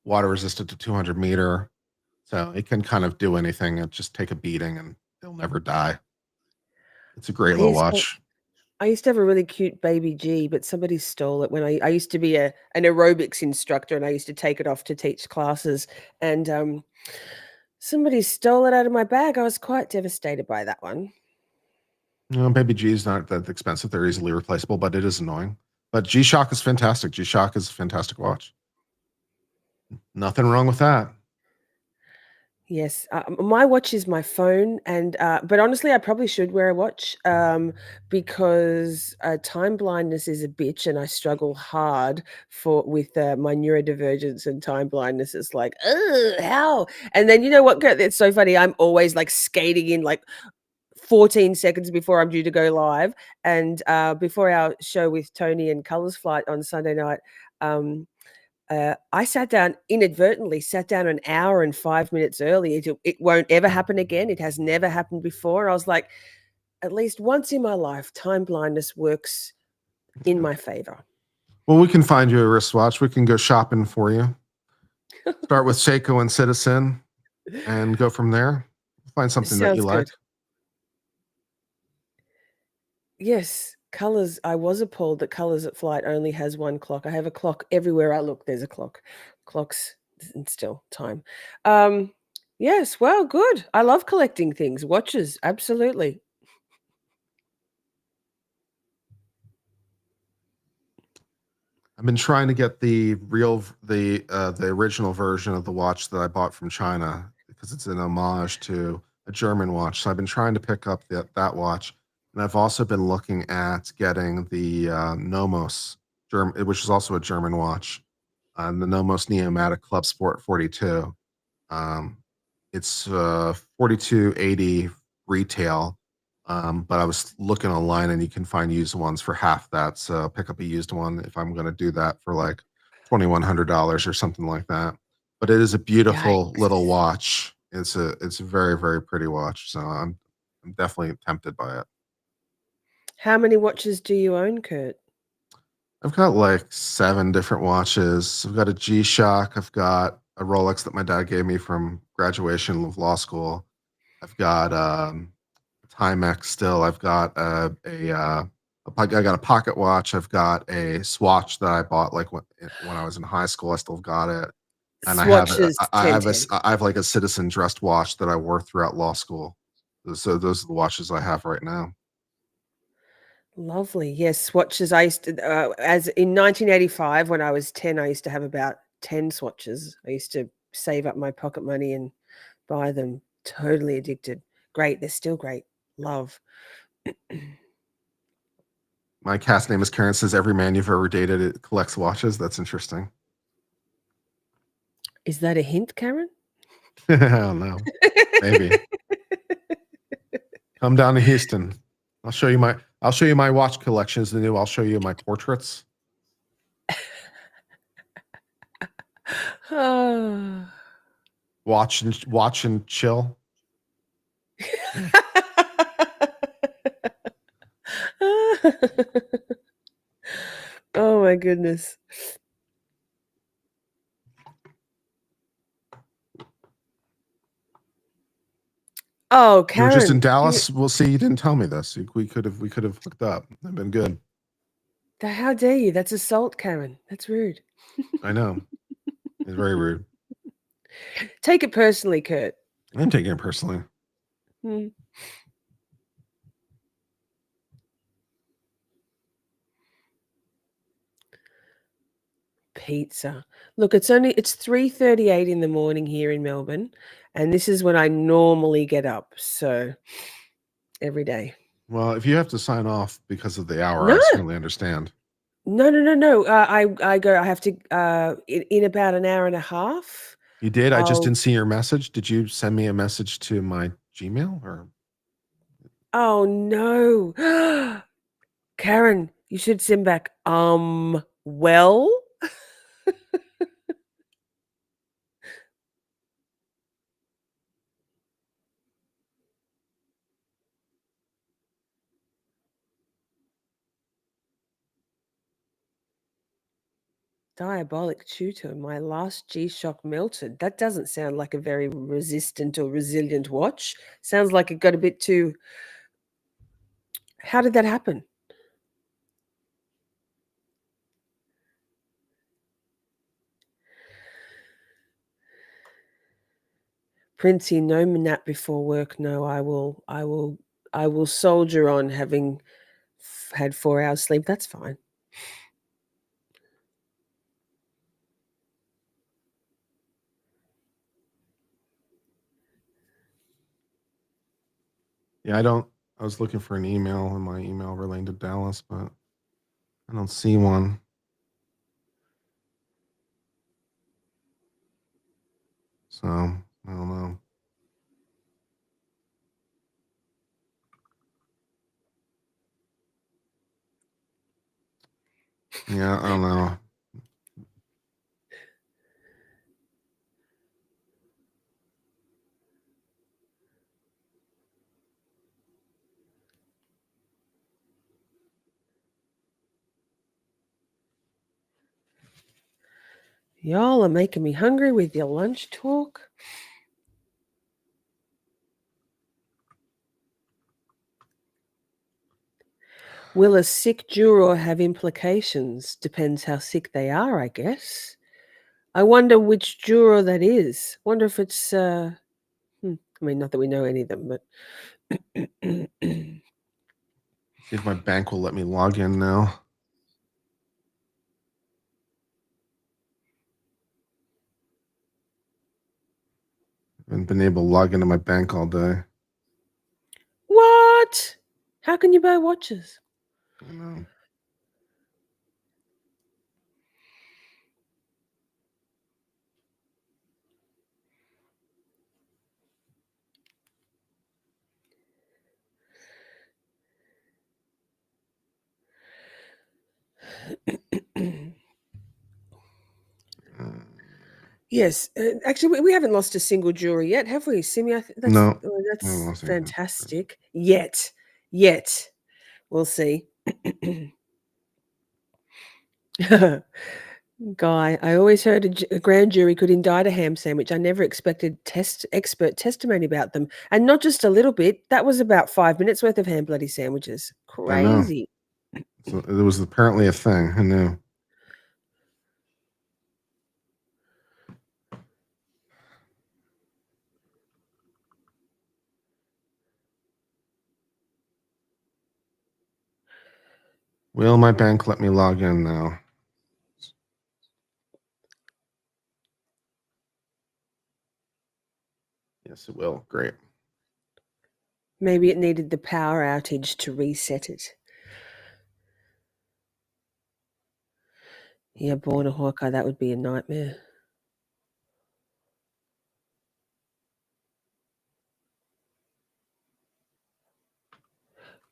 water resistant to 200 meter. So it can kind of do anything and just take a beating and it'll never die. It's a great I little used to- watch. I used to have a really cute baby G, but somebody stole it when I used to be an aerobics instructor, and I used to take it off to teach classes, and somebody stole it out of my bag. I was quite devastated by that one. Baby G is not that expensive. They're easily replaceable, but it is annoying. But G-Shock is fantastic. G-Shock is a fantastic watch. Nothing wrong with that. Yes, my watch is my phone, and but honestly, I probably should wear a watch because time blindness is a bitch, and I struggle hard with my neurodivergence and time blindness. It's like, ugh, how? And then you know what? Kurt, it's so funny. I'm always like skating in like 14 seconds before I'm due to go live, and before our show with Tony and Colors Flight on Sunday night. I inadvertently sat down an hour and 5 minutes early. It won't ever happen again. It has never happened before. I was like, at least once in my life, time blindness works in my favor. Well, we can find you a wristwatch. We can go shopping for you. Start with Seiko and Citizen and go from there. Find something that you Sounds like. good. Yes, Colors. I was appalled that Colors at Flight only has one clock. I have a clock everywhere I look. There's a clock. Clocks and still time. Yes, well, good. I love collecting things. Watches, absolutely. I've been trying to get the original version of the watch that I bought from China because it's an homage to a German watch. So I've been trying to pick up that watch, and I've also been looking at getting the Nomos, which is also a German watch, the Nomos Neomatic Club Sport 42. It's 4280 retail. But I was looking online and you can find used ones for half that. So pick up a used one if I'm going to do that for like $2,100 or something like that. But it is a beautiful little watch. It's a very, very pretty watch. So I'm definitely tempted by it. How many watches do you own, Kurt? I've got like 7 different watches. I've got a G-Shock. I've got a Rolex that my dad gave me from graduation of law school. I've got Timex still. I've got I got a pocket watch. I've got a Swatch that I bought like when I was in high school. I still got it, and Swatches, I have 10. I have like a Citizen dressed watch that I wore throughout law school. So those are the watches I have right now. Lovely. Yes, swatches. I used to, as in 1985, when I was 10, I used to have about 10 swatches. I used to save up my pocket money and buy them. Totally addicted. Great. They're still great. Love. My cat's name is Karen. Says every man you've ever dated it collects watches. That's interesting. Is that a hint, Karen? I don't know. Maybe. Come down to Houston. I'll show you my watch collections. The new. I'll show you my portraits. Watch and chill. Oh my goodness. Oh, You were Karen. just in Dallas. We'll see. You didn't tell me this. We could have hooked up. That'd been good. How dare you? That's assault, Karen. That's rude. I know. It's very rude. Take it personally, Kurt. I'm taking it personally. Hmm. Pizza. Look, it's 3:38 in the morning here in Melbourne, and this is when I normally get up. So every day. Well, if you have to sign off because of the hour, No. I certainly understand. No. I go. I have to in about an hour and a half. You did? I just I'll- didn't see your message. Did you send me a message to my Gmail or? Oh no, Karen, You should send back, well. Diabolic tutor, my last G-Shock melted. That doesn't sound like a very resistant or resilient watch. Sounds like it got a bit too. How did that happen? Princey, no nap before work. No, I will soldier on having had 4 hours sleep. That's fine. Yeah, I was looking for an email in my email relating to Dallas, but I don't see one. So I don't know. Yeah, I don't know. Y'all are making me hungry with your lunch talk. Will a sick juror have implications? Depends how sick they are, I guess. I wonder which juror that is. Wonder if it's I mean, not that we know any of them, but See if my bank will let me log in now. I haven't been able to log into my bank all day. what? How can you buy watches? I know. Yes, actually, we haven't lost a single juror yet, have we, Simi? No, I haven't That's lost anything. fantastic. Yet, we'll see. Guy, I always heard a grand jury could indict a ham sandwich. I never expected expert testimony about them, and not just a little bit. That was about 5 minutes worth of ham bloody sandwiches. I know. Crazy. So it was apparently a thing. I knew. Will my bank let me log in now? Yes, it will. Great. Maybe it needed the power outage to reset it. Yeah, born a Hawkeye, that would be a nightmare.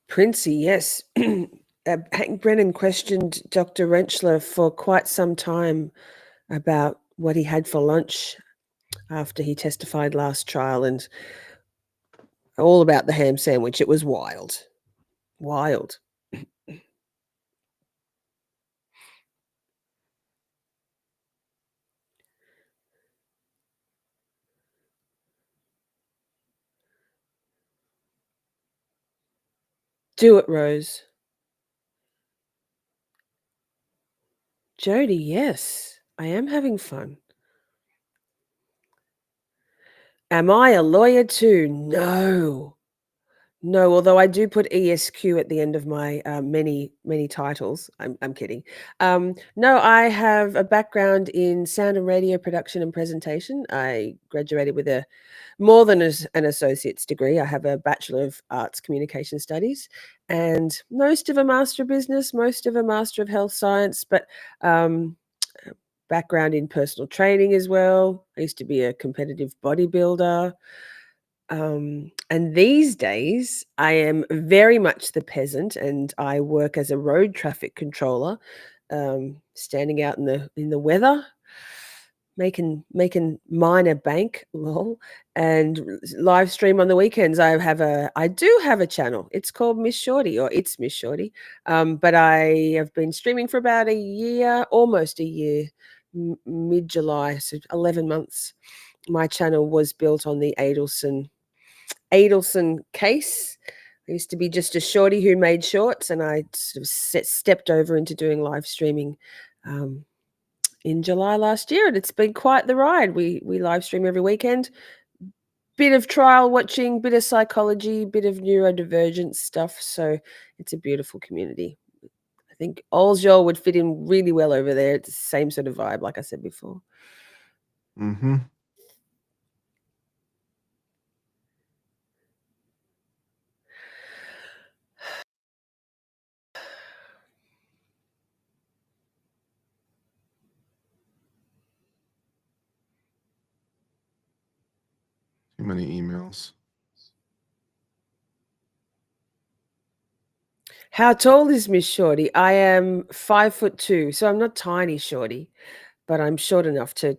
Princey, yes. Hank Brennan questioned Dr. Rentschler for quite some time about what he had for lunch after he testified last trial and all about the ham sandwich. It was wild. Wild. Do it, Rose. Jody, yes. I am having fun. Am I a lawyer too? No. No, although I do put ESQ at the end of my many titles. I'm kidding. No, I have a background in sound and radio production and presentation. I graduated with a more than an associate's degree. I have a Bachelor of Arts Communication Studies and most of a Master of Business, most of a Master of Health Science, but background in personal training as well. I used to be a competitive bodybuilder. And these days, I am very much the peasant, and I work as a road traffic controller, standing out in the weather, making minor bank, lol, and live stream on the weekends. I do have a channel. It's called Miss Shorty, or it's Miss Shorty. But I have been streaming for about a year, almost a year, mid July, so 11 months. My channel was built on the Adelson case. I used to be just a shorty who made shorts, and I sort of stepped over into doing live streaming in July last year, and it's been quite the ride. We live stream every weekend. Bit of trial watching, bit of psychology, bit of neurodivergent stuff. So it's a beautiful community. I think Olsjol would fit in really well over there. It's the same sort of vibe, like I said before. Mm-hmm. Too many emails. How tall is Miss Shorty? I am 5'2", so I'm not tiny shorty, but I'm short enough to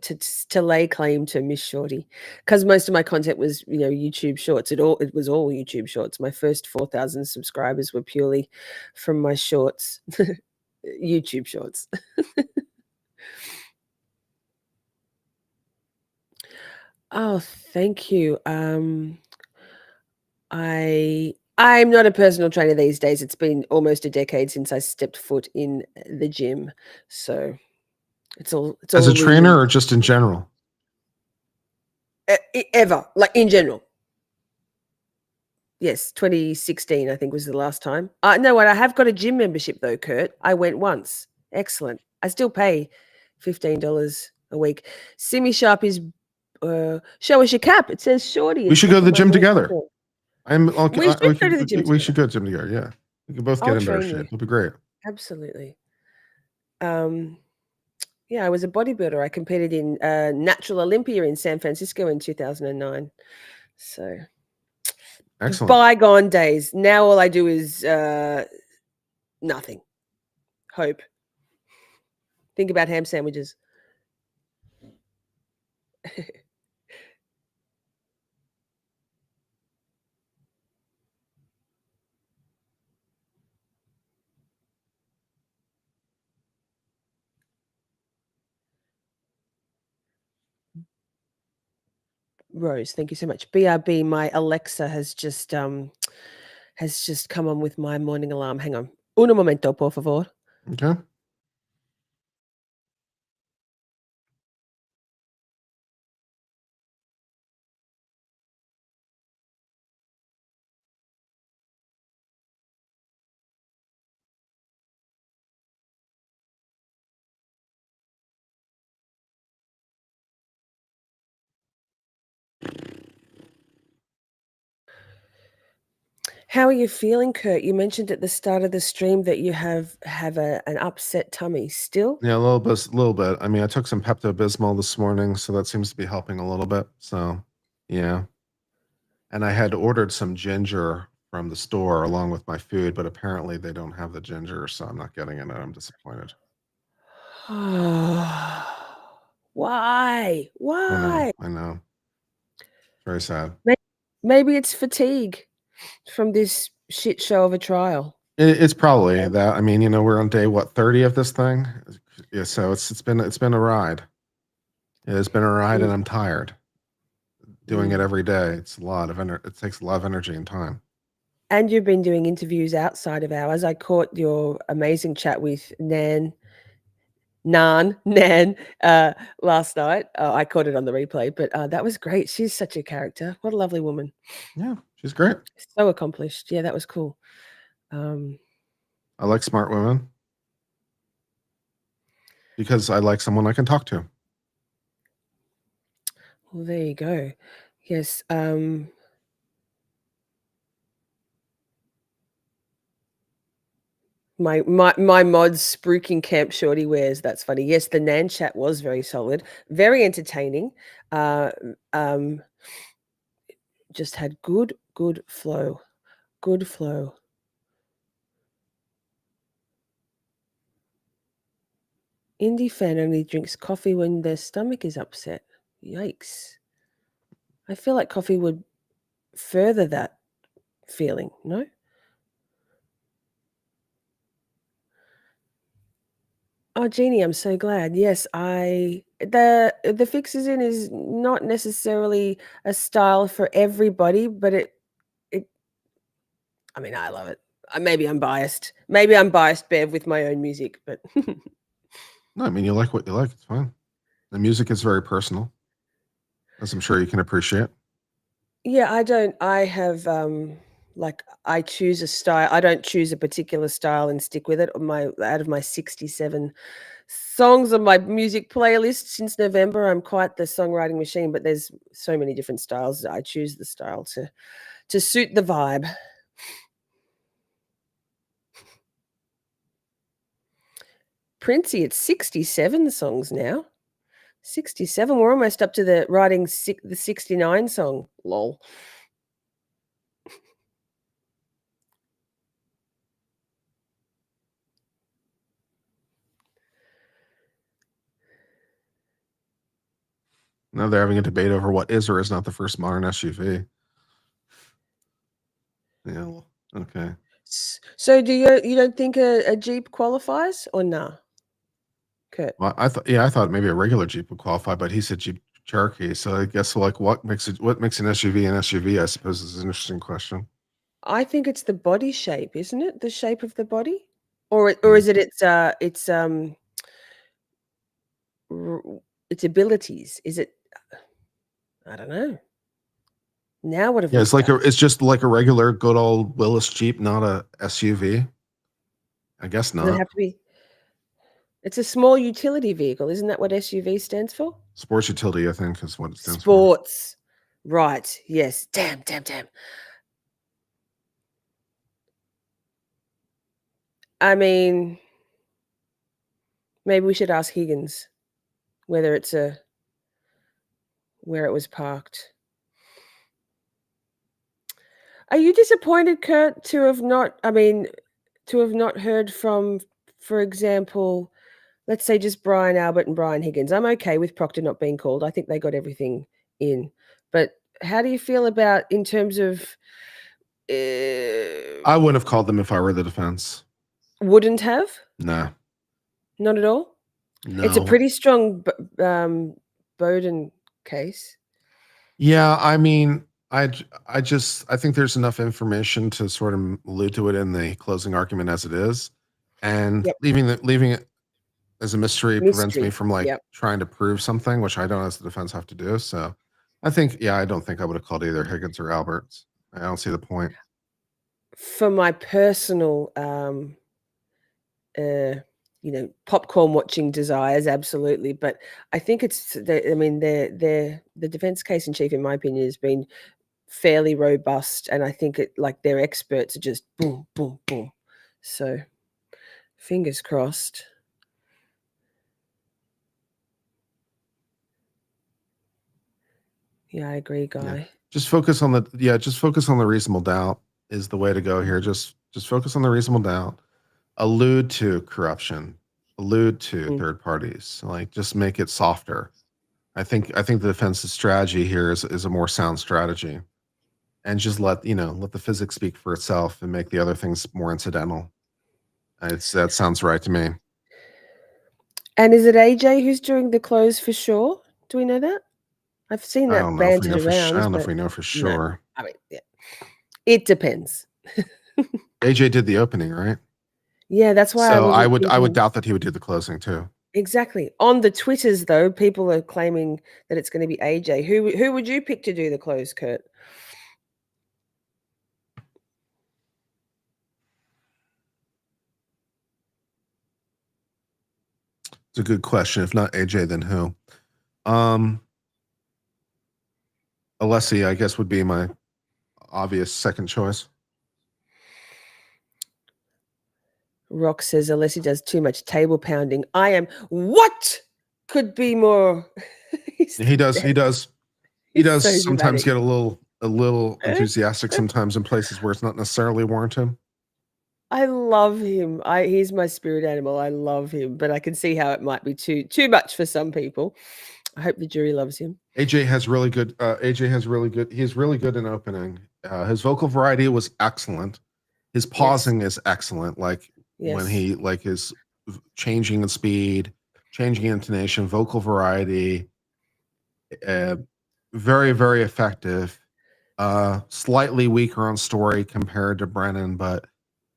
lay claim to Miss Shorty, because most of my content was, YouTube shorts. It was all YouTube shorts. My first 4,000 subscribers were purely from my shorts, YouTube shorts. Oh, thank you. I'm not a personal trainer these days. It's been almost a decade since I stepped foot in the gym, so it's all As a trainer really or just in general? ever, like in general. Yes, 2016 I think was the last time. No, what I have got a gym membership though, Kurt. I went once. Excellent. I still pay $15 a week. Simi Sharp is show us your cap. It says Shorty. We should go to the gym together. We should go to the gym We together. should go to the gym together. Yeah, we can both get I'll in better train shape. you. It'll be great. Absolutely. Yeah, I was a bodybuilder. I competed in Natural Olympia in San Francisco in 2009. So Excellent. bygone days. Now all I do is nothing. Hope. Think about ham sandwiches. Rose, thank you so much. BRB, my Alexa has just come on with my morning alarm. Hang on. Un momento, por favor. Okay. How are you feeling, Kurt? You mentioned at the start of the stream that you have an upset tummy. Still? Yeah, a little bit. I mean, I took some Pepto-Bismol this morning, so that seems to be helping a little bit. So, yeah. And I had ordered some ginger from the store along with my food, but apparently they don't have the ginger, so I'm not getting it, and I'm disappointed. Why? Why? I know. Very sad. Maybe it's fatigue from this shit show of a trial. It's probably that. I mean, we're on day 30 of this thing. Yeah, so it's been a ride. It has been a ride, and I'm tired. Doing it every day. It's a lot of it takes a lot of energy and time. And you've been doing interviews outside of hours. I caught your amazing chat with Nan last night. I caught it on the replay, but that was great. She's such a character. What a lovely woman. Yeah, she's great. So accomplished. Yeah, that was cool. I like smart women because I like someone I can talk to. Well, there you go. Yes. My mod's spruiking camp shorty wears. That's funny. Yes, the Nan chat was very solid, very entertaining. just had good flow. Good flow. Indie fan only drinks coffee when their stomach is upset. Yikes. I feel like coffee would further that feeling, no? Oh, Jeannie, I'm so glad. Yes, the fixes in is not necessarily a style for everybody, but it I mean, I love it. Maybe I'm biased. Maybe I'm biased, Bev, with my own music, but No, I mean, you like what you like. It's fine. The music is very personal, as I'm sure you can appreciate. yeah, I have like I choose a style. I don't choose a particular style and stick with it. Out of my 67 songs on my music playlist since November, I'm quite the songwriting machine, but there's so many different styles. I choose the style to suit the vibe. Princey, it's 67 songs now. 67. We're almost up to the the 69 song. Lol. Now they're having a debate over what is or is not the first modern SUV. Yeah. Well, okay. So you don't think a Jeep qualifies or nah? Kurt. Well, I thought maybe a regular Jeep would qualify, but he said Jeep Cherokee. So I guess like what makes an SUV an SUV? I suppose is an interesting question. I think it's the body shape, isn't it? The shape of the body, or Hmm. is it its abilities? Is it? I don't know. Now what have Yeah, we it's like done? it's just like a regular good old Willis Jeep, not a SUV. I guess Does it not. have to be? It's a small utility vehicle, isn't that what SUV stands for? Sports utility, I think, is what it stands for. Sports. Right. Yes. Damn. I mean, maybe we should ask Higgins whether where it was parked. Are you disappointed, Kurt, to have not heard from, for example, let's say just Brian Albert and Brian Higgins? I'm okay with Proctor not being called. I think they got everything in. But how do you feel about in terms of I wouldn't have called them if I were the defense. wouldn't have? Nah. Not at all? No. It's a pretty strong Bowden case. Yeah, I mean, I think there's enough information to sort of allude to it in the closing argument as it is, and Yep. leaving it as a mystery prevents me Mystery. from like Yep. trying to prove something, which I don't as the defense have to do. So, I think I don't think I would have called either Higgins or Alberts. I don't see the point. For my personal popcorn watching desires, absolutely. But I think the defense case in chief, in my opinion, has been fairly robust, and I think their experts are just boom, boom, boom. So, fingers crossed. Yeah, I agree, Guy. Yeah. Just focus on the reasonable doubt is the way to go here. Just focus on the reasonable doubt. Allude to corruption. Allude to third parties. Like just make it softer. I think the defense's strategy here is a more sound strategy. And just let the physics speak for itself and make the other things more incidental. That sounds right to me. And is it AJ who's doing the close for sure? Do we know that? I've seen I that don't know if we bantered know around. I don't know if but we know for no. sure. I mean, yeah. It depends. AJ did the opening, right? Yeah, that's why So I wasn't would thinking- doubt that he would do the closing too. Exactly. On the Twitters, though, people are claiming that it's going to be AJ. Who would you pick to do the close, Kurt? It's a good question. If not AJ, then who? Alessi, I guess, would be my obvious second choice. Rock says Alessi does too much table pounding. I am what could be more. He does. He does so sometimes dramatic. get a little a little enthusiastic sometimes in places where it's not necessarily warranted. I love him. He's my spirit animal. I love him, but I can see how it might be too much for some people. I hope the jury loves him. AJ has really good. He's really good in opening. His vocal variety was excellent. His pausing is excellent. Like when Yes. he like his changing in speed, changing intonation, vocal variety. Very, very effective. Slightly weaker on story compared to Brennan, but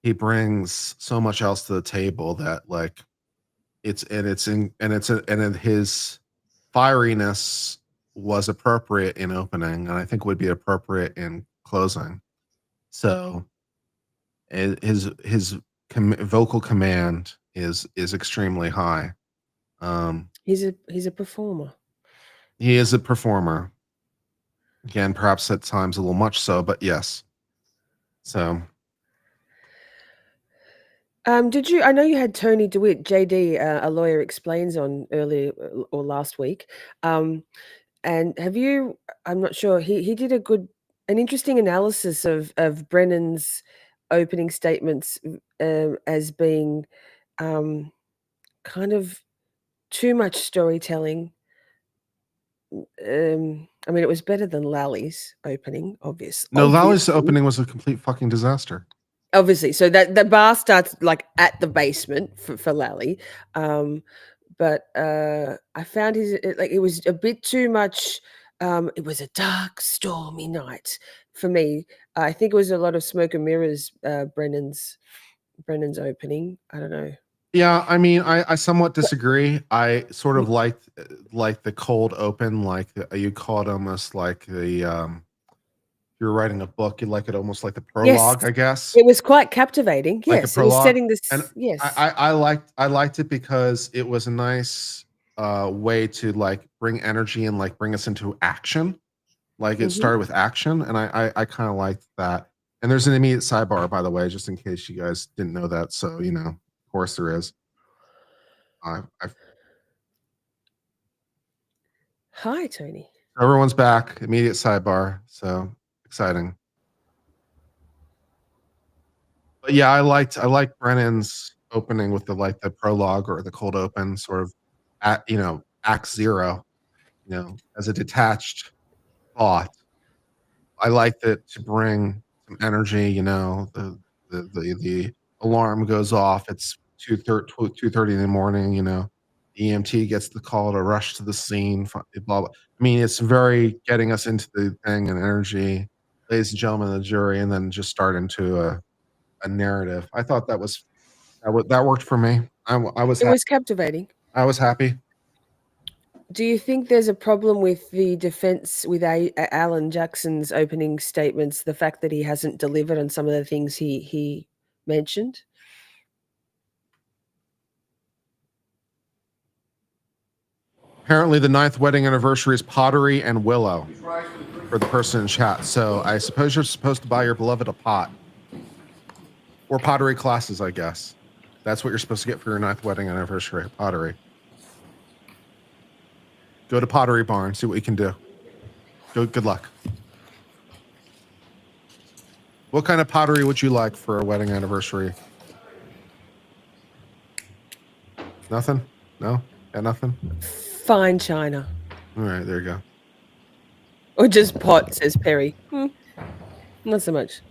he brings so much else to the table that like his fieriness was appropriate in opening, and I think would be appropriate in closing. So his vocal command is extremely high. He's a performer. He is a performer. Again, perhaps at times a little much so, but yes. So Did you? I know you had Tony DeWitt, JD, a lawyer explains on earlier or last week. And have you? I'm not sure. He did an interesting analysis of Brennan's opening statements as being kind of too much storytelling. I mean, it was better than Lally's opening, obviously. no, Lally's opening was a complete fucking disaster. Obviously, so that the bar starts like at the basement for Lally, but I found it was a bit too much. It was a dark, stormy night for me. I think it was a lot of smoke and mirrors. Brennan's opening. I don't know. Yeah, I mean, I somewhat disagree. I sort of liked the cold open, you call it almost like the you're writing a book, you like it almost like the prologue, Yes, I guess. it was quite captivating. Like the Yes, it was prologue. setting this. And Yes, I liked it because it was a nice way to like bring energy and like bring us into action. Like it started with action, and I kind of liked that. And there's an immediate sidebar, by the way, just in case you guys didn't know that. So of course there is. Hi, Tony. Everyone's back. Immediate sidebar. So exciting. But yeah, I liked Brennan's opening with the prologue or the cold open, sort of at act zero, as a detached thought. I liked it to bring some energy. The alarm goes off. It's 2:30 in the morning. EMT gets the call to rush to the scene. Blah, blah. I mean, it's very getting us into the thing and energy, ladies and gentlemen of the jury, and then just start into a narrative. I thought that worked for me. I was It was captivating. I was happy. Do you think there's a problem with the defense with Alan Jackson's opening statements, the fact that he hasn't delivered on some of the things he mentioned? Apparently, the 9th wedding anniversary is pottery and willow for the person in chat. So I suppose you're supposed to buy your beloved a pot. Or pottery classes, I guess. That's what you're supposed to get for your 9th wedding anniversary, pottery. Go to Pottery Barn, see what you can do. Good luck. What kind of pottery would you like for a wedding anniversary? Nothing? No? Got nothing? Fine china. All right, there you go. Or just pot, says Perry. Not so much.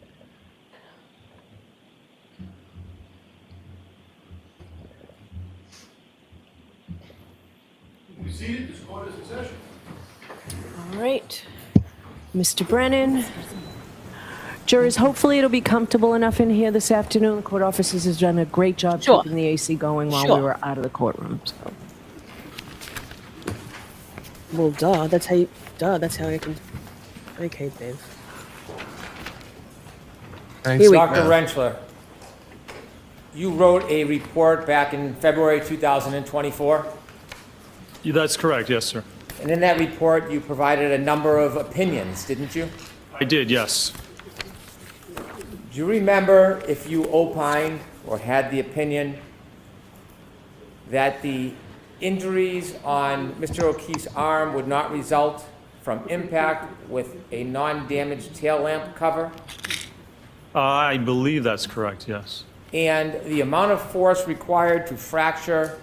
Be seated. This court is in session. All right. Mr. Brennan. Jurors, hopefully it'll be comfortable enough in here this afternoon. The court officers has done a great job Sure. keeping the AC going while Sure. we were out of the courtroom. So. Well, that's how I can. Okay, Bev. Thanks. Here we Dr. go. Rentschler, you wrote a report back in February 2024, Yeah, that's correct, yes, sir. and in that report you provided a number of opinions, didn't you? I did, yes. Do you remember if you opined or had the opinion that the injuries on Mr. O'Keefe's arm would not result from impact with a non-damaged tail lamp cover? I believe that's correct, yes. And the amount of force required to fracture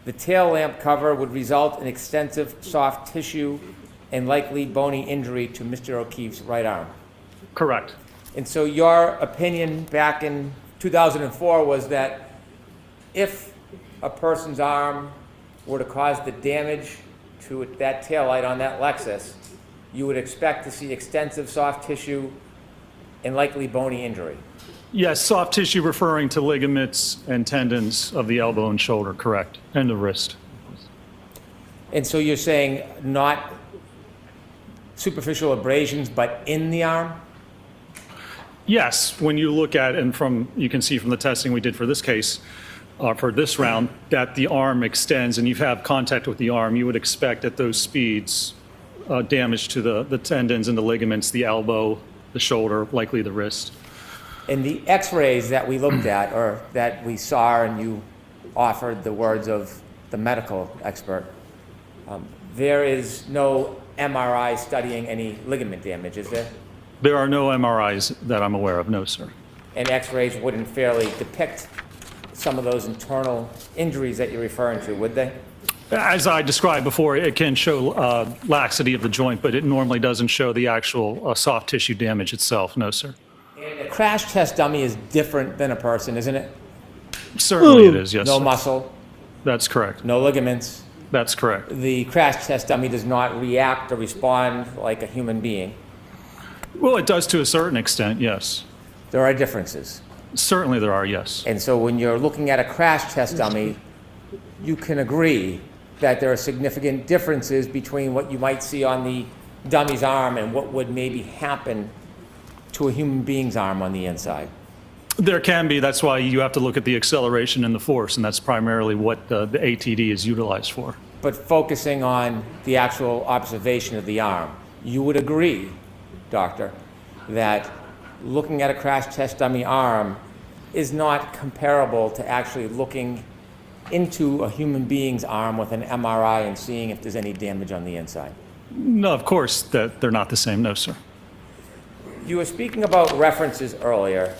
the tail lamp cover would result in extensive soft tissue and likely bony injury to Mr. O'Keefe's right arm. Correct. And so your opinion back in 2004 was that if a person's arm were to cause the damage to that taillight on that Lexus, you would expect to see extensive soft tissue and likely bony injury. Yes, soft tissue referring to ligaments and tendons of the elbow and shoulder, correct, and the wrist. And so you're saying not superficial abrasions, but in the arm? Yes, when you look at, and you can see from the testing we did for this case, for this round, that the arm extends and you have contact with the arm, you would expect at those speeds damage to the tendons and the ligaments, the elbow, the shoulder, likely the wrist. In the x-rays that we looked at, or that we saw, and you offered the words of the medical expert, there is no MRI studying any ligament damage, is there? There are no MRIs that I'm aware of, no, sir. And x-rays wouldn't fairly depict some of those internal injuries that you're referring to, would they? As I described before, it can show laxity of the joint, but it normally doesn't show the actual soft tissue damage itself, no, sir. And a crash test dummy is different than a person, isn't it? Certainly it is, yes, No sir. muscle, That's correct. no ligaments. That's correct. The crash test dummy does not react or respond like a human being. Well, it does to a certain extent, yes. There are differences. Certainly there are, yes. And so when you're looking at a crash test dummy, you can agree that there are significant differences between what you might see on the dummy's arm and what would maybe happen to a human being's arm on the inside. There can be. That's why you have to look at the acceleration and the force, and that's primarily what the ATD is utilized for. But focusing on the actual observation of the arm, you would agree, doctor, that looking at a crash test dummy arm is not comparable to actually looking into a human being's arm with an MRI and seeing if there's any damage on the inside. No, of course, that they're not the same, no, sir. You were speaking about references earlier.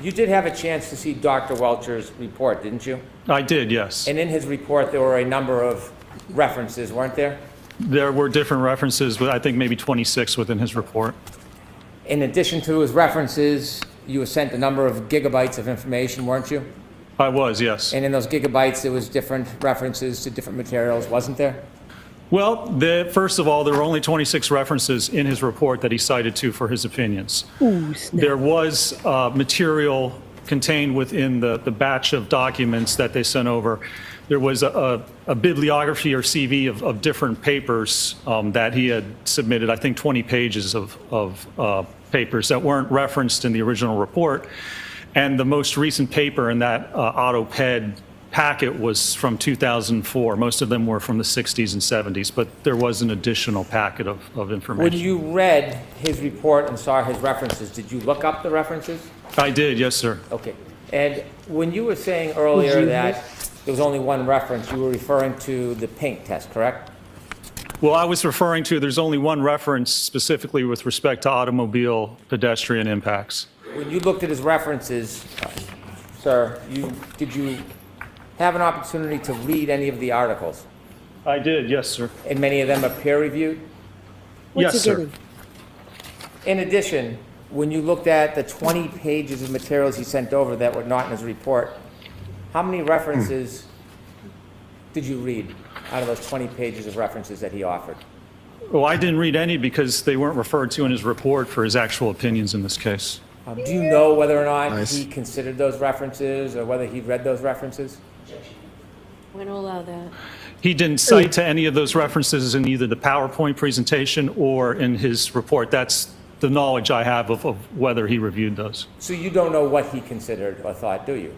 You did have a chance to see Dr. Welcher's report, didn't you? I did, yes. And in his report, there were a number of references, weren't there? There were different references, but I think maybe 26 within his report. In addition to his references, you were sent a number of gigabytes of information, weren't you? I was, yes. And in those gigabytes, there was different references to different materials, wasn't there? Well, first of all, there were only 26 references in his report that he cited to for his opinions. Ooh, snap. There was material contained within the batch of documents that they sent over. There was a bibliography or CV of different papers that he had submitted, I think 20 pages of papers that weren't referenced in the original report. And the most recent paper in that AutoPed packet was from 2004. Most of them were from the 60s and 70s, but there was an additional packet of information. When you read his report and saw his references, did you look up the references? I did, yes, sir. Okay. And when you were saying earlier that there was only one reference, you were referring to the paint test, correct? Well, I was referring to, there's only one reference specifically with respect to automobile pedestrian impacts. When you looked at his references, sir, did you have an opportunity to read any of the articles? I did, yes, sir. And many of them are peer-reviewed? What's Yes, he sir. getting? In addition, when you looked at the 20 pages of materials he sent over that were not in his report, how many references did you read out of those 20 pages of references that he offered? Well, I didn't read any because they weren't referred to in his report for his actual opinions in this case. Do you know whether or not Nice. he considered those references or whether he read those references? We're gonna allow that. He didn't cite to any of those references in either the PowerPoint presentation or in his report. That's the knowledge I have of whether he reviewed those. So you don't know what he considered or thought, do you?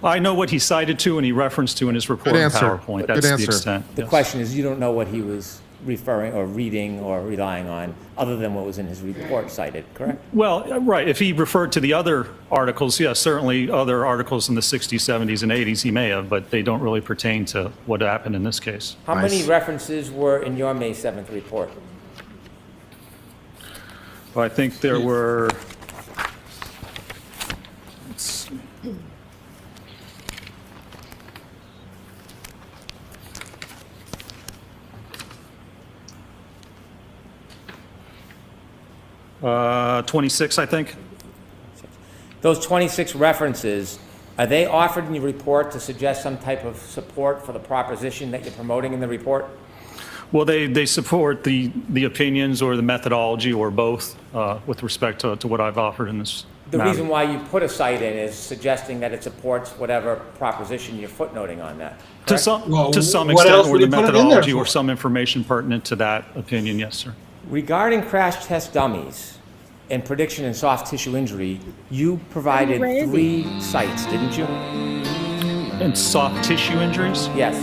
I know what he cited to and he referenced to in his report Good in answer. PowerPoint. Good That's the answer. extent. The yes. question is, you don't know what he was referring or reading or relying on, other than what was in his report cited, correct? Well, right, if he referred to the other articles, yes, certainly other articles in the 60s, 70s, and 80s he may have, but they don't really pertain to what happened in this case. How many references were in your May 7th report? Well, I think there were, let's see. Uh, 26, I think. Those 26 references, are they offered in your report to suggest some type of support for the proposition that you're promoting in the report? Well, they support the opinions or the methodology or both with respect to what I've offered in this The matter. reason why you put a cite in is suggesting that it supports whatever proposition you're footnoting on that. To correct? some, Well, to some what extent, else or would the he put it in there methodology or for? some information pertinent to that opinion, yes, sir. Regarding crash test dummies and prediction in soft tissue injury, you provided Randy. 3 sites, didn't you? And soft tissue injuries? Yes.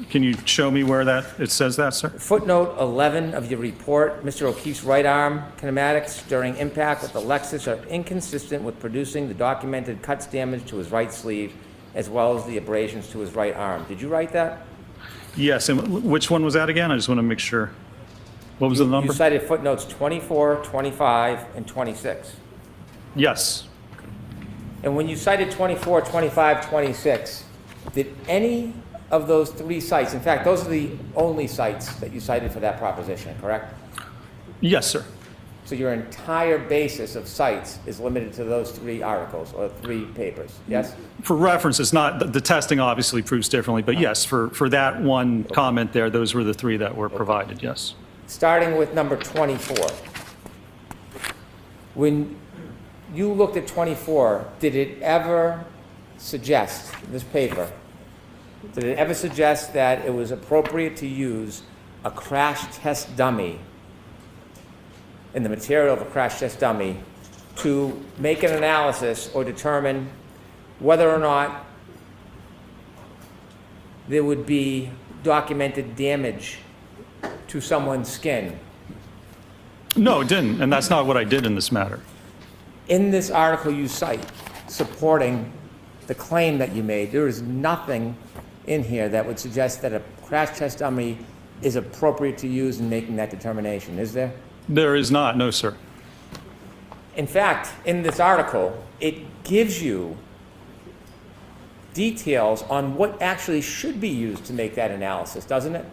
Can you show me where it says that, sir? Footnote 11 of your report, Mr. O'Keefe's right arm kinematics during impact with the Lexus are inconsistent with producing the documented cuts damage to his right sleeve as well as the abrasions to his right arm. Did you write that? Yes, and which one was that again? I just want to make sure. What was the number? You cited footnotes 24, 25, and 26. Yes. And when you cited 24, 25, 26, did any of those 3 sites, in fact, those are the only sites that you cited for that proposition, correct? Yes, sir. So your entire basis of sites is limited to those 3 articles or 3 papers, yes? For reference, it's not, the testing obviously proves differently, but yes, for that one comment there, those were the 3 that were provided, yes. Starting with number 24. When you looked at 24, did it ever suggest, this paper, did it ever suggest that it was appropriate to use a crash test dummy in the material of a crash test dummy to make an analysis or determine whether or not there would be documented damage to someone's skin? No, it didn't, and that's not what I did in this matter. In this article you cite supporting the claim that you made, there is nothing in here that would suggest that a crash test dummy is appropriate to use in making that determination, is there? There is not, no, sir. In fact, in this article, it gives you details on what actually should be used to make that analysis, doesn't it?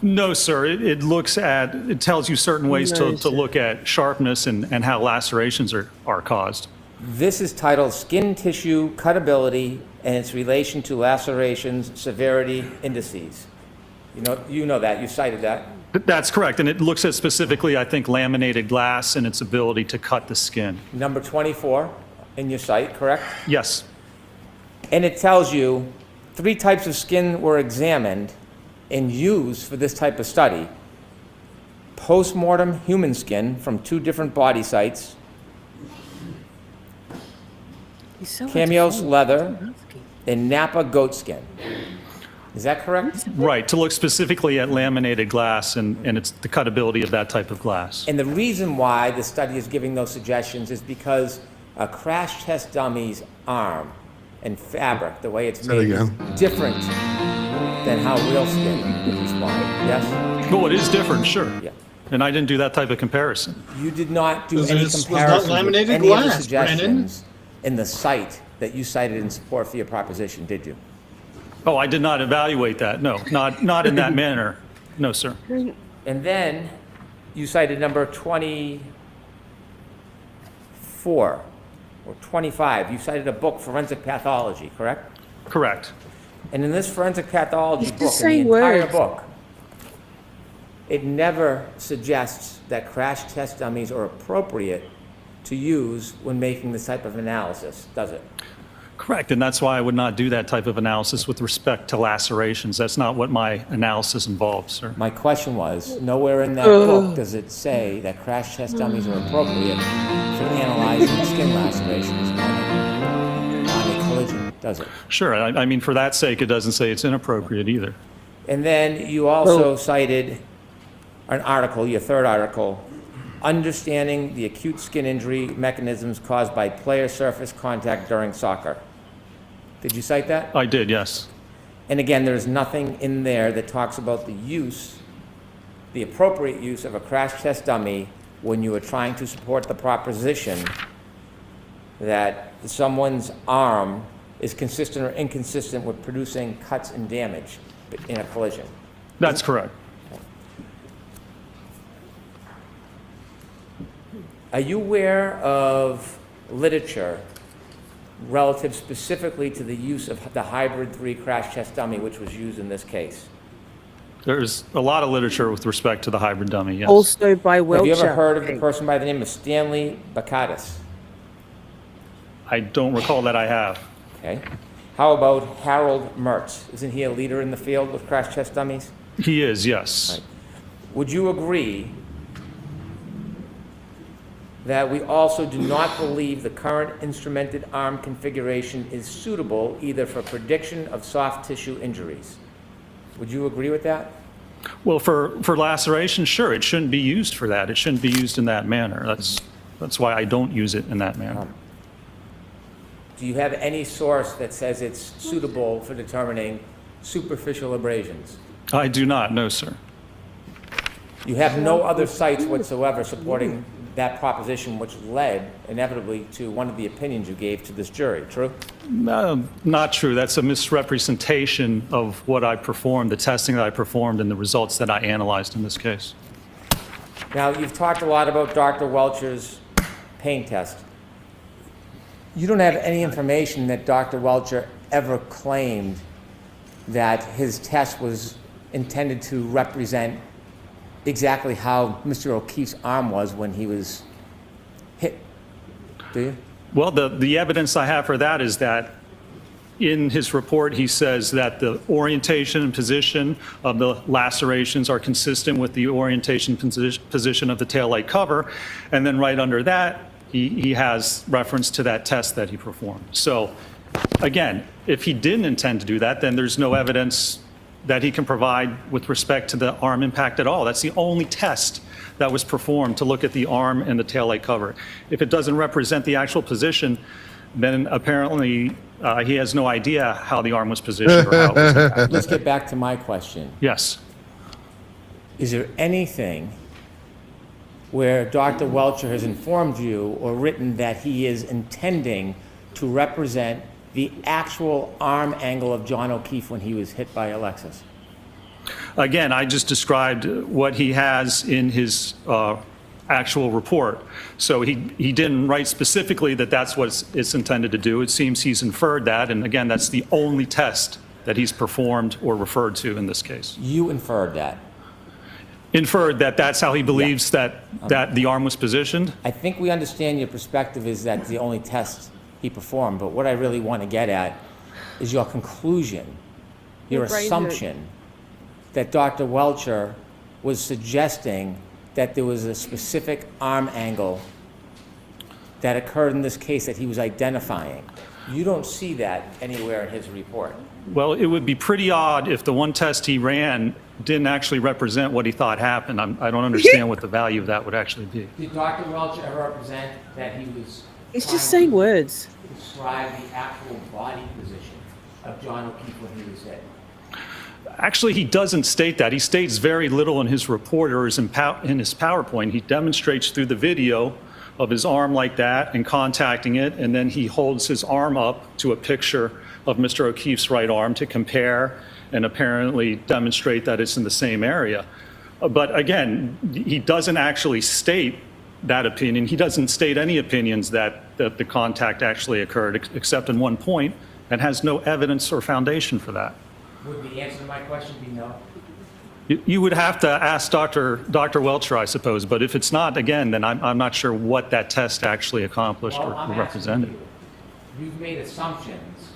No, sir. It looks at, it tells you certain ways No, to sir. look at sharpness and how lacerations are caused. This is titled Skin Tissue Cutability and its Relation to Lacerations Severity Indices. You know that, you cited that. That's correct, and it looks at specifically, I think, laminated glass and its ability to cut the skin. Number 24 in your site, correct? Yes. And it tells you 3 types of skin were examined and used for this type of study. Post-mortem human skin from 2 different body sites, He's so Cameos much leather, fun. and Napa goat skin. Is that correct? Right, to look specifically at laminated glass and it's the cutability of that type of glass. And the reason why the study is giving those suggestions is because a crash test dummy's arm and fabric, the way it's Say it made, is again. different than how real skin would respond. Yes? Well, it is different, sure. Yeah. And I didn't do that type of comparison. You did not do Because any it was not comparison with laminated any of the glass, Brandon. suggestions in the site that you cited in support for your proposition, did you? Oh, I did not evaluate that, no, not in that manner. No, sir. And then you cited number 24 or 25. You cited a book, Forensic Pathology, correct? Correct. And in this forensic pathology It's the book, in the same entire words. book, it never suggests that crash test dummies are appropriate to use when making this type of analysis, does it? Correct, and that's why I would not do that type of analysis with respect to lacerations. That's not what my analysis involves, sir. My question was, nowhere in that book does it say that crash test dummies are appropriate for analyzing skin lacerations on a collision, does it? Sure, I mean, for that sake, it doesn't say it's inappropriate either. And then you also cited an article, your third article, understanding the acute skin injury mechanisms caused by player surface contact during soccer. Did you cite that? I did, yes. And again, there's nothing in there that talks about the use, the appropriate use of a crash test dummy when you are trying to support the proposition that someone's arm is consistent or inconsistent with producing cuts and damage in a collision. That's correct. Are you aware of literature relative specifically to the use of the hybrid 3 crash test dummy, which was used in this case? There's a lot of literature with respect to the hybrid dummy, yes. Also by Wiltshire. Have you ever heard of the person by the name of Stanley Bakatis? I don't recall that I have. Okay. How about Harold Mertz? Isn't he a leader in the field with crash test dummies? He is, yes. Right. Would you agree that we also do not believe the current instrumented arm configuration is suitable either for prediction of soft tissue injuries? Would you agree with that? Well, for laceration, sure, it shouldn't be used for that. It shouldn't be used in that manner. That's why I don't use it in that manner. Do you have any source that says it's suitable for determining superficial abrasions? I do not, no, sir. You have no other sites whatsoever supporting that proposition, which led inevitably to one of the opinions you gave to this jury, true? No, not true. That's a misrepresentation of what I performed, the testing that I performed, and the results that I analyzed in this case. Now, you've talked a lot about Dr. Welcher's pain test. You don't have any information that Dr. Welcher ever claimed that his test was intended to represent exactly how Mr. O'Keefe's arm was when he was hit, do you? Well, the evidence I have for that is that in his report, he says that the orientation and position of the lacerations are consistent with the orientation position of the taillight cover. And then right under that, he has reference to that test that he performed. So again, if he didn't intend to do that, then there's no evidence that he can provide with respect to the arm impact at all. That's the only test that was performed to look at the arm and the taillight cover. If it doesn't represent the actual position, then apparently he has no idea how the arm was positioned or how it was impacted. Let's get back to my question. Yes. Is there anything where Dr. Welcher has informed you or written that he is intending to represent the actual arm angle of John O'Keefe when he was hit by Alexis? Again, I just described what he has in his actual report. So he didn't write specifically that that's what it's intended to do. It seems he's inferred that, and again, that's the only test that he's performed or referred to in this case. You inferred that? Inferred that that's how he believes that the arm was positioned? I think we understand your perspective is that the only test he performed, but what I really want to get at is your conclusion, your assumption that Dr. Welcher was suggesting that there was a specific arm angle that occurred in this case that he was identifying. You don't see that anywhere in his report. Well, it would be pretty odd if the one test he ran didn't actually represent what he thought happened. I don't understand what the value of that would actually be. Did Dr. Welcher ever represent that he was He's just saying words. describe the actual body position of John O'Keefe when he was hit? Actually, he doesn't state that. He states very little in his report or in his PowerPoint. He demonstrates through the video of his arm like that and contacting it, and then he holds his arm up to a picture of Mr. O'Keefe's right arm to compare and apparently demonstrate that it's in the same area. But again, he doesn't actually state that opinion. He doesn't state any opinions that the contact actually occurred, except in one point, and has no evidence or foundation for that. Would the answer to my question be no? You would have to ask Dr. Welcher, I suppose, but if it's not, again, then I'm not sure what that test actually accomplished or represented. You've made assumptions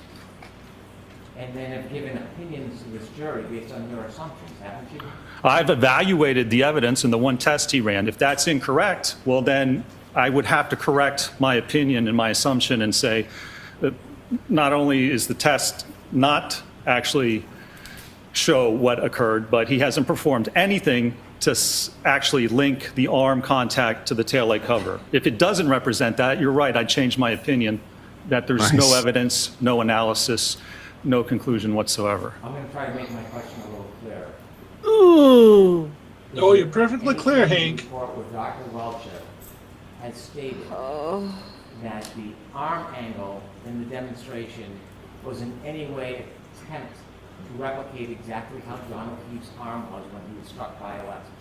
and then have given opinions to this jury based on your assumptions, haven't you? I've evaluated the evidence in the one test he ran. If that's incorrect, well, then I would have to correct my opinion and my assumption and say that not only is the test not actually show what occurred, but he hasn't performed anything to actually link the arm contact to the taillight cover. If it doesn't represent that, you're right, I'd change my opinion that there's no Nice. evidence, no analysis, no conclusion whatsoever. I'm gonna try to make my question a little clearer. Ooh. Oh, you're perfectly clear, Hank. Report with Dr. Welcher has stated that the arm angle in the demonstration was in any way attempt to replicate exactly how John O'Keefe's arm was when he was struck by Alexis.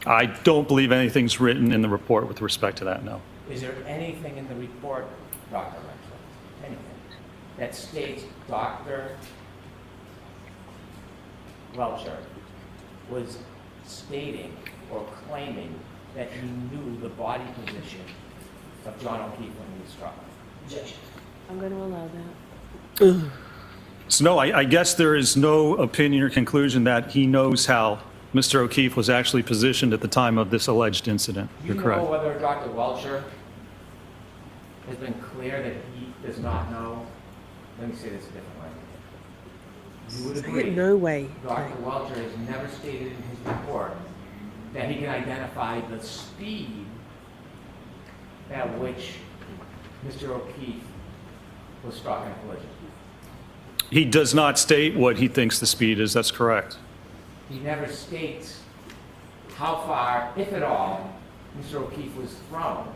I don't believe anything's written in the report with respect to that, no. Is there anything in the report, Dr. Welcher, anything, that states Dr. Welcher was stating or claiming that he knew the body position of John O'Keefe when he was struck? I'm going to allow that. So no, I guess there is no opinion or conclusion that he knows how Mr. O'Keefe was actually positioned at the time of this alleged incident. Do You're you correct. know whether Dr. Welcher has been clear that he does not know? Let me say this a different way. You would agree. No way. Dr. Welcher has never stated in his report that he can identify the speed at which Mr. O'Keefe was struck in a collision. He does not state what he thinks the speed is. That's correct. He never states how far, if at all, Mr. O'Keefe was thrown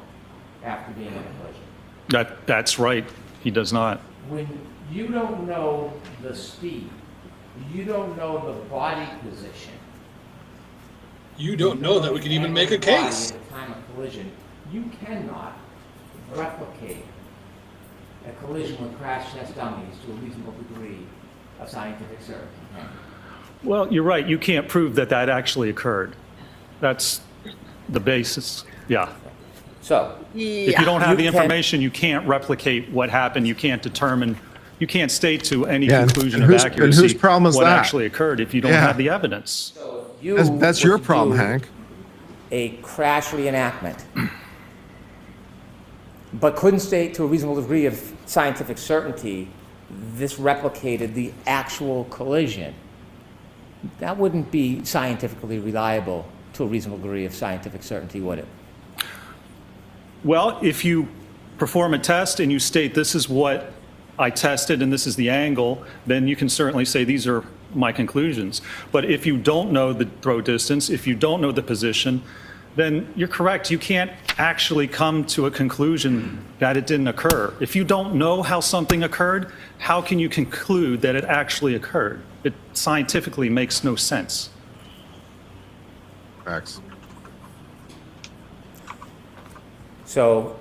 after being in a collision. That's right. He does not. When you don't know the speed, you don't know the body position. You don't know that we can even make a case. At the time of collision, you cannot replicate a collision with crash test dummies to a reasonable degree of scientific certainty. Well, you're right. You can't prove that that actually occurred. That's the basis. Yeah. So, If you don't have the You can- information, you can't replicate what happened. You can't determine, you can't state to any Yeah, and conclusion whose- of and accuracy whose problem is what that? actually occurred if you don't Yeah. have the evidence. you That's were your to problem, do Hank. a crash reenactment, but couldn't state to a reasonable degree of scientific certainty this replicated the actual collision. That wouldn't be scientifically reliable to a reasonable degree of scientific certainty, would it? Well, if you perform a test and you state this is what I tested and this is the angle, then you can certainly say these are my conclusions. But if you don't know the throw distance, if you don't know the position, then you're correct. You can't actually come to a conclusion that it didn't occur. If you don't know how something occurred, how can you conclude that it actually occurred? It scientifically makes no sense. Facts. So,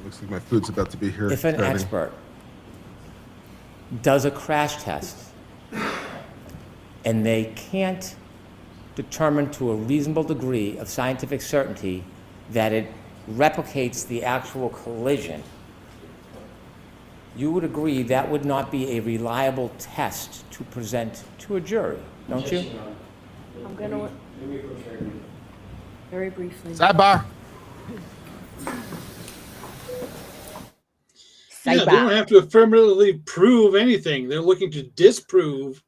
Looks like my food's about to be here. if an starting. expert does a crash test and they can't determine to a reasonable degree of scientific certainty that it replicates the actual collision, you would agree that would not be a reliable test to present to a jury, don't you? I'm going to, very briefly. Sidebar. Yeah, they don't have to affirmatively prove anything. They're looking to disprove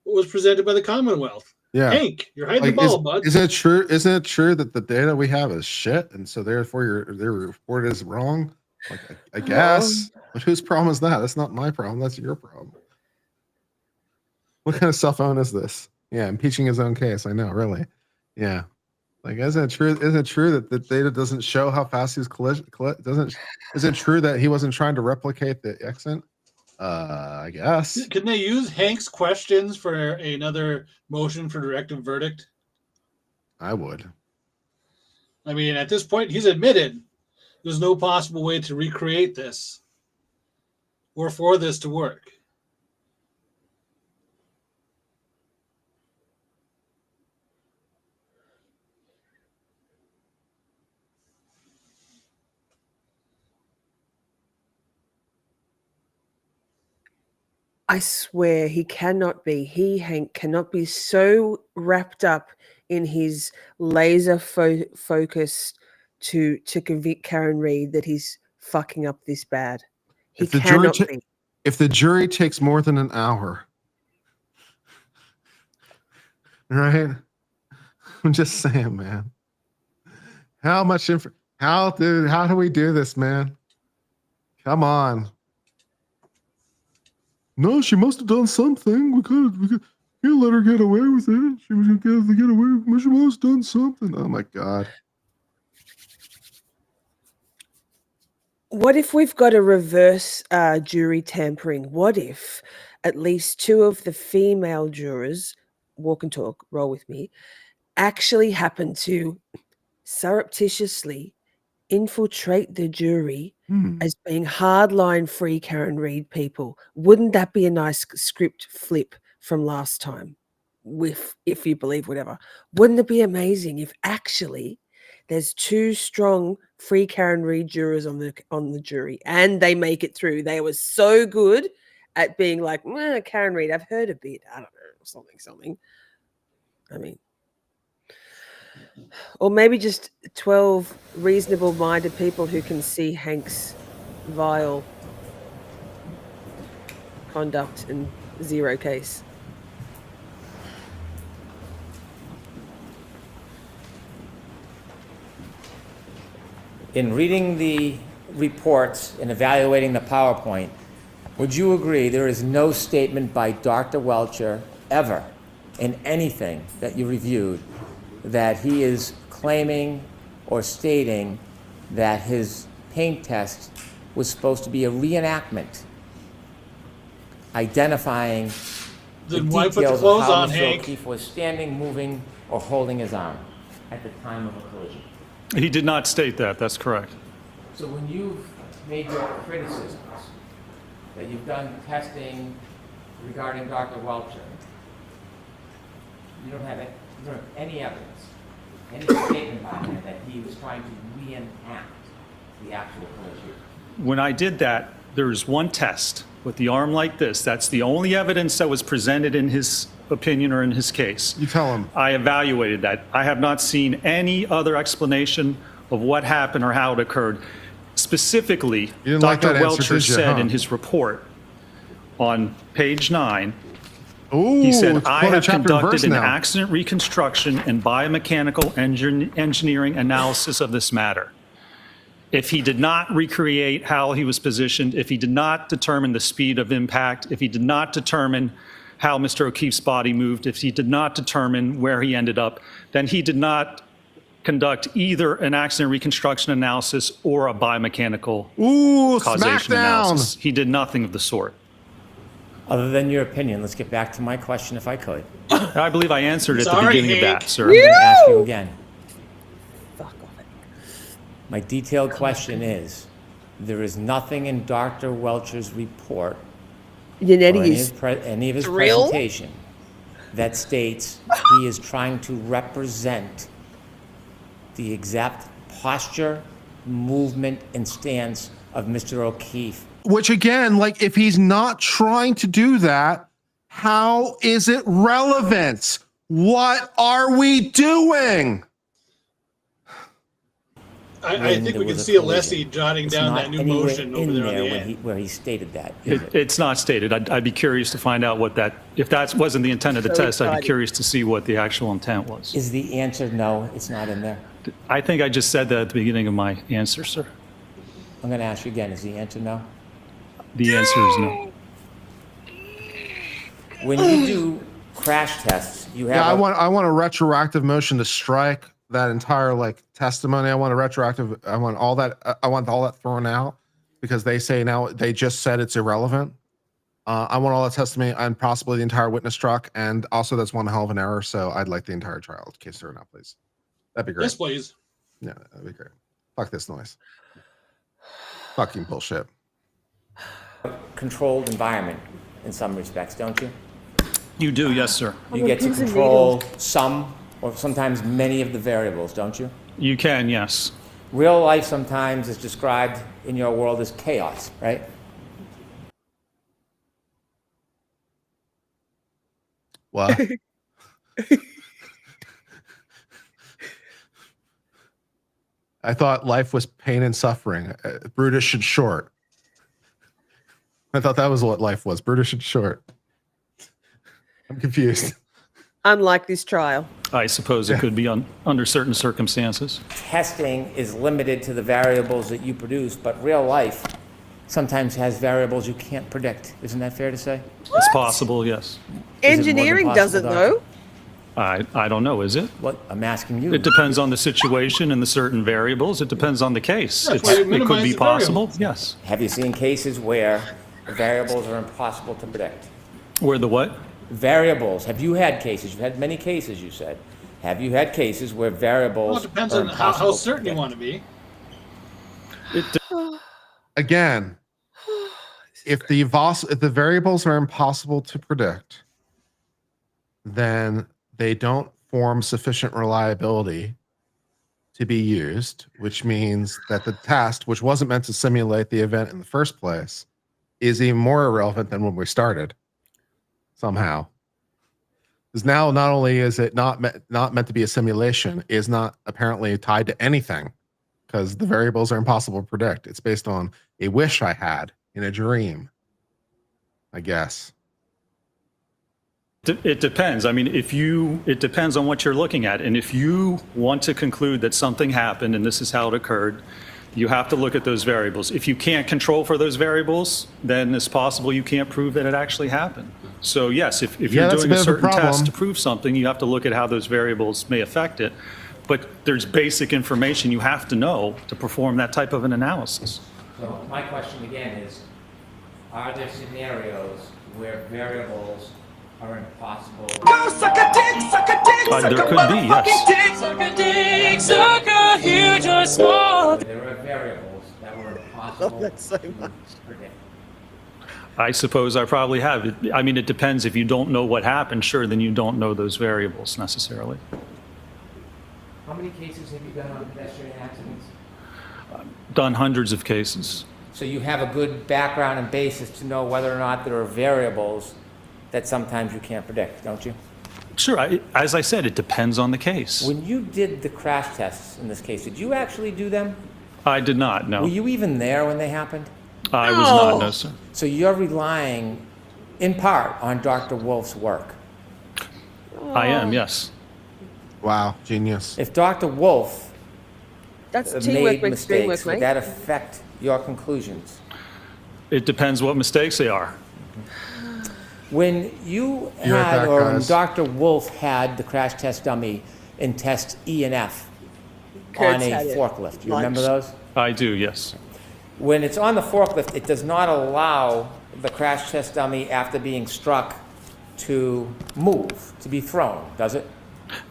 what was presented by the Commonwealth. Yeah. Hank, you're hiding Like, the ball, bud. isn't it true? Isn't it true that the data we have is shit, and so therefore their report is wrong? Like, I guess. But whose problem is that? That's not my problem. That's your problem. What kind of cell phone is this? Yeah, impeaching his own case. I know, really. Yeah. Like, isn't it true? Isn't it true that the data doesn't show how fast he's doesn't? Is it true that he wasn't trying to replicate the accent? I guess. Can they use Hank's questions for another motion for directive verdict? I would. I mean, at this point, he's admitted there's no possible way to recreate this or for this to work. I swear he cannot be. Hank, cannot be so wrapped up in his laser focus to convict Karen Reed that he's fucking up this bad. He If the jury cannot be. if the jury takes more than an hour right? I'm just saying, man. How much how do we do this, man? Come on. No, she must have done something. We can't let her get away with it. She was gonna get away. She must have done something. Oh my god. What if we've got a reverse jury tampering? What if at least 2 of the female jurors, walk and talk, roll with me, actually happen to surreptitiously infiltrate the jury as being hardline free Karen Reid people? Wouldn't that be a nice script flip from last time? If you believe whatever, wouldn't it be amazing if actually there's 2 strong free Karen Reid jurors on the jury and they make it through? They were so good at being like, Karen Reid, I've heard a bit, I don't know, something. I mean, or maybe just 12 reasonable-minded people who can see Hank's vile conduct and zero case. In reading the reports and evaluating the PowerPoint, would you agree there is no statement by Dr. Welcher ever in anything that you reviewed that he is claiming or stating that his paint test was supposed to be a reenactment, identifying the Then why put the details of clothes how on, Mr. Hank? O'Keefe was standing, moving, or holding his arm at the time of a collision? He did not state that. That's correct. So when you've made your criticisms, that you've done testing regarding Dr. Welcher, you don't have any evidence, any statement by him that he was trying to reenact the actual collision? When I did that, there's one test with the arm like this. That's the only evidence that was presented in his opinion or in his case. You tell him. I evaluated that. I have not seen any other explanation of what happened or how it occurred. Specifically, You didn't like Dr. that answer, Welcher did you, said huh? in his report on page 9, Ooh, he said, it's I quoted have chapter and conducted verse an now. accident reconstruction and biomechanical engineering analysis of this matter. If he did not recreate how he was positioned, if he did not determine the speed of impact, if he did not determine how Mr. O'Keefe's body moved, if he did not determine where he ended up, then he did not conduct either an accident reconstruction analysis or a biomechanical Ooh, causation smackdown. analysis. He did nothing of the sort. Other than your opinion, let's get back to my question if I could. I believe I answered at the Sorry, beginning of Hank. that, sir. I'm going to ask you again. Fuck off. My detailed question is, there is nothing in Dr. Welcher's report or any of his real? presentation that states he is trying to represent the exact posture, movement, and stance of Mr. O'Keefe. Which again, like if he's not trying to do that, how is it relevant? What are we doing? I when think there we can was a see collision. Alessi jotting It's down not that new anywhere motion over in there on the when end. where he stated that, is it? It's not stated. I'd be curious to find out what that, if that wasn't the intent of the So test, I'd excited. be curious to see what the actual intent was. Is the answer no, it's not in there? I think I just said that at the beginning of my answer, sir. I'm going to ask you again, is the answer no? The answer is no. When you do crash tests, you have Yeah, I a- want a retroactive motion to strike that entire like testimony. I want all that thrown out because they say now they just said it's irrelevant. I want all that testimony and possibly the entire witness truck, and also that's one hell of an error. So I'd like the entire trial case thrown out, please. That'd be great. Yes, please. Yeah, that'd be great. Fuck this noise. Fucking bullshit. controlled environment in some respects, don't you? You do, yes, sir. You get to pins and control some or sometimes many of the variables, don't you? You can, yes. Real life sometimes is described in your world as chaos, right? What? I thought life was pain and suffering, brutish and short. I thought that was what life was, brutish and short. I'm confused. Unlike this trial. I suppose it could be under certain circumstances. Testing is limited to the variables that you produce, but real life sometimes has variables you can't predict. Isn't that fair to say? It's possible, yes. Engineering doesn't, possible, though. I don't know, is it? What? I'm asking you. It depends on the situation and the certain variables. It depends on the case. That's why you It could minimize be the possible, variables. yes. Have you seen cases where the variables are impossible to predict? Where the what? Variables. Have you had cases? You've had many cases, you said. Have you had cases where variables Well, it depends are on how impossible certain you predict? want to be. Again, if the variables are impossible to predict, then they don't form sufficient reliability to be used, which means that the test, which wasn't meant to simulate the event in the first place, is even more irrelevant than when we started. Somehow, because now not only is it not meant to be a simulation, is not apparently tied to anything, because the variables are impossible to predict. It's based on a wish I had in a dream, I guess. It depends. I mean, it depends on what you're looking at. And if you want to conclude that something happened and this is how it occurred, you have to look at those variables. If you can't control for those variables, then it's possible you can't prove that it actually happened. So yes, if you're that's a doing bit a of a certain test problem. to prove something, you have to look at how those variables may affect it. But there's basic information you have to know to perform that type of an analysis. So my question again is, are there scenarios where variables are impossible? There could be, yes. There are variables that were impossible love that so to much. predict. I suppose I probably have. I mean, it depends. If you don't know what happened, sure, then you don't know those variables necessarily. How many cases have you done on pedestrian accidents? Done hundreds of cases. So you have a good background and basis to know whether or not there are variables that sometimes you can't predict, don't you? Sure, as I said, it depends on the case. When you did the crash tests in this case, did you actually do them? I did not, no. Were you even there when they happened? I was not, no, sir. So you're relying, in part, on Dr. Wolf's work. I am, yes. Wow, genius. If Dr. Wolf That's teamwork made makes dream work, mistakes, would mate. that affect your conclusions? It depends what mistakes they are. When you You're right had, back, or when guys. Dr. Wolf had the crash test dummy in test E and F Kurt's on a had it. forklift, you Lunch. remember those? I do, yes. When it's on the forklift, it does not allow the crash test dummy after being struck to move, to be thrown, does it?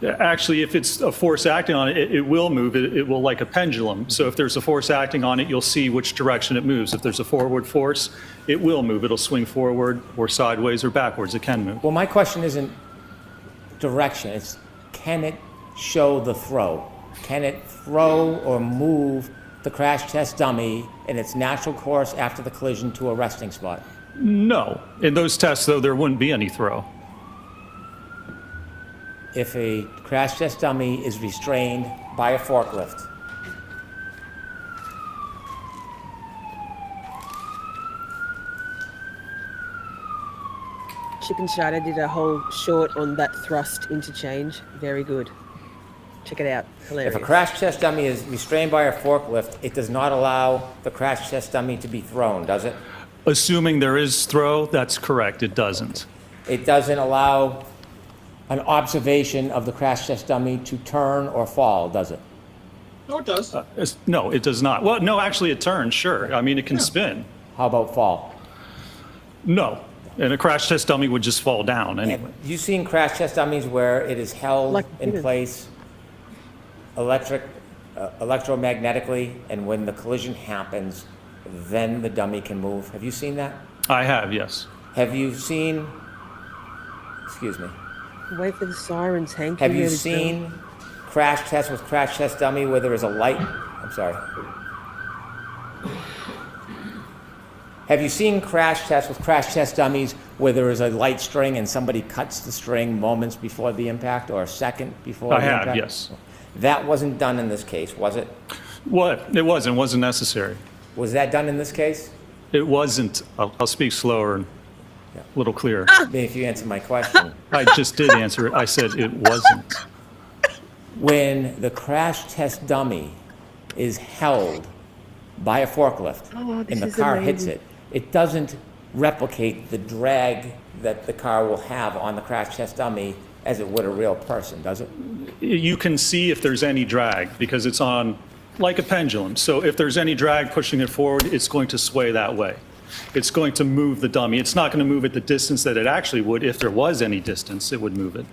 Actually, if it's a force acting on it, it will move. It will like a pendulum. So if there's a force acting on it, you'll see which direction it moves. If there's a forward force, it will move. It'll swing forward or sideways or backwards. It can move. Well, my question isn't direction, it's can it show the throw? Can it throw or move the crash test dummy in its natural course after the collision to a resting spot? No. In those tests, though, there wouldn't be any throw. If a crash test dummy is restrained by a forklift, Chicken Shadow did a whole short on that thrust interchange. Very good. Check it out. Hilarious. if a crash test dummy is restrained by a forklift, it does not allow the crash test dummy to be thrown, does it? Assuming there is throw, that's correct. It doesn't. It doesn't allow an observation of the crash test dummy to turn or fall, does it? No, it does. No, it does not. Well, no, actually, it turns, sure. I mean, it can spin. How about fall? No. And a crash test dummy would just fall down anyway. Have you seen crash test dummies where it is held Like in this. place electromagnetically, and when the collision happens, then the dummy can move? Have you seen that? I have, yes. Have you seen, excuse me, Wait for the sirens, Hank. have you heard it seen crash test with crash test dummy where there is a light? I'm sorry. Have you seen crash tests with crash test dummies where there is a light string and somebody cuts the string moments before the impact or a second before I the have, impact? yes. That wasn't done in this case, was it? What? It wasn't necessary. Was that done in this case? It wasn't. I'll speak slower. a little clearer. Maybe if you answer my question. I just did answer it. I said it wasn't. When the crash test dummy is held by a forklift this and the is car hits amazing. it, it doesn't replicate the drag that the car will have on the crash test dummy as it would a real person, does it? You can see if there's any drag because it's on like a pendulum. So if there's any drag pushing it forward, it's going to sway that way. It's going to move the dummy. It's not going to move at the distance that it actually would. If there was any distance, it would move it.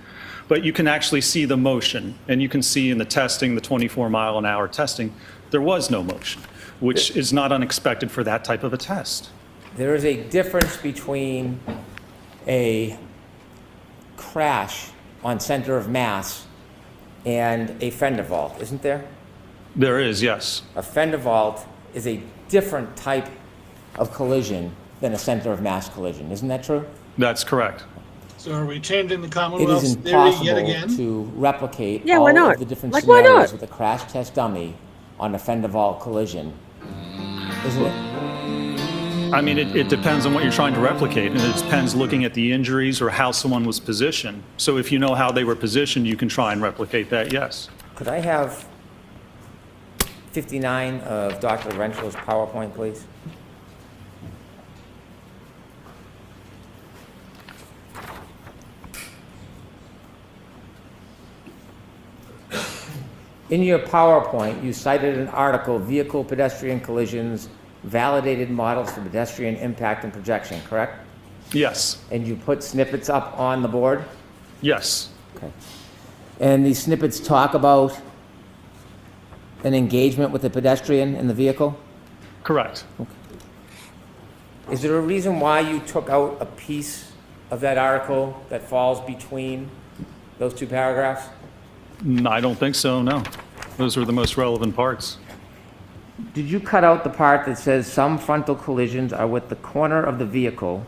But you can actually see the motion, and you can see in the testing, the 24-mile-an-hour testing, there was no motion, which is not unexpected for that type of a test. There is a difference between a crash on center of mass and a fender vault, isn't there? There is, yes. A fender vault is a different type of collision than a center of mass collision, isn't that true? That's correct. So are we changing the It Commonwealth's is theory yet impossible again? to replicate Yeah, why all not? of the different Like, why scenarios not? with a crash test dummy on a fender vault collision, isn't it? I mean, it depends on what you're trying to replicate, and it depends looking at the injuries or how someone was positioned. So if you know how they were positioned, you can try and replicate that, yes. Could I have 59 of Dr. Renshaw's PowerPoint, please? In your PowerPoint, you cited an article, Vehicle Pedestrian Collisions, Validated Models for Pedestrian Impact and Projection, correct? Yes, And you put snippets up on the board? yes, Okay. And these snippets talk about an engagement with the pedestrian in the vehicle? correct. Is there a reason why you took out a piece of that article that falls between those two paragraphs? I don't think so, no. Those were the most relevant parts. Did you cut out the part that says some frontal collisions are with the corner of the vehicle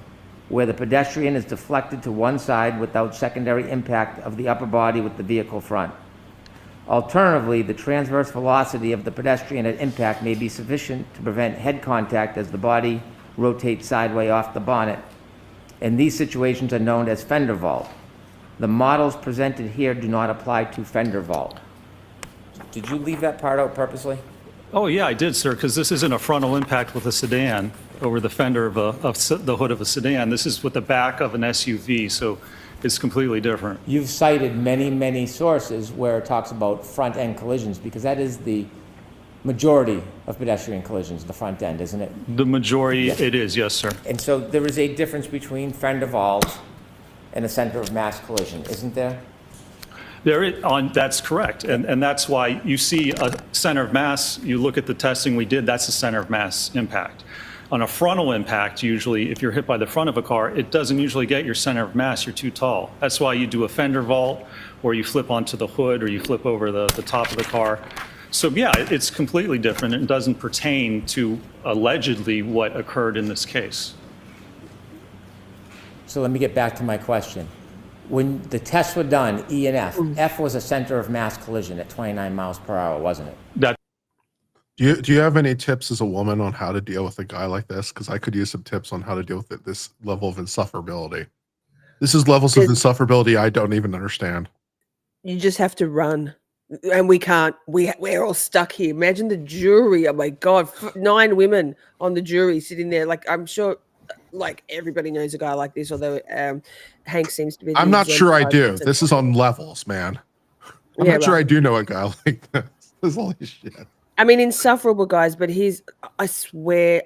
where the pedestrian is deflected to one side without secondary impact of the upper body with the vehicle front? Alternatively, the transverse velocity of the pedestrian at impact may be sufficient to prevent head contact as the body rotates sideways off the bonnet. And these situations are known as fender vault. The models presented here do not apply to fender vault. Did you leave that part out purposely? Oh, yeah, I did, sir, because this isn't a frontal impact with a sedan over the fender of the hood of a sedan. This is with the back of an SUV, so it's completely different. You've cited many, many sources where it talks about front-end collisions because that is the majority of pedestrian collisions, the front end, isn't it? The majority, Yes. it is, yes, sir. And so there is a difference between fender vault and a center of mass collision, isn't there? That's correct, and that's why you see a center of mass, you look at the testing we did, that's a center of mass impact. On a frontal impact, usually, if you're hit by the front of a car, it doesn't usually get your center of mass, you're too tall. That's why you do a fender vault, or you flip onto the hood, or you flip over the top of the car. So yeah, it's completely different, and doesn't pertain to allegedly what occurred in this case. So let me get back to my question. When the tests were done, E and F, F was a center of mass collision at 29 miles per hour, wasn't it? That Do you have any tips as a woman on how to deal with a guy like this? Because I could use some tips on how to deal with this level of insufferability. This is levels of insufferability I don't even understand. You just have to run. And we can't. We're all stuck here. Imagine the jury. Oh my God. 9 women on the jury sitting there. Like, I'm sure like everybody knows a guy like this, although Hank seems to be. I'm not sure I do. This is on levels, man. I'm not sure I do know a guy like this. This is holy shit. I mean, insufferable guys, but I swear,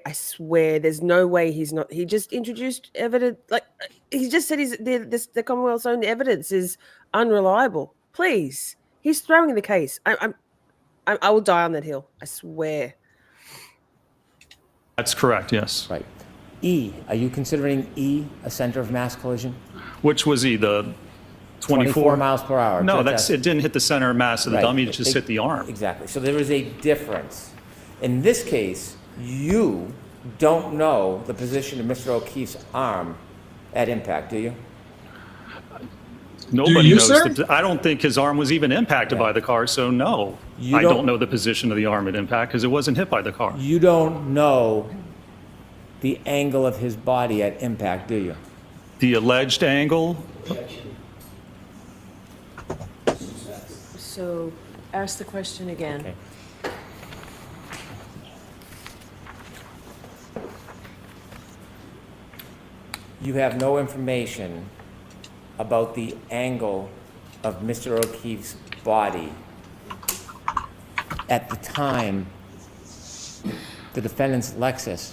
there's no way he's not. He just introduced evidence. Like, he just said the Commonwealth's own evidence is unreliable. Please. He's throwing the case. I will die on that hill. I swear. That's correct, yes. Right. E, are you considering E a center of mass collision? Which was he, the 24 miles per hour. No, it didn't hit the center of mass of the Right. dummy, it just hit the arm. Exactly. So there is a difference. In this case, you don't know the position of Mr. O'Keefe's arm at impact, do you? Nobody you, knows. sir? I don't think his arm was even impacted by the car, so no. You I don't- don't know the position of the arm at impact because it wasn't hit by the car. You don't know the angle of his body at impact, do you? The alleged angle, So ask the question again. Okay. You have no information about the angle of Mr. O'Keefe's body at the time the defendant's Lexus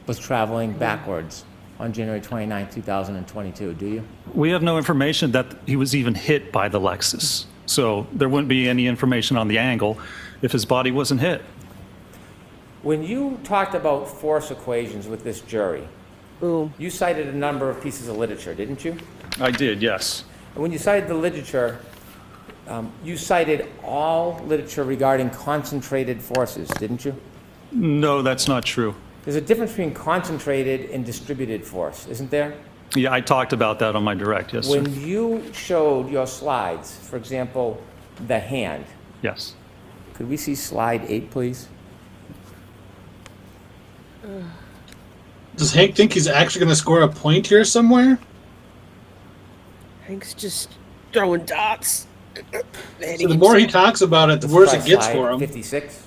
was traveling backwards on January 29, 2022, do you? we have no information that he was even hit by the Lexus. So there wouldn't be any information on the angle if his body wasn't hit. When you talked about force equations with this jury, Boom. you cited a number of pieces of literature, didn't you? I did, yes. And when you cited the literature, you cited all literature regarding concentrated forces, didn't you? No, that's not true. There's a difference between concentrated and distributed force, isn't there? Yeah, I talked about that on my direct, yes, sir. When you showed your slides, for example, the hand, Yes. could we see slide 8, please? Does Hank think he's actually going to score a point here somewhere? Hank's just throwing darts. So the more he talks about it, the worse Try it gets slide for him. 56.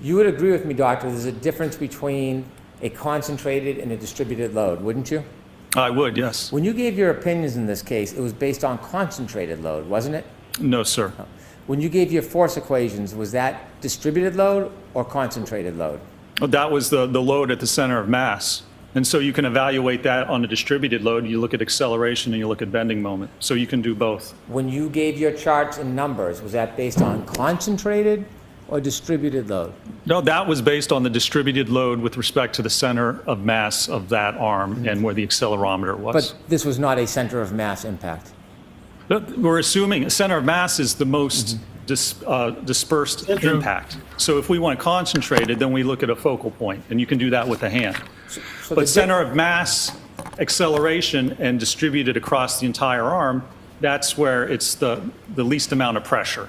You would agree with me, Doctor, there's a difference between a concentrated and a distributed load, wouldn't you? I would, yes. When you gave your opinions in this case, it was based on concentrated load, wasn't it? No, sir. When you gave your force equations, was that distributed load or concentrated load? That was the load at the center of mass. And so you can evaluate that on a distributed load. You look at acceleration and you look at bending moment. So you can do both. When you gave your charts and numbers, was that based on concentrated or distributed load? No, that was based on the distributed load with respect to the center of mass of that arm and where the accelerometer was. But this was not a center of mass impact. We're assuming a center of mass is the most dispersed True. impact. So if we want concentrated, then we look at a focal point, and you can do that with the hand. So But the center of mass, acceleration, and distributed across the entire arm, that's where it's the least amount of pressure,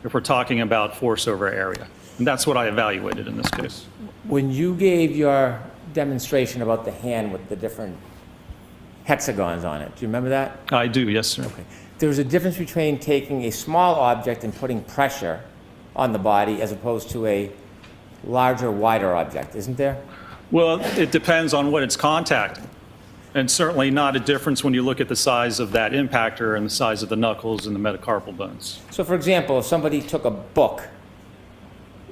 if we're talking about force over area. And that's what I evaluated in this case. When you gave your demonstration about the hand with the different hexagons on it, do you remember that? I do, yes, sir. There was a difference between taking a small object and putting pressure on the body as opposed to a larger, wider object, isn't there? Well, it depends on what it's contacting. And certainly not a difference when you look at the size of that impactor and the size of the knuckles and the metacarpal bones. So for example, if somebody took a book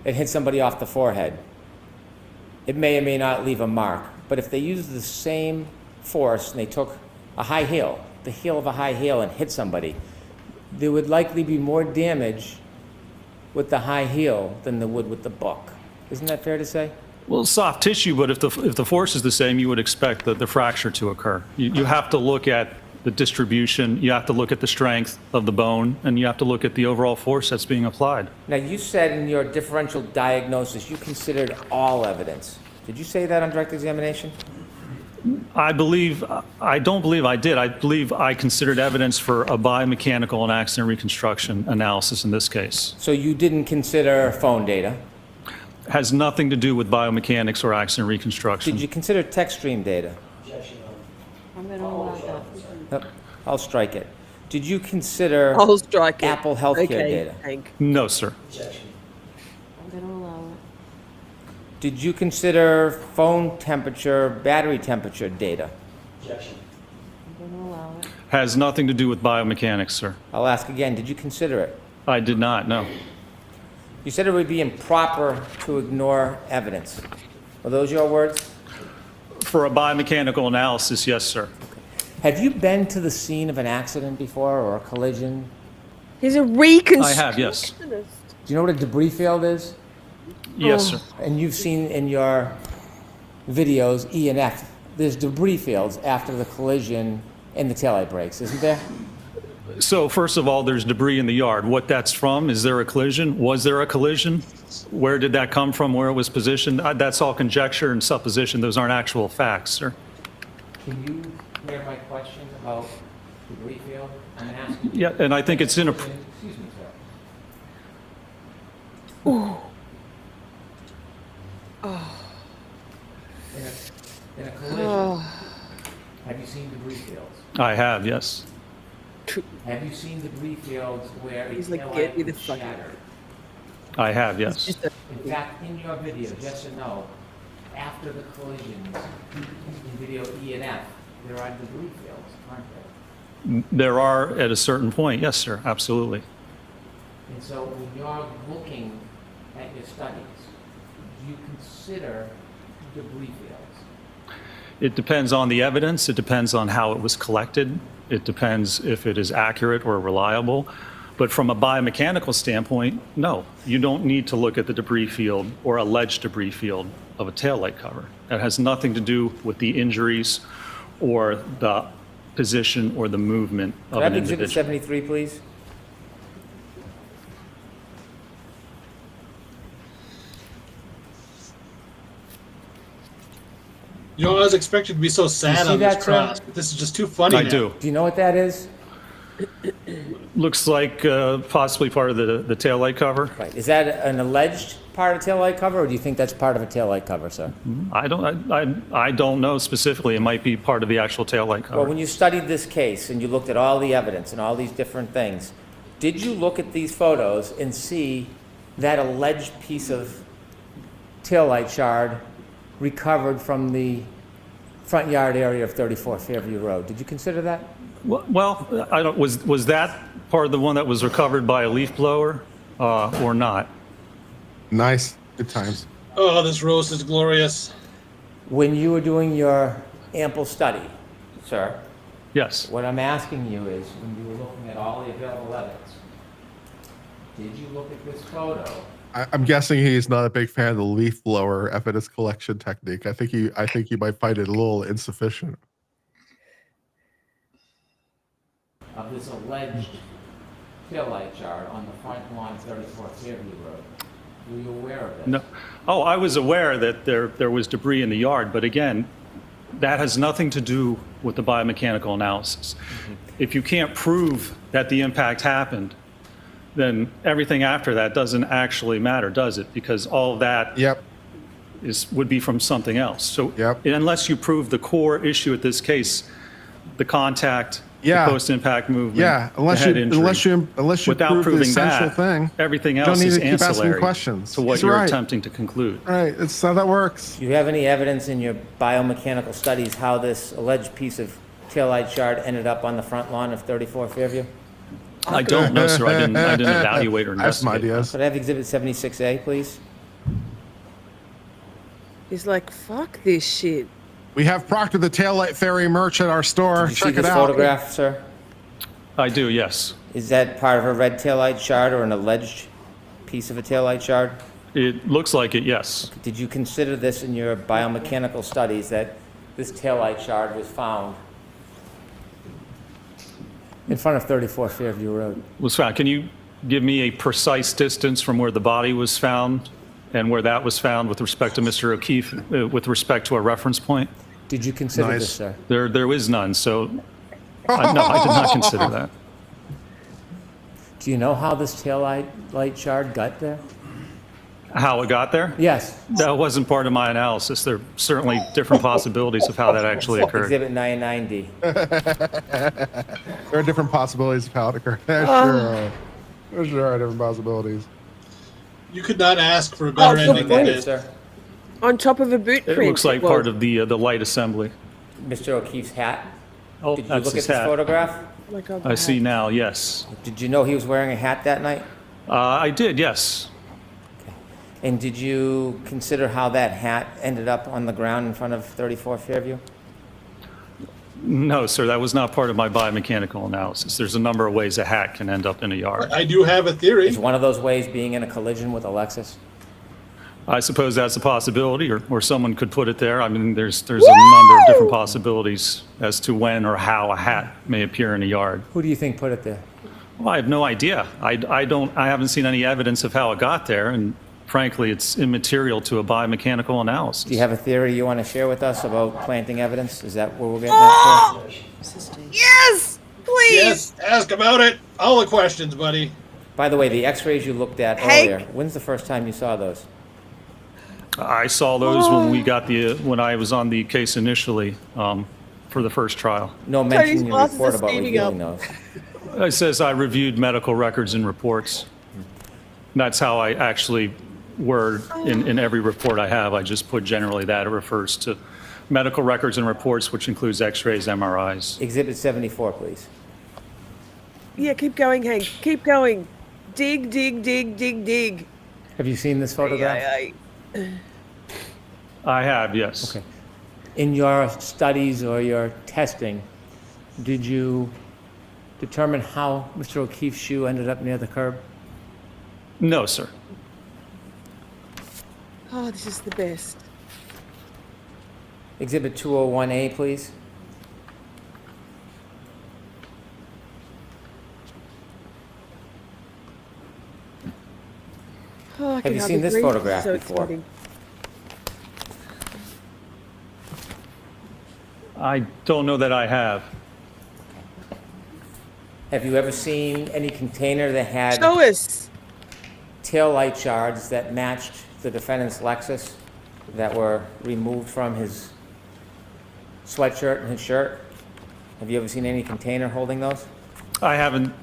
and hit somebody off the forehead, it may or may not leave a mark. But if they used the same force and they took a high heel, the heel of a high heel, and hit somebody, there would likely be more damage with the high heel than there would with the book. Isn't that fair to say? Well, soft tissue, but if the force is the same, you would expect the fracture to occur. You have to look at the distribution, you have to look at the strength of the bone, and you have to look at the overall force that's being applied. Now, you said in your differential diagnosis you considered all evidence. Did you say that on direct examination? I don't believe I did. I believe I considered evidence for a biomechanical and accident reconstruction analysis in this case. So you didn't consider phone data. Has nothing to do with biomechanics or accident reconstruction. Did you consider text stream data? I'm going to allow that. Yep, I'll strike it. Did you consider I'll strike it. Apple Healthcare Okay, data? Hank. No, sir. I'm going to allow it. Did you consider phone temperature, battery temperature data? I'm going to allow it. Has nothing to do with biomechanics, sir. I'll ask again, did you consider it? I did not, no. You said it would be improper to ignore evidence. Were those your words? For a biomechanical analysis, yes, sir. Have you been to the scene of an accident before or a collision? He's a reconstructionist. I have, yes. Do you know what a debris field is? Yes, sir. And you've seen in your videos E and F, there's debris fields after the collision and the taillight brakes, isn't there? So first of all, there's debris in the yard. What that's from, is there a collision? Was there a collision? Where did that come from? Where it was positioned? That's all conjecture and supposition. Those aren't actual facts, sir. Can you hear my question about debris field? I'm asking. Yeah, and I think it's Excuse me, sir. Ooh. In a collision, Oh. have you seen debris fields? I have, yes. Have you seen debris fields where a He's like, taillight get me the was fuck out. shattered? I have, It's yes. just a, In fact, in your video, yes or no, after the collisions, in video E and F, there are debris fields, aren't there? There are at a certain point, yes, sir, absolutely. And so when you're looking at your studies, do you consider debris fields? It depends on the evidence, it depends on how it was collected, it depends if it is accurate or reliable. But from a biomechanical standpoint, no, you don't need to look at the debris field or alleged debris field of a taillight cover. That has nothing to do with the injuries or the position or the movement Could of I an have Exhibit individual. 73, please? You know, I was expecting to be so sad see on this that, sir? cross, but this is just too funny I now. do. Do you know what that is? Looks like possibly part of the taillight cover. Right. Is that an alleged part of taillight cover, or do you think that's part of a taillight cover, sir? I don't know specifically. It might be part of the actual taillight cover. Well, when you studied this case and you looked at all the evidence and all these different things, did you look at these photos and see that alleged piece of taillight shard recovered from the front yard area of 34 Fairview Road? Did you consider that? Well, I don't. Was that part of the one that was recovered by a leaf blower, or not? Nice. Good times. Oh, this roast is glorious. When you were doing your ample study, sir, Yes. what I'm asking you is, when you were looking at all the available evidence, did you look at this photo? I'm guessing he's not a big fan of the leaf blower evidence collection technique. I think he might find it a little insufficient. Of this alleged taillight shard on the front lawn of 34 Fairview Road. Were you aware of this? No. Oh, I was aware that there was debris in the yard, but again, that has nothing to do with the biomechanical analysis. If you can't prove that the impact happened, then everything after that doesn't actually matter, does it? Because all of that Yep. would be from something else. So Yep. unless you prove the core issue at this case, the contact, Yeah. the post-impact movement, Yeah. Unless the head you injury, prove without the proving essential that, thing, everything you don't else need is to keep asking ancillary questions. to what He's you're right. attempting to conclude. Right. It's how that works. Do you have any evidence in your biomechanical studies how this alleged piece of taillight shard ended up on the front lawn of 34 Fairview? I don't know, sir. I didn't evaluate or I have some investigate. ideas. Could I have Exhibit 76A, please? he's like, fuck this shit. We have Proctor the Taillight Fairy merch at our store. Did you see Check it this out. photograph, sir? I do, yes. Is that part of a red taillight shard or an alleged piece of a taillight shard? It looks like it, yes. Did you consider this in your biomechanical studies, that this taillight shard was found in front of 34 Fairview Road? Was found. Can you give me a precise distance from where the body was found and where that was found with respect to Mr. O'Keefe, with respect to a reference point? Did you consider Nice. this, sir? There is none, so no, I did not consider that. Do you know how this taillight shard got there? How it got there? Yes. That wasn't part of my analysis. There are certainly different possibilities of how that actually occurred. Exhibit 99D. There are different possibilities of how it occurred. Sure. There sure are different possibilities. You could not ask for a better good ending than point, this. Sir, On top of a boot It print. looks like Well, part of the light assembly. Mr. O'Keefe's hat. Oh, Did you that's look at his this hat. photograph? like a I see now, yes. Did you know he was wearing a hat that night? I did, yes. And did you consider how that hat ended up on the ground in front of 34 Fairview? No, sir, that was not part of my biomechanical analysis. There's a number of ways a hat can end up in a yard. I do have a theory. Is one of those ways being in a collision with a Lexus? I suppose that's a possibility, or someone could put it there. I mean, there's a number of different possibilities as to when or how a hat may appear in a yard. Who do you think put it there? Well, I have no idea. I haven't seen any evidence of how it got there, and frankly, it's immaterial to a biomechanical analysis. Do you have a theory you want to share with us about planting evidence? Is that where we're getting at? Yes! Please! Yes, ask about it. All the questions, buddy. By the way, the x-rays you looked at Hank? earlier, when's the first time you saw those? I saw those when I was on the case initially for the first trial. No mention in your glasses report are about steaming reviewing up. those. It says I reviewed medical records and reports. That's how I actually word in every report I have. I just put generally that. It refers to medical records and reports, which includes x-rays, MRIs. Exhibit 74, please. Yeah, keep going, Hank. Keep going. Dig, dig, dig, dig, dig. Have you seen this photograph? I have, yes. Okay. In your studies or your testing, did you determine how Mr. O'Keefe's shoe ended up near the curb? No, sir. Oh, this is the best. Exhibit 201A, please. Oh, I Have can you hardly seen this breathe. photograph So before? exciting. I don't know that I have. Have you ever seen any container that had Show us. tail light shards that matched the defendant's Lexus that were removed from his sweatshirt and his shirt? Have you ever seen any container holding those? I haven't.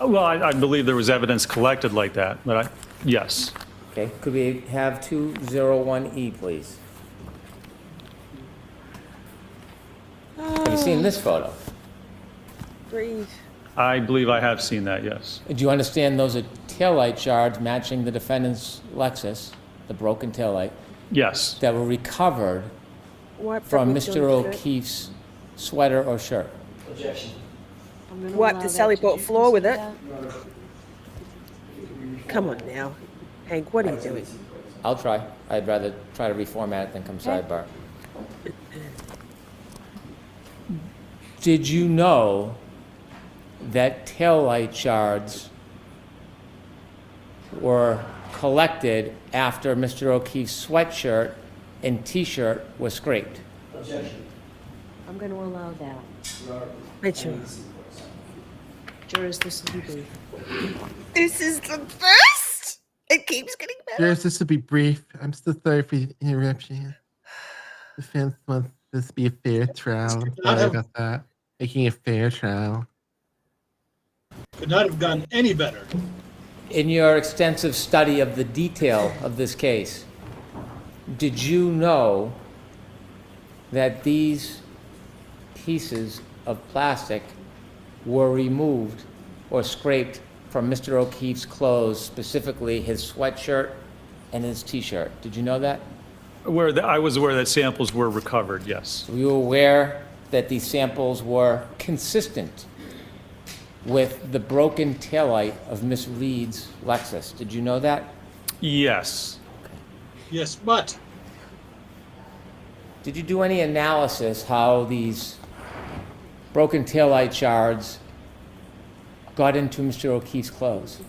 Well, I believe there was evidence collected like that, but yes. Okay, could we have 201E, please? Have you seen this photo? Breathe. I believe I have seen that, yes. Do you understand those are taillight shards matching the defendant's Lexus, the broken taillight, Yes. that were recovered Wipe that from with Mr. your shirt. O'Keefe's sweater or shirt? Wipe the Sally Port floor with it. Come on now. Hank, what are you doing? I'll try. I'd rather try to reformat it than come sidebar. Did you know that taillight shards were collected after Mr. O'Keefe's sweatshirt and t-shirt was scraped? I'm going to allow that. Mitchell. Jurors, this will be brief. This is the best. It keeps getting better. Jurors, this will be brief. I'm so sorry for the interruption. The defense wants this to be a fair trial. I'm sorry about that. Making a fair trial. Could not have gone any better. In your extensive study of the detail of this case, did you know that these pieces of plastic were removed or scraped from Mr. O'Keefe's clothes, specifically his sweatshirt and his t-shirt? Did you know that? I was aware that samples were recovered, yes. Were you aware that these samples were consistent with the broken taillight of Miss Reed's Lexus? Did you know that? Yes. Yes, but Did you do any analysis how these broken taillight shards got into Mr. O'Keefe's clothes?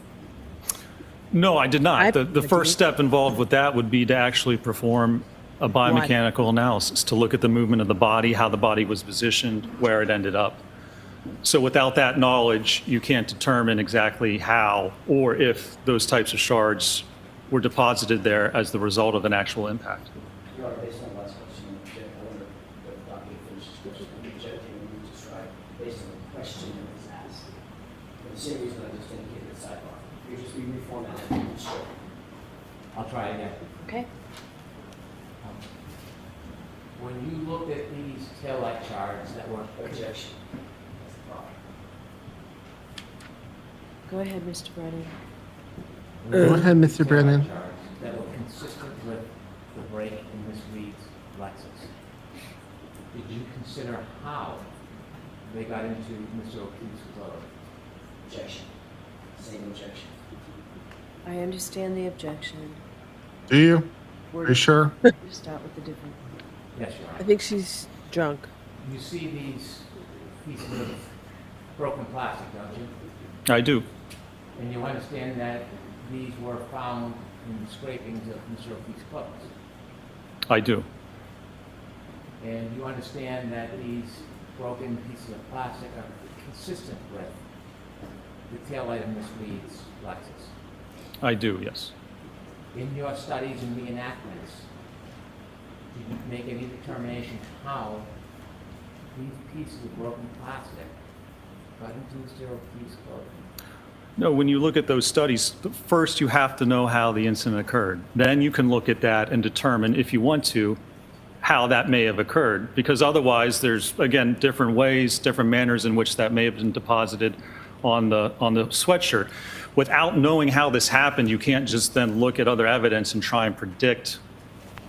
No, I did not. The first step involved with that would be to actually perform a biomechanical analysis, to look at the movement of the body, how the body was positioned, where it ended up. So without that knowledge, you can't determine exactly how or if those types of shards were deposited there as the result of an actual impact. Your Honor, based on the last question, I wonder if the document finishes question. I'm objecting when you describe based on the question that was asked. For the same reason I just indicated at sidebar. You just reformatted it. Sure. I'll try again. Okay? When you looked at these taillight shards that were Objection. That's the problem. Go ahead, Mr. Brennan. Go ahead, Mr. Brennan. that were consistent with the break in Miss Reed's Lexus, did you consider how they got into Mr. O'Keefe's clothes? Objection. Same objection. I understand the objection. Do you? We're Are you sure? start with the different. Yes, Your Honor. I think she's drunk. You see these pieces of broken plastic, don't you? I do. And you understand that these were found in the scrapings of Mr. O'Keefe's clothes. I do. And you understand that these broken pieces of plastic are consistent with the taillight of Miss Reed's Lexus? I do, yes. In your studies and reenactments, did you make any determination how these pieces of broken plastic got into Mr. O'Keefe's clothing? No, when you look at those studies, first you have to know how the incident occurred. Then you can look at that and determine, if you want to, how that may have occurred. Because otherwise, there's, again, different ways, different manners in which that may have been deposited on the sweatshirt. Without knowing how this happened, you can't just then look at other evidence and try and predict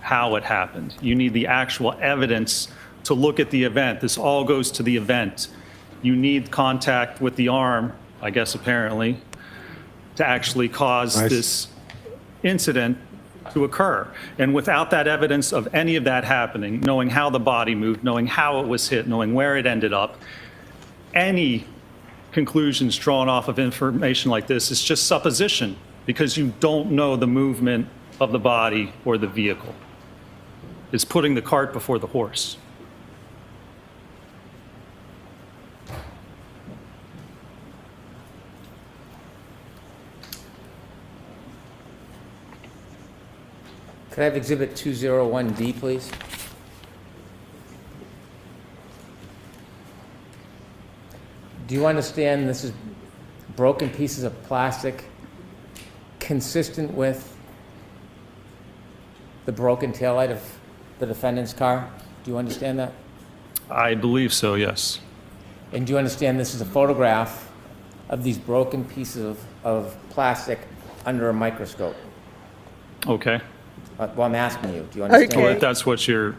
how it happened. You need the actual evidence to look at the event. This all goes to the event. You need contact with the arm, I guess apparently, to actually cause this incident to occur. And without that evidence of any of that happening, knowing how the body moved, knowing how it was hit, knowing where it ended up, any conclusions drawn off of information like this is just supposition, because you don't know the movement of the body or the vehicle. It's putting the cart before the horse. Could I have Exhibit 201D, please? Do you understand this is broken pieces of plastic consistent with the broken taillight of the defendant's car? Do you understand that? I believe so, yes. And do you understand this is a photograph of these broken pieces of plastic under a microscope? Okay. Well, I'm asking you, do you understand? Well, if that's what you're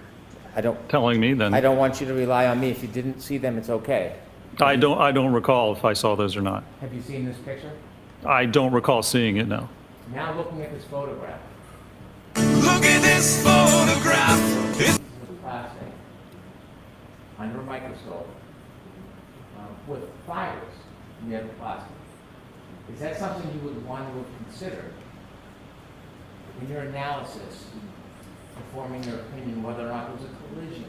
telling me, then I don't want you to rely on me. If you didn't see them, it's okay. I don't recall if I saw those or not. Have you seen this picture? I don't recall seeing it, no. Now looking at this photograph. Look at this photograph. This is plastic under a microscope with fibers near the plastic. Is that something you would want to have considered in your analysis, forming your opinion whether or not there was a collision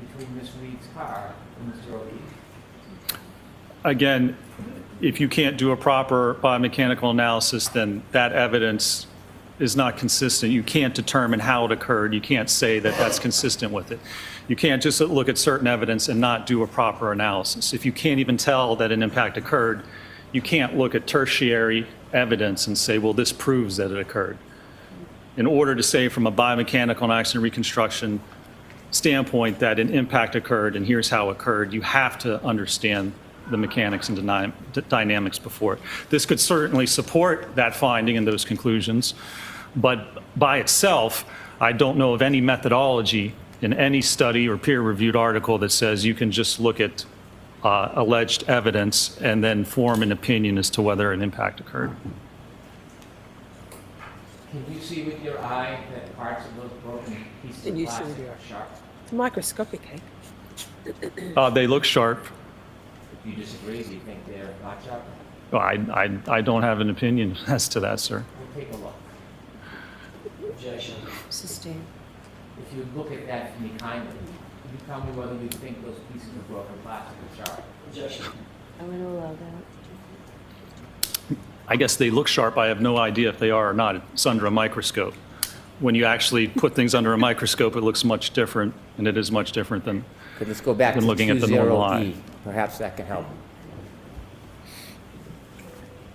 between Ms. Reed's car and Mr. O'Keefe? Again, if you can't do a proper biomechanical analysis, then that evidence is not consistent. You can't determine how it occurred. You can't say that that's consistent with it. You can't just look at certain evidence and not do a proper analysis. If you can't even tell that an impact occurred, you can't look at tertiary evidence and say, well, this proves that it occurred. In order to say from a biomechanical and accident reconstruction standpoint that an impact occurred and here's how it occurred, you have to understand the mechanics and dynamics before it. This could certainly support that finding and those conclusions, but by itself, I don't know of any methodology in any study or peer-reviewed article that says you can just look at alleged evidence and then form an opinion as to whether an impact occurred. Can you see with your eye that parts of those broken pieces of plastic are sharp? It's microscopic, eh? They look sharp. Do you disagree? Do you think they're not sharp? Well, I don't have an opinion as to that, sir. We'll take a look. Objection. Sustained. If you look at that for me kindly, can you tell me whether you think those pieces of broken plastic are sharp? Objection. I'm going to allow that. I guess they look sharp. I have no idea if they are or not. It's under a microscope. When you actually put things under a microscope, it looks much different, and it is much different than Okay, let's go back to looking at the normal eye. 20E. Perhaps that can help.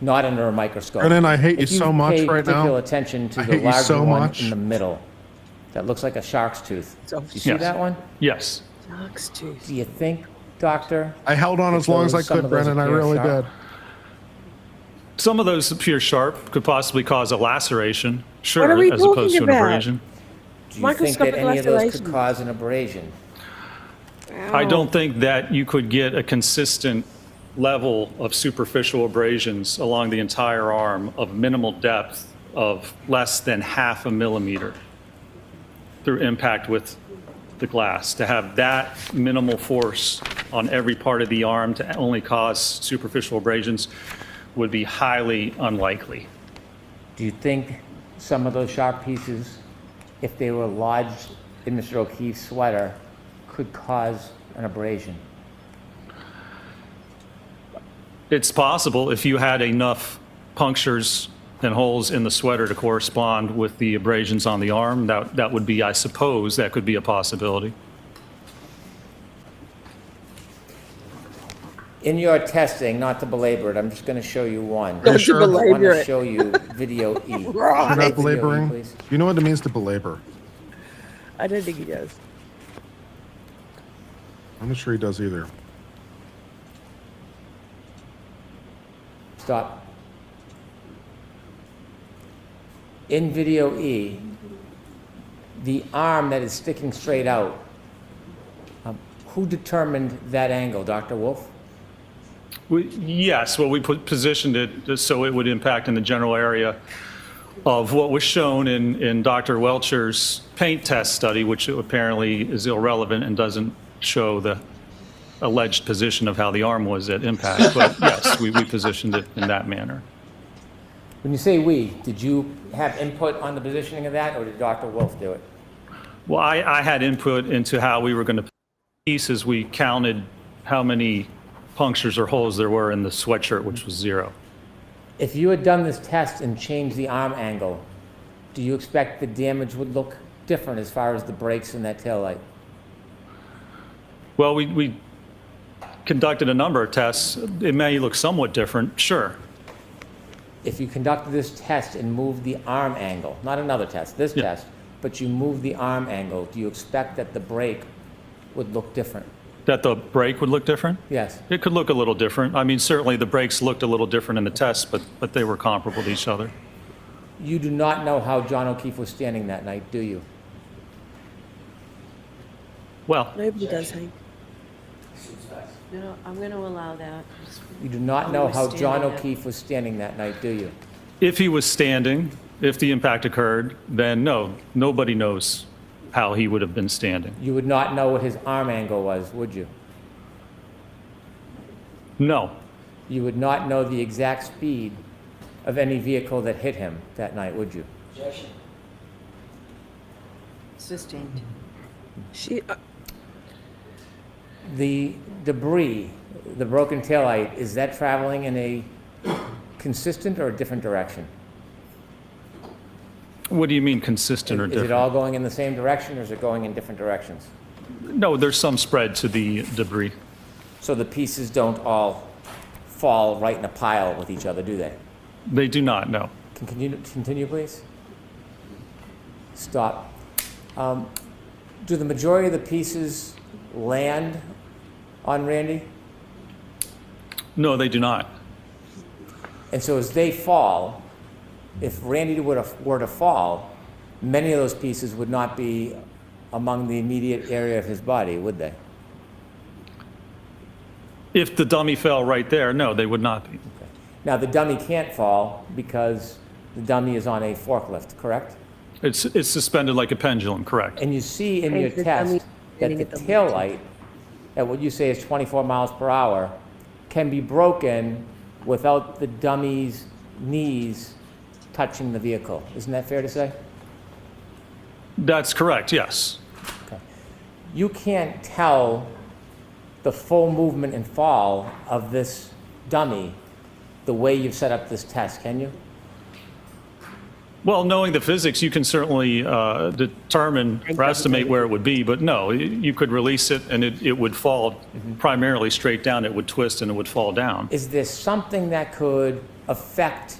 Not under a microscope. Brennan, I hate you If so much pay right now. particular attention to I the hate you larger so one much. in the middle, that looks like a shark's tooth. Do you see Yes. that one? Yes. Shark's tooth. Do you think, doctor? I held on as long as I some could, of those Brennan. I appear really sharp? did. Some of those appear sharp, could possibly cause a laceration, sure, What are we as opposed to talking an about? abrasion. Do you think that Microscopic any of those could laceration. cause an abrasion? I don't think that you could get a consistent level of superficial abrasions along the entire arm of minimal depth of less than 0.5 millimeter through impact with the glass. To have that minimal force on every part of the arm to only cause superficial abrasions would be highly unlikely. Do you think some of those sharp pieces, if they were lodged in Mr. O'Keefe's sweater, could cause an abrasion? It's possible if you had enough punctures and holes in the sweater to correspond with the abrasions on the arm, that would be, I suppose, that could be a possibility. In your testing, not to belabor it, I'm just going to show you one. Don't sure? I want belabor to it. show you video E. You're Right. not belaboring? please. You know what it means to belabor? I don't think he does. I'm not sure he does either. Stop. In video E, the arm that is sticking straight out, who determined that angle, Dr. Wolf? Yes, well, we positioned it just so it would impact in the general area of what was shown in Dr. Welcher's paint test study, which apparently is irrelevant and doesn't show the alleged position of how the arm was at impact. But yes, we positioned it in that manner. When you say we, did you have input on the positioning of that, or did Dr. Wolf do it? Well, I had input into how we were going to piece as we counted how many punctures or holes there were in the sweatshirt, which was 0. If you had done this test and changed the arm angle, do you expect the damage would look different as far as the brakes and that tail light? Well, we conducted a number of tests. It may look somewhat different, sure. If you conducted this test and moved the arm angle, not another test, this test, but you moved the arm angle, do you expect that the brake would look different? That the brake would look different? Yes. It could look a little different. I mean, certainly the brakes looked a little different in the test, but they were comparable to each other. You do not know how John O'Keefe was standing that night, do you? Well, Nobody does, Hank. No, I'm going to allow that. You do not How know he was how John standing at- O'Keefe was standing that night, do you? if he was standing, if the impact occurred, then no, nobody knows how he would have been standing. You would not know what his arm angle was, would you? No, You would not know the exact speed of any vehicle that hit him that night, would you? Objection. Sustained. She, The debris, the broken taillight, is that traveling in a consistent or a different direction? what do you mean consistent or Is different? it all going in the same direction, or is it going in different directions? No, there's some spread to the debris. So the pieces don't all fall right in a pile with each other, do they? They do not, no. Can you continue, please? Stop. Do the majority of the pieces land on Randy? No, they do not. And so as they fall, if Randy were to fall, many of those pieces would not be among the immediate area of his body, would they? If the dummy fell right there, no, they would not be. Now, the dummy can't fall because the dummy is on a forklift, correct? It's suspended like a pendulum, correct? And you see in Hey, your the test dummy that hitting the at the tail light, at what you say is 24 miles per hour, can be broken without the dummy's knees touching the vehicle. Isn't that fair to say? That's correct, yes. You can't tell the full movement and fall of this dummy the way you've set up this test, can you? Well, knowing the physics, you can certainly determine or estimate where it would be, but no, you could release it and it would fall primarily straight down. It would twist and it would fall down. Is there something that could affect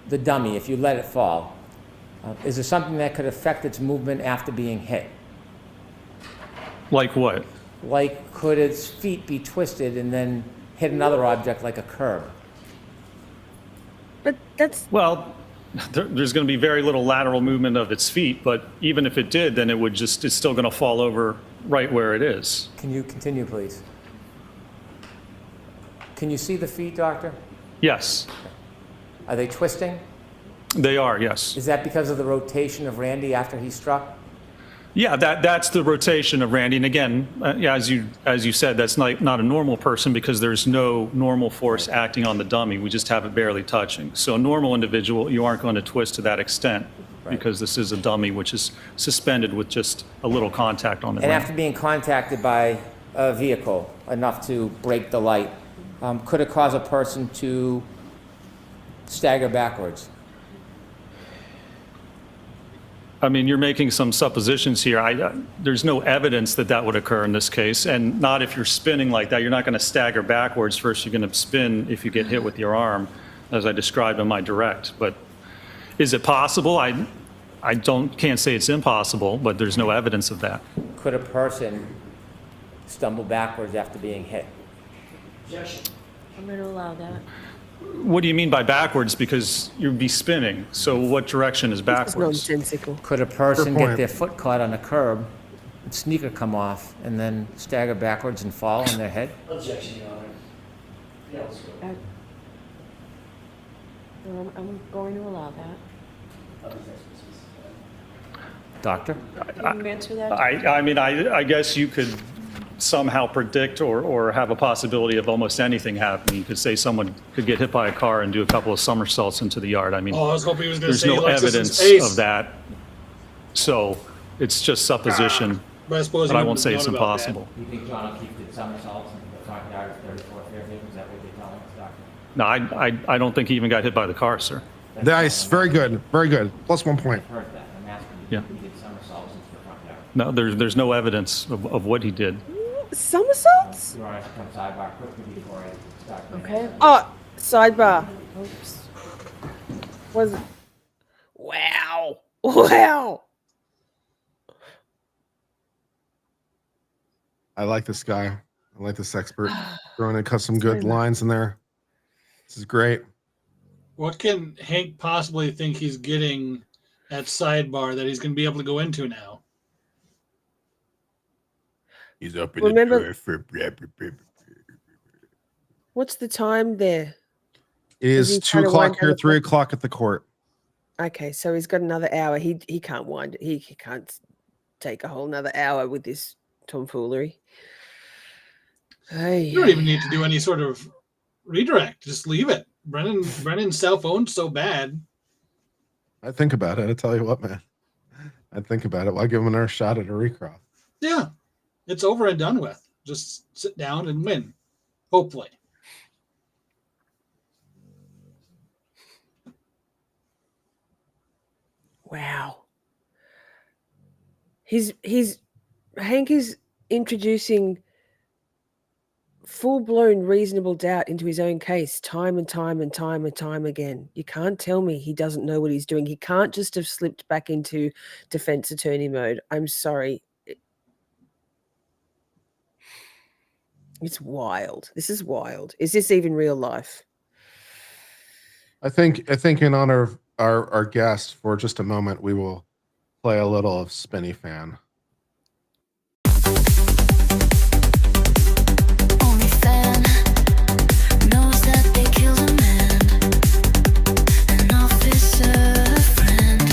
the dummy if you let it fall? Is there something that could affect its movement after being hit? Like what? Like, could its feet be twisted and then hit another object like a curb? but that's Well, there's going to be very little lateral movement of its feet, but even if it did, then it's still going to fall over right where it is. Can you continue, please? Can you see the feet, doctor? Yes, Are they twisting? they are, yes. Is that because of the rotation of Randy after he struck? Yeah, that's the rotation of Randy. And again, yeah, as you said, that's not a normal person because there's no normal force acting on the dummy. We just have it barely touching. So a normal individual, you aren't going to twist to that extent because this is a dummy which is suspended with just a little contact on the And ground. after being contacted by a vehicle enough to break the light, could it cause a person to stagger backwards? I mean, you're making some suppositions here. There's no evidence that that would occur in this case, and not if you're spinning like that. You're not going to stagger backwards. First, you're going to spin if you get hit with your arm, as I described in my direct. But is it possible? I can't say it's impossible, but there's no evidence of that. Could a person stumble backwards after being hit? Objection. I'm going to allow that. What do you mean by backwards? Because you'd be spinning. So what direction is It's backwards? nonsensical. Could a person Good point. get their foot caught on a curb, and sneaker come off, and then stagger backwards and fall on their head? Objection, Your Honor. Yeah, let's go. I'm going to allow that. Doctor? Can you answer that? I mean, I guess you could somehow predict or have a possibility of almost anything happening. You could say someone could get hit by a car and do a couple of somersaults into the yard. I mean, Oh, I was hoping he was going to there's say no Alexis's evidence face. of that. So it's just supposition, But I suppose but he I won't wouldn't say have it's known about that. impossible. You think John O'Keefe did somersaults into the front yard of 34 Fairhaven? Is that what you're telling us, Doctor? No, I don't think he even got hit by the car, sir. Nice. Very good. Very good. Plus 1 point. I've heard that. I'm asking Yeah. you, if he did somersaults into the front yard. No, there's no evidence of what he did. Somersaults? Your Honor, to come sidebar quickly before I start. Okay. Oh, sidebar. Oops. Was wow. Wow. I like this guy. I like this expert. Throwing in some good lines in there. This is great. What can Hank possibly think he's getting at sidebar that he's going to be able to go into now? He's up Remember, what's the time there? It Is is he 2 trying to o'clock wind here, down the 3 o'clock at the court. Okay, so he's got another hour. He can't wind it. He can't take a whole another hour with this tomfoolery. Hey, You don't even need to do any sort of redirect. Just leave it. Brennan's cell phone's so bad. I think about it. I tell you what, man. I think about it. Why give him another shot at a recross? Yeah, it's over and done with. Just sit down and win. Hopefully. wow. Hank is introducing full-blown reasonable doubt into his own case time and time and time and time again. You can't tell me he doesn't know what he's doing. He can't just have slipped back into defense attorney mode. I'm sorry. It's wild. This is wild. Is this even real life? I think in honor of our guest, for just a moment, we will play a little of Spinny Fan. Only fan knows that they killed a man, an officer, a friend.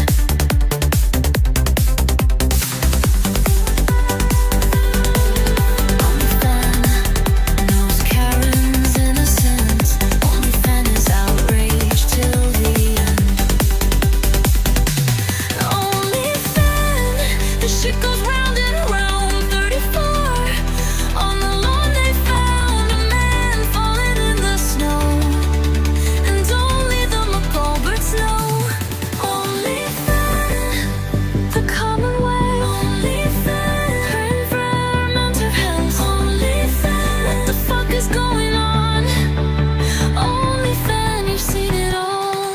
Only fan knows Karen's innocence. Only fan is outraged till the end. Only fan, the shit goes round and round. 34 on the lawn they found a man falling in the snow, and only the McColberts know. Only fan, the common way. Only fan, environmental health. Only fan, what the fuck is going on? Only fan, you've seen it all.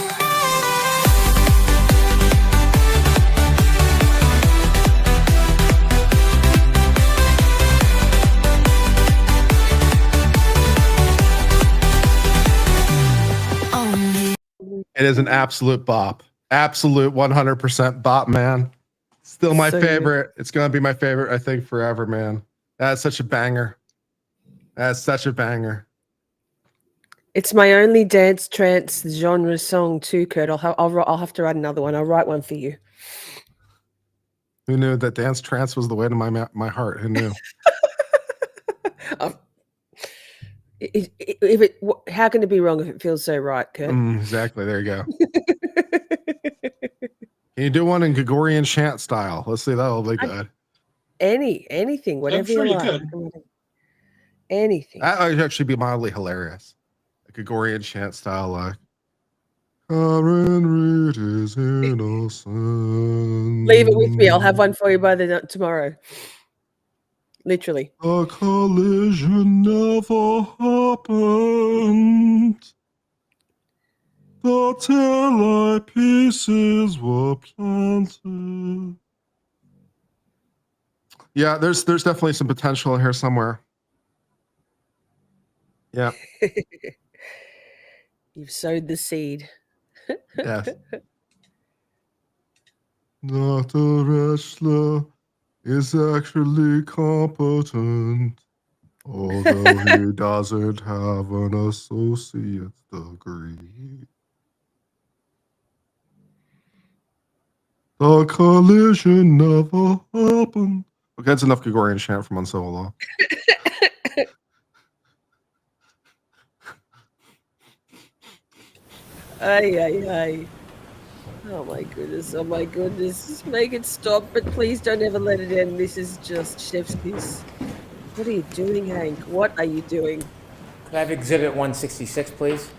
Only It is an absolute bop. Absolute 100% bop, man. Still my So good. favorite. It's going to be my favorite, I think, forever, man. That's such a banger. That's such a banger. It's my only dance trance genre song too, Kurt. I'll have to write another one. I'll write one for you. Who knew that dance trance was the way to my heart? Who knew? How can it be wrong if it feels so right, Kurt? Exactly. There you go. Can you do one in Gregorian chant style? Let's see. That'll be good. Anything, whatever sure you you like. could. anything. That would actually be mildly hilarious. A Gregorian chant style, like, Karen Reed is innocent. Leave it with me. I'll have one for you by tomorrow. Literally. A collision never happened. The tail pieces were planted. Yeah, there's definitely some potential here somewhere. Yeah. You've sowed the seed. Yes. Dr. Rechler is actually competent, although he doesn't have an associate's degree. The collision never happened. Okay, that's enough Gregorian chant from Uncivil Law. Ay, ay, ay. Oh my goodness, oh my goodness. Make it stop, but please don't ever let it end. This is just chef's kiss. What are you doing, Hank? What are you doing? Could I have Exhibit 166, please?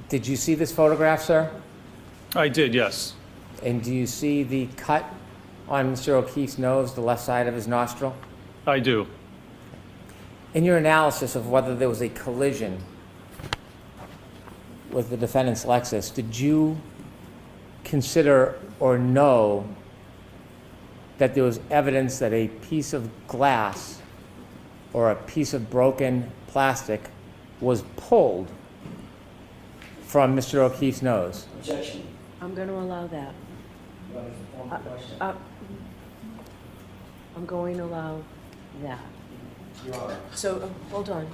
Did you see this photograph, sir? I did, yes. And do you see the cut on Mr. O'Keefe's nose, the left side of his nostril? I do. In your analysis of whether there was a collision with the defendant's Lexus, did you consider or know that there was evidence that a piece of glass or a piece of broken plastic was pulled from Mr. O'Keefe's nose? Objection. I'm going to allow that. You want to form the question? I'm going to allow that. Your Honor. So, hold on.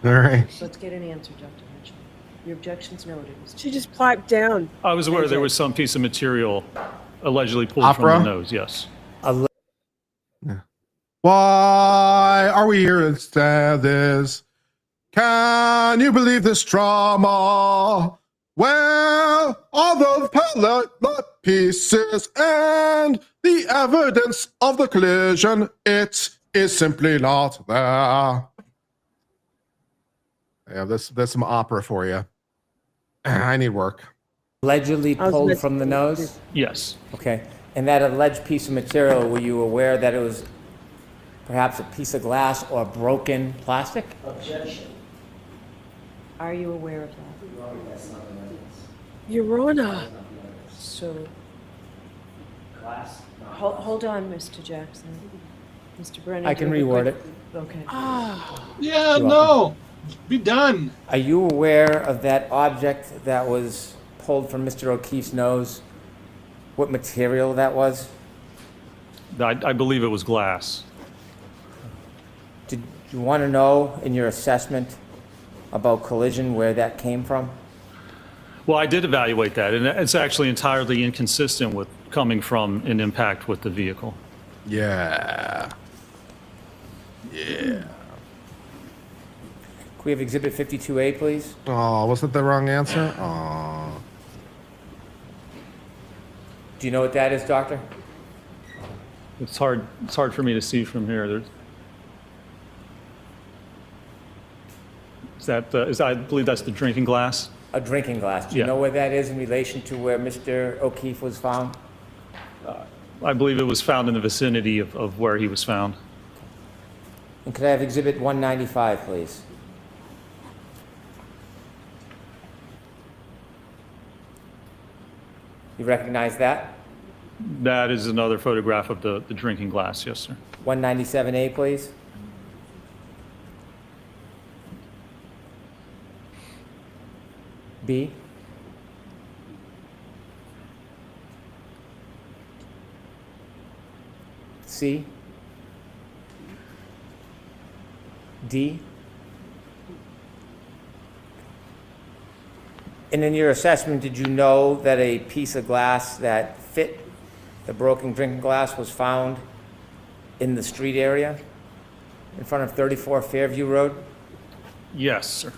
All right. Let's get an answer, Dr. Mitchell. Your objection's noted. She just piped down. I was aware there was some piece of material allegedly pulled Opera? from the nose, yes. Why are we here instead? Can you believe this drama? Well, all the pallet pieces and the evidence of the collision, it is simply not there. Yeah, there's some opera for you. I need work. Allegedly pulled from the nose? Yes. Okay. And that alleged piece of material, were you aware that it was perhaps a piece of glass or broken plastic? Objection. Are you aware of that? Your Honor, that's not the evidence. Your Honor. That's not the evidence. So, Glass, not hold on, Mr. Jackson. Mr. Brennan. I can do you have a reword quick- it. Okay. Yeah, You're no. Be done. Are you aware of that object that was pulled from Mr. O'Keefe's nose? What material that was? I believe it was glass. Did you want to know in your assessment about collision where that came from? Well, I did evaluate that, and it's actually entirely inconsistent with coming from an impact with the vehicle. Yeah. Yeah. Can we have Exhibit 52A, please? Oh, wasn't the wrong answer? Oh. Do you know what that is, Doctor? It's hard for me to see from here. I believe that's the drinking glass. A drinking glass. Do you Yeah. know where that is in relation to where Mr. O'Keefe was found? I believe it was found in the vicinity of where he was found. And could I have Exhibit 195, please? You recognize that? That is another photograph of the drinking glass, yes, sir. 197A, please? B? C? D? And in your assessment, did you know that a piece of glass that fit the broken drinking glass was found in the street area in front of 34 Fairview Road? Yes, sir.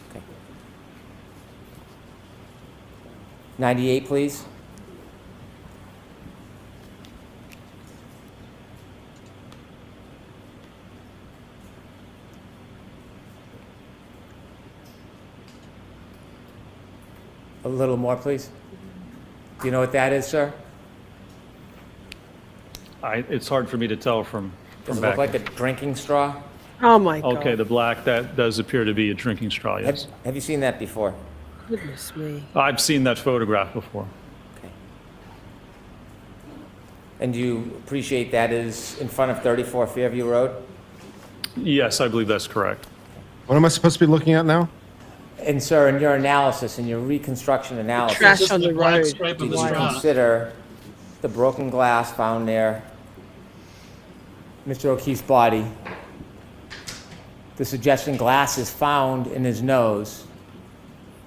98, please. little more, please. Do you know what that is, sir? It's hard for me to tell from Does it back. look like a drinking straw? Oh my God. Okay, the black, that does appear to be a drinking straw, Have, yes. have you seen that before? Goodness me. I've seen that photograph before. Okay. And do you appreciate that is in front of 34 Fairview Road? Yes, I believe that's correct. What am I supposed to be looking at now? And sir, in your analysis, in your reconstruction analysis, Trash Just on the black road. stripe of did the you straw. consider the broken glass found near Mr. O'Keefe's body? The suggestion glass is found in his nose,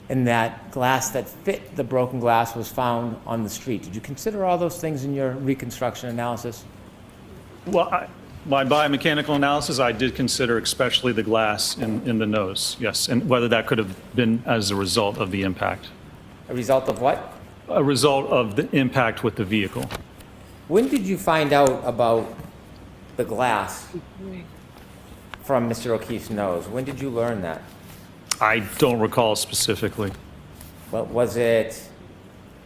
and that glass that fit the broken glass was found on the street. Did you consider all those things in your reconstruction analysis? Well, my biomechanical analysis, I did consider especially the glass in the nose, yes, and whether that could have been as a result of the impact. A result of what? A result of the impact with the vehicle. When did you find out about the glass from Mr. O'Keefe's nose? When did you learn that? I don't recall specifically. Well, was it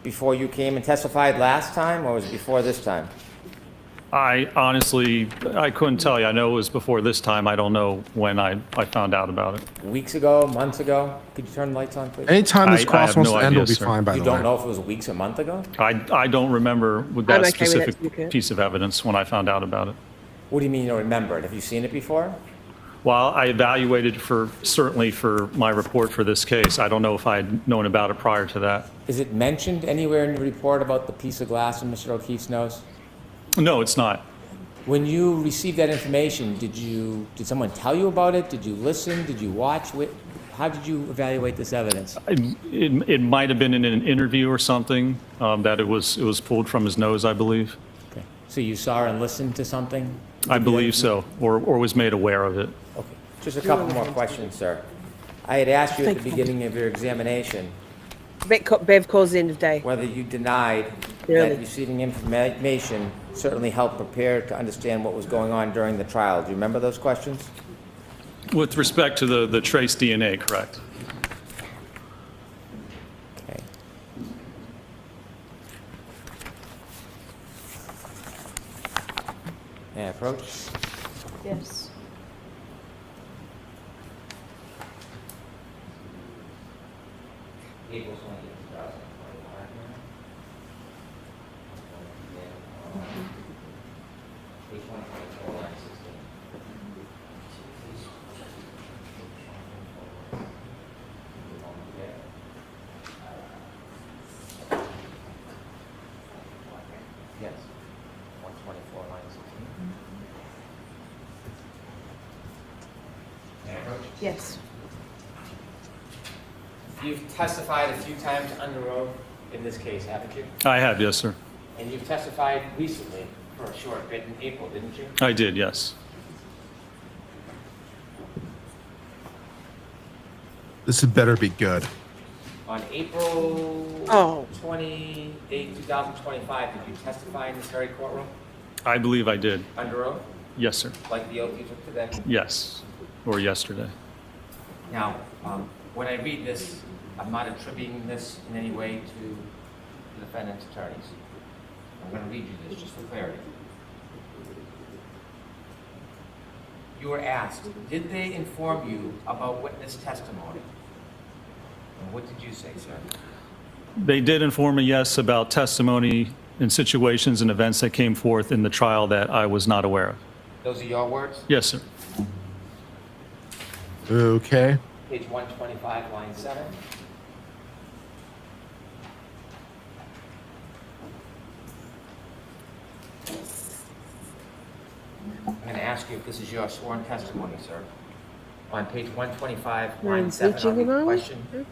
before you came and testified last time, or was it before this time? I honestly, I couldn't tell you. I know it was before this time. I don't know when I found out about it. Weeks ago, months ago? Could you turn the lights on, please? Anytime this I cross have wants no to end, idea, will be sir. fine, by You the don't way. know if it was weeks or month ago? I don't remember with I'm that okay with that, specific Luca. piece of evidence when I found out about it. What do you mean you don't remember it? Have you seen it before? While I evaluated certainly for my report for this case, I don't know if I had known about it prior to that. Is it mentioned anywhere in your report about the piece of glass in Mr. O'Keefe's nose? No, it's not. When you received that information, did someone tell you about it? Did you listen? Did you watch? How did you evaluate this evidence? It might have been in an interview or something that it was pulled from his nose, I believe. Okay. So you saw and listened to something? I believe so, or was made aware of it. Okay. Just a couple more questions, sir. I had asked you at the beginning of your examination Bev calls the end of day. whether you denied Really? that receiving information certainly helped prepare to understand what was going on during the trial. Do you remember those questions? With respect to the trace DNA, correct? Okay. May I approach? Yes. April 20th, 2025. Page 124, line 16. Yes, 124, line 16. May I approach? Yes. You've testified a few times under oath in this case, haven't you? I have, yes, sir. And you've testified recently for a short bit in April, didn't you? I did, yes. This had better be good. On April Oh. 28, 2025, did you testify in this very courtroom I believe I did. under oath, Yes, sir. like the oath you took today? Yes, or yesterday. Now, when I read this, I'm not attributing this in any way to the defendant's attorneys. I'm going to read you this just for clarity. You were asked, did they inform you about witness testimony? And what did you say, sir? They did inform me, yes, about testimony in situations and events that came forth in the trial that I was not aware of. Those are your words? Yes, sir. Okay. Page 125, line 7. I'm going to ask you if this is your sworn testimony, sir. On page 125, line Line 7, I'll switching read the around? question. And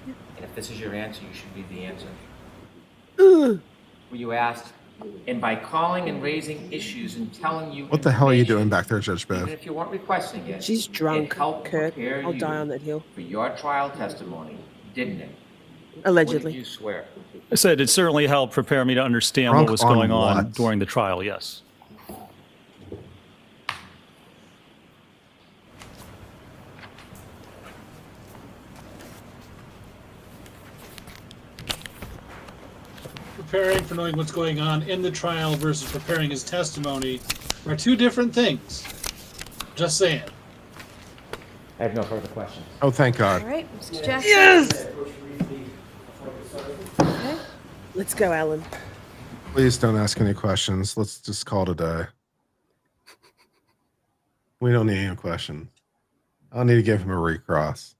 if this is your answer, you should read the answer. Were you asked, and by calling and raising issues and telling you What the hell are you information, doing back there, Judge even Bev? if you weren't requesting it, She's drunk, it helped Kirk. prepare I'll you die on that hill. for your trial testimony, didn't it? What did Allegedly. you swear? I said it certainly helped prepare me to understand Drunk what was on going on what? during the trial, yes. preparing for knowing what's going on in the trial versus preparing his testimony are two different things. Just saying. I have no further questions. Oh, thank God. All right, Mr. Jackson. Yes! Let's go, Alan. Please don't ask any questions. Let's just call it a day. We don't need any question. I'll need to give him a recross.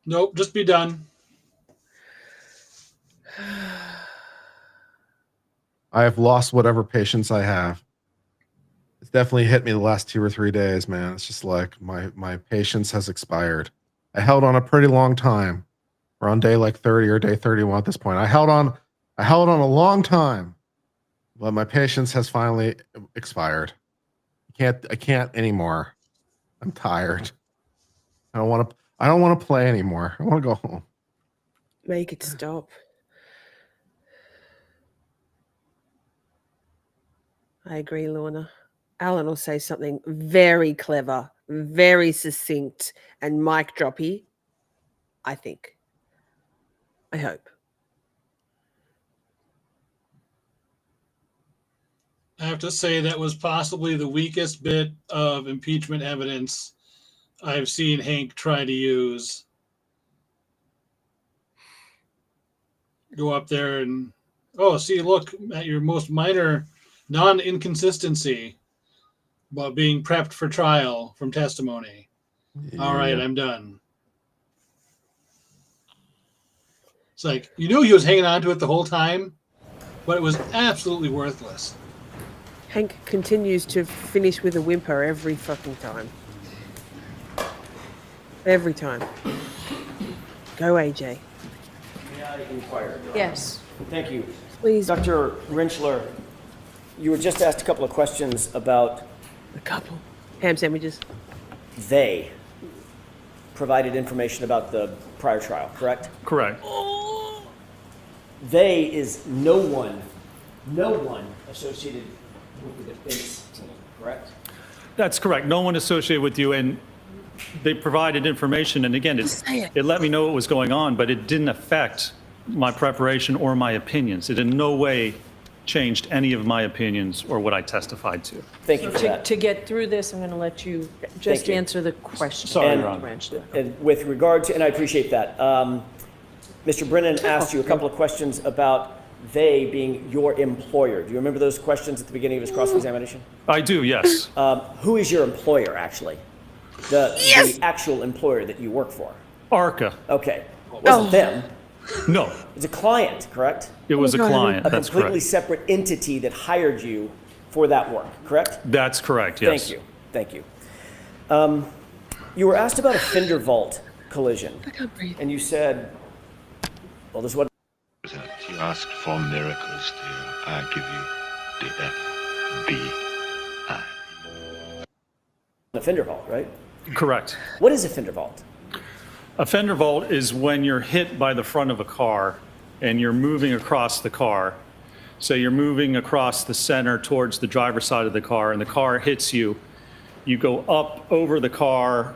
Nope, just be done. I have lost whatever patience I have. It's definitely hit me the last 2 or 3 days, man. It's just like my patience has expired. I held on a pretty long time. We're on day like 30 or day 31 at this point. I held on a long time, but my patience has finally expired. I can't anymore. I'm tired. I don't want to play anymore. I want to go home. Make it stop. I agree, Lorna. Alan will say something very clever, very succinct, and mic droppy. I think. I hope. I have to say that was possibly the weakest bit of impeachment evidence I've seen Hank try to use. Go up there and, oh, see, look at your most minor non-inconsistency about being prepped for trial from testimony. All right, Yeah. I'm done. It's like, you knew he was hanging on to it the whole time, but it was absolutely worthless. Hank continues to finish with a whimper every fucking time. Every time. Go, AJ. May I inquire? Yes. Thank you. Please. Dr. Rentschler, you were just asked a couple of questions about A couple. Ham sandwiches. they provided information about the prior trial, correct? Correct. They is no one associated with the defense team, correct? That's correct. No one associated with you, and they provided information. And again, it let me know what was going on, but it didn't affect my preparation or my opinions. It in no way changed any of my opinions or what I testified to. Thank you for To, that. to get through this, I'm going to let you just you. answer the question. Sorry, And- Your Honor. Rentschler. And with regard to, and I appreciate that, Mr. Brennan asked you a couple of questions about they being your employer. Do you remember those questions at the beginning of his cross-examination? I do, yes. Who is your employer, actually? The actual employer that you work for? ARCA. Okay. It wasn't them. No, It's a client, correct? it was a God, client. A That's completely correct. separate entity that hired you for that work, correct? That's correct, yes. Thank you. Thank you. You were asked about a fender vault collision. I can't breathe. And you said, well, this is what You asked for miracles, dear. I give you the FBI. a fender vault, right? Correct. What is a fender vault? A fender vault is when you're hit by the front of a car and you're moving across the car. So you're moving across the center towards the driver's side of the car, and the car hits you. You go up over the car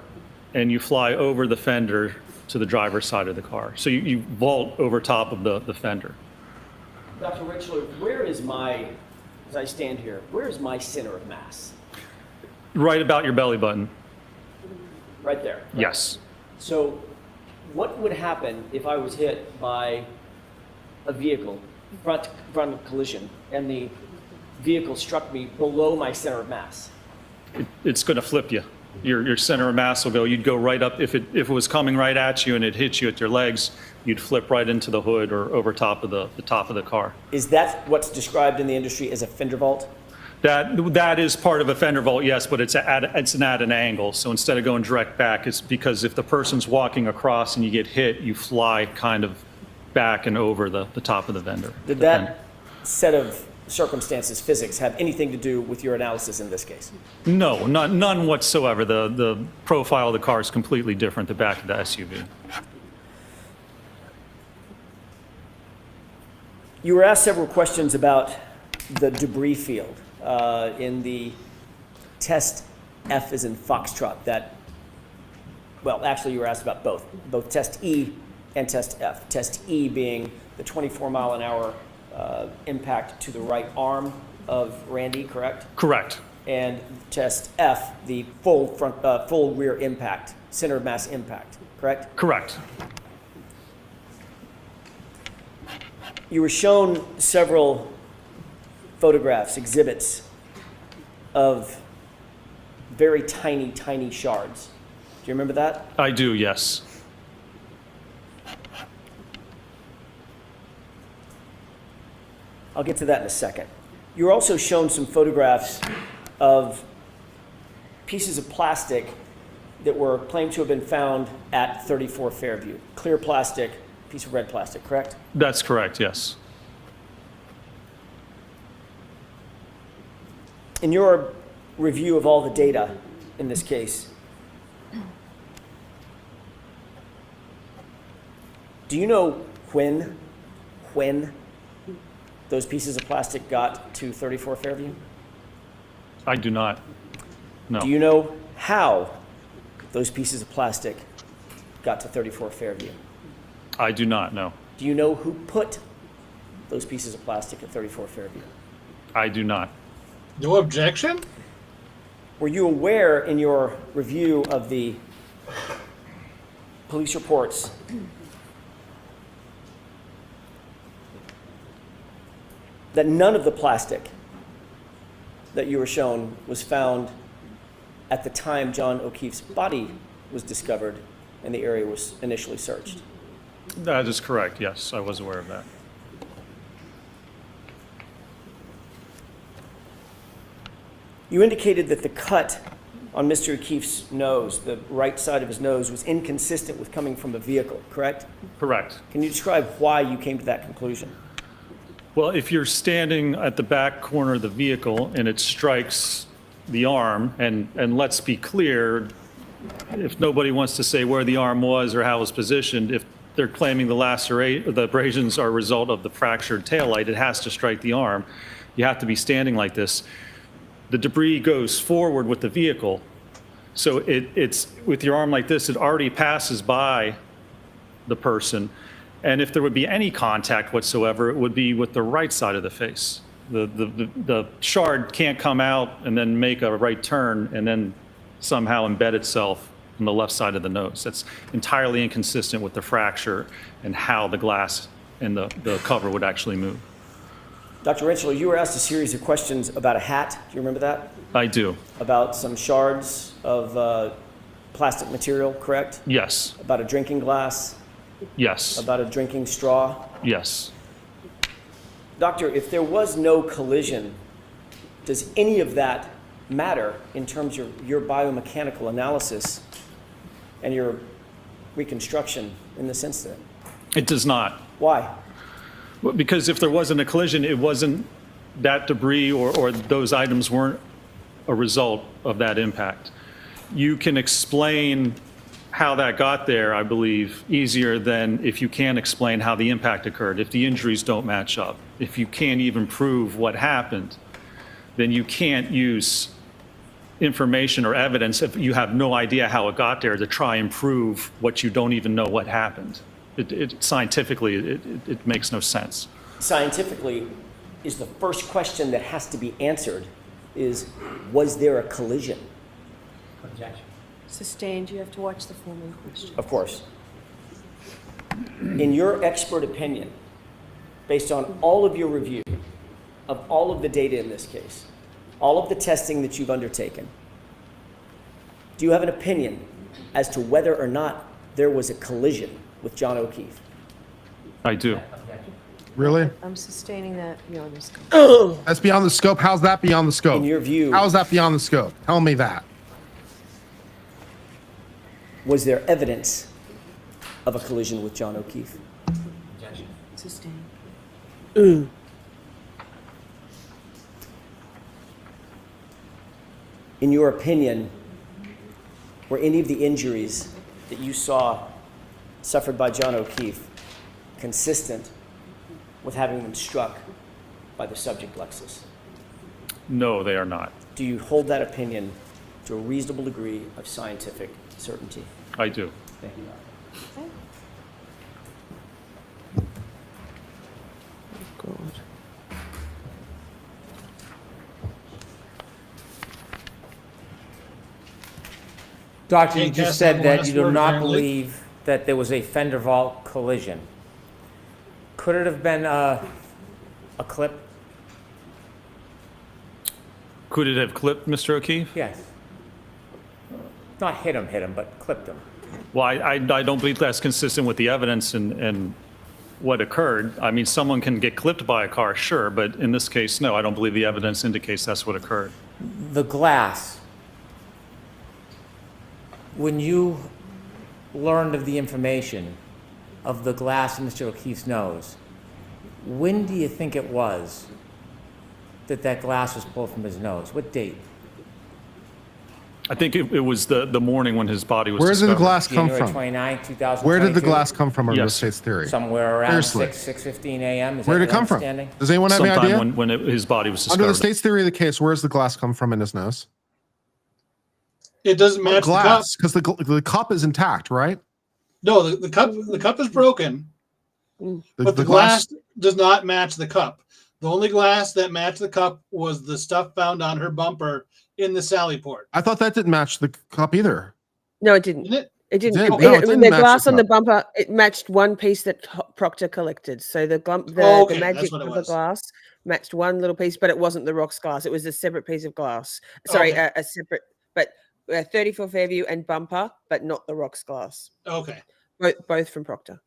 and you fly over the fender to the driver's side of the car. So you vault over top of the fender. Dr. Rentschler, where is my, as I stand here, where is my center of mass? Right about your belly button. Right there. Yes. So what would happen if I was hit by a vehicle, front collision, and the vehicle struck me below my center of mass? It's going to flip you. Your center of mass will go, you'd go right up, if it was coming right at you and it hit you at your legs, you'd flip right into the hood or over top of the top of the car. Is that what's described in the industry as a fender vault? That is part of a fender vault, yes, but it's at an angle. So instead of going direct back, it's because if the person's walking across and you get hit, you fly kind of back and over the top of the fender. Did that set of circumstances, physics, have anything to do with your analysis in this case? No, none whatsoever. The profile of the car is completely different, the back of the SUV. You were asked several questions about the debris field in the test F as in Foxtrot. Well, actually, you were asked about both test E and test F. Test E being the 24-mile-an-hour impact to the right arm of Randy, correct? Correct. And test F, the full rear impact, center of mass impact, correct? Correct. You were shown several photographs, exhibits of very tiny, tiny shards. Do you remember that? I do, yes. I'll get to that in a second. You were also shown some photographs of pieces of plastic that were claimed to have been found at 34 Fairview. Clear plastic, piece of red plastic, correct? That's correct, yes. In your review of all the data in this case, do you know when those pieces of plastic got to 34 Fairview? I do not. No. Do you know how those pieces of plastic got to 34 Fairview? I do not, no. Do you know who put those pieces of plastic at 34 Fairview? I do not. No objection? Were you aware in your review of the police reports that none of the plastic that you were shown was found at the time John O'Keefe's body was discovered and the area was initially searched? That is correct, yes. I was aware of that. You indicated that the cut on Mr. O'Keefe's nose, the right side of his nose, was inconsistent with coming from a vehicle, correct? Correct. Can you describe why you came to that conclusion? Well, if you're standing at the back corner of the vehicle and it strikes the arm, and let's be clear, if nobody wants to say where the arm was or how it was positioned, if they're claiming the abrasions are a result of the fractured taillight, it has to strike the arm. You have to be standing like this. The debris goes forward with the vehicle. So it's with your arm like this, it already passes by the person. And if there would be any contact whatsoever, it would be with the right side of the face. The shard can't come out and then make a right turn and then somehow embed itself on the left side of the nose. That's entirely inconsistent with the fracture and how the glass and the cover would actually move. Dr. Renshaw, you were asked a series of questions about a hat. Do you remember that? I do. About some shards of plastic material, correct? Yes. About a drinking glass? Yes. About a drinking straw? Yes. Doctor, if there was no collision, does any of that matter in terms of your biomechanical analysis and your reconstruction in this incident? It does not. Why? Well, because if there wasn't a collision, it wasn't that debris or those items weren't a result of that impact. You can explain how that got there, I believe, easier than if you can't explain how the impact occurred, if the injuries don't match up. If you can't even prove what happened, then you can't use information or evidence if you have no idea how it got there to try and prove what you don't even know what happened. Scientifically, it makes no sense. Scientifically, is the first question that has to be answered is, was there a collision? Objection. Sustained, you have to watch the foreman question. Of course. In your expert opinion, based on all of your review of all of the data in this case, all of the testing that you've undertaken, do you have an opinion as to whether or not there was a collision with John O'Keefe? I do. Really? I'm sustaining that beyond the scope. That's beyond the scope. How's that beyond the scope? In your view, How is that beyond the scope? Tell me that. was there evidence of a collision with John O'Keefe? Objection. Sustained. In your opinion, were any of the injuries that you saw suffered by John O'Keefe consistent with having been struck by the subject Lexus? No, they are not. Do you hold that opinion to a reasonable degree of scientific certainty? I do. Thank you, Doctor. Doctor, you Can't just cast said on the that last you do word, not apparently. believe that there was a fender vault collision. Could it have been a clip? Could it have clipped Mr. O'Keefe? Yes. Not hit him, but clipped him. Well, I don't believe that's consistent with the evidence and what occurred. I mean, someone can get clipped by a car, sure, but in this case, no, I don't believe the evidence indicates that's what occurred. The glass. When you learned of the information of the glass in Mr. O'Keefe's nose, when do you think it was that glass was pulled from his nose? What date? I think it was the morning when his body was Where did the discovered. glass come January from? 29, 2022? Where did the glass come from under the Yes. state's theory? Somewhere around Seriously. 6:15 a.m. Is Where that did it your come from? understanding? Does anyone have any Sometime idea? when his body was discovered. Under the state's theory of the case, where does the glass come from in his nose? It doesn't What match the cup. glass? Because the cup is intact, right? No, the cup is broken, but the glass does not match the cup. The only glass that matched the cup was the stuff found on her bumper in the Sally port. I thought that didn't match the cup either. No, it didn't. Didn't it? It didn't. did. It- No, it it- didn't the match glass the on the cup. bumper, it matched one piece that Proctor collected. So the Oh, okay, the that's magic what it of the was. glass matched one little piece, but it wasn't the rocks glass. It was a separate piece of glass. Sorry, Okay. a separate, but 34 Fairview and bumper, but not the rocks glass. Okay. Both from Proctor.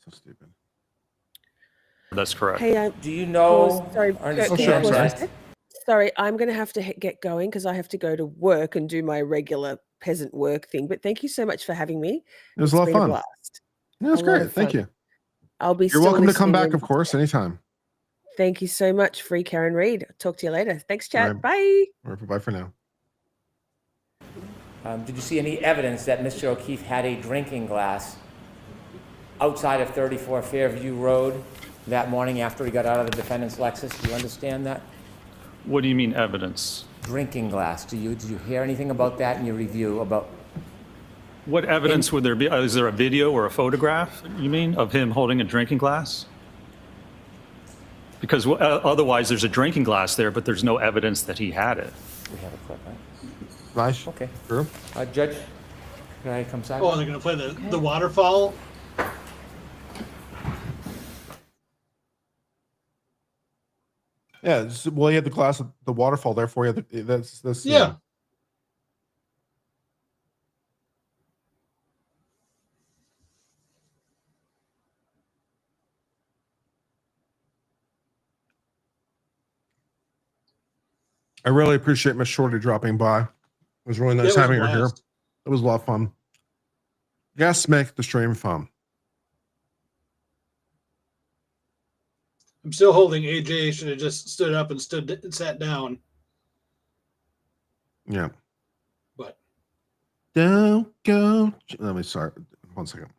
So stupid. That's correct. Hey, Do you know sorry, or Kurt, understand can you pause sorry. for a sec? Sorry, I'm going to have to get going because I have to go to work and do my regular peasant work thing. But thank you so much for having me. It was It's a lot of been a fun. blast. Yeah, it was A lot great. of Thank fun. you. I'll be. You're still welcome to come listening back, in. of course, anytime. Thank you so much, Free Karen Reed. Talk to you later. Thanks, All chat. right. Bye. All right, bye for now. Did you see any evidence that Mr. O'Keefe had a drinking glass outside of 34 Fairview Road that morning after he got out of the defendant's Lexus? Do you understand that? What do you mean evidence? Drinking glass. Did you hear anything about that in your review about? What evidence would there be? Is there a video or a photograph, you mean, of him holding a drinking glass? Because otherwise there's a drinking glass there, but there's no evidence that he had it. We have a clip, right? Nice. Okay. True. Judge, can I come side? Oh, they're going to play the waterfall. Yeah. Well, he had the glass of the waterfall. Therefore, he had that's Yeah. I really appreciate Miss Shorty dropping by. It was really Yeah, nice it was a having her here. blast. It was a lot of fun. Guests make the stream fun. I'm still holding AJ should have just stood up and sat down. Yeah. But Don't go. Let me start. 1 second.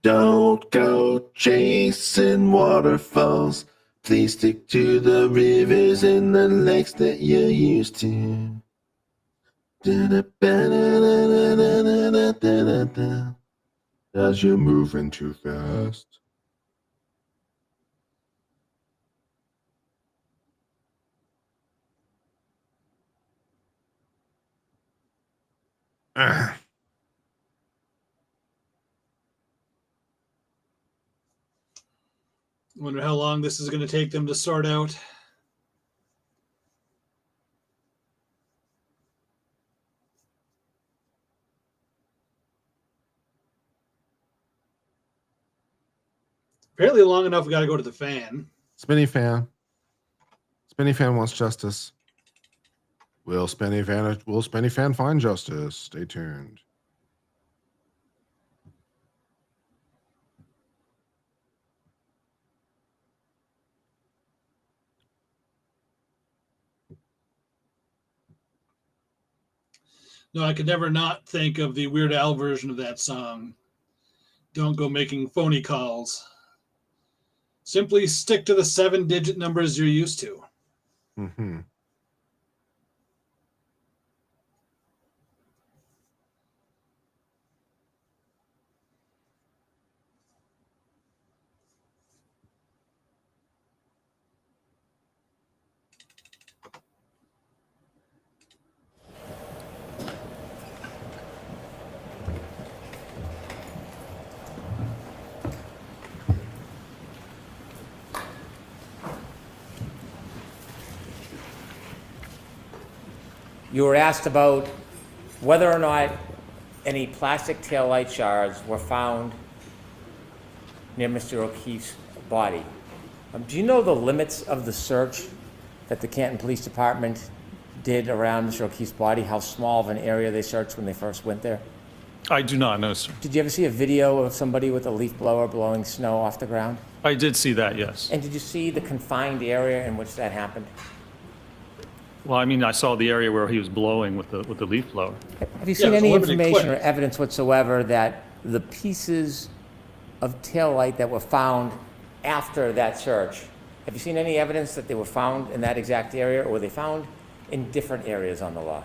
Don't go chasing waterfalls. Please stick to the rivers and the lakes that you're used to. As you're moving too fast. Ah. I wonder how long this is going to take them to sort out. Apparently long enough we got to go to the fan. Spinny fan. Spinny fan wants justice. Will Spinny fan find justice? Stay tuned. No, I could never not think of the Weird Al version of that song. Don't go making phony calls. Simply stick to the 7-digit numbers you're used to. Mm-hmm. You were asked about whether or not any plastic taillight shards were found near Mr. O'Keefe's body. Do you know the limits of the search that the Canton Police Department did around Mr. O'Keefe's body? How small of an area they searched when they first went there? I do not know, sir. Did you ever see a video of somebody with a leaf blower blowing snow off the ground? I did see that, yes. And did you see the confined area in which that happened? Well, I mean, I saw the area where he was blowing with the leaf blower. Have you seen it's any limited information or clip. evidence whatsoever that the pieces of taillight that were found after that search, have you seen any evidence that they were found in that exact area, or were they found in different areas on the lot?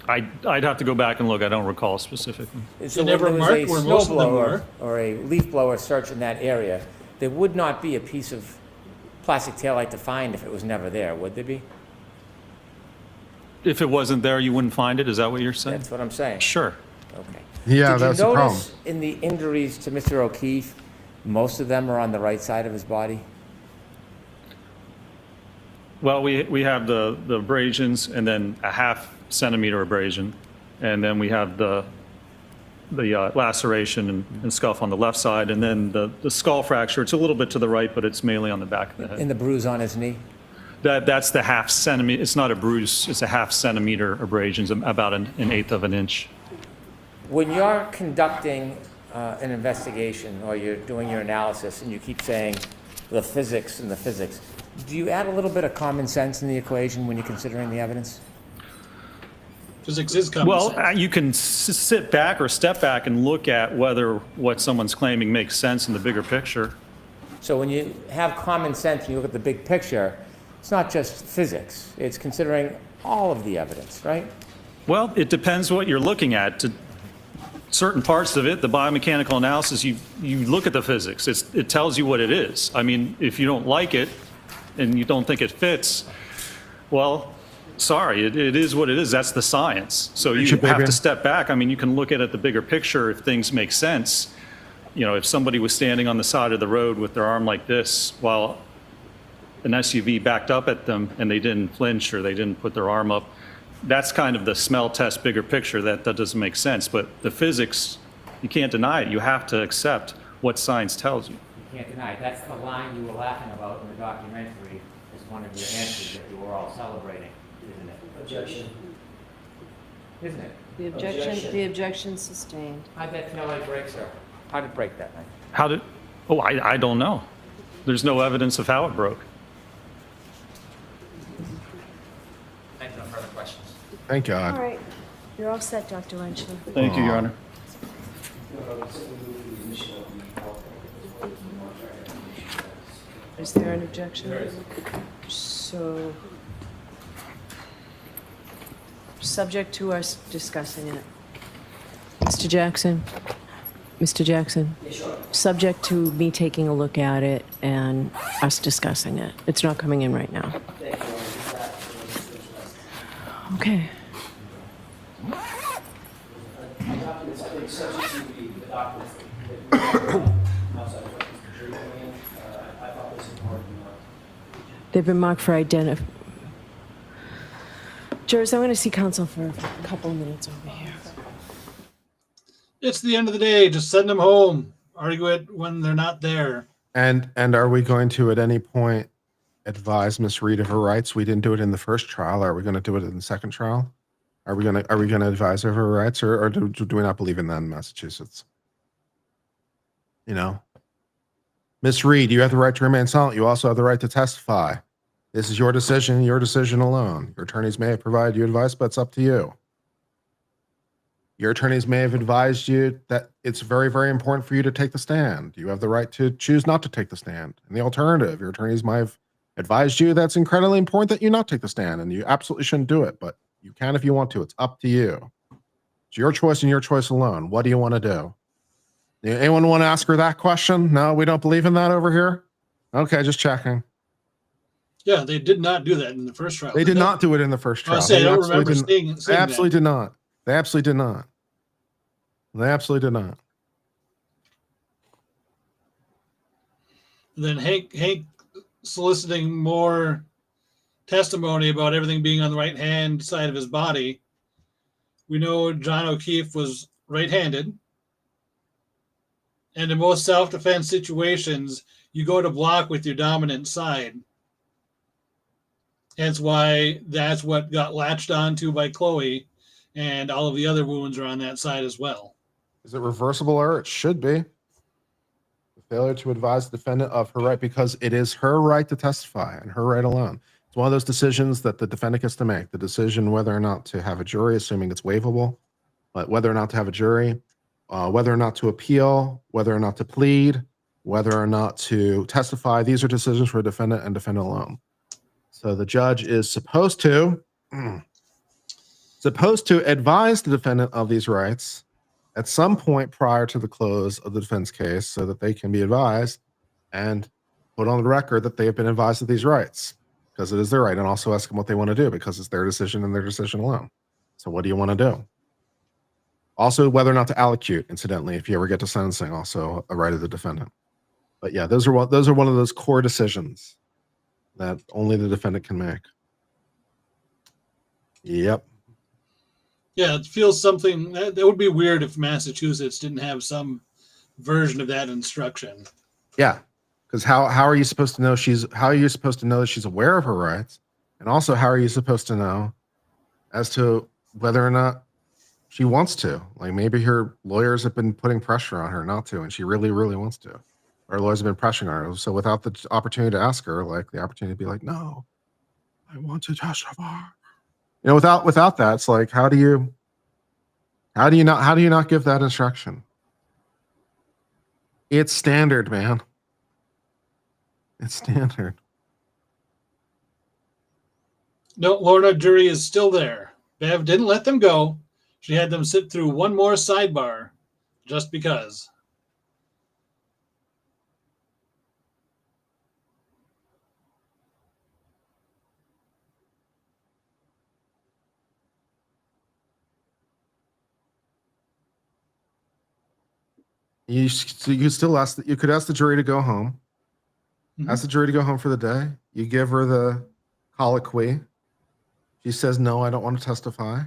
I'd have to go back and look. I don't recall specifically. So never when there was marked a where snow most of them blower were. or a leaf blower search in that area, there would not be a piece of plastic taillight to find if it was never there, would there be? If it wasn't there, you wouldn't find it? Is that what you're saying? That's what I'm saying. Sure. Okay. Yeah, Did that's you the problem. notice in the injuries to Mr. O'Keefe, most of them are on the right side of his body? Well, we have the abrasions and then a half centimeter abrasion, and then we have the laceration and scuff on the left side, and then the skull fracture. It's a little bit to the right, but it's mainly on the back of the head. And the bruise on his knee? That's the half centimeter. It's not a bruise. It's a half centimeter abrasions, about an eighth of an inch. When you're conducting an investigation or you're doing your analysis and you keep saying the physics and the physics, do you add a little bit of common sense in the equation when you're considering the evidence? Physics is common Well, sense. you can sit back or step back and look at whether what someone's claiming makes sense in the bigger picture. So when you have common sense and you look at the big picture, it's not just physics, it's considering all of the evidence, right? Well, it depends what you're looking at. To certain parts of it, the biomechanical analysis, you look at the physics. It tells you what it is. I mean, if you don't like it and you don't think it fits, well, sorry, it is what it is. That's the science. So you have to step back. I mean, you can look at it the bigger picture if things make sense. You know, if somebody was standing on the side of the road with their arm like this while an SUV backed up at them and they didn't flinch or they didn't put their arm up, that's kind of the smell test bigger picture. That doesn't make sense. But the physics, you can't deny it. You have to accept what science tells you. You can't deny it. That's the line you were laughing about in the documentary as one of your answers that you were all celebrating, isn't it? Objection. Isn't it? The objection sustained. How'd that taillight break, sir? How did it break that night? How did, oh, I don't know. There's no evidence of how it broke. Thank you. No further questions. Thank God. All right, you're all set, Dr. Lynchman. Thank you, Your Honor. Is there an objection? So, subject to us discussing it. Mr. Jackson? Mr. Jackson? Subject to me taking a look at it and us discussing it. It's not coming in right now. Okay. Documents, I think, subject to the documents that outside of what Mr. Drew went in, I thought this was part of the They've been marked for identity. Jurors, I'm going to see counsel for a couple of minutes over here. It's the end of the day. Just send them home. Argue it when they're not there. And are we going to at any point advise Miss Reed of her rights? We didn't do it in the first trial. Are we going to do it in the second trial? Are we going to advise her of her rights, or do we not believe in that in Massachusetts? You know, Miss Reed, you have the right to remain silent. You also have the right to testify. This is your decision alone. Your attorneys may have provided you advice, but it's up to you. Your attorneys may have advised you that it's very, very important for you to take the stand. You have the right to choose not to take the stand. And the alternative, your attorneys might have advised you that's incredibly important that you not take the stand, and you absolutely shouldn't do it, but you can if you want to. It's up to you. It's your choice and your choice alone. What do you want to do? Anyone want to ask her that question? No, we don't believe in that over here? Okay, just checking. Yeah, they did not do that in the first trial. They did not do it in the first trial. I say, I don't absolutely remember didn't- seeing They absolutely that. did not. They absolutely did not. They absolutely did not. And then Hank soliciting more testimony about everything being on the right hand side of his body. We know John O'Keefe was right-handed. And in most self-defense situations, you go to block with your dominant side. Hence why that's what got latched onto by Chloe, and all of the other wounds are on that side as well. Is it reversible error? It should be. The failure to advise the defendant of her right, because it is her right to testify and her right alone. It's one of those decisions that the defendant gets to make. The decision whether or not to have a jury, assuming it's waivable, but whether or not to have a jury, whether or not to appeal, whether or not to plead, whether or not to testify. These are decisions for a defendant and defendant alone. So the judge is supposed to advise the defendant of these rights at some point prior to the close of the defense case so that they can be advised and put on the record that they have been advised of these rights because it is their right, and also ask them what they want to do because it's their decision and their decision alone. So what do you want to do? Also, whether or not to allocute, incidentally, if you ever get to sentencing, also a right of the defendant. But yeah, those are one of those core decisions that only the defendant can make. Yep. Yeah, it feels something that would be weird if Massachusetts didn't have some version of that instruction. Yeah, because how are you supposed to know that she's aware of her rights, and also how are you supposed to know as to whether or not she wants to? Like maybe her lawyers have been putting pressure on her not to, and she really, really wants to. Or lawyers have been pressuring her. So without the opportunity to ask her, like the opportunity to be like, no, I want to testify. You know, without that, it's like, how do you not give that instruction? It's standard, man. It's standard. No, Lorna jury is still there. Bev didn't let them go. She had them sit through one more sidebar just because. You could ask the jury to go home. Ask the jury to go home for the day. You give her the colloquy. She says, no, I don't want to testify.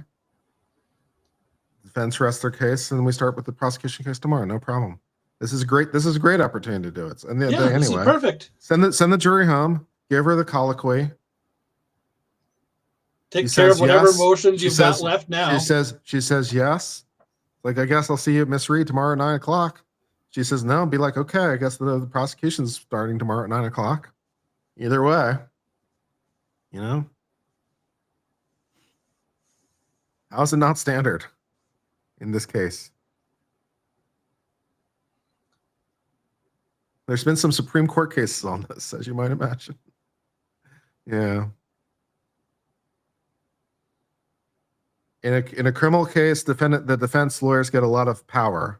Defense rests their case, and we start with the prosecution case tomorrow. No problem. This is a great opportunity to do it. And Yeah, this is perfect. Send the jury home. Give her the colloquy. Take care of whatever motions you've got left now. She says yes. Like, I guess I'll see you at Miss Reed tomorrow at 9:00. She says no. Be like, okay, I guess the prosecution's starting tomorrow at 9:00. Either way, you know. How is it not standard in this case? There's been some Supreme Court cases on this, as you might imagine. Yeah. In a criminal case, the defense lawyers get a lot of power.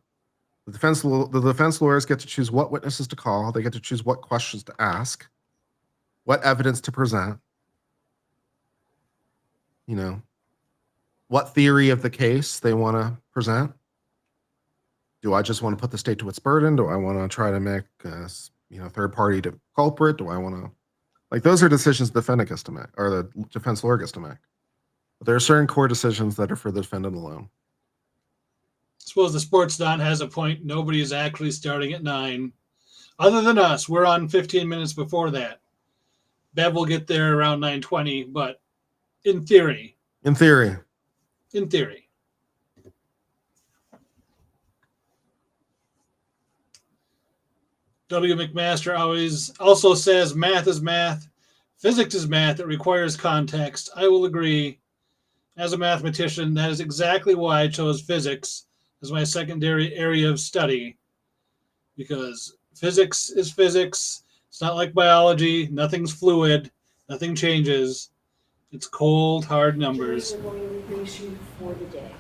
The defense lawyers get to choose what witnesses to call. They get to choose what questions to ask, what evidence to present. You know, what theory of the case they want to present. Do I just want to put the state to its burden? Do I want to try to make third party to culprit? Do I want to, like, those are decisions the defendant gets to make, or the defense lawyer gets to make. But there are certain core decisions that are for the defendant alone. I suppose the sports don has a point. Nobody is actually starting at 9. Other than us, we're on 15 minutes before that. Bev will get there around 9:20, but in theory. In theory. W. McMaster also says math is math. Physics is math. It requires context. I will agree. As a mathematician, that is exactly why I chose physics as my secondary area of study. Because physics is physics. It's not like biology. Nothing's fluid. Nothing changes. It's cold, hard numbers. Juries are going to release you for the day.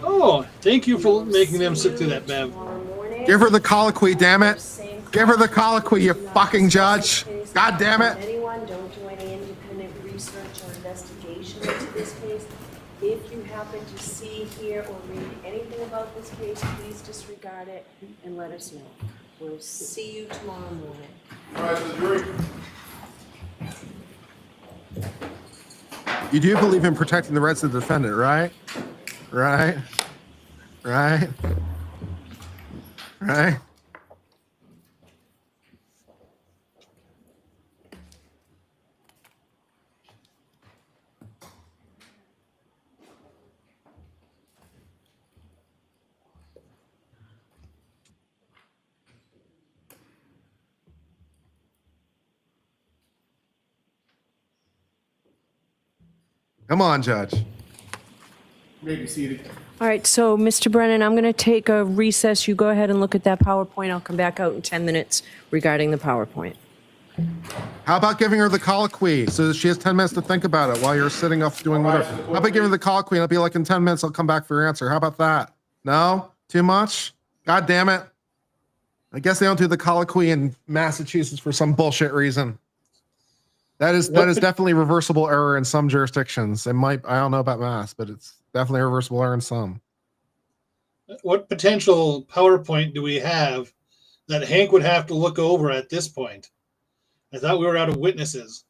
Oh, thank you for making them sit through that, Bev. Give her the colloquy, damn it. Give her the colloquy, you fucking judge. God damn it. Anyone, don't do any independent research or investigation into this case. If you happen to see, hear, or read anything about this case, please disregard it and let us know. We'll see you tomorrow morning. Rise to the jury. You do believe in protecting the rights of the defendant, right? Right? Right? Right? Come on, Judge. Maybe seated. All right, so Mr. Brennan, I'm going to take a recess. You go ahead and look at that PowerPoint. I'll come back out in 10 minutes regarding the PowerPoint. How about giving her the colloquy so that she has 10 minutes to think about it while you're sitting up doing whatever? How about giving her the colloquy and it'll be like in 10 minutes, I'll come back for your answer. How about that? No? Too much? God damn it. I guess they don't do the colloquy in Massachusetts for some bullshit reason. That is definitely reversible error in some jurisdictions. It might, I don't know about Mass, but it's definitely a reversible error in some. What potential PowerPoint do we have that Hank would have to look over at this point? I thought we were out of witnesses.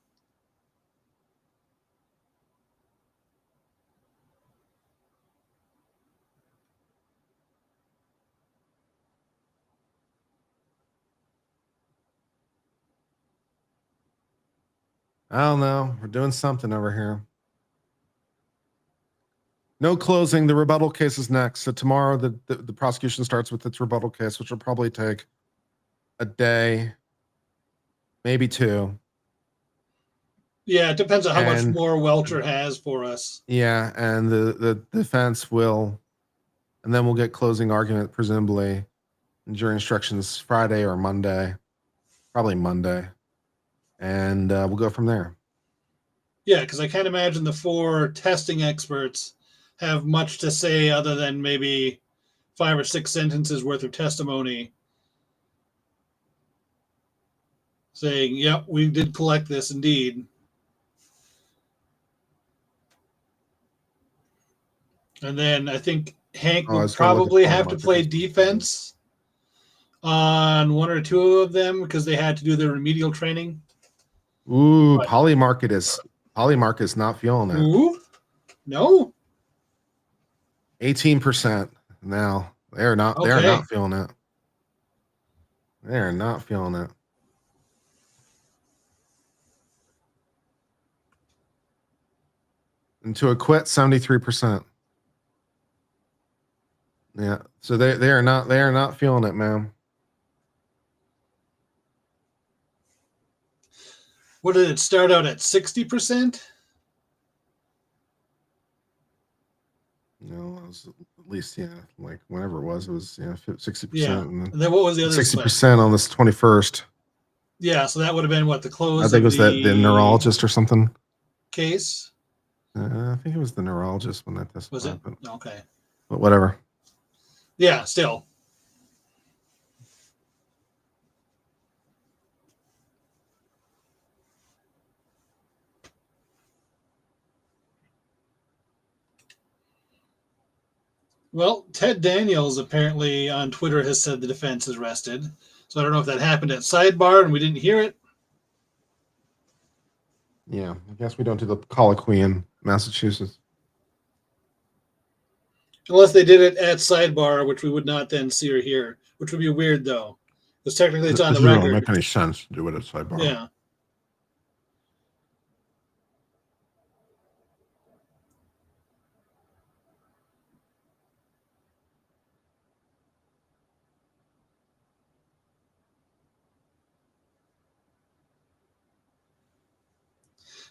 I don't know. We're doing something over here. No closing. The rebuttal case is next. So tomorrow the prosecution starts with its rebuttal case, which will probably take a day, maybe two. Yeah, it depends on how much And- more Welcher has for us. Yeah, and the defense will, and then we'll get closing argument presumably, and jury instructions Friday or Monday, probably Monday, and we'll go from there. Yeah, because I can't imagine the 4 testing experts have much to say other than maybe 5 or 6 sentences worth of testimony saying, yep, we did collect this indeed. And then I think Hank Oh, I would was gonna look at probably the have to market. play defense on 1 or 2 of them because they had to do their remedial training. Ooh, But- Polymarket is not feeling it. Ooh, no. 18% now. They're not Okay. feeling it. They're not feeling it. And to acquit, 73%. Yeah. So they are not feeling it, man. What did it start out at? 60%? No, it was at least, yeah, like whenever it was 60%. Yeah. And And then what was the other 60% on this 21st. Yeah, so that would have been what the close I think it was of the neurologist or something. case. I think it was the neurologist when that testified. Was it? Okay. But whatever. Yeah, still. Well, Ted Daniels apparently on Twitter has said the defense is rested. So I don't know if that happened at Sidebar and we didn't hear it. Yeah, I guess we don't do the colloquy in Massachusetts. Unless they did it at Sidebar, which we would not then see or hear, which would be weird though. Because technically it's on the Doesn't really record. make any sense to do it at sidebar. Yeah.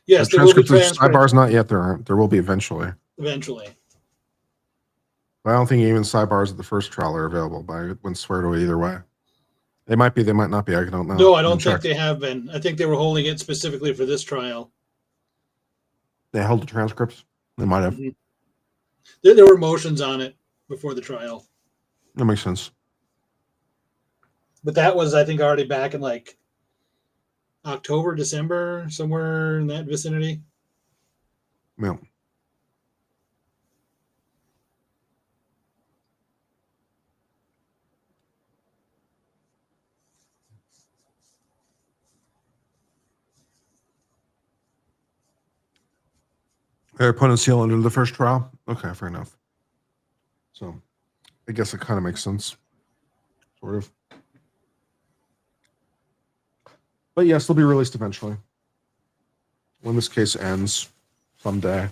Yes, The there will be transcripts of transcripts sidebar's not yet. There will be eventually. eventually. But I don't think even sidebars at the first trial are available. But I wouldn't swear to it either way. They might be. They might not be. I don't know. No, I don't Haven't think checked. they have been. I think they were holding it specifically for this trial. They held the transcripts. They might have. Mhm. There were motions on it before the trial. That makes sense. But that was, I think, already back in like October, December, somewhere in that vicinity. Yeah. Okay, put a seal under the first trial. Okay, fair enough. So, I guess it kind of makes sense, sort of. But yes, they'll be released eventually. When this case ends, someday,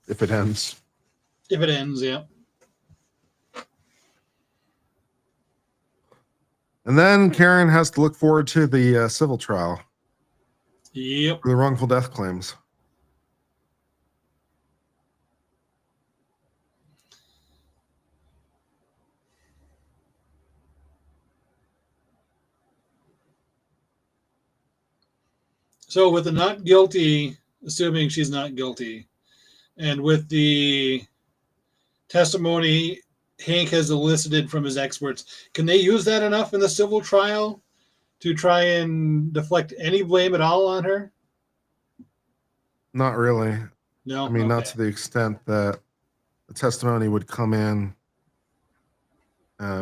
if it ends. If it ends, yeah. And then Karen has to look forward to the civil trial. Yep. For the wrongful death claims. So with the not guilty, assuming she's not guilty, and with the testimony Hank has elicited from his experts, can they use that enough in the civil trial to try and deflect any blame at all on her? Not really. No. I mean, Okay. not to the extent that the testimony would come in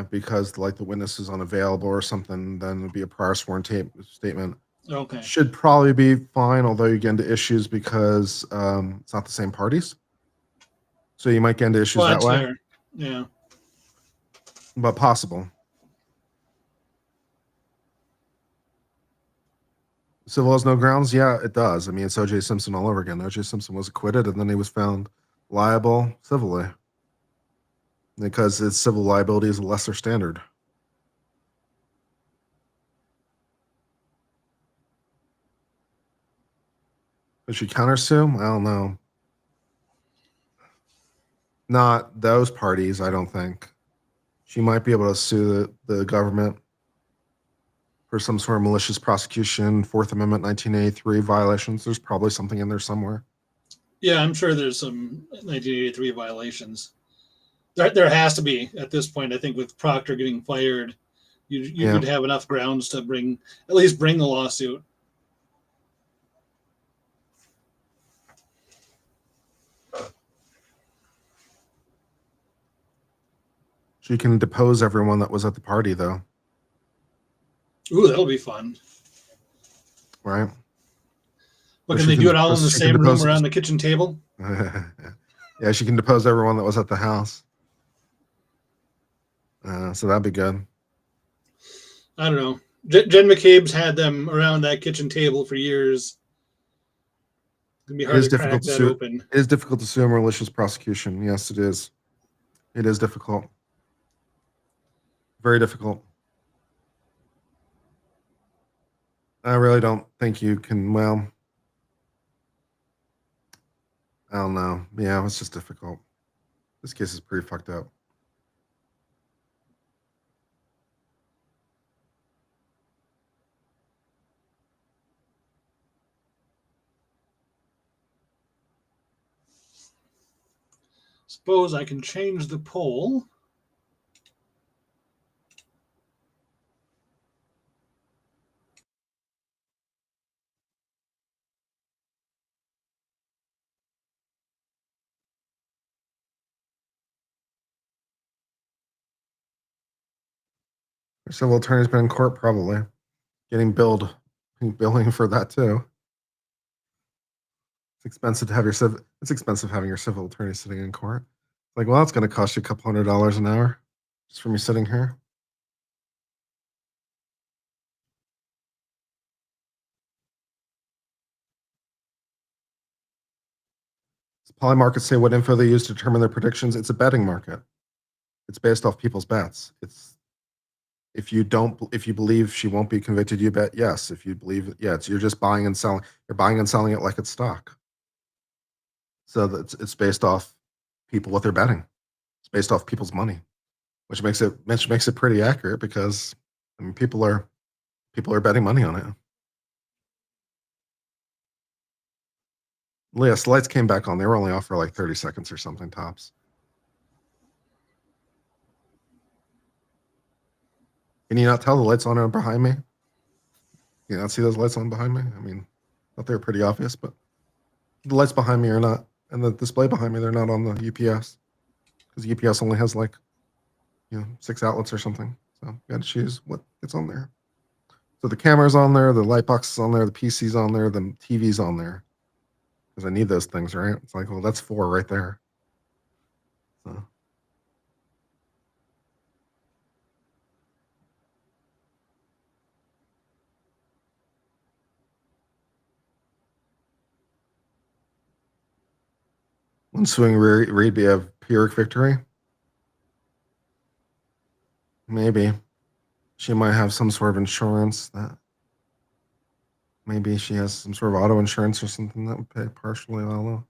because, like, the witness is unavailable or something. Then it'd be a prior sworn statement. Okay. Should probably be fine, although you get into issues because it's not the same parties. So you might get into issues Well, that that's way. fair. Yeah. But possible. Civil has no grounds? Yeah, it does. I mean, it's O.J. Simpson all over again. O.J. Simpson was acquitted, and then he was found liable civilly because its civil liability is a lesser standard. Does she countersue? I don't know. Not those parties, I don't think. She might be able to sue the government for some sort of malicious prosecution, Fourth Amendment 1983 violations. There's probably something in there somewhere. Yeah, I'm sure there's some 1983 violations. There has to be at this point. I think with Proctor getting fired, you would have enough grounds to at least bring the lawsuit. She can depose everyone that was at the party, though. Ooh, that'll be fun. Right? But can they do it all in the same room around the kitchen table? Yeah, she can depose everyone that was at the house. So that'd be good. I don't know. Jen McCabe's had them around that kitchen table for years. It'd be hard to crack that open. It is difficult to sue a malicious prosecution. Yes, it is. It is difficult. Very difficult. I really don't think you can, well, I don't know. Yeah, it's just difficult. This case is pretty fucked up. Suppose I can change the poll. Civil attorney's been in court, probably getting billing for that too. It's expensive to have it's expensive having your civil attorney sitting in court. Like, well, it's going to cost you a couple $100 an hour just for me sitting here. Poly markets say what info they use to determine their predictions. It's a betting market. It's based off people's bets. It's if you believe she won't be convicted, you bet yes. If you believe, you're just buying and selling. You're buying and selling it like it's stock. So it's based off people what they're betting. It's based off people's money, which makes it pretty accurate because I mean people are betting money on it. Yes, the lights came back on. They were only off for like 30 seconds or something tops. Can you not tell the lights on behind me? You not see those lights on behind me? I mean, I thought they were pretty obvious, but the lights behind me are not, and the display behind me, they're not on the UPS because UPS only has like, 6 outlets or something. So you got to choose what gets on there. So the camera's on there, the light box is on there, the PC's on there, the TV's on there. because I need those things, right? It's like, well, that's 4 right there. So. When suing Reed be a Pyrrhic victory? Maybe. She might have some sort of insurance that maybe she has some sort of auto insurance or something that would pay partially. I don't know.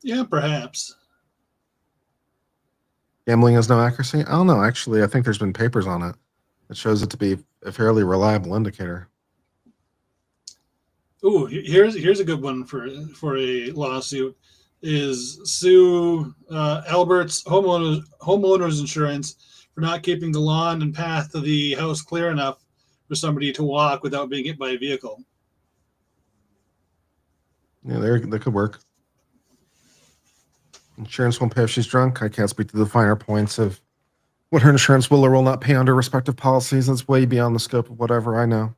Yeah, perhaps. Gambling has no accuracy? I don't know. Actually, I think there's been papers on it that shows it to be a fairly reliable indicator. Ooh, here's a good one for a lawsuit. Is sue Albert's homeowners insurance for not keeping the lawn and path of the house clear enough for somebody to walk without being hit by a vehicle. Yeah, that could work. Insurance won't pay if she's drunk. I can't speak to the finer points of what her insurance will or will not pay under respective policies. That's way beyond the scope of whatever I know.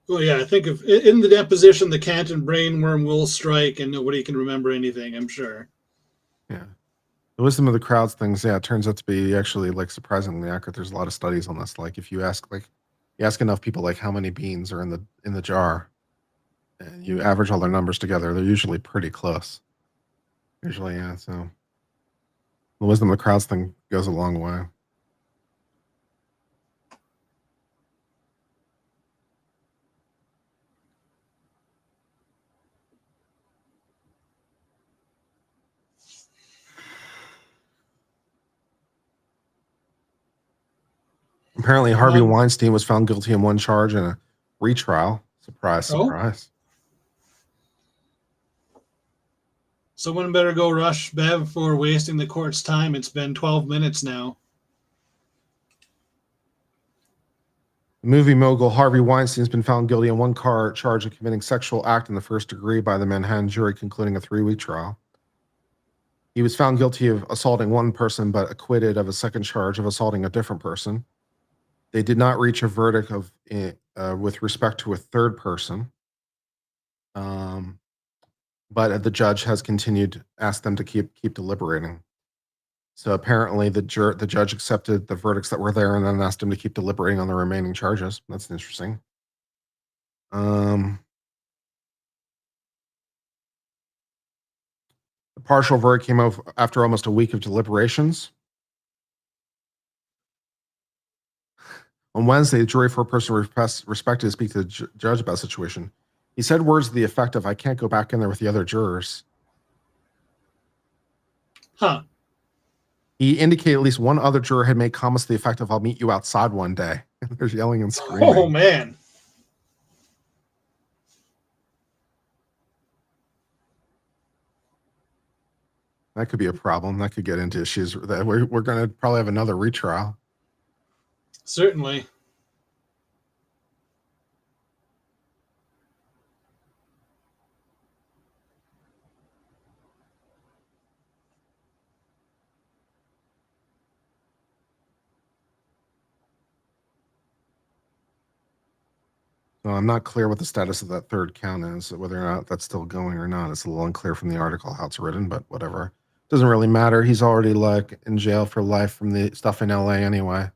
Well, yeah, I think if in the deposition, the Canton brainworm will strike and nobody can remember anything, I'm sure. Yeah. The wisdom of the crowds things, yeah, it turns out to be actually like surprisingly accurate. There's a lot of studies on this. Like if you ask enough people like how many beans are in the jar and you average all their numbers together, they're usually pretty close. Usually, yeah. So the wisdom of the crowds thing goes a long way. Apparently, Harvey Weinstein was found guilty in one charge in a retrial. Surprise, surprise. Someone better go rush Bev for wasting the court's time. It's been 12 minutes now. The movie mogul Harvey Weinstein has been found guilty in one charge of committing sexual act in the first degree by the Manhattan jury, concluding a 3-week trial. He was found guilty of assaulting one person, but acquitted of a second charge of assaulting a different person. They did not reach a verdict with respect to a third person. But the judge has asked them to keep deliberating. So apparently the judge accepted the verdicts that were there and then asked him to keep deliberating on the remaining charges. That's interesting. The partial verdict came out after almost a week of deliberations. On Wednesday, the jury foreperson respected to speak to the judge about the situation. He said words to the effect of, "I can't go back in there with the other jurors." Huh. He indicated at least one other juror had made comments to the effect of, "I'll meet you outside one day." There's yelling and screaming. Oh, man. That could be a problem. That could get into issues. We're going to probably have another retrial. Certainly. So I'm not clear what the status of that third count is, whether or not that's still going or not. It's a little unclear from the article how it's written, but whatever. Doesn't really matter. He's already like in jail for life from the stuff in LA anyway.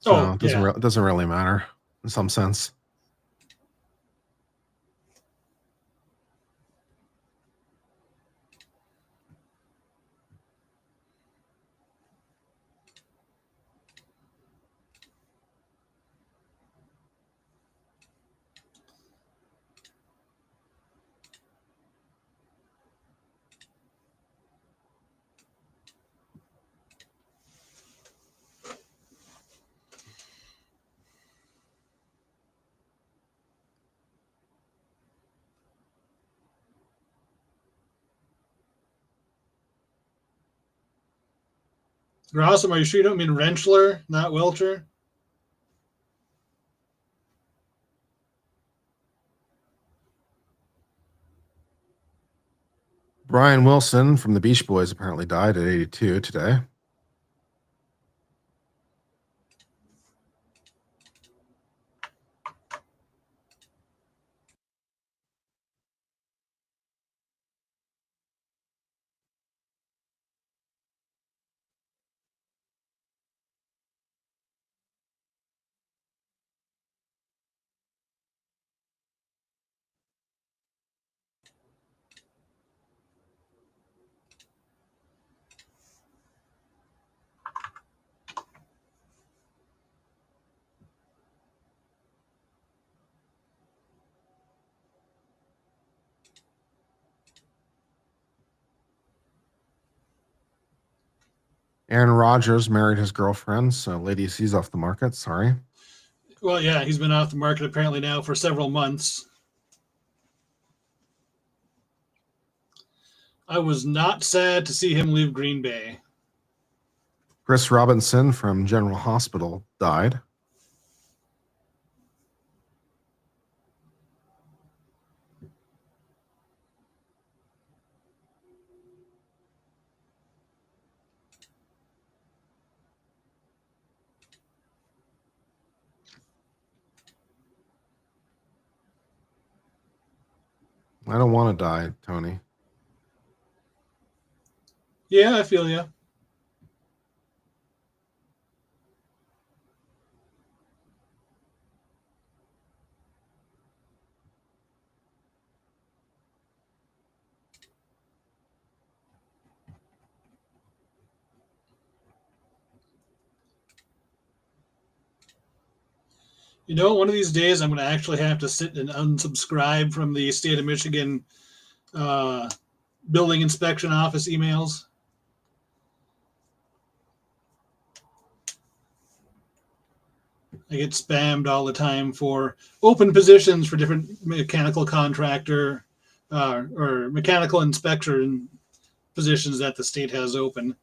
So it doesn't really matter in some sense. Rossum, are you sure you don't mean Rentschler, not Welcher? Brian Wilson from the Beach Boys apparently died at 82 today. Aaron Rodgers married his girlfriend, so Lady C's off the market. Sorry. Well, yeah, he's been off the market apparently now for several months. I was not sad to see him leave Green Bay. Chris Robinson from General Hospital died. I don't want to die, Tony. Yeah, I feel you. You know, one of these days I'm going to actually have to sit and unsubscribe from the state of Michigan building inspection office emails. I get spammed all the time for open positions for different mechanical contractor or mechanical inspector positions that the state has open.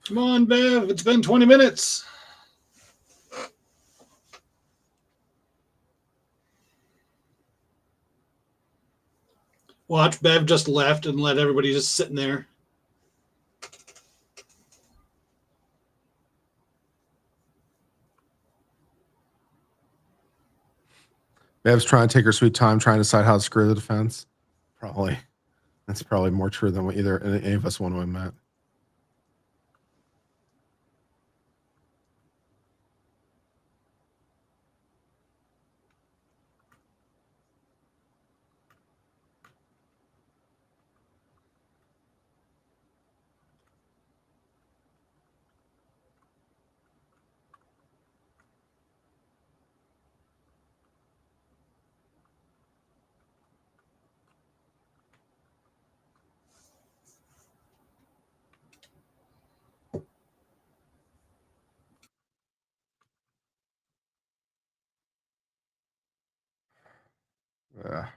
Come on, Bev. It's been 20 minutes. Watch, Bev just left and let everybody just sitting there. Bev's trying to take her sweet time, trying to decide how to screw the defense. Probably. That's probably more true than what either any of us want to admit. Yeah.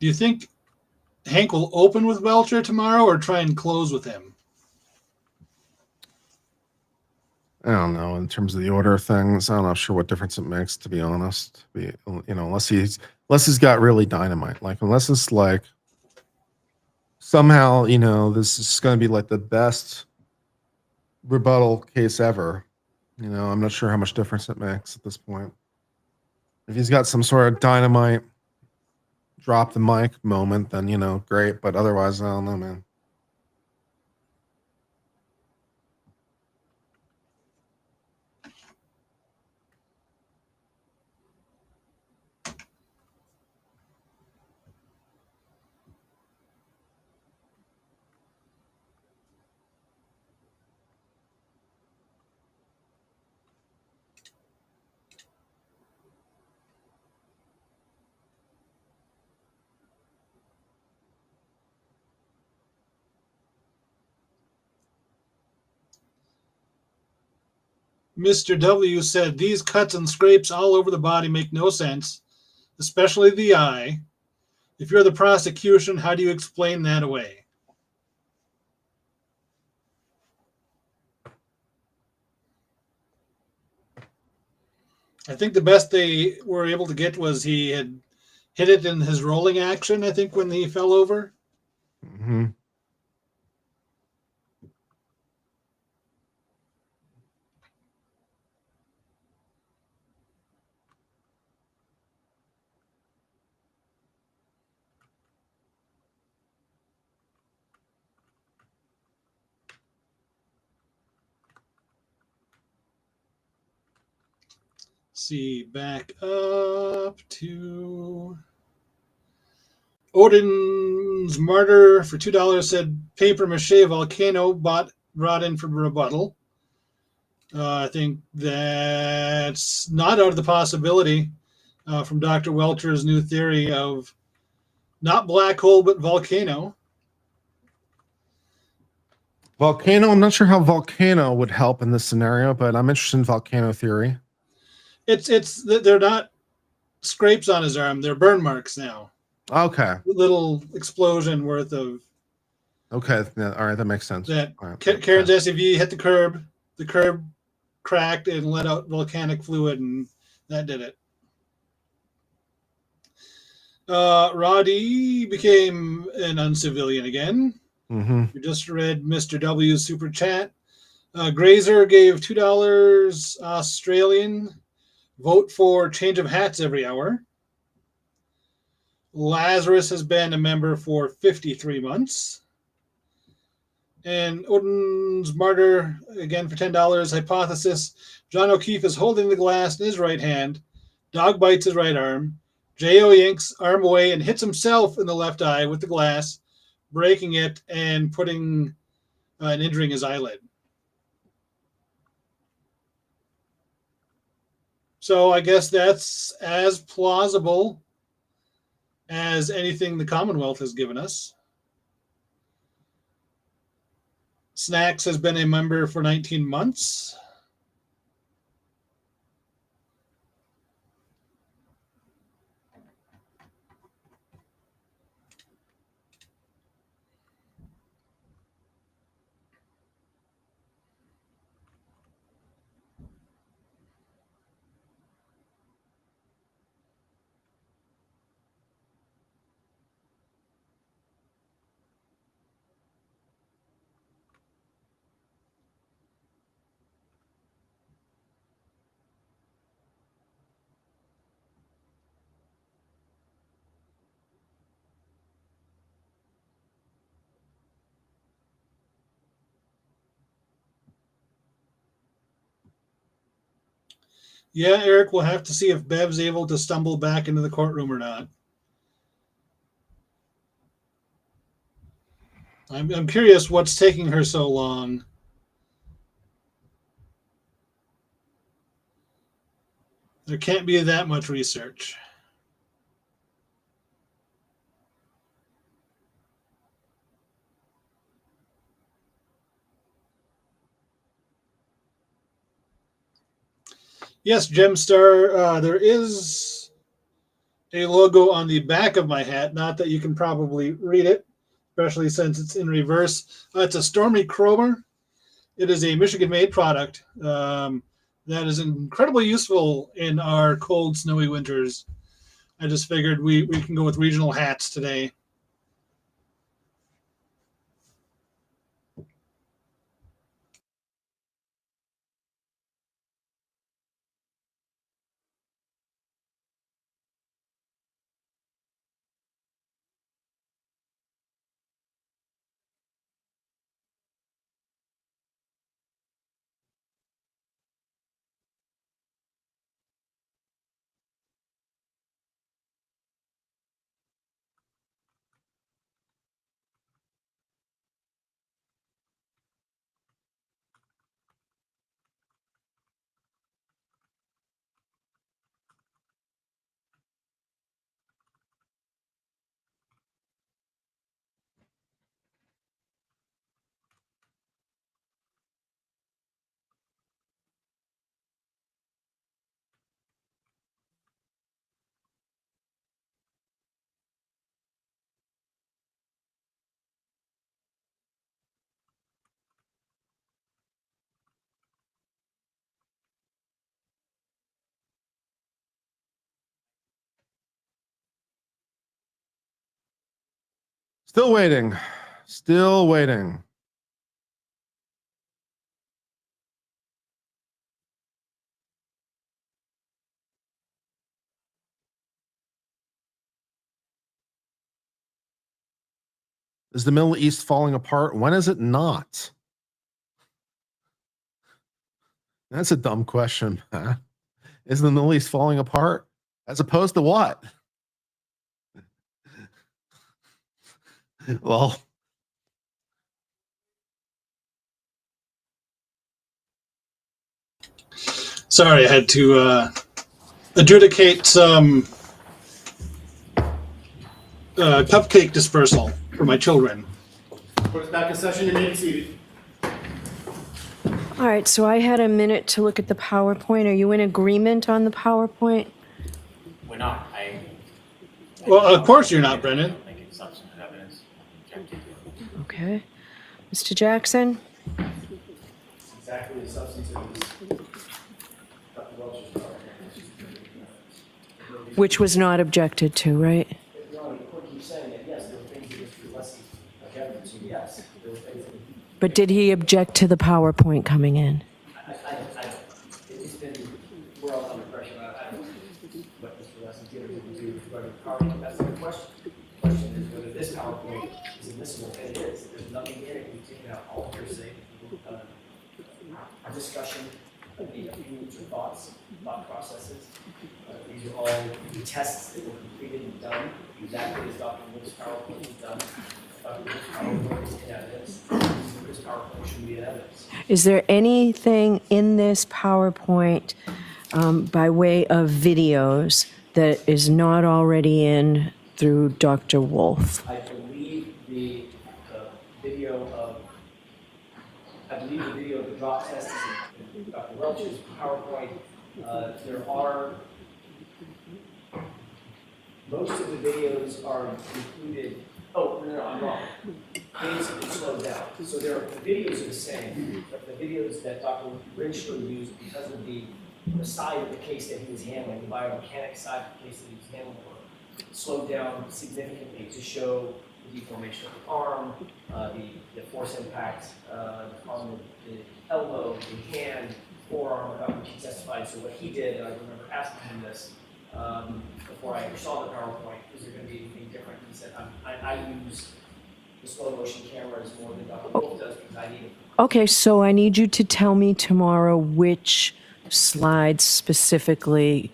Do you think Hank will open with Welcher tomorrow or try and close with him? I don't know in terms of the order of things. I'm not sure what difference it makes, to be honest. Unless he's got really dynamite. Like unless it's like somehow this is going to be like the best rebuttal case ever. I'm not sure how much difference it makes at this point. If he's got some sort of dynamite drop the mic moment, then great. But otherwise, I don't know, man. Mr. W said, these cuts and scrapes all over the body make no sense, especially the eye. If you're the prosecution, how do you explain that away? I think the best they were able to get was he had hit it in his rolling action, I think, when he fell over. Mm-hmm. See, back up to Odin's Martyr for $2 said paper mache volcano brought in for rebuttal. I think that's not out of the possibility from Dr. Welcher's new theory of not black hole but volcano. Volcano. I'm not sure how volcano would help in this scenario, but I'm interested in volcano theory. They're not scrapes on his arm; they're burn marks now. Okay. Little explosion worth of. Okay. Yeah, all right. That makes sense. That right, Karen's SUV hit the curb. The curb cracked and let out volcanic fluid, and that did it. Roddy became an uncivilian again. Mm-hmm. We just read Mr. W's super chat. Grazer gave $2 Australian. Vote for change of hats every hour. Lazarus has been a member for 53 months. And Odin's Martyr, again for $10. Hypothesis. John O'Keefe is holding the glass in his right hand. Dog bites his right arm. J.O. yanks arm away and hits himself in the left eye with the glass, breaking it and putting and injuring his eyelid. So I guess that's as plausible as anything the Commonwealth has given us. Snacks has been a member for 19 months. Yeah, Eric, we'll have to see if Bev's able to stumble back into the courtroom or not. I'm curious what's taking her so long. There can't be that much research. Yes, Gemstar, there is a logo on the back of my hat. Not that you can probably read it, especially since it's in reverse. It's a Stormy Kromer. It is a Michigan-made product that is incredibly useful in our cold, snowy winters. I just figured we can go with regional hats today. Still waiting. Still waiting. Is the Middle East falling apart? When is it not? That's a dumb question. Huh? Is the Middle East falling apart? As opposed to what? Well, Sorry, I had to adjudicate some cupcake dispersal for my children. Put us back in session and be seated. All right, so I had a minute to look at the PowerPoint. Are you in agreement on the PowerPoint? We're not. Well, of course you're not, Brendan. Making substantive evidence. Okay. Mr. Jackson? Exactly the substance of this. Dr. Welch's part. Which was not objected to, right? Your Honor, the court keeps saying that, yes, there were things that Mr. Leslie objected to, yes. There were things that But did he object to the PowerPoint coming in? it's been, we're all under pressure. I don't know what Mr. Leslie did or didn't do regarding the PowerPoint. That's the question. The question is whether this PowerPoint is admissible, and it is. There's nothing in it. We've taken out all hearsay, discussion, opinions or thoughts, thought processes. These are all tests that were completed and done exactly as Dr. Wood's PowerPoint was done. Dr. Wood's PowerPoint is in evidence. This PowerPoint should be in evidence. Is there anything in this PowerPoint by way of videos that is not already in through Dr. Wolf? I believe the video of the drop test is in Dr. Welch's PowerPoint. There are, most of the videos are included. Oh, no, I'm wrong. Things have been slowed down. So the videos are the same, but the videos that Dr. Renshaw used because of the side of the case that he was handling, the biomechanical side of the case that he was handling, slowed down significantly to show the deformation of the arm, the force impact on the elbow, the hand, forearm, about which he testified. So what he did, and I remember asking him this before I ever saw the PowerPoint, is there going to be anything different? He said, I use the slow motion cameras more than Dr. Wolf does because I need it. Okay, so I need you to tell me tomorrow which slides specifically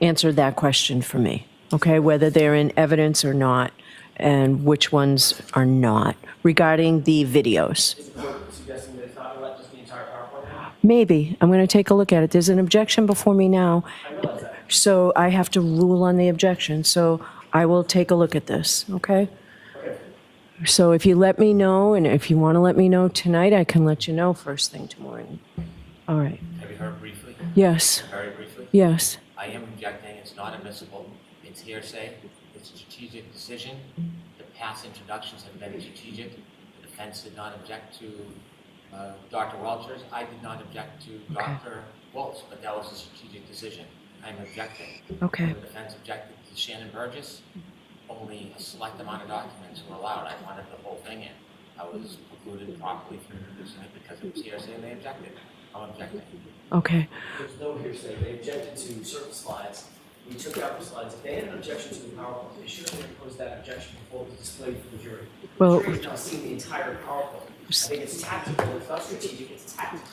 answered that question for me, okay? Whether they're in evidence or not, and which ones are not, regarding the videos. Is the court suggesting that it's not going to let just the entire PowerPoint out? Maybe. I'm going to take a look at it. There's an objection before me now, I realize that. so I have to rule on the objection. So I will take a look at this, okay? Okay. So if you let me know, and if you want to let me know tonight, I can let you know first thing tomorrow. All right. Have you heard briefly? Yes. Very briefly? Yes. I am objecting. It's not admissible. It's hearsay. It's a strategic decision. The past introductions have been strategic. The defense did not object to Dr. Welch's. I did not object to Dr. Wolf's, but that was a strategic decision. I'm objecting. Okay. The defense objected to Shannon Burgess. Only a select amount of documents were allowed. I wanted the whole thing in. I was precluded properly from introducing it because it was hearsay and they objected. I'm objecting. Okay. There's no hearsay. They objected to certain slides. We took out the slides. If they had an objection to the PowerPoint, they should have proposed that objection before it was displayed for the jury. Well- The jury's now seen the entire PowerPoint. I think it's tactical. It's not strategic. It's tactical.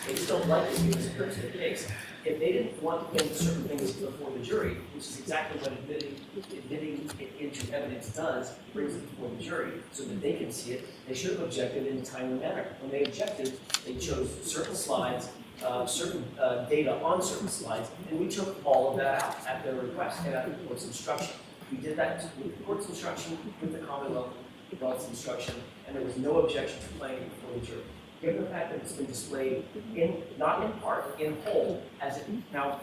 They just don't like it because it hurts their case. If they didn't want to get certain things before the jury, which is exactly what admitting it into evidence does, brings it before the jury so that they can see it, they should have objected in a timely manner. When they objected, they chose certain slides, certain data on certain slides, and we took all of that out at their request and at the court's instruction. We did that with the court's instruction, with the Commonwealth's instruction, and there was no objection to playing it before the jury. Given the fact that it's been displayed in, not in part, in whole, as it now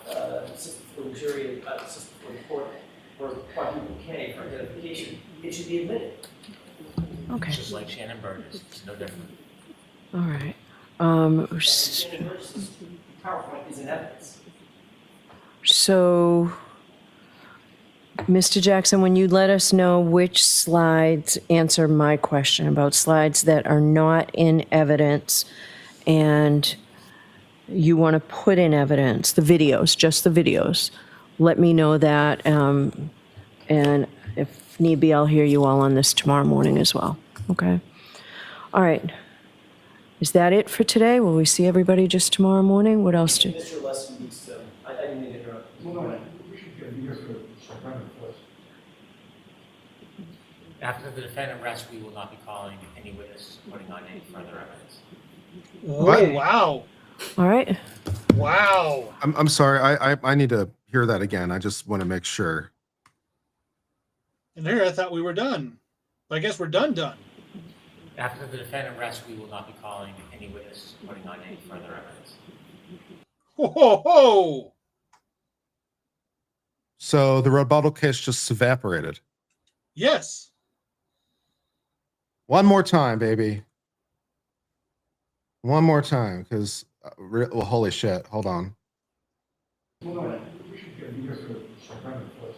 sits before the jury, sits before the court for quadruple K for identification, it should be admitted. Okay. Just like Shannon Burgess. It's no different. All right. Shannon Burgess's PowerPoint is in evidence. So, Mr. Jackson, when you let us know which slides answer my question about slides that are not in evidence and you want to put in evidence, the videos, just the videos, let me know that. And if need be, I'll hear you all on this tomorrow morning as well. Okay? All right. Is that it for today? Will we see everybody just tomorrow morning? What else do? Mr. Leslie needs to, I didn't mean to interrupt. We should get here for Sacramento first. After the defendant rests, we will not be calling any witnesses, putting on any further evidence. Oh, wow. All right. Wow. I'm sorry. I need to hear that again. I just want to make sure. And here I thought we were done. I guess we're done. After the defendant rests, we will not be calling any witnesses, putting on any further evidence. Ho, ho, ho. So the rebuttal case just evaporated. Yes. One more time, baby. One more time, because, well, holy shit. Hold on. We should get here for Sacramento first.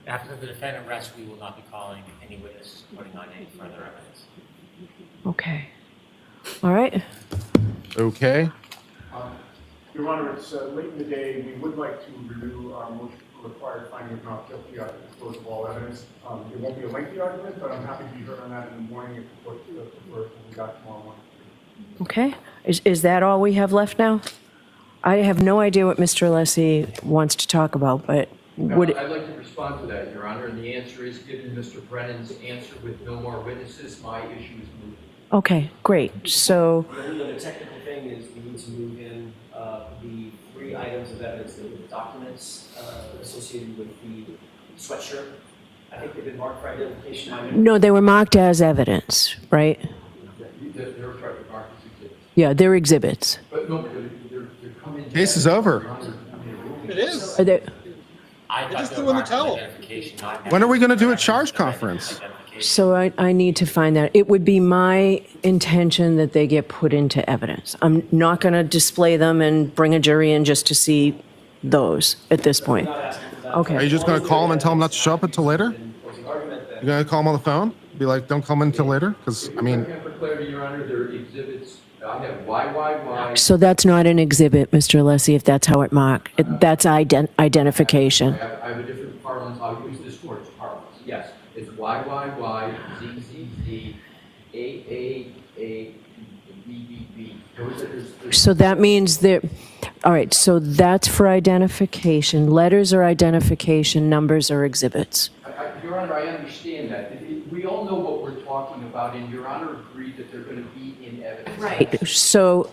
After the defendant rests, we will not be calling any witnesses, putting on any further evidence. Okay. All right. Okay. Your Honor, it's late in the day. We would like to renew our motion for required finding of not guilty at the close of all evidence. It won't be a lengthy argument, but I'm happy to be heard on that in the morning if the court prefers when we got tomorrow morning. Okay. Is that all we have left now? I have no idea what Mr. Alessi wants to talk about, but would I'd like to respond to that, Your Honor, and the answer is, given Mr. Brennan's answer with no more witnesses, my issue is moved. Okay, great. So, The only other technical thing is we need to move in the 3 items of evidence, the documents associated with the sweatshirt. I think they've been marked for identification. no, they were marked as evidence, right? They're trying to mark as exhibits. Yeah, they're exhibits. But no, they're coming. Case is over. It is. Are they, I thought just they were doing the marked towel. identification, not When are we going to do a charge conference? identification. so I need to find that. It would be my intention that they get put into evidence. I'm not going to display them and bring a jury in just to see those at this point. Okay. Are you just going to call them and tell them not to show up until later? You're going to call them on the phone? Be like, don't come in until later? Because, I mean, For clarity, Your Honor, they're exhibits. I have YYY. So that's not an exhibit, Mr. Alessi, if that's how it marked. That's identification. I have a different parlance. I'll use this court's parlance. Yes, it's YYY, ZZZ, AAA, BBB. So that means that, all right, so that's for identification. Letters are identification, numbers are exhibits. Your Honor, I understand that. We all know what we're talking about, and Your Honor agreed that they're going to be in evidence. Right. So,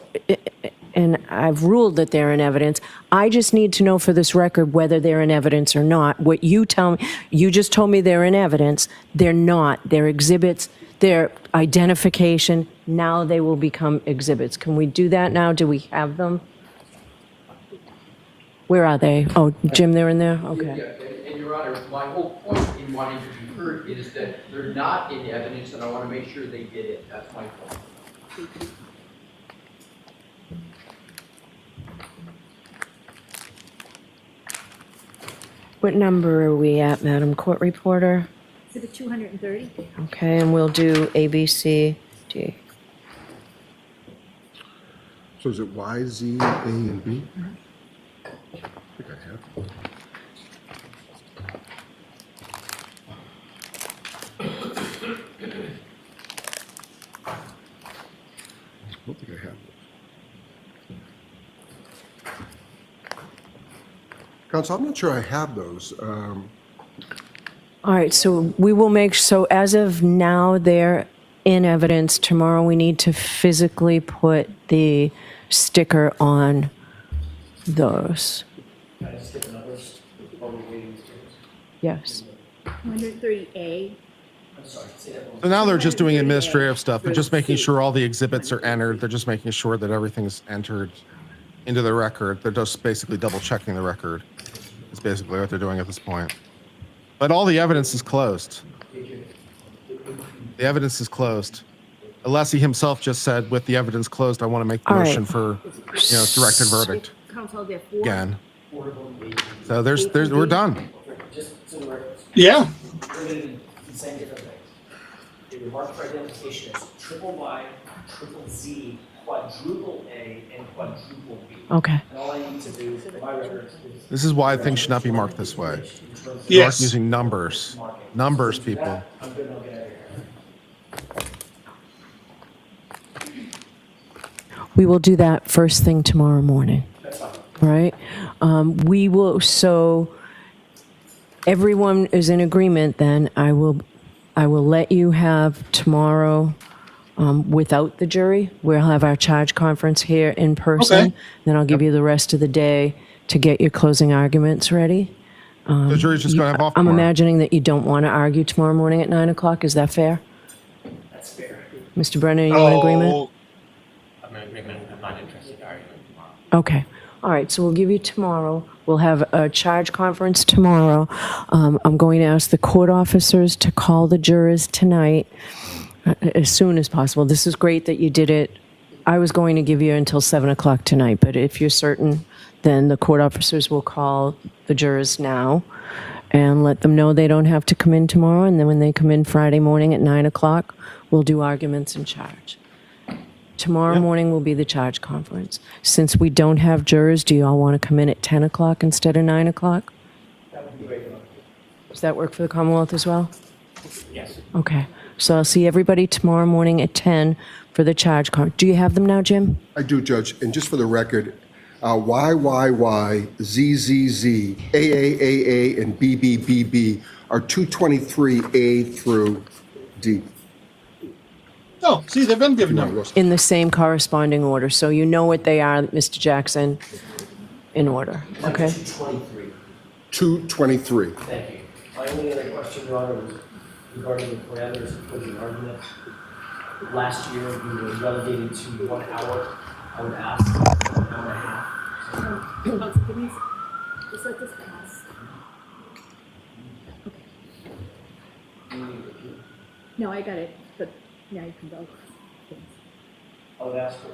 and I've ruled that they're in evidence. I just need to know for this record whether they're in evidence or not. What you tell me, you just told me they're in evidence. They're not. They're exhibits. They're identification. Now they will become exhibits. Can we do that now? Do we have them? Where are they? Oh, Jim, they're in there? Yeah, Okay. and Your Honor, my whole point in wanting to be heard is that they're not in evidence, and I want to make sure they get it. That's my point. What number are we at, Madam Court Reporter? Exhibit 230. Okay, and we'll do A, B, C, D. So is it Y, Z, A, and B? I think I have. I don't think I have those. Counsel, I'm not sure I have those. All right, so we will make, so as of now, they're in evidence. Tomorrow, we need to physically put the sticker on those. Can I skip the numbers while we're waiting? Yes. 230A. I'm sorry, say that one. So now they're just doing administrative stuff. They're just making sure all the exhibits are entered. They're just making sure that everything's entered into the record. They're just basically double checking the record. Is basically what they're doing at this point. But all the evidence is closed. The evidence is closed. Unless he himself just said, with the evidence closed, I want to make the All right. motion for, directed verdict Counsel, there are four. again. So we're done. Just so we're Yeah. limited in saying different things. They were marked for identification as triple Y, triple Z, quadruple A, and quadruple B. Okay. And all I need to do for my records is. This is why things should not be marked this way. Yes. You're using numbers. Numbers, people. I'm good, I'll get out of here. We will do that first thing tomorrow morning. That's fine. All right? We will, so everyone is in agreement then. I will let you have tomorrow without the jury. We'll have our charge conference here in person. Okay. Then I'll give you the rest of the day to get your closing arguments ready. The jury's just going to have off I'm tomorrow. imagining that you don't want to argue tomorrow morning at 9 o'clock. Is that fair? That's fair. Mr. Brennan, are you in agreement? Oh, I'm in agreement. I'm not interested in arguing tomorrow. Okay. All right, so we'll give you tomorrow. We'll have a charge conference tomorrow. I'm going to ask the court officers to call the jurors tonight as soon as possible. This is great that you did it. I was going to give you until 7 o'clock tonight, but if you're certain, then the court officers will call the jurors now and let them know they don't have to come in tomorrow. And then when they come in Friday morning at 9 o'clock, we'll do arguments and charge. Tomorrow morning will be the charge conference. Since we don't have jurors, do you all want to come in at 10 o'clock instead of 9 o'clock? That would be great. Does that work for the Commonwealth as well? Yes. Okay. So I'll see everybody tomorrow morning at 10 for the charge conference. Do you have them now, Jim? I do, Judge. And just for the record, YYY, ZZZ, AAAA, and BBBB are 223A through D. oh, see, they've been given them. In the same corresponding order. So you know what they are, Mr. Jackson, in order. Okay? 223. 223. Thank you. My only other question, Your Honor, was regarding the parameters of closing argument. Last year, we were relegated to 1 hour. I would ask 1 hour and a half. Counsel, give me, just let this pass. No, I got it, but now you can go. I would ask for.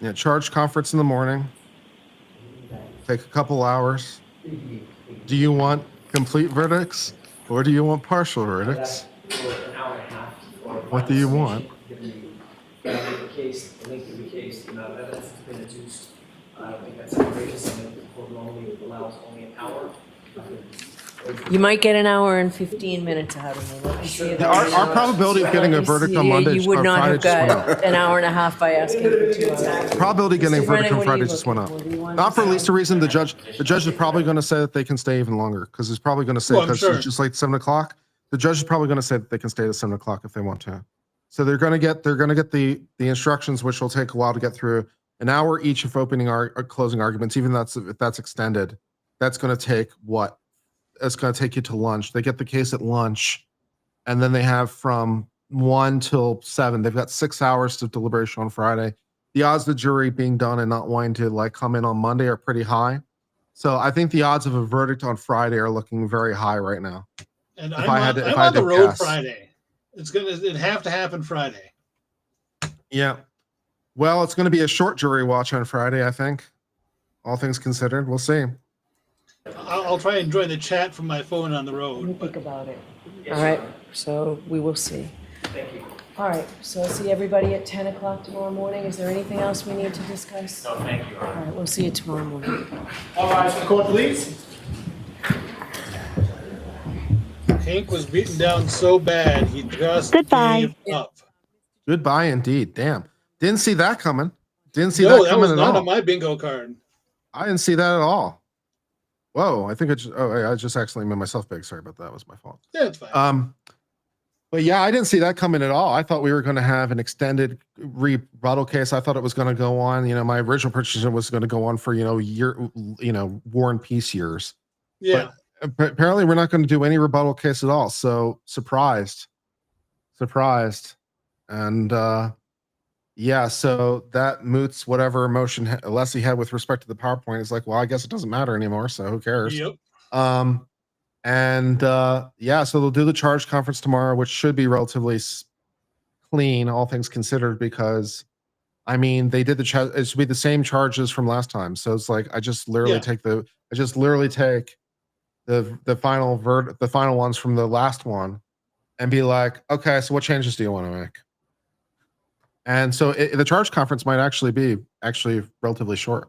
Yeah, charge conference in the morning. Take a couple hours. Do you want complete verdicts or do you want partial verdicts? For an hour and a half. What do you want? Given the case, the length of the case, the amount of evidence that's been adduced, I don't think that's outrageous, and the court normally allows only an hour. You might get an hour and 15 minutes out of me. Let me see if Our probability of getting a verdict on Monday You would or not Friday have just went got up. an hour and a half by asking for 2 hours. Probability of getting a Mr. verdict Brennan, on what are you Friday just went up. looking for? Do you want Not for to- least a reason. The judge is probably going to say that they can stay even longer because he's probably going to say Well, I'm because sure. it's just like 7 o'clock. The judge is probably going to say that they can stay to 7 o'clock if they want to. So they're going to get the instructions, which will take a while to get through. An hour each of opening or closing arguments, even if that's extended. That's going to take what? It's going to take you to lunch. They get the case at lunch, and then they have from 1 till 7. They've got 6 hours to deliberation on Friday. the odds of the jury being done and not wanting to like come in on Monday are pretty high. So I think the odds of a verdict on Friday are looking very high right now. And If I'm I on, had to- if I'm I had on the to road guess. Friday. It'd have to happen Friday. Yeah. Well, it's going to be a short jury watch on Friday, I think. All things considered, we'll see. I'll try and join the chat from my phone on the Let me road. think about it. All right, so we will see. Thank you. All right, so I'll see everybody at 10 o'clock tomorrow morning. Is there anything else we need to discuss? No, thank you. All right, we'll see you tomorrow morning. All rise for the court, please. Hank was beaten down so bad he just Goodbye. gave up. Goodbye, indeed. Damn. Didn't see that coming. Didn't see No, that that coming was at not all. on my bingo card. I didn't see that at all. Whoa, I think I just accidentally made myself big. Sorry about that. That was my fault. Yeah, it's fine. But yeah, I didn't see that coming at all. I thought we were going to have an extended rebuttal case. I thought it was going to go on. My original prediction was going to go on for war and peace years. Yeah. But apparently, we're not going to do any rebuttal case at all. So surprised, and yeah. So that moots whatever emotion Leslie had with respect to the PowerPoint. It's like, well, I guess it doesn't matter anymore. So who cares? Yep. Yeah, so they'll do the charge conference tomorrow, which should be relatively clean, all things considered, because I mean they did it should be the same charges from last time. So it's like I just literally take the final ones from the last one and be like, okay, so what changes do you want to make? And so the charge conference might actually be relatively short.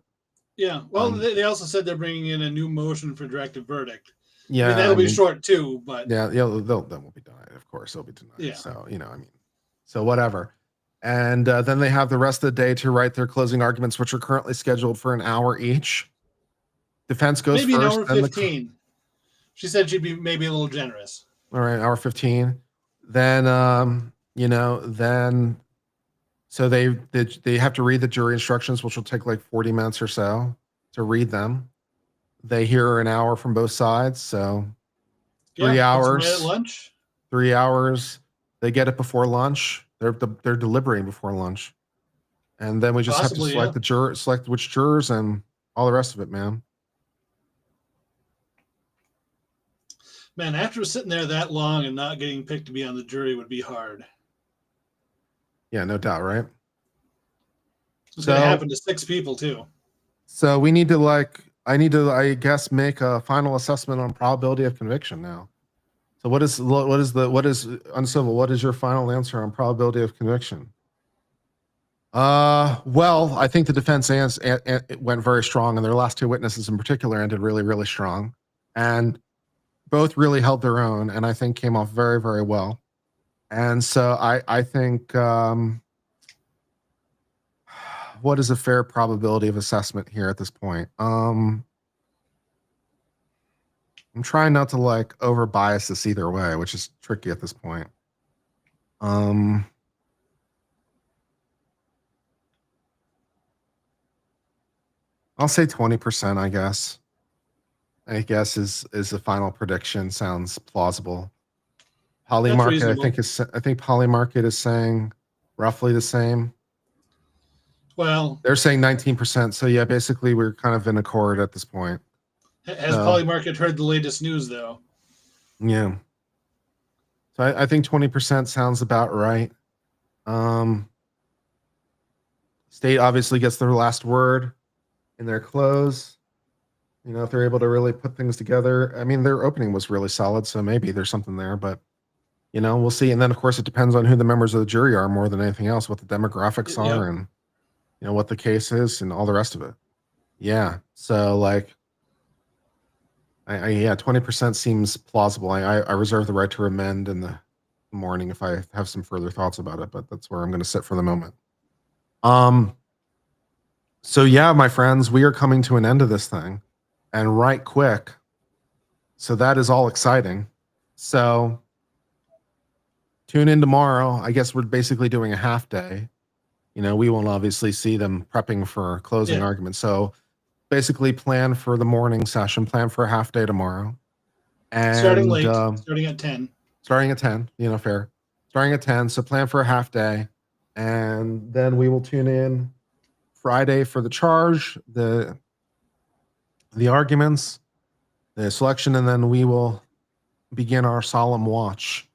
Yeah. Well, they also said they're bringing in a new motion for directed verdict. Yeah, I mean, that'll be short too, but yeah, that will be denied. Of course, they'll be denied. Yeah. So so whatever. And then they have the rest of the day to write their closing arguments, which are currently scheduled for an hour each. Defense goes maybe first. an hour 15. She said she'd be maybe a little generous. All right, hour 15. Then so they have to read the jury instructions, which will take like 40 minutes or so to read them. They hear an hour from both sides, so 3 hours. Right at lunch. 3 hours. They get it before lunch. They're deliberating before lunch, and then we just have to select which jurors and all the rest of it, man. Man, after sitting there that long and not getting picked to be on the jury would be hard. Yeah, no doubt, right? It's going to happen to 6 people too. So we need to I guess, make a final assessment on probability of conviction now. So what is uncivil? What is your final answer on probability of conviction? Well, I think the defense went very strong, and their last 2 witnesses in particular ended really, really strong, and both really held their own, and I think came off very, very well. And so I think what is a fair probability of assessment here at this point? I'm trying not to over bias this either way, which is tricky at this point. I'll say 20%, I guess. I guess is the final prediction. Sounds plausible. Polymarket, I think Polymarket is saying roughly the same. Well, they're saying 19%. So yeah, basically we're kind of in accord at this point. Has Polymarket heard the latest news though? Yeah. So I think 20% sounds about right. State obviously gets their last word in their close. If they're able to really put things together. I mean, their opening was really solid, so maybe there's something there, but we'll see. And then of course it depends on who the members of the jury are more than anything else, what the demographics are, and what the case is and all the rest of it. Yeah. So 20% seems plausible. I reserve the right to amend in the morning if I have some further thoughts about it, but that's where I'm going to sit for the moment. So yeah, my friends, we are coming to an end of this thing, and right quick. So that is all exciting. So tune in tomorrow. I guess we're basically doing a half day. We won't obviously see them prepping for closing arguments. So basically plan for the morning session, plan for a half day tomorrow. And starting late, starting at 10. Starting at 10, fair. Starting at 10, so plan for a half day. And then we will tune in Friday for the charge, the arguments, the selection, and then we will begin our solemn watch.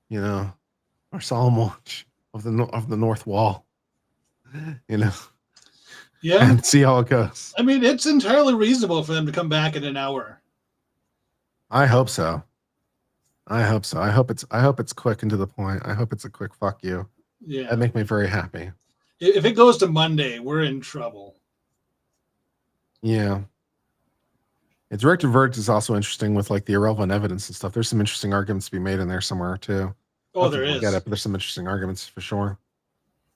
You know, our solemn watch of the North Wall. You know, Yeah. and see how it goes. I mean, it's entirely reasonable for them to come back in an hour. I hope so. I hope so. I hope it's quick and to the point. I hope it's a quick fuck you. Yeah. That'd make me very happy. If it goes to Monday, we're in trouble. Yeah. A directed verdict is also interesting with like the irrelevant evidence and stuff. There's some interesting arguments to be made in there somewhere too. Oh, there is. Get it, but there's some interesting arguments for sure.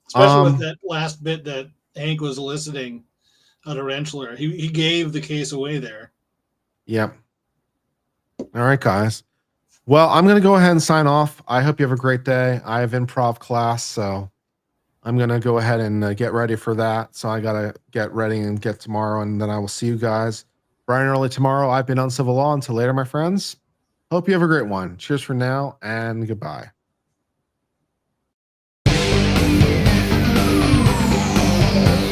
Especially with that last bit that Hank was eliciting out of Rentschler. He gave the case away there. Yep. All right, guys. Well, I'm going to go ahead and sign off. I hope you have a great day. I have improv class, so I'm going to go ahead and get ready for that. So I got to get ready and get tomorrow, and then I will see you guys bright and early tomorrow. I've been on Civil Law. Until later, my friends. Hope you have a great one. Cheers for now, and goodbye. Thank you.